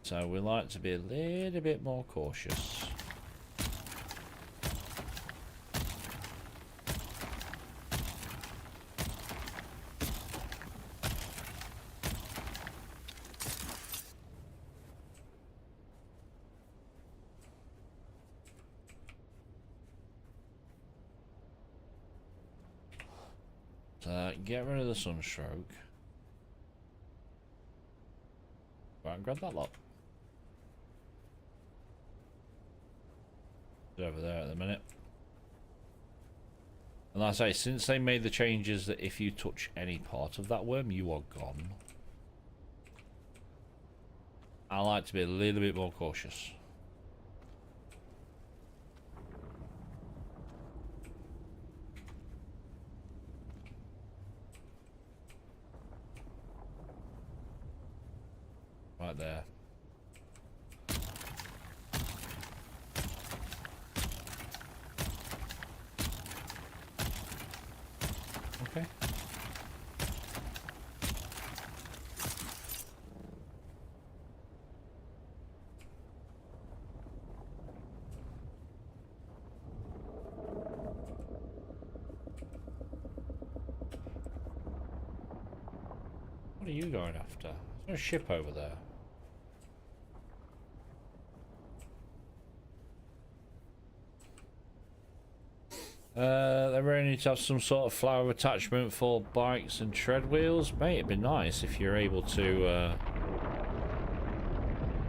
So we like to be a little bit more cautious. Get rid of the sunstroke. and grab that lot. It's over there at the minute. And like I say, since they made the changes that if you touch any part of that worm, you are gone. I like to be a little bit more cautious. Right there. Okay. What are you going after? There's a ship over there. They really need to have some sort of flower attachment for bikes and tread wheels. Mate, it'd be nice if you're able to,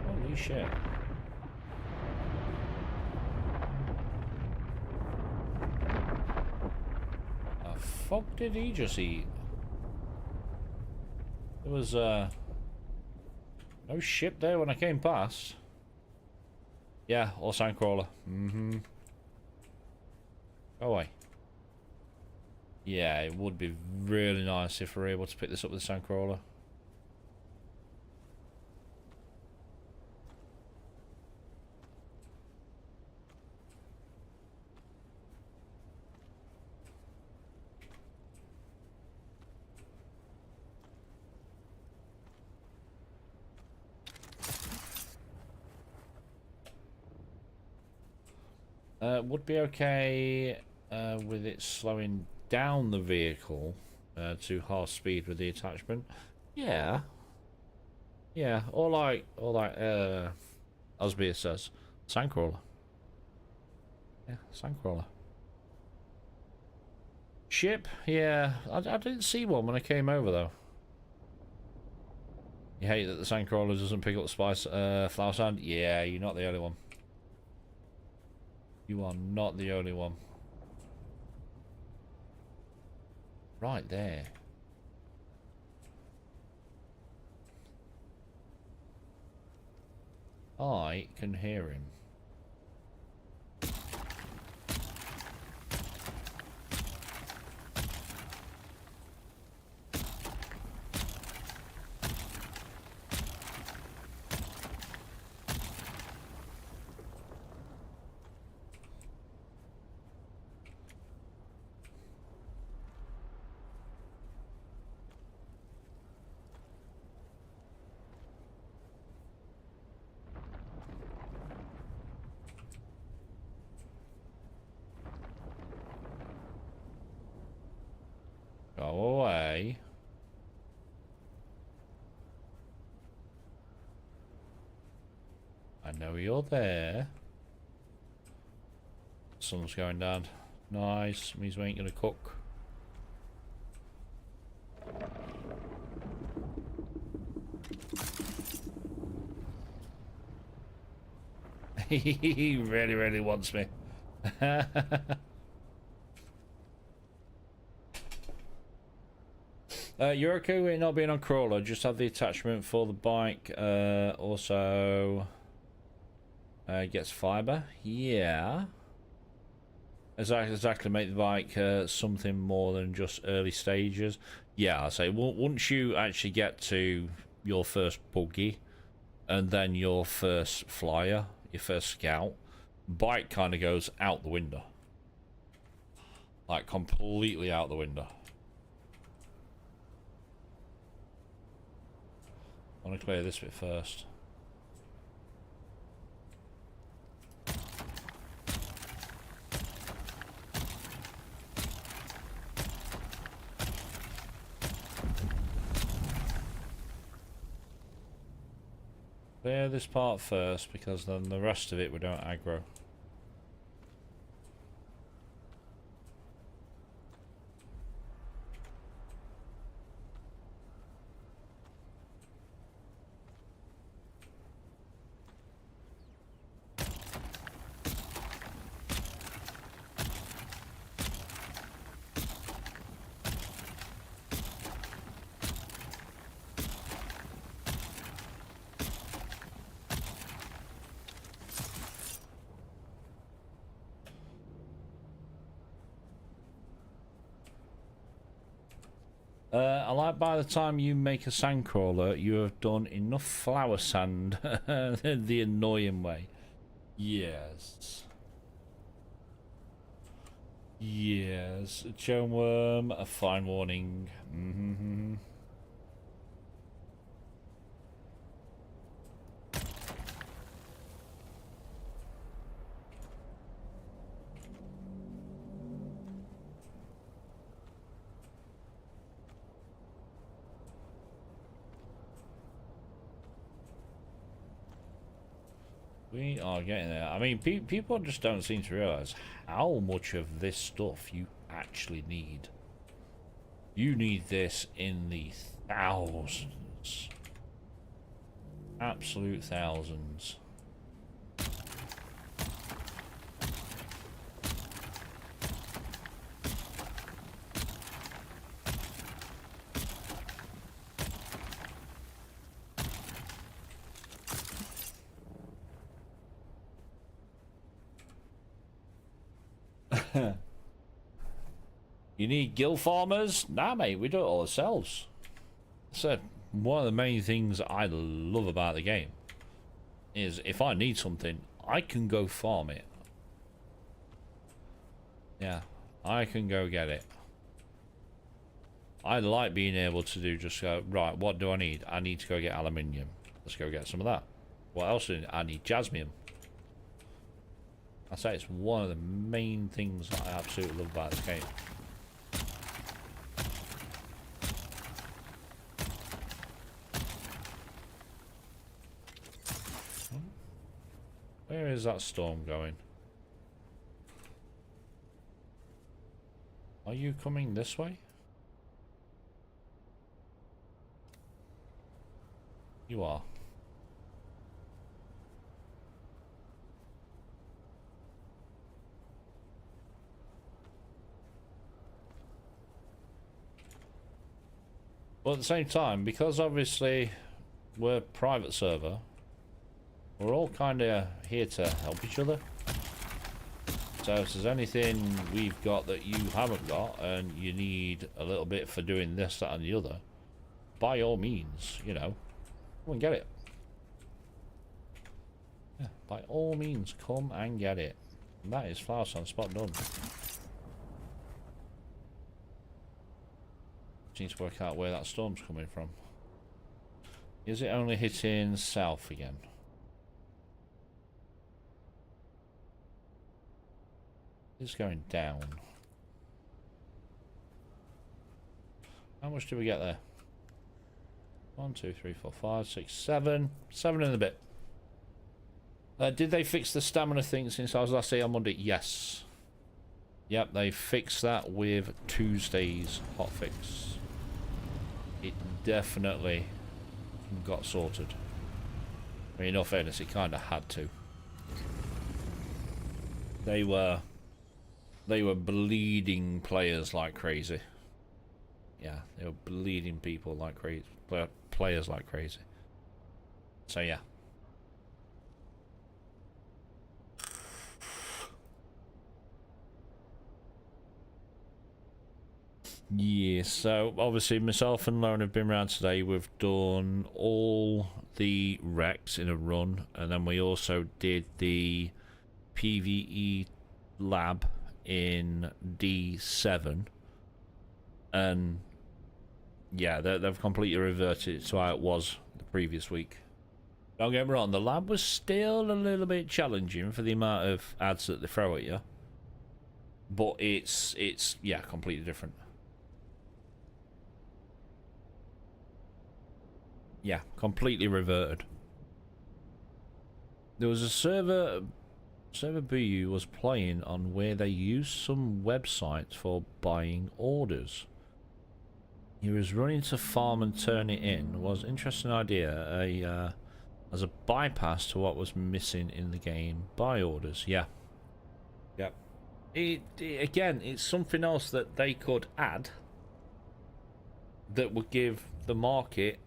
holy shit. The fuck did he just eat? There was, no ship there when I came past. Yeah, or sandcrawler. Mm-hmm. Go away. Yeah, it would be really nice if we're able to pick this up with the sandcrawler. Would be okay with it slowing down the vehicle to half speed with the attachment. Yeah. Yeah, or like Osbia says, sandcrawler. Yeah, sandcrawler. Ship? Yeah, I didn't see one when I came over though. You hate that the sandcrawler doesn't pick up spice flower sand? Yeah, you're not the only one. You are not the only one. Right there. I can hear him. Go away. I know you're there. Sun's going down. Nice. Means we ain't gonna cook. He really, really wants me. You're okay with it not being on crawler, just have the attachment for the bike. Also gets fiber. Yeah. Exactly, make the bike something more than just early stages. Yeah, I say once you actually get to your first buggy and then your first flyer, your first scout, bike kind of goes out the window. Like completely out the window. I want to clear this bit first. Clear this part first, because then the rest of it we don't aggro. I like by the time you make a sandcrawler, you have done enough flower sand the annoying way. Yes. Yes. A chone worm, a fine warning. Mm-hmm. We are getting there. I mean, people just don't seem to realize how much of this stuff you actually need. You need this in the thousands. Absolute thousands. You need gill farmers? Nah, mate, we do it all ourselves. So, one of the main things I love about the game is if I need something, I can go farm it. Yeah, I can go get it. I like being able to do just go, right, what do I need? I need to go get aluminium. Let's go get some of that. What else do I need? I need jasmine. I say it's one of the main things that I absolutely love about this game. Where is that storm going? Are you coming this way? You are. But at the same time, because obviously we're a private server, we're all kind of here to help each other. So if there's anything we've got that you haven't got and you need a little bit for doing this, that and the other, by all means, you know, come and get it. Yeah, by all means, come and get it. And that is flower on spot done. Need to work out where that storm's coming from. Is it only hitting south again? It's going down. How much do we get there? 1, 2, 3, 4, 5, 6, 7. 7 in a bit. Did they fix the stamina thing since I was last here on Monday? Yes. Yep, they fixed that with Tuesday's hotfix. It definitely got sorted. I mean, in all fairness, it kind of had to. They were bleeding players like crazy. Yeah, they were bleeding people like crazy, players like crazy. So yeah. Yeah, so obviously myself and Lauren have been around today. We've done all the wrecks in a run, and then we also did the PvE lab in D7. And yeah, they've completely reverted it to how it was the previous week. Don't get me wrong, the lab was still a little bit challenging for the amount of ads that they throw at you. But it's yeah, completely different. Yeah, completely reverted. There was a server BU was playing on where they used some websites for buying orders. He was running to farm and turn it in. Was an interesting idea. As a bypass to what was missing in the game. Buy orders, yeah. Yep. Again, it's something else that they could add that would give the market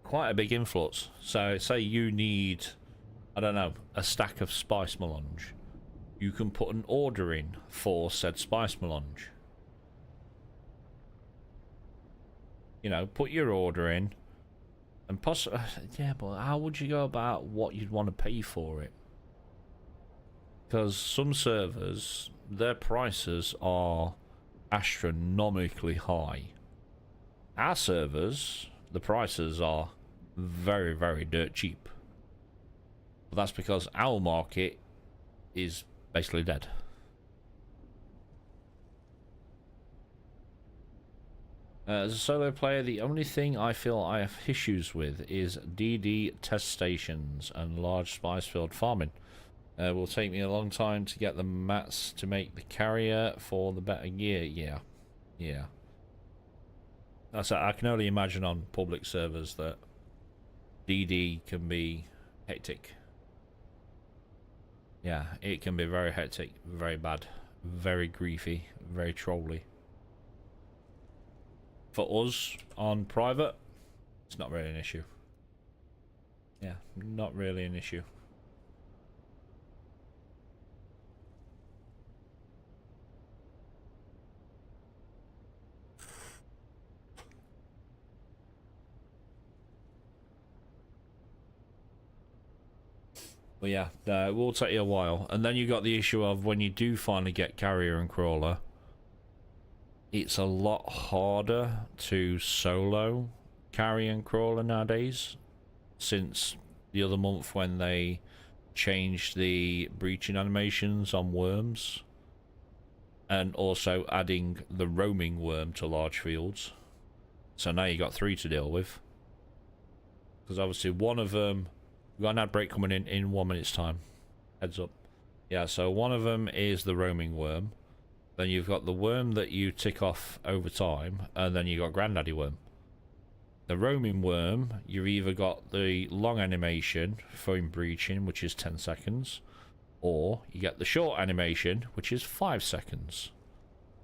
quite a big influence. So say you need, I don't know, a stack of spice melange. You can put an order in for said spice melange. You know, put your order in, and yeah, but how would you go about what you'd want to pay for it? Because some servers, their prices are astronomically high. Our servers, the prices are very, very dirt cheap. But that's because our market is basically dead. As a solo player, the only thing I feel I have issues with is DD test stations and large spice field farming. Will take me a long time to get the mats to make the carrier for the better gear. Yeah. I can only imagine on public servers that DD can be hectic. Yeah, it can be very hectic, very bad, very griefy, very trolly. For us on private, it's not really an issue. Yeah, not really an issue. But yeah, it will take you a while. And then you got the issue of when you do finally get carrier and crawler, it's a lot harder to solo carrier and crawler nowadays, since the other month when they changed the breaching animations on worms, and also adding the roaming worm to large fields. So now you got 3 to deal with. Because obviously one of them, we've got an ad break coming in 1 minute's time. Heads up. Yeah, so one of them is the roaming worm. Then you've got the worm that you tick off over time, and then you got Granddaddy Worm. The roaming worm, you've either got the long animation for him breaching, which is 10 seconds, or you get the short animation, which is 5 seconds.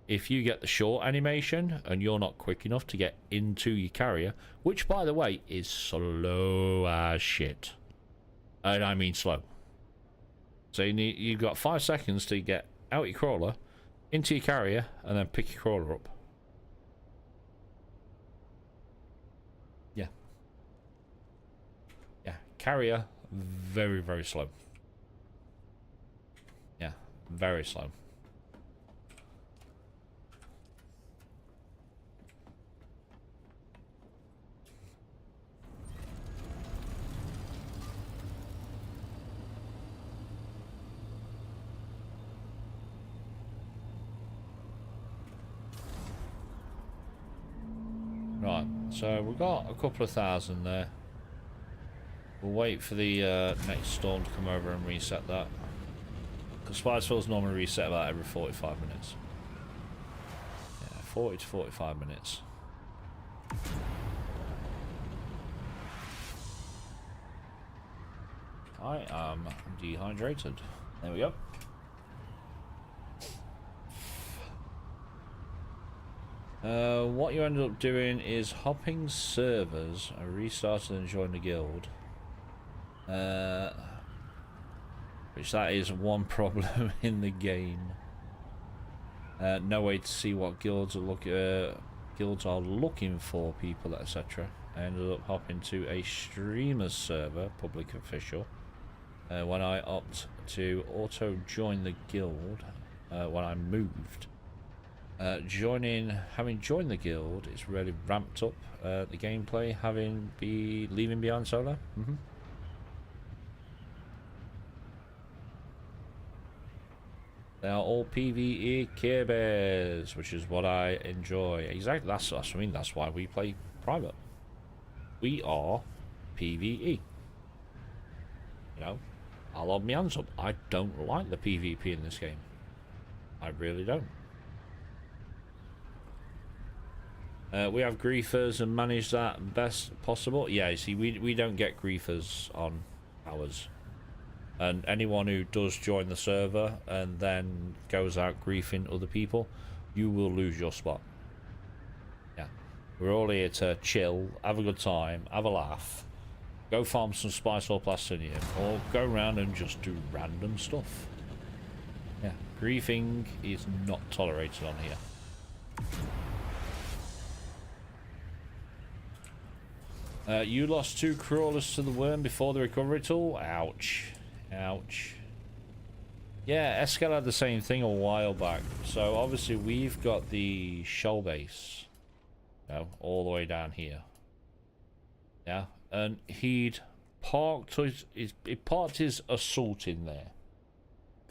If you get the short animation and you're not quick enough to get into your carrier, which by the way is slow as shit, and I mean slow. So you've got 5 seconds to get out your crawler, into your carrier, and then pick your crawler up. Yeah. Yeah, carrier, very, very slow. Yeah, very slow. Right, so we've got a couple of thousand there. We'll wait for the next storm to come over and reset that. Because Spicefield's normally reset about every 45 minutes. Yeah, 40 to 45 minutes. I am dehydrated. There we go. What you ended up doing is hopping servers, restarted and joined the guild. Which that is one problem in the game. No way to see what guilds are looking for people, etc. I ended up hopping to a streamer's server, public official, when I opt to auto join the guild when I moved. Having joined the guild, it's really ramped up the gameplay, leaving behind solo. They are all PvE Care Bears, which is what I enjoy. Exactly, that's why we play private. We are PvE. You know, I'll hold my hands up. I don't like the PvP in this game. I really don't. We have griefers and manage that best possible. Yeah, you see, we don't get griefers on ours. And anyone who does join the server and then goes out griefing other people, you will lose your spot. Yeah. We're all here to chill, have a good time, have a laugh, go farm some Spice Plastanium, or go around and just do random stuff. Yeah. Griefing is not tolerated on here. You lost 2 crawlers to the worm before the recovery tool? Ouch. Ouch. Yeah, Escal had the same thing a while back. So obviously we've got the shell base, you know, all the way down here. Yeah, and he'd parked his assault in there,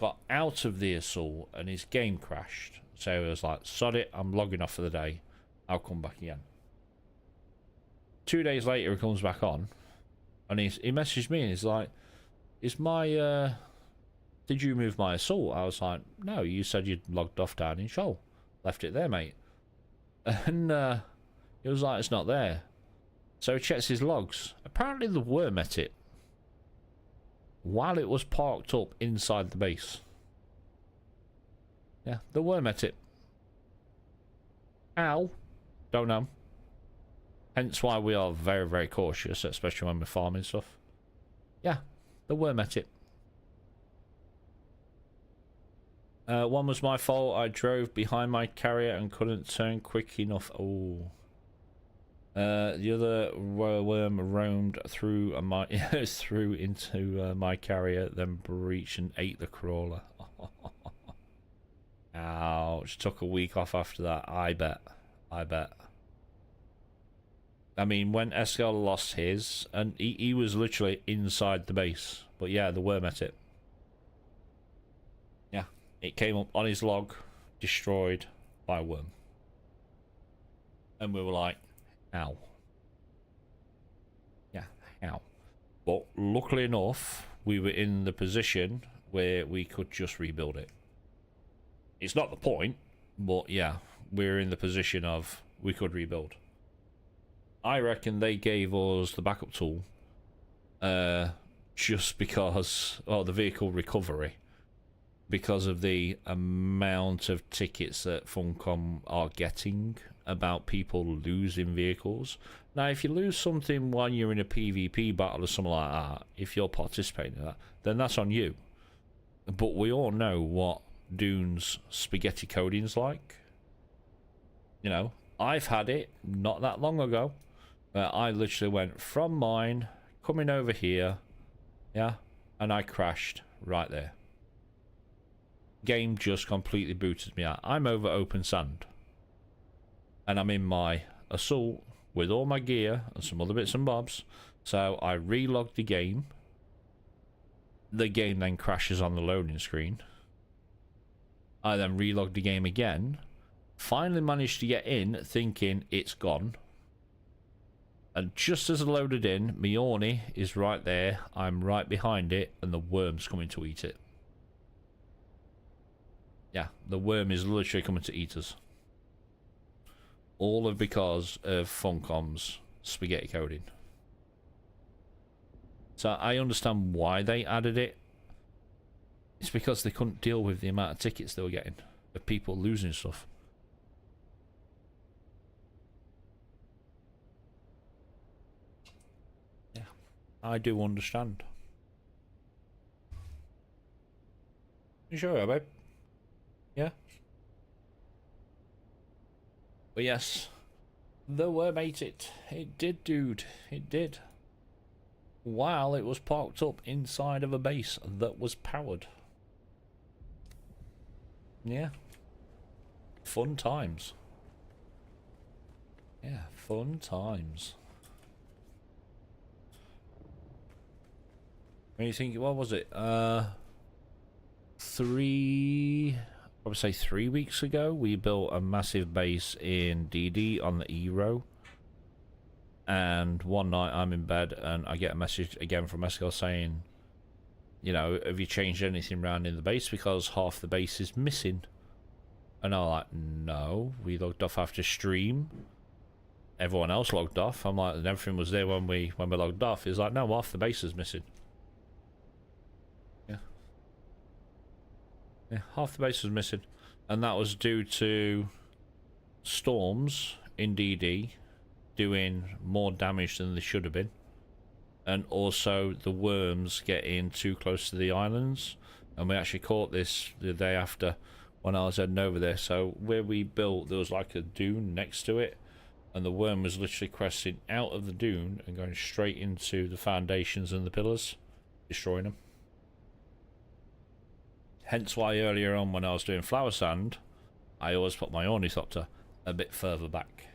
got out of the assault, and his game crashed. So he was like, sod it, I'm logging off for the day. I'll come back again. 2 days later, he comes back on, and he messaged me, and he's like, is my, did you move my assault? I was like, no, you said you'd logged off down in Shoal. Left it there, mate. And he was like, it's not there. So he checks his logs. Apparently the worm ate it while it was parked up inside the base. Yeah, the worm ate it. How? Don't know. Hence why we are very, very cautious, especially when we're farming stuff. Yeah, the worm ate it. One was my fault. I drove behind my carrier and couldn't turn quick enough. Oh. The other worm roamed through into my carrier, then breached and ate the crawler. Ouch. Took a week off after that. I bet. I mean, when Escal lost his, and he was literally inside the base. But yeah, the worm ate it. Yeah. It came up on his log, destroyed by a worm. And we were like, ow. Yeah, ow. But luckily enough, we were in the position where we could just rebuild it. It's not the point, but yeah, we're in the position of we could rebuild. I reckon they gave us the backup tool just because, oh, the vehicle recovery, because of the amount of tickets that Funcom are getting about people losing vehicles. Now, if you lose something while you're in a PvP battle or something like that, if you're participating in that, then that's on you. But we all know what Dune's spaghetti coding's like. You know, I've had it not that long ago. I literally went from mine, coming over here, yeah, and I crashed right there. Game just completely booted me out. I'm over open sand, and I'm in my assault with all my gear and some other bits and bobs. So I relogged the game. The game then crashes on the loading screen. I then relogged the game again. Finally managed to get in, thinking it's gone. And just as I loaded in, Miorni is right there. I'm right behind it, and the worm's coming to eat it. Yeah, the worm is literally coming to eat us. All of because of Funcom's spaghetti coding. So I understand why they added it. It's because they couldn't deal with the amount of tickets they were getting of people losing stuff. Yeah, I do understand. You sure, babe? Yeah? But yes, the worm ate it. It did, dude. It did. While it was parked up inside of a base that was powered. Yeah. Fun times. Yeah, fun times. When you think, what was it? I would say 3 weeks ago, we built a massive base in DD on the E-row. And one night I'm in bed and I get a message again from Escal saying, you know, have you changed anything around in the base because half the base is missing? And I'm like, no, we logged off after stream. Everyone else logged off. I'm like, and everything was there when we logged off. He's like, no, half the base is missing. Yeah. Yeah, half the base was missing. And that was due to storms in DD doing more damage than they should have been. And also the worms getting too close to the islands. And we actually caught this the day after when I was heading over there. So where we built, there was like a dune next to it. And the worm was literally cresting out of the dune and going straight into the foundations and the pillars, destroying them. Hence why earlier on when I was doing flower sand, I always put my ornithopter a bit further back.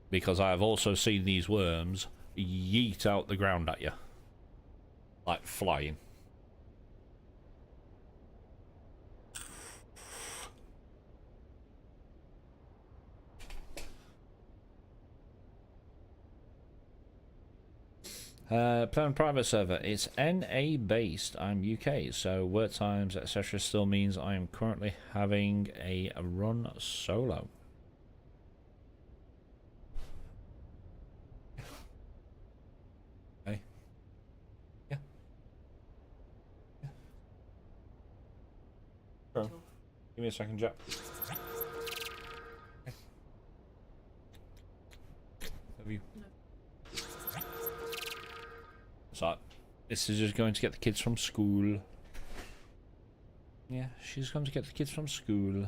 Because I have also seen these worms yeet out the ground at you. Like flying. Playing private server. It's NA based. I'm UK, so work times, etc. still means I am currently having a run solo. Okay. Yeah. Yeah. Sure. Give me a second, Jack. Okay. Have you? So, this is just going to get the kids from school. Yeah, she's going to get the kids from school.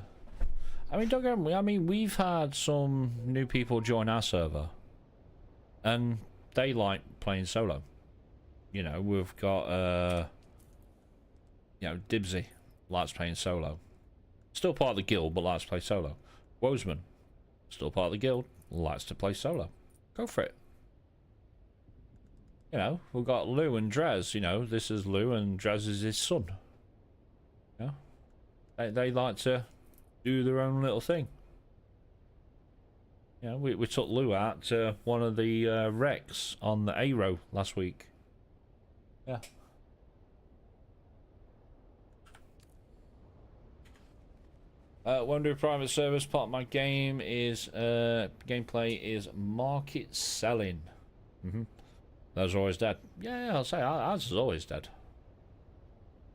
I mean, don't get me. I mean, we've had some new people join our server, and they like playing solo. You know, we've got you know, Dibsy likes playing solo. Still part of the guild, but likes to play solo. Woesman, still part of the guild, likes to play solo. Go for it. You know, we've got Lou and Draz, you know, this is Lou and Draz is his son. You know, they like to do their own little thing. You know, we took Lou out to one of the wrecks on the A-row last week. Yeah. When do private service, part of my game is, gameplay is market selling. Those are always dead. Yeah, I'll say ours is always dead.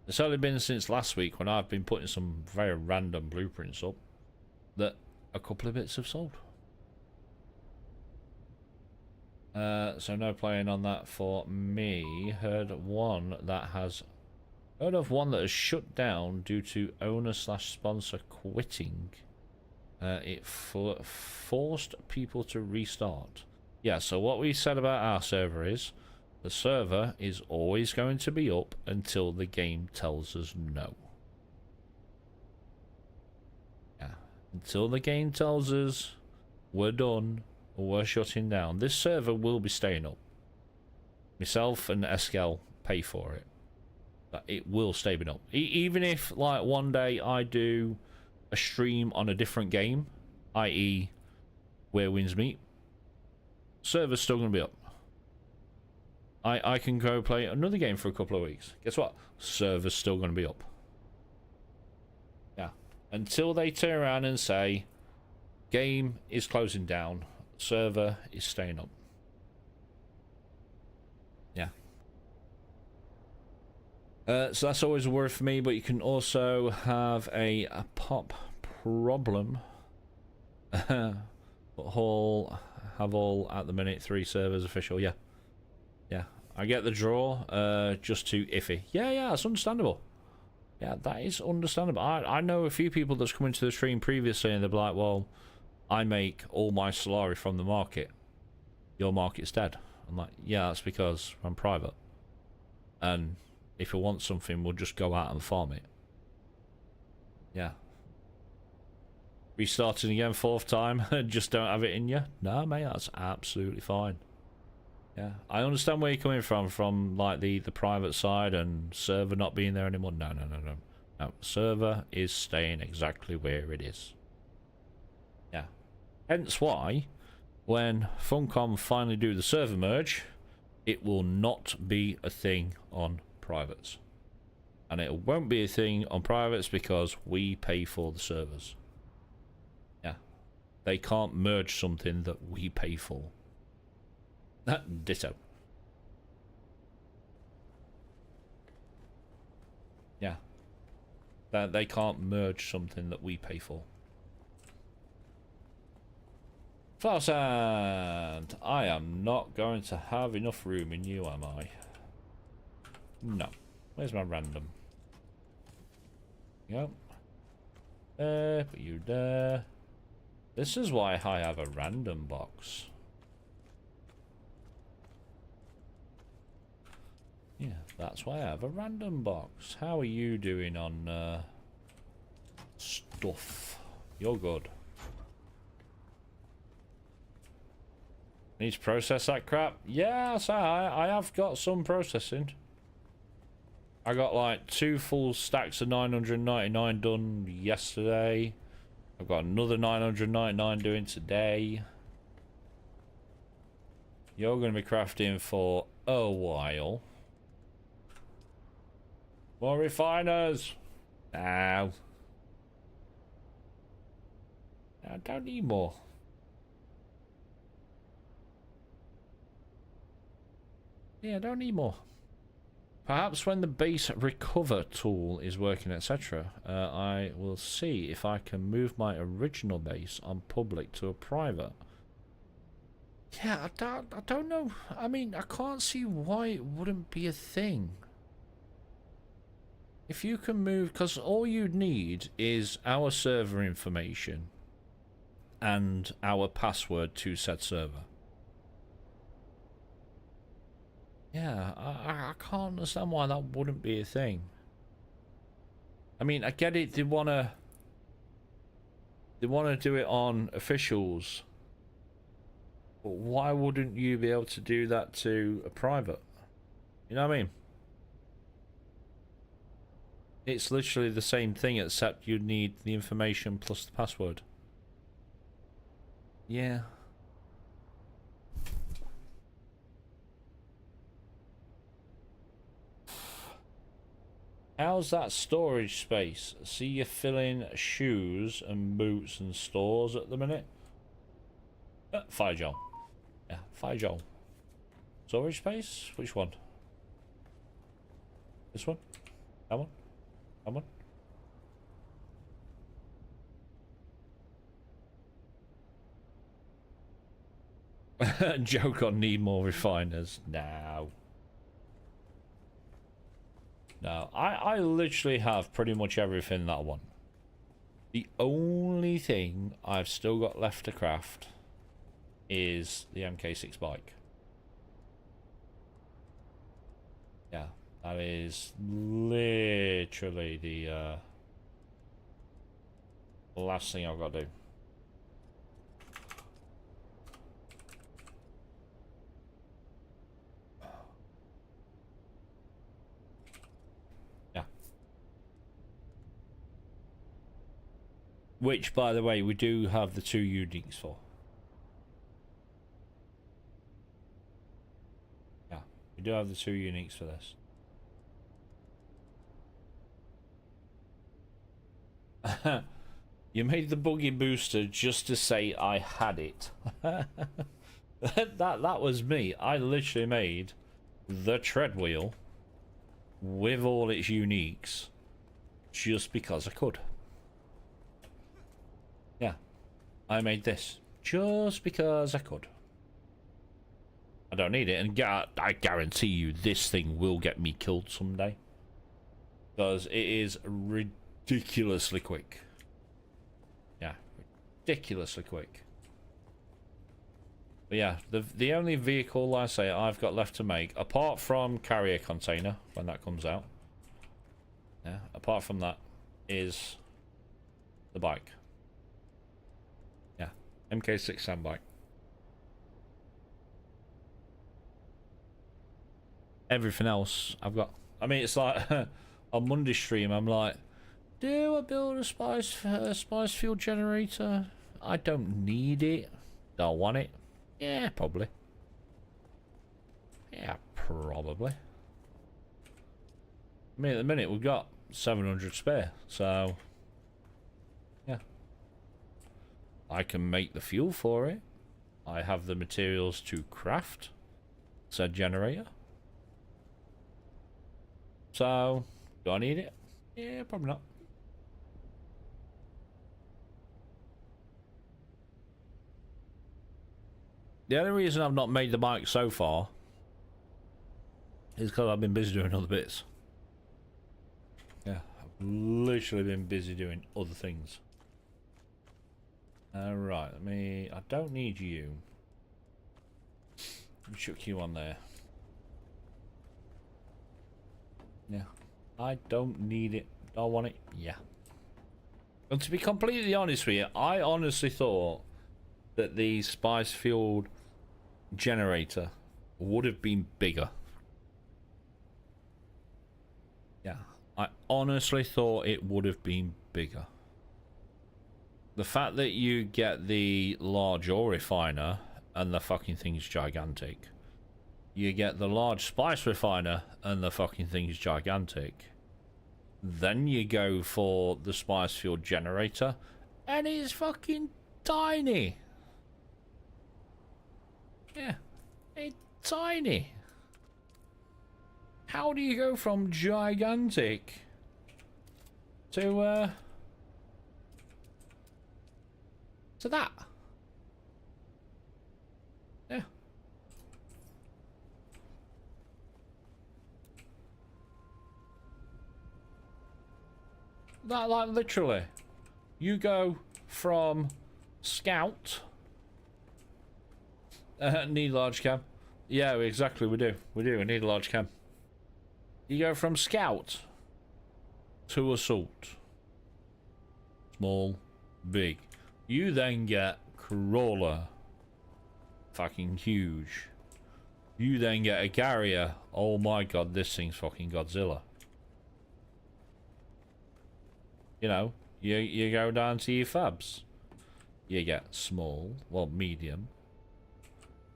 It's only been since last week when I've been putting some very random blueprints up that a couple of bits have sold. So no playing on that for me. Heard of one that has shut down due to owner/sponsor quitting. It forced people to restart. Yeah, so what we said about our server is the server is always going to be up until the game tells us no. Yeah, until the game tells us we're done or we're shutting down. This server will be staying up. Myself and Eskel pay for it. But it will stay up. Even if, like, one day I do a stream on a different game, i.e. Where Winds Meet, server's still going to be up. I can go play another game for a couple of weeks. Guess what? Server's still going to be up. Yeah. Until they turn around and say, game is closing down, server is staying up. Yeah. So that's always a worry for me, but you can also have a pop problem. Hall have all at the minute 3 servers official. Yeah, yeah. I get the draw. Just too iffy. Yeah, that's understandable. Yeah, that is understandable. I know a few people that's come into the stream previously and they're like, well, I make all my Solari from the market. Your market's dead. I'm like, yeah, that's because I'm private. And if you want something, we'll just go out and farm it. Yeah. Restarting again 4th time, just don't have it in you? No, mate, that's absolutely fine. Yeah, I understand where you're coming from like the private side and server not being there anymore. No. No, server is staying exactly where it is. Yeah. Hence why, when Funcom finally do the server merge, it will not be a thing on privates. And it won't be a thing on privates because we pay for the servers. Yeah. They can't merge something that we pay for. Ditto. Yeah. They can't merge something that we pay for. Farsand, I am not going to have enough room in you, am I? No. Where's my random? Yep. There, put you there. This is why I have a random box. Yeah, that's why I have a random box. How are you doing on stuff? You're good. Need to process that crap? Yeah, so I have got some processing. I got like 2 full stacks of 999 done yesterday. I've got another 999 doing today. You're going to be crafting for a while. More refiners. Now. I don't need more. Yeah, I don't need more. Perhaps when the base recover tool is working, etc., I will see if I can move my original base on public to a private. Yeah, I don't know. I mean, I can't see why it wouldn't be a thing. If you can move, because all you'd need is our server information and our password to said server. Yeah, I can't understand why that wouldn't be a thing. I mean, I get it, they wanna do it on officials. But why wouldn't you be able to do that to a private? You know what I mean? It's literally the same thing, except you need the information plus the password. Yeah. How's that storage space? See you filling shoes and boots and stores at the minute. Fire Joel. Yeah, Fire Joel. Storage space? Which one? This one? That one? That one? Joke on need more refiners. No. No, I literally have pretty much everything that I want. The only thing I've still got left to craft is the MK6 bike. Yeah, that is literally the last thing I've got to do. Which, by the way, we do have the 2 uniques for. Yeah, we do have the 2 uniques for this. You made the buggy booster just to say I had it. that was me. I literally made the tread wheel with all its uniques just because I could. Yeah, I made this just because I could. I don't need it, and I guarantee you this thing will get me killed someday. Because it is ridiculously quick. Yeah, ridiculously quick. But yeah, the only vehicle, I say, I've got left to make, apart from carrier container, when that comes out. Yeah, apart from that, is the bike. MK6 sandbike. Everything else I've got. I mean, it's like on MultiStream, I'm like, do I build a spice fuel generator? I don't need it. Don't want it. Yeah, probably. Yeah, probably. I mean, at the minute we've got 700 spare, so yeah. I can make the fuel for it. I have the materials to craft said generator. So, do I need it? Yeah, probably not. The only reason I've not made the bike so far is because I've been busy doing other bits. Yeah, I've literally been busy doing other things. Right, I don't need you. Let me chuck you on there. Yeah. I don't need it. I want it. Yeah. And to be completely honest with you, I honestly thought that the spice fueled generator would have been bigger. Yeah. I honestly thought it would have been bigger. The fact that you get the large ore refiner and the fucking thing's gigantic. You get the large spice refiner and the fucking thing's gigantic. Then you go for the spice fuel generator and it's fucking tiny. Yeah, it's tiny. How do you go from gigantic to that? Yeah. That, like, literally, you go from scout. Need large cam. Yeah, exactly. We do. We need a large cam. You go from scout to assault. Small, big. You then get crawler. Fucking huge. You then get a carrier. Oh my god, this thing's fucking Godzilla. You know, you go down to your fabs. You get small, well, medium.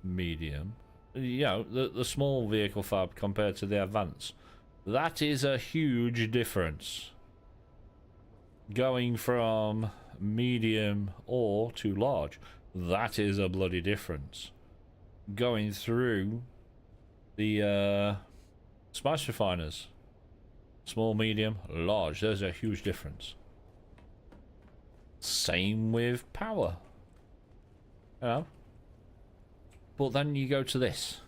You know, the small vehicle fab compared to the advance. That is a huge difference. Going from medium or to large. That is a bloody difference. Going through the spice refiners. Small, medium, large. There's a huge difference. Same with power. You know? But then you go to this.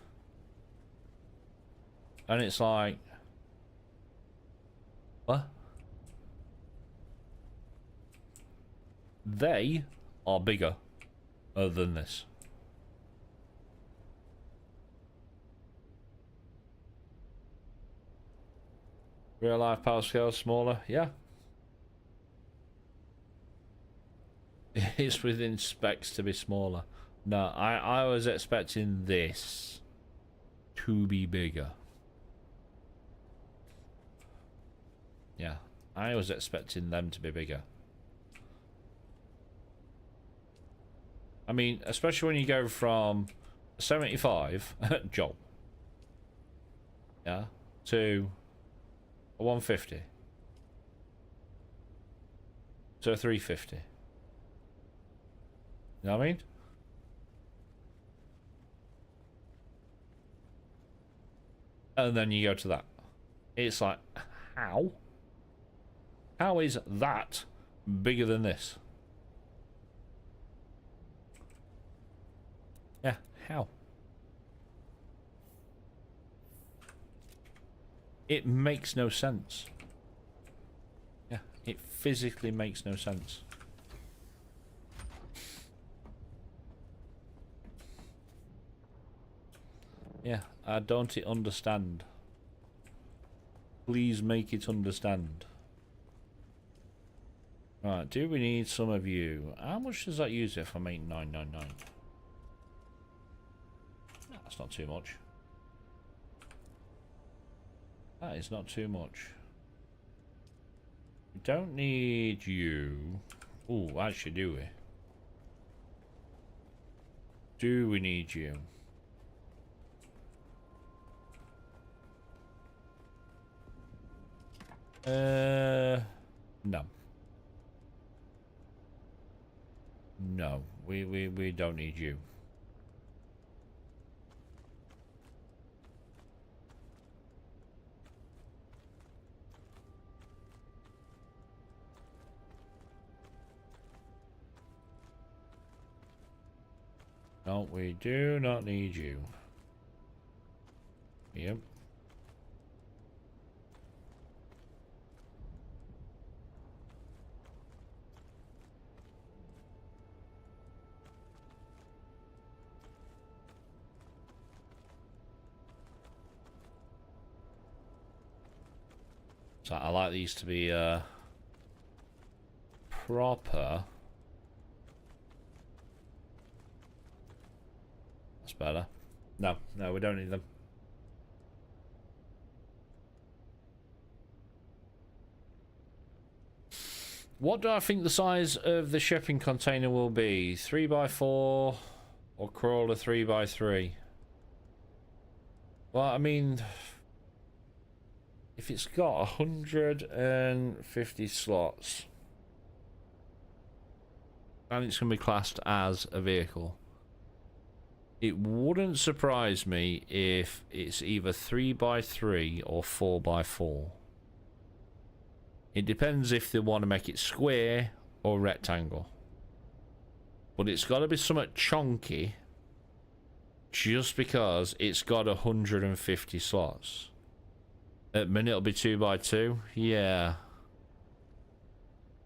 And it's like... What? They are bigger than this. Real life power scale smaller, yeah. It's within specs to be smaller. No, I was expecting this to be bigger. Yeah, I was expecting them to be bigger. I mean, especially when you go from 75, Joel, yeah, to a 150, to a 350. You know what I mean? And then you go to that. It's like, how? How is that bigger than this? Yeah, how? It makes no sense. Yeah, it physically makes no sense. Yeah, I don't understand. Please make it understand. Right, do we need some of you? How much does that use if I make 999? That's not too much. That is not too much. We don't need you. Oh, actually, do we? Do we need you? No. No, we don't need you. No, we do not need you. Yep. So I like these to be proper. That's better. No, we don't need them. What do I think the size of the shipping container will be? 3x4 or crawler 3x3? Well, I mean, if it's got 150 slots and it's going to be classed as a vehicle, it wouldn't surprise me if it's either 3x3 or 4x4. It depends if they want to make it square or rectangle. But it's got to be somewhat chunky just because it's got 150 slots. At a minute it'll be 2x2. Yeah.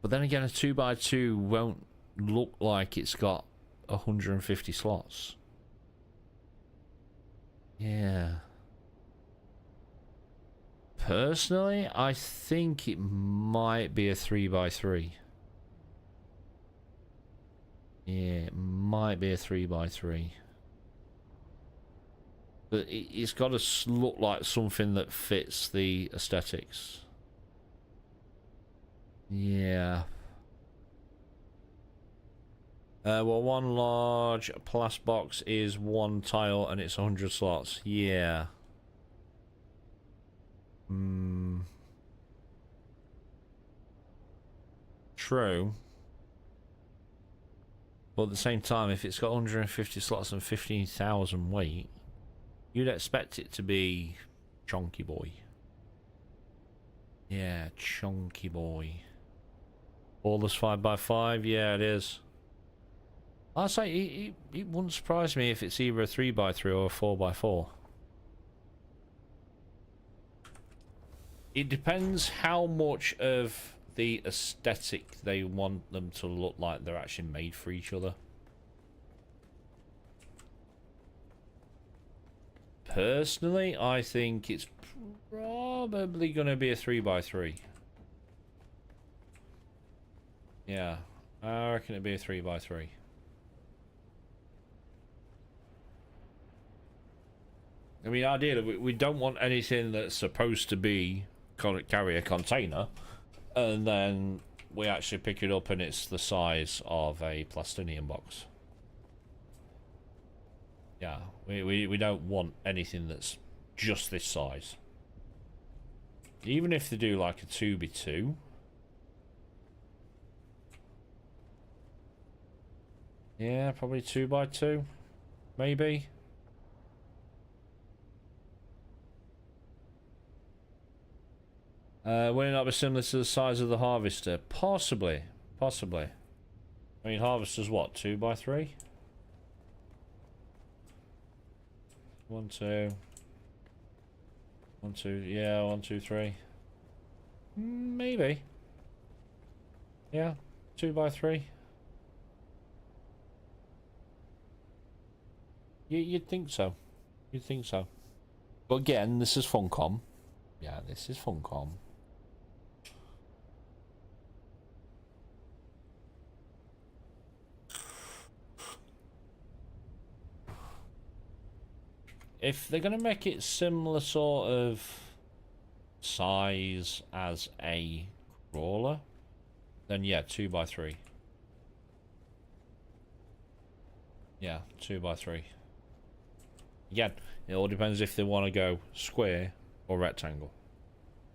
But then again, a 2x2 won't look like it's got 150 slots. Yeah. Personally, I think it might be a 3x3. Yeah, it might be a 3x3. But it's got to look like something that fits the aesthetics. Yeah. Well, one large plast box is one tile and it's 100 slots. Yeah. True. But at the same time, if it's got 150 slots and 15,000 weight, you'd expect it to be chunky boy. Yeah, chunky boy. All this 5x5, yeah, it is. I'd say it wouldn't surprise me if it's either a 3x3 or a 4x4. It depends how much of the aesthetic they want them to look like they're actually made for each other. Personally, I think it's probably going to be a 3x3. Yeah, I reckon it'd be a 3x3. I mean, ideally, we don't want anything that's supposed to be carry a container, and then we actually pick it up and it's the size of a plastinium box. Yeah, we don't want anything that's just this size. Even if they do like a 2x2. Yeah, probably 2x2, maybe. Will it not be similar to the size of the harvester? Possibly. Possibly. I mean, harvester's what? 2x3? 1, 2. 1, 2. Yeah, 1, 2, 3. Maybe. Yeah, 2x3. You'd think so. You'd think so. But again, this is Funcom. Yeah, this is Funcom. If they're going to make it similar sort of size as a crawler, then yeah, 2x3. Yeah, 2x3. Again, it all depends if they want to go square or rectangle.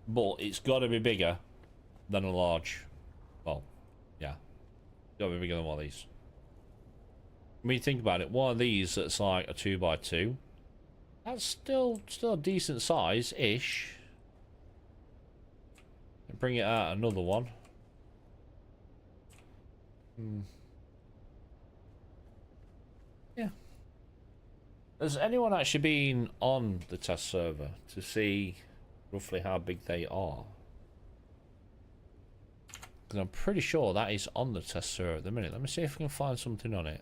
But it's got to be bigger than a large. Well, yeah. It's got to be bigger than one of these. I mean, think about it. One of these that's like a 2x2. That's still a decent size-ish. Bring it out another one. Yeah. Has anyone actually been on the test server to see roughly how big they are? Because I'm pretty sure that is on the test server at the minute. Let me see if I can find something on it.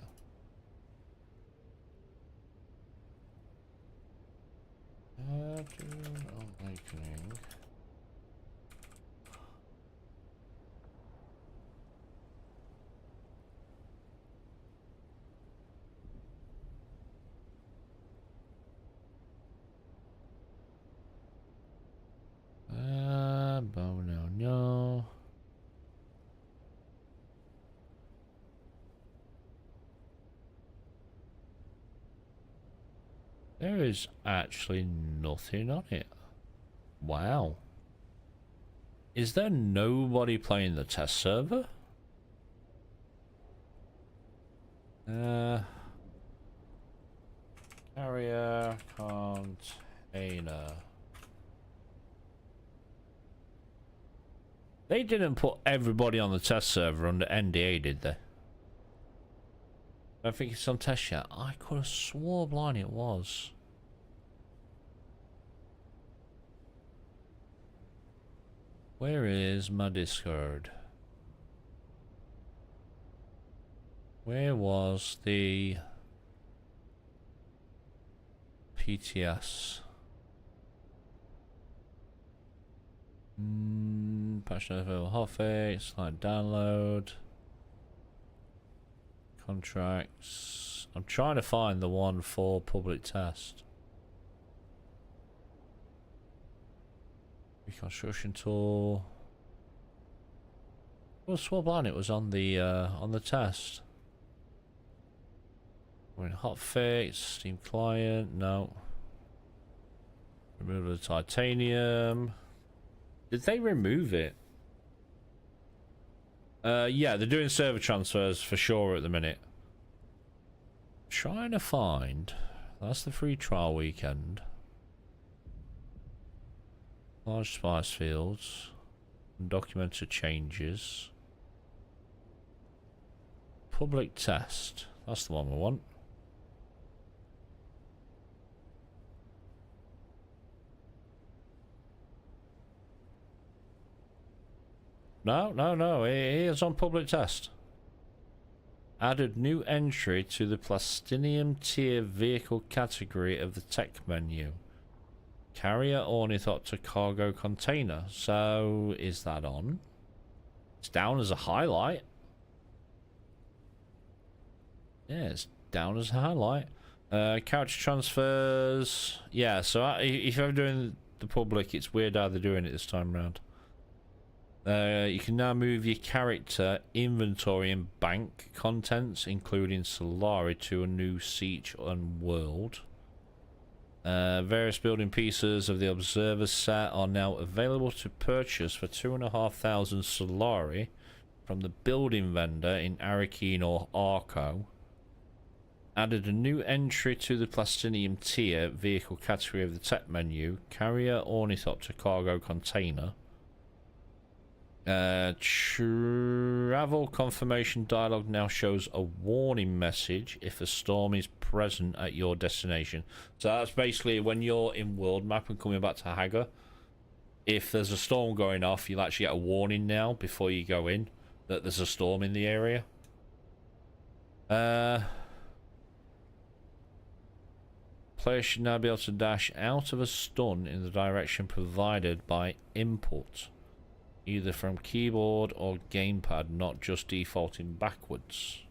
Dune Awakening There is actually nothing on it. Wow. Is there nobody playing the test server? Carrier container. They didn't put everybody on the test server under NDA, did they? I think it's on test yet. I could have swore blind it was. Where is my Discord? Where was the PTS? Patch notes available hotfix, like download. Contracts. I'm trying to find the one for public test. Reconstruction tool. Well, swab line it was on the test. We're in hotfix, Steam client, no. Removal of the titanium. Did they remove it? Yeah, they're doing server transfers for sure at the minute. Trying to find. That's the free trial weekend. Large spice fields. Undocumented changes. Public test. That's the one we want. No. It is on public test. Added new entry to the Plastinium tier vehicle category of the tech menu. Carrier ornithopter cargo container. So, is that on? It's down as a highlight. Yeah, it's down as a highlight. Couch transfers. Yeah, so if you're doing the public, it's weird how they're doing it this time around. You can now move your character, inventory and bank contents, including Solari, to a new siege and world. Various building pieces of the Observer set are now available to purchase for 2,500 Solari from the building vendor in Arakeen or Arco. Added a new entry to the Plastinium tier vehicle category of the tech menu. Carrier ornithopter cargo container. Travel confirmation dialog now shows a warning message if a storm is present at your destination. So that's basically when you're in world map and coming back to Hagar, if there's a storm going off, you'll actually get a warning now before you go in that there's a storm in the area. Players should now be able to dash out of a stun in the direction provided by input, either from keyboard or gamepad, not just defaulting backwards.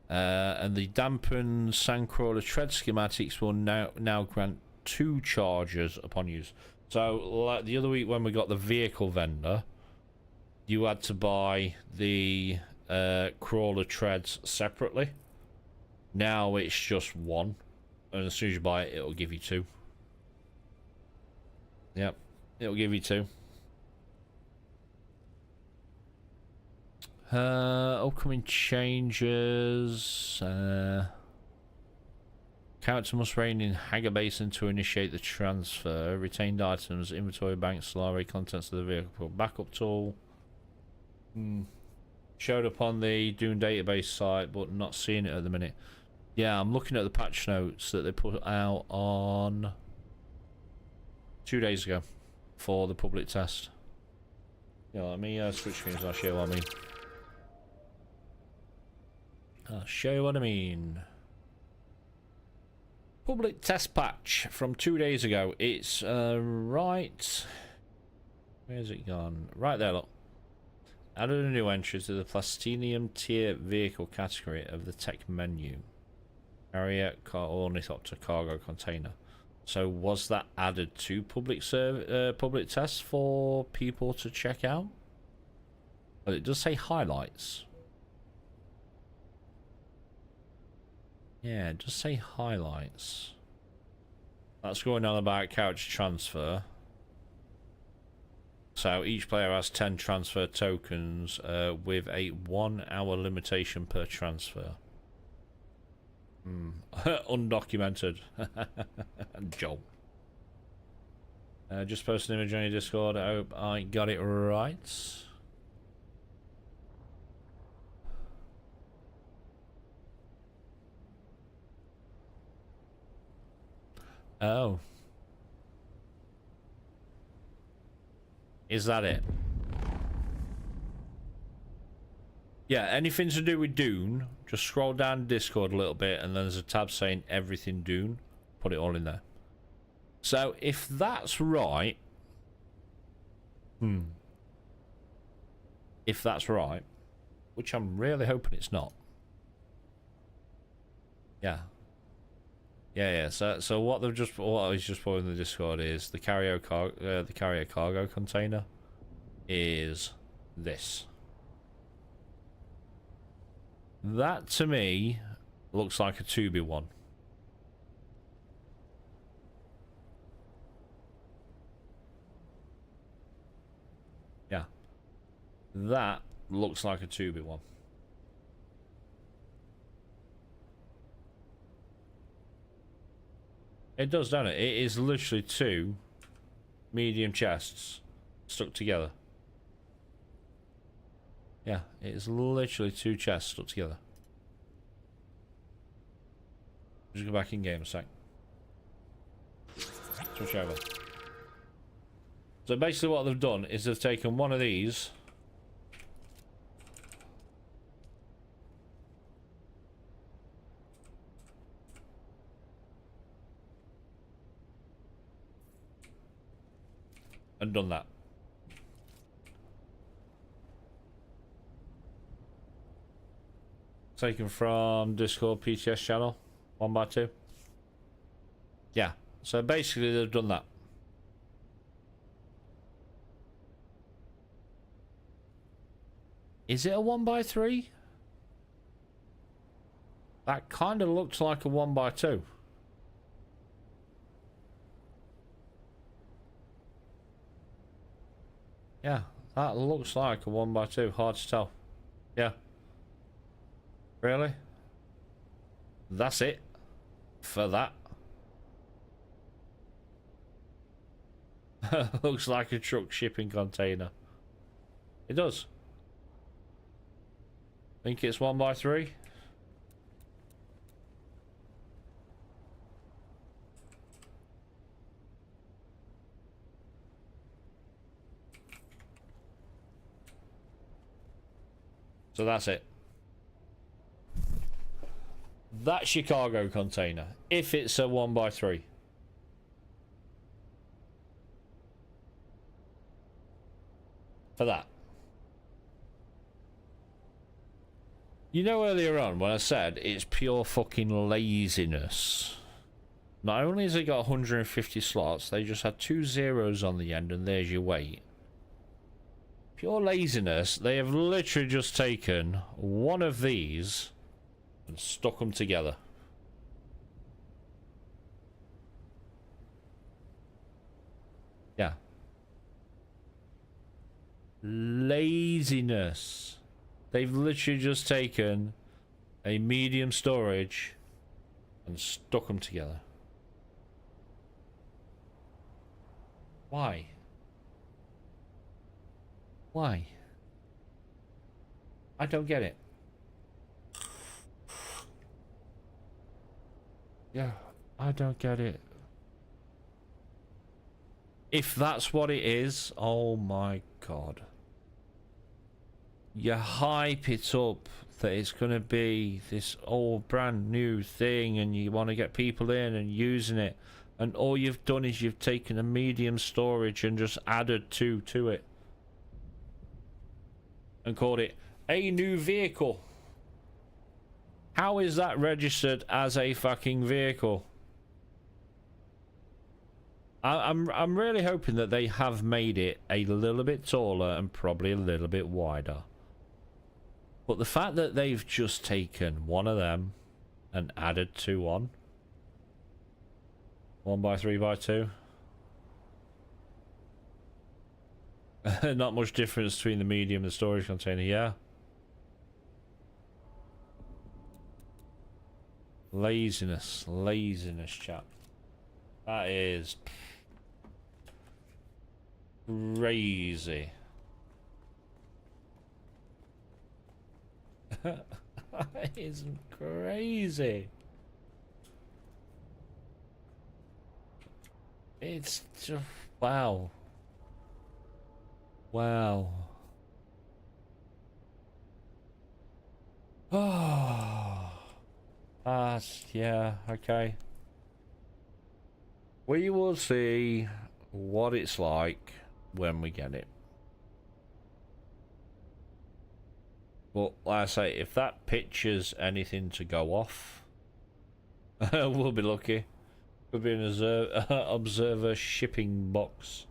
And the dampened Sandcrawler tread schematics will now grant 2 charges upon use. So, like the other week when we got the vehicle vendor, you had to buy the crawler treads separately. Now it's just 1. And as soon as you buy it, it'll give you 2. Yep, it'll give you 2. Upcoming changes. Character must remain in Hagar Basin to initiate the transfer. Retained items, inventory, bank, Solari, contents of the vehicle, backup tool. Showed up on the Dune database site, but not seeing it at the minute. Yeah, I'm looking at the patch notes that they put out on 2 days ago for the public test. Yeah, let me switch screens and I'll show you what I mean. I'll show you what I mean. Public test patch from 2 days ago. It's right. Where's it gone? Right there, look. Added a new entry to the Plastinium tier vehicle category of the tech menu. Carrier ornithopter cargo container. So was that added to public tests for people to check out? But it does say highlights. Yeah, just say highlights. That's going on about couch transfer. So each player has 10 transfer tokens with a 1 hour limitation per transfer. Undocumented. Job. Just post an image on your Discord. I hope I got it right. Oh. Is that it? Yeah, anything to do with Dune, just scroll down Discord a little bit and then there's a tab saying everything Dune. Put it all in there. So, if that's right... If that's right, which I'm really hoping it's not. Yeah. Yeah. So what I was just put in the Discord is the carrier cargo container is this. That to me looks like a 2v1. Yeah. That looks like a 2v1. It does, don't it? It is literally 2 medium chests stuck together. Yeah, it is literally 2 chests stuck together. Just go back in game a sec. Switch over. So basically what they've done is they've taken one of these and done that. Taken from Discord PTS channel 1x2. Yeah, so basically they've done that. Is it a 1x3? That kind of looks like a 1x2. Yeah, that looks like a 1x2. Hard to tell. Yeah. Really? That's it for that. Looks like a truck shipping container. It does. Think it's 1x3? So that's it. That's your cargo container. If it's a 1x3. For that. You know earlier on when I said it's pure fucking laziness. Not only has it got 150 slots, they just had 2 zeros on the end and there's your weight. Pure laziness. They have literally just taken one of these and stuck them together. Yeah. Laziness. They've literally just taken a medium storage and stuck them together. Why? Why? I don't get it. Yeah, I don't get it. If that's what it is, oh my god. You hype it up that it's going to be this old brand new thing and you want to get people in and using it, and all you've done is you've taken a medium storage and just added 2 to it and called it a new vehicle. How is that registered as a fucking vehicle? I'm really hoping that they have made it a little bit taller and probably a little bit wider. But the fact that they've just taken one of them and added 2 on. 1 by 3 by 2. Not much difference between the medium and the storage container, yeah. Laziness, chap. That is crazy. That is crazy. It's just wow. Wow. Oh. Yeah, okay. We will see what it's like when we get it. But like I say, if that picture's anything to go off, we'll be lucky. Could be an observer shipping box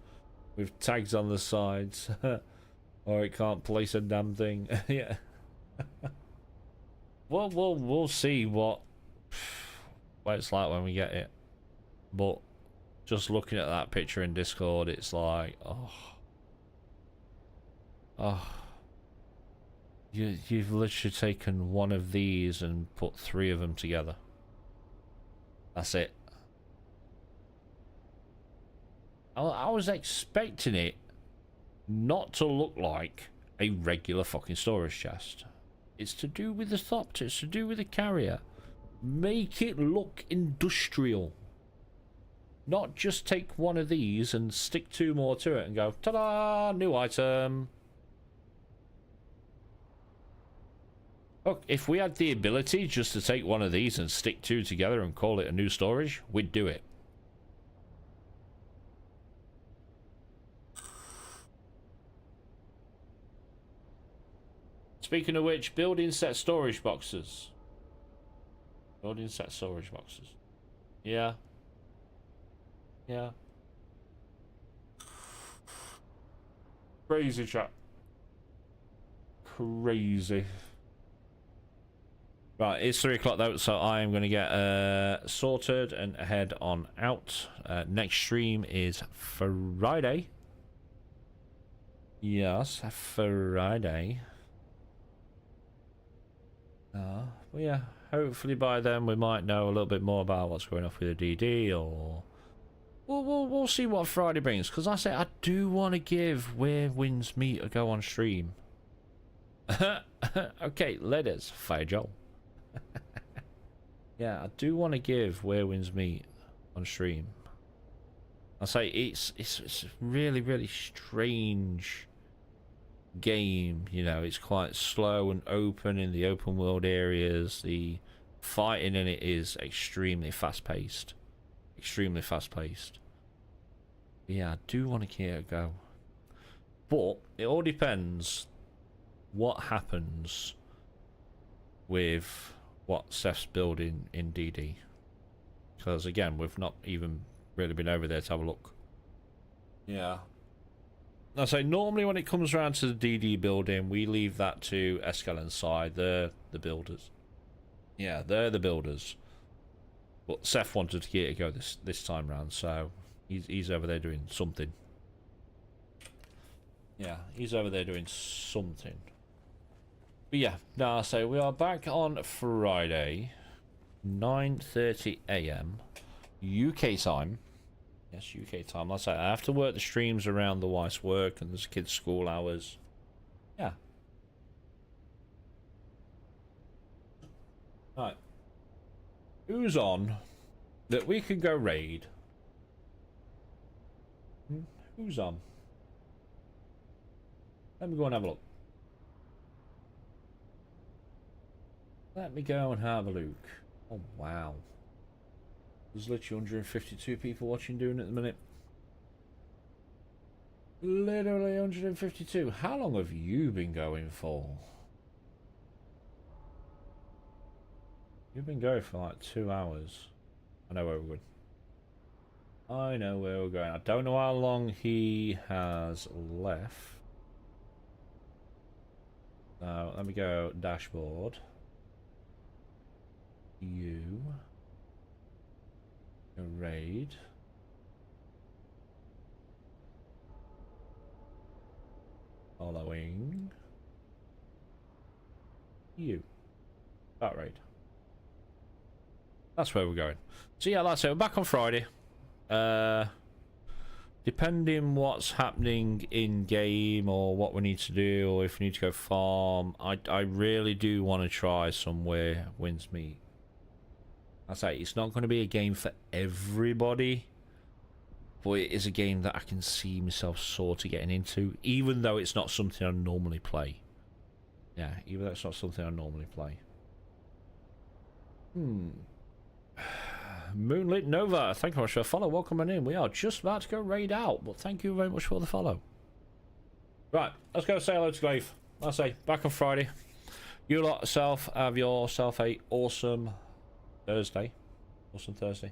with tags on the sides. Or it can't place a damn thing. Yeah. We'll see what it's like when we get it. But just looking at that picture in Discord, it's like, you've literally taken one of these and put 3 of them together. That's it. I was expecting it not to look like a regular fucking storage chest. It's to do with the Thopter, it's to do with the carrier. Make it look industrial. Not just take one of these and stick 2 more to it and go, ta-da, new item. Look, if we had the ability just to take one of these and stick 2 together and call it a new storage, we'd do it. Speaking of which, building set storage boxes. Building set storage boxes. Yeah. Yeah. Crazy chat. Crazy. Right, it's 3 o'clock though, so I am going to get sorted and head on out. Next stream is Friday. Yes, Friday. Well, yeah, hopefully by then we might know a little bit more about what's going on with the DD, or we'll see what Friday brings. Because I say I do want to give Where Winds Meet a go on stream. Okay, let us Fire Joel. Yeah, I do want to give Where Winds Meet on stream. I say it's really, really strange game, you know. It's quite slow and open in the open world areas. The fighting in it is extremely fast paced. Yeah, I do want to give it a go, but it all depends what happens with what Seth's building in DD, because again, we've not even really been over there to have a look. Yeah, I say normally when it comes around to the DD building, we leave that to Escal and Sai. They're the builders. Yeah, they're the builders. But Seth wanted to get it go this time round, so he's over there doing something. Yeah, he's over there doing something. But yeah, now so we are back on Friday, 9:30 AM UK time. Yes, UK time. Like I say, I have to work the streams around the wife's work and there's kids' school hours. Yeah. Right. Who's on that we can go raid? Who's on? Let me go and have a look. Let me go and have a look. Oh, wow. There's literally 152 people watching doing it at the minute. Literally 152. How long have you been going for? You've been going for like 2 hours. I know where we're going. I know where we're going. I don't know how long he has left. Now, let me go dashboard. You. A raid. Following. You. That raid. That's where we're going. So yeah, that's it. We're back on Friday. Depending what's happening in game or what we need to do or if we need to go farm, I really do want to try somewhere wins me. I say it's not going to be a game for everybody, but it is a game that I can see myself sort of getting into, even though it's not something I normally play. Yeah, even though it's not something I normally play. Moonlit Nova, thank you very much for the follow. Welcome on in. We are just about to go raid out, but thank you very much for the follow. Right, let's go say hello to Glaive. I say, back on Friday. You lot have yourself a awesome Thursday. Awesome Thursday.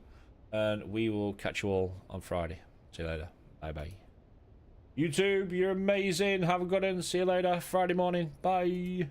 And we will catch you all on Friday. See you later. Bye bye. YouTube, you're amazing. Have a good one. See you later. Friday morning. Bye.